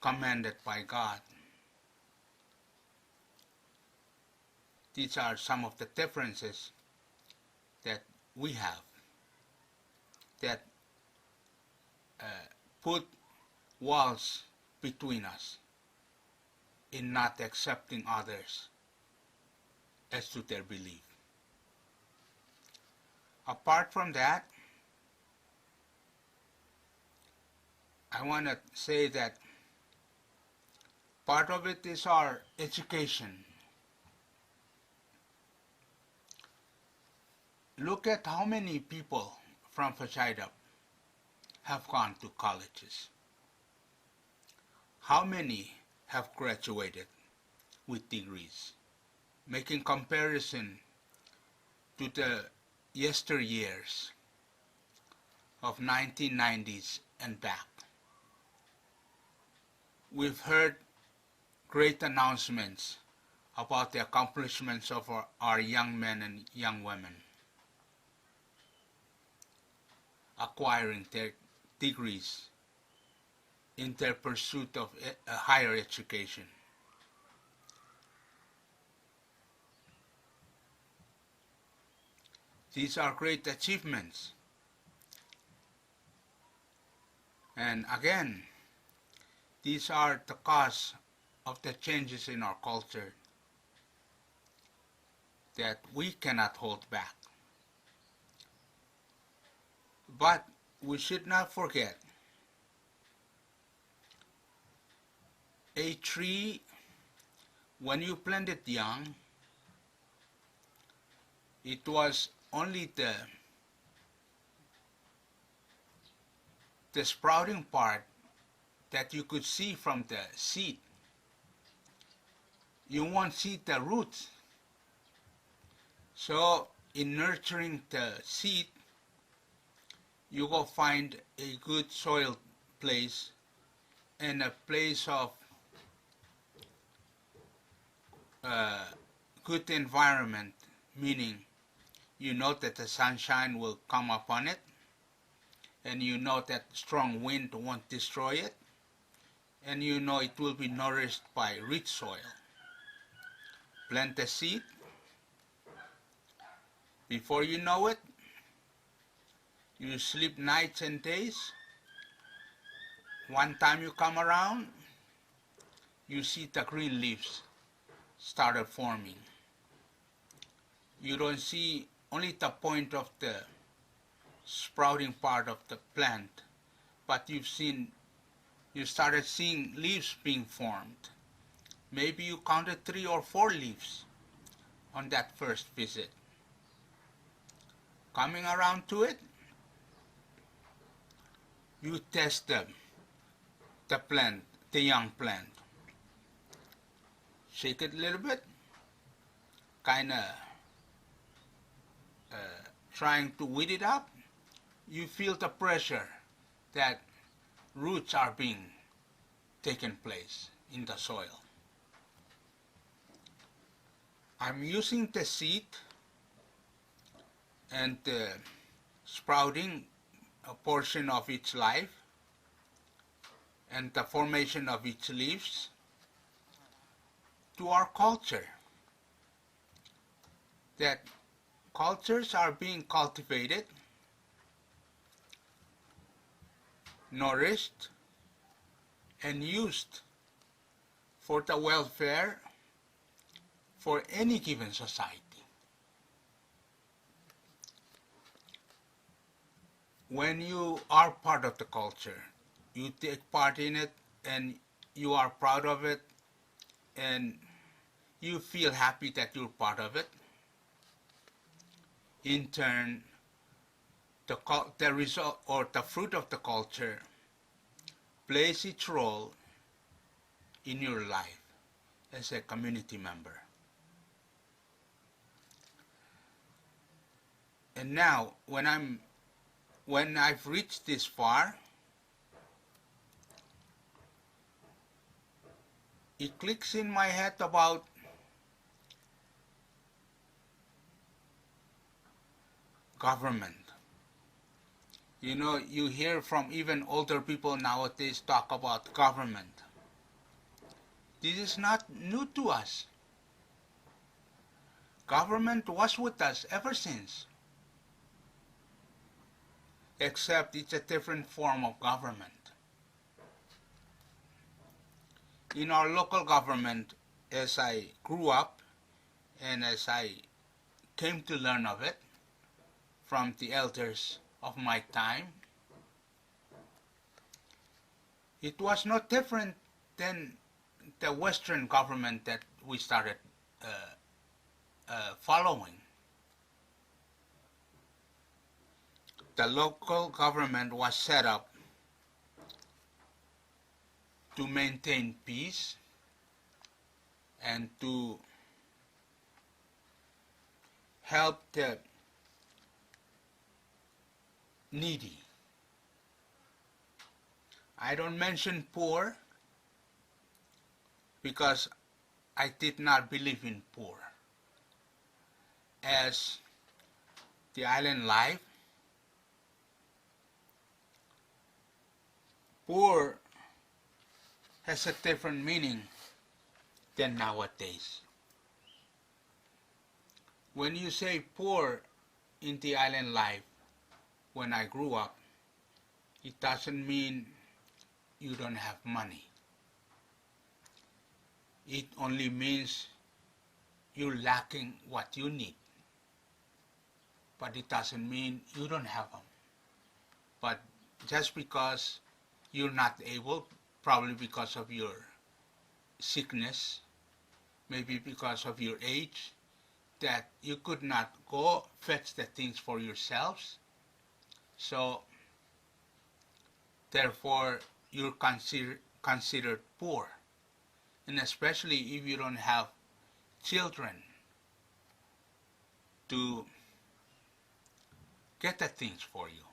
commanded by God. These are some of the differences that we have that put walls between us in not accepting others as to their belief. Apart from that, I want to say that part of it is our education. Look at how many people from Wichilbuch have gone to colleges. How many have graduated with degrees? making comparison to the yesteryears of 1990s and back. We've heard great announcements about the accomplishments of our young men and young women, acquiring their degrees in their pursuit of higher education. These are great achievements. And again, these are the cause of the changes in our culture that we cannot hold back. But we should not forget, a tree, when you plant it young, it was only the sprouting part that you could see from the seed. You won't see the roots. So in nurturing the seed, you go find a good soil place and a place of good environment, meaning you know that the sunshine will come upon it, and you know that strong wind won't destroy it, and you know it will be nourished by rich soil. Plant the seed. Before you know it, you sleep nights and days. One time you come around, you see the green leaves started forming. You don't see only the point of the sprouting part of the plant, but you started seeing leaves being formed. Maybe you counted 3 or 4 leaves on that first visit. Coming around to it, you test the plant, the young plant. Shake it a little bit, kind of trying to weed it up. You feel the pressure that roots are being taken place in the soil. I'm using the seed and the sprouting a portion of its life and the formation of its leaves to our culture. That cultures are being cultivated, nourished, and used for the welfare for any given society. When you are part of the culture, you take part in it and you are proud of it and you feel happy that you're part of it. In turn, the result or the fruit of the culture plays its role in your life as a community member. And now, when I've reached this far, it clicks in my head about government. You know, you hear from even older people nowadays talk about government. This is not new to us. Government was with us ever since, except it's a different form of government. In our local government, as I grew up and as I came to learn of it from the elders of my time, it was no different than the Western government that we started following. The local government was set up to maintain peace and to help the needy. I don't mention poor because I did not believe in poor. As the island life, poor has a different meaning than nowadays. When you say poor in the island life, when I grew up, it doesn't mean you don't have money. It only means you're lacking what you need. But it doesn't mean you don't have them. But just because you're not able, probably because of your sickness, maybe because of your age, that you could not go fetch the things for yourselves. So, therefore, you're considered poor. And especially if you don't have children to get the things for you,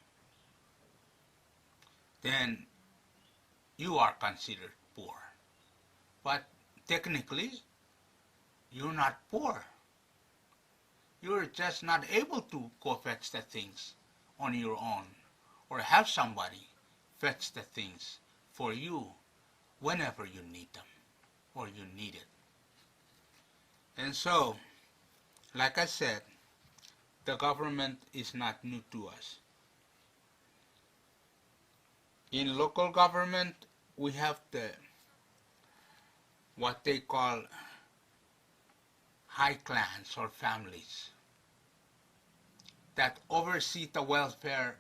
then you are considered poor. But technically, you're not poor. You're just not able to go fetch the things on your own, or have somebody fetch the things for you whenever you need them, or you need it. And so, like I said, the government is not new to us. In local government, we have what they call high clans or families that oversee the welfare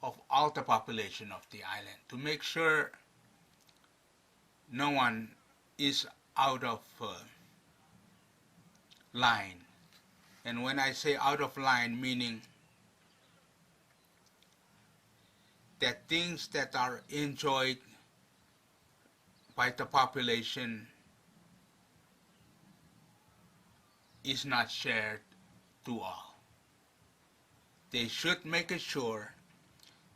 of all the population of the island to make sure no one is out of line. And when I say out of line, meaning that things that are enjoyed by the population is not shared to all. They should make sure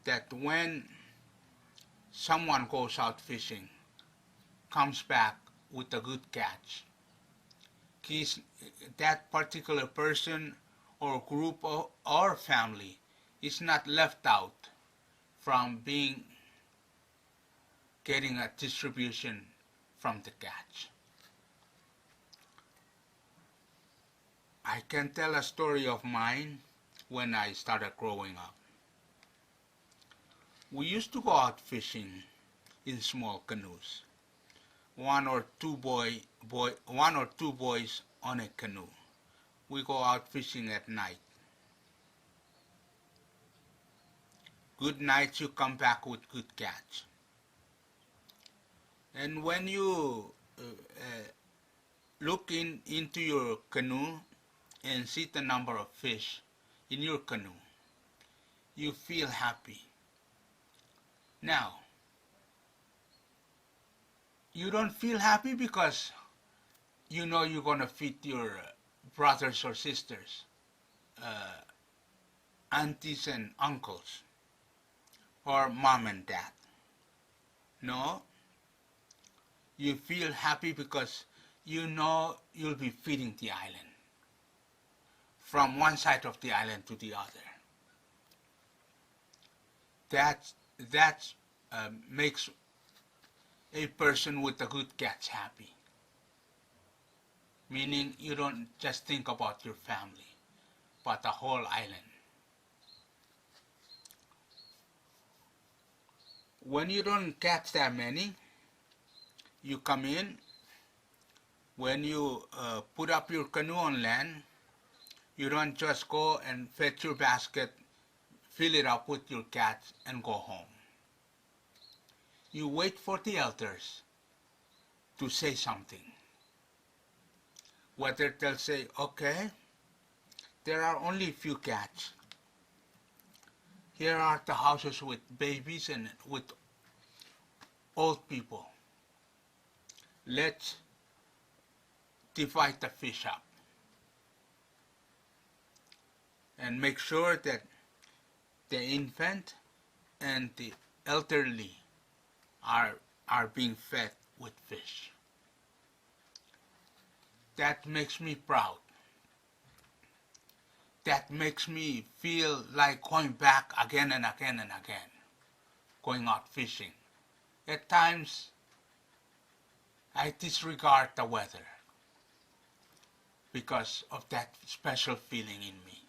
that when someone goes out fishing, comes back with a good catch, that particular person or group or family is not left out from getting a distribution from the catch. I can tell a story of mine when I started growing up. We used to go out fishing in small canoes. One or two boys on a canoe. We go out fishing at night. Good nights, you come back with good catch. And when you look into your canoe and see the number of fish in your canoe, you feel happy. Now, you don't feel happy because you know you're going to feed your brothers or sisters, aunties and uncles, or mom and dad. No, you feel happy because you know you'll be feeding the island from one side of the island to the other. That makes a person with a good catch happy. Meaning you don't just think about your family, but the whole island. When you don't catch that many, you come in. When you put up your canoe on land, you don't just go and fetch your basket, fill it up with your catch, and go home. You wait for the elders to say something. Whether they'll say, okay, there are only a few cats. Here are the houses with babies and with old people. Let's divide the fish up. and make sure that the infant and the elderly are being fed with fish. That makes me proud. That makes me feel like going back again and again and again, going out fishing. At times, I disregard the weather because of that special feeling in me.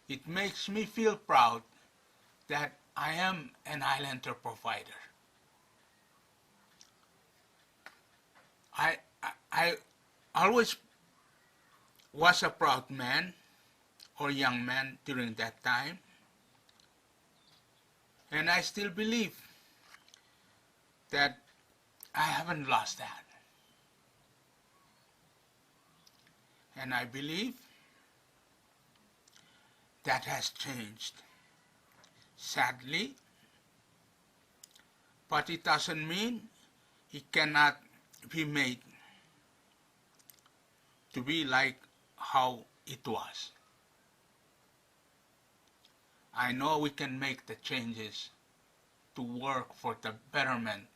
It makes me feel proud that I am an islander provider. I always was a proud man or young man during that time, and I still believe that I haven't lost that. And I believe that has changed, sadly, but it doesn't mean it cannot be made to be like how it was. I know we can make the changes to work for the betterment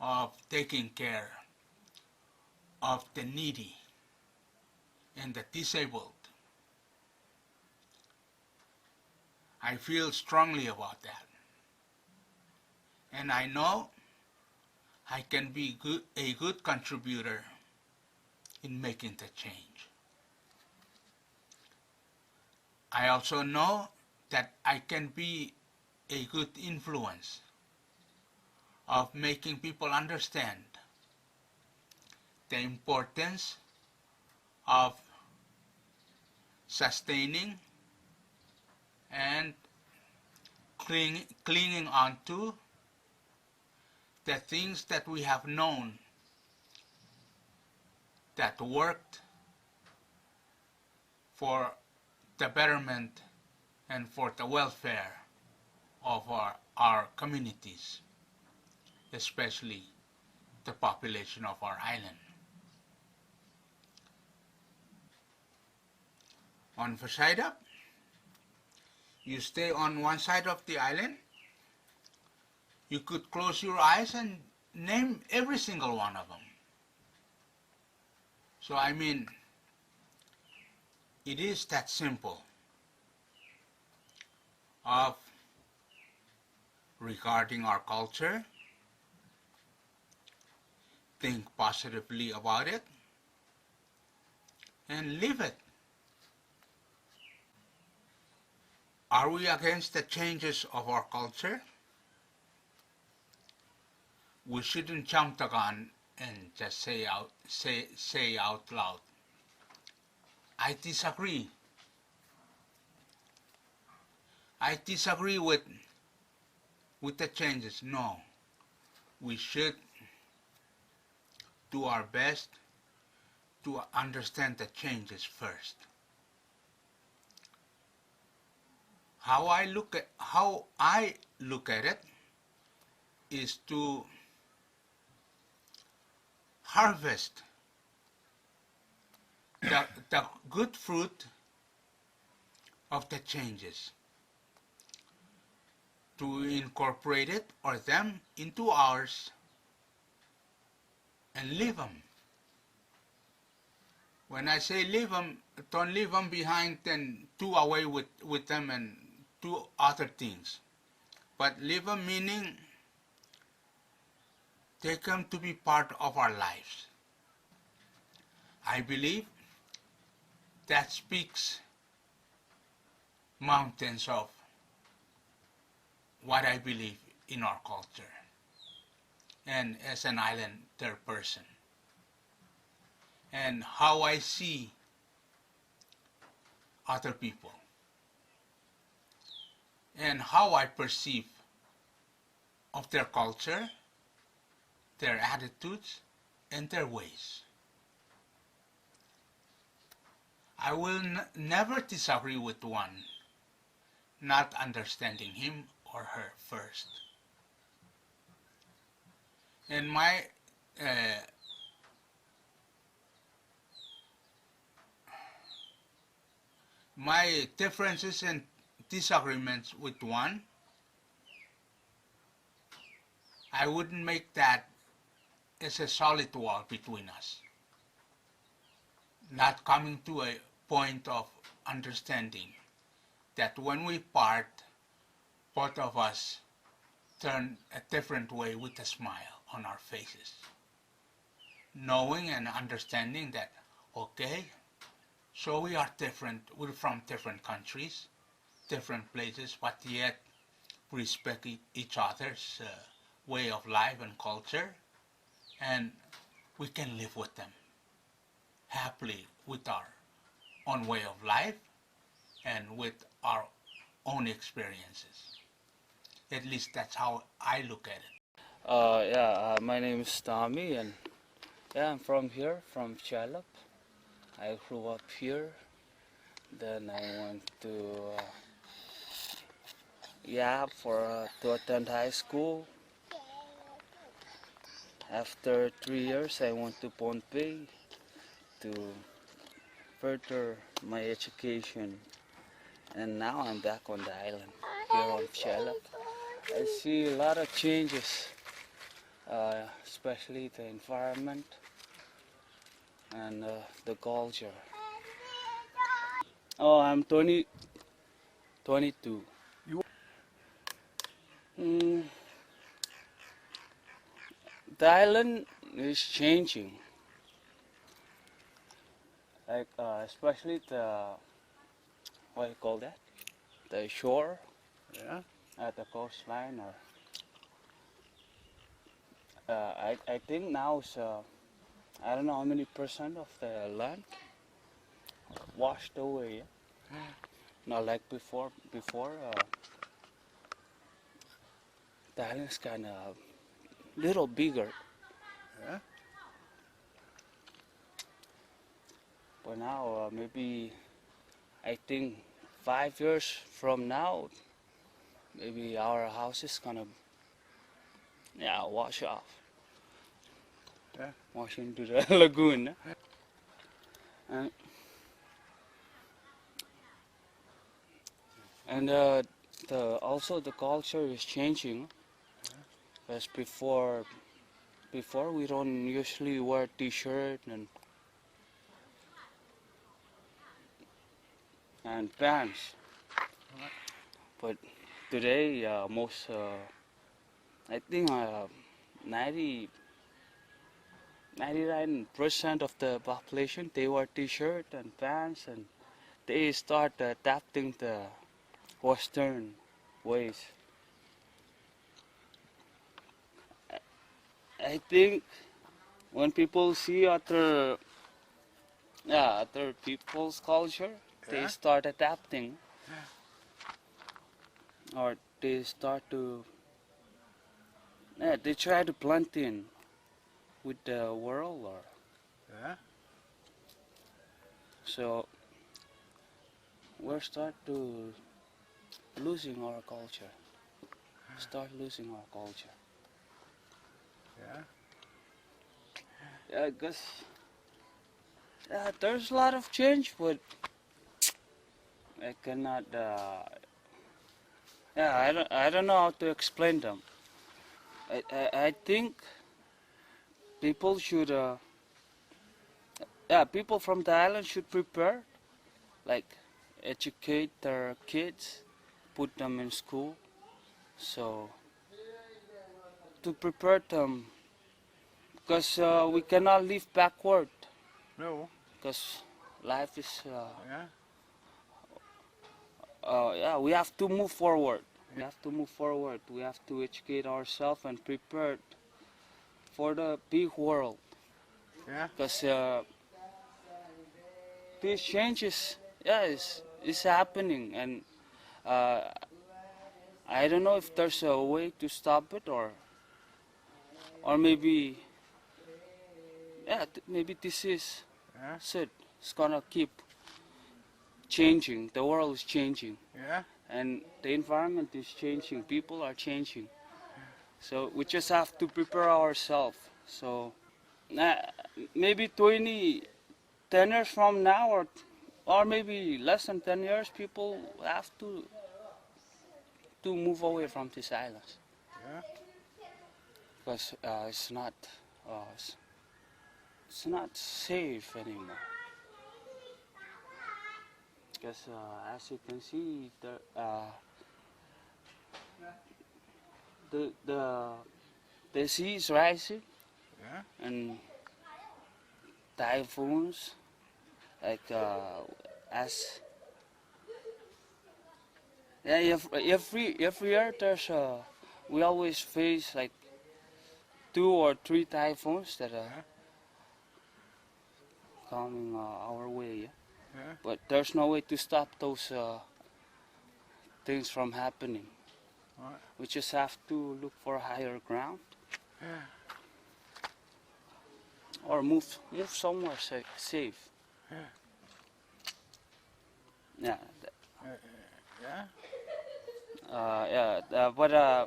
of taking care of the needy and the disabled. I feel strongly about that. And I know I can be a good contributor in making the change. I also know that I can be a good influence of making people understand the importance of sustaining and clinging on to the things that we have known that worked for the betterment and for the welfare of our communities, especially the population of our island. On Filemal, you stay on one side of the island, you could close your eyes and name every single one of them. So I mean, it is that simple of regarding our culture, think positively about it, and live it. Are we against the changes of our culture? We shouldn't jump the gun and just say out loud, I disagree. I disagree with the changes. No, we should do our best to understand the changes first. How I look at it is to harvest the good fruit of the changes, to incorporate it or them into ours and leave them. When I say leave them, don't leave them behind and do away with them and do other things. But leave them meaning take them to be part of our lives. I believe that speaks mountains of what I believe in our culture and as an islander person, and how I see other people and how I perceive of their culture, their attitudes, and their ways. I will never disagree with one, not understanding him or her first. And my my differences and disagreements with one, I wouldn't make that as a solid wall between us. Not coming to a point of understanding that when we part, both of us turn a different way with a smile on our faces. Knowing and understanding that, okay, so we are different, we're from different countries, different places, but yet respect each other's way of life and culture, and we can live with them happily with our own way of life and with our own experiences. At least that's how I look at it. My name is Tommy, and I'm from here, from Wichilbuch. I grew up here. Then I went to Yap to attend high school. After 3 years, I went to Pohnpei to further my education. And now I'm back on the island, here on Wichilbuch. I see a lot of changes, especially the environment and the culture. Oh, I'm 22. The island is changing, like especially the, what do you call that? The shore, at the coastline, or I think now it's I don't know how many percent of the land washed away. Not like before. Before the island's kind of little bigger. But now maybe I think 5 years from now, maybe our house is gonna wash off. Wash into the lagoon. And also the culture is changing. Because before we don't usually wear t-shirt and pants. But today most I think 99% of the population, they wear t-shirt and pants, and they start adapting the Western ways. I think when people see other people's culture, they start adapting, or they start to they try to blend in with the world, or so we're start to losing our culture. Start losing our culture. Because there's a lot of change, but I cannot. I don't know how to explain them. I think people should. People from the island should prepare, like educate their kids, put them in school, so to prepare them. Because we cannot live backward. No. Because life is. We have to move forward. We have to move forward. We have to educate ourselves and prepare for the big world. Because these changes, is happening, and I don't know if there's a way to stop it, or maybe. Maybe this is it. It's gonna keep changing. The world is changing. And the environment is changing. People are changing. So we just have to prepare ourselves. So maybe 10 years from now, or maybe less than 10 years, people have to move away from these islands. Yeah. Because it's not safe anymore. Because as you can see, the sea is rising, Yeah. and typhoons, like as yeah, every year we always face like 2 or 3 typhoons that are coming our way. Yeah? Yeah. But there's no way to stop those things from happening. Right. We just have to look for higher ground, or move somewhere safe. Yeah. Yeah. But yeah,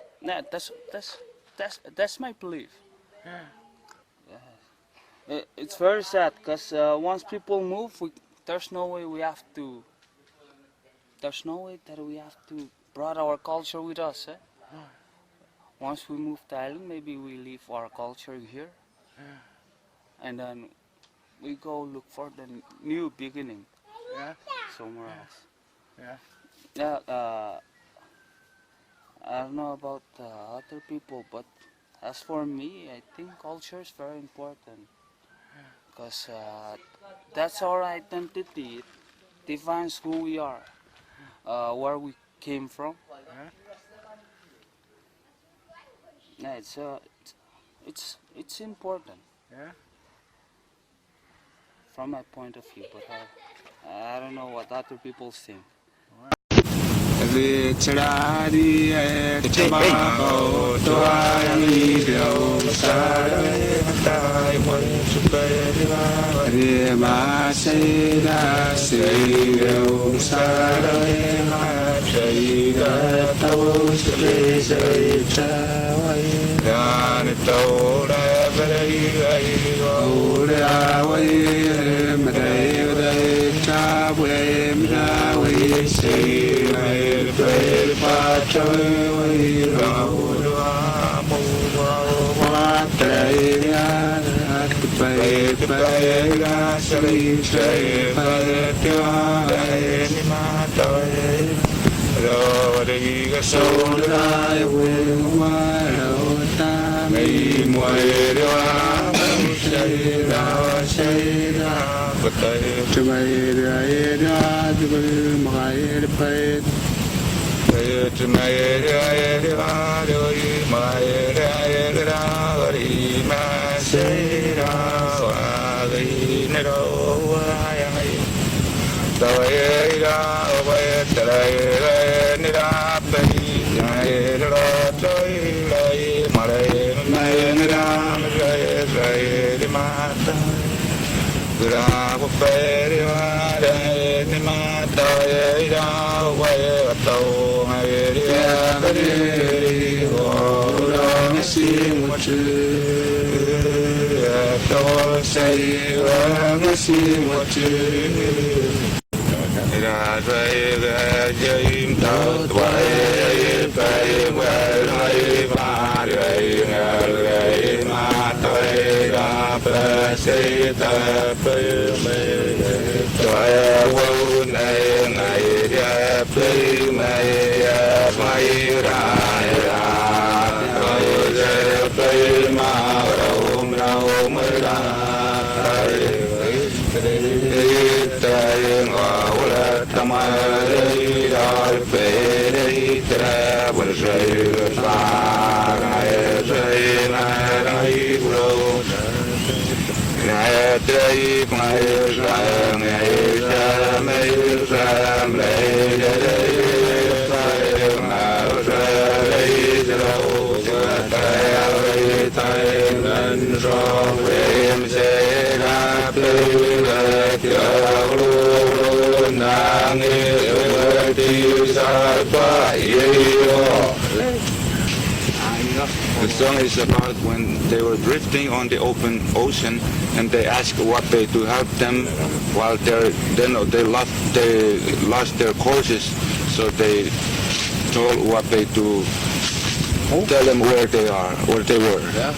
that's my belief. It's very sad because once people move, there's no way that we have to brought our culture with us. Once we move to island, maybe we leave our culture here, and then we go look for the new beginning somewhere else. Yeah. I don't know about other people, but as for me, I think culture is very important because that's our identity. It defines who we are, where we came from. Yeah, it's important. Yeah. From my point of view, but I don't know what other people think. The song is about when they were drifting on the open ocean, and they asked Uwapei to help them while they lost their courses. So they told Uwapei to tell them where they were. Yeah?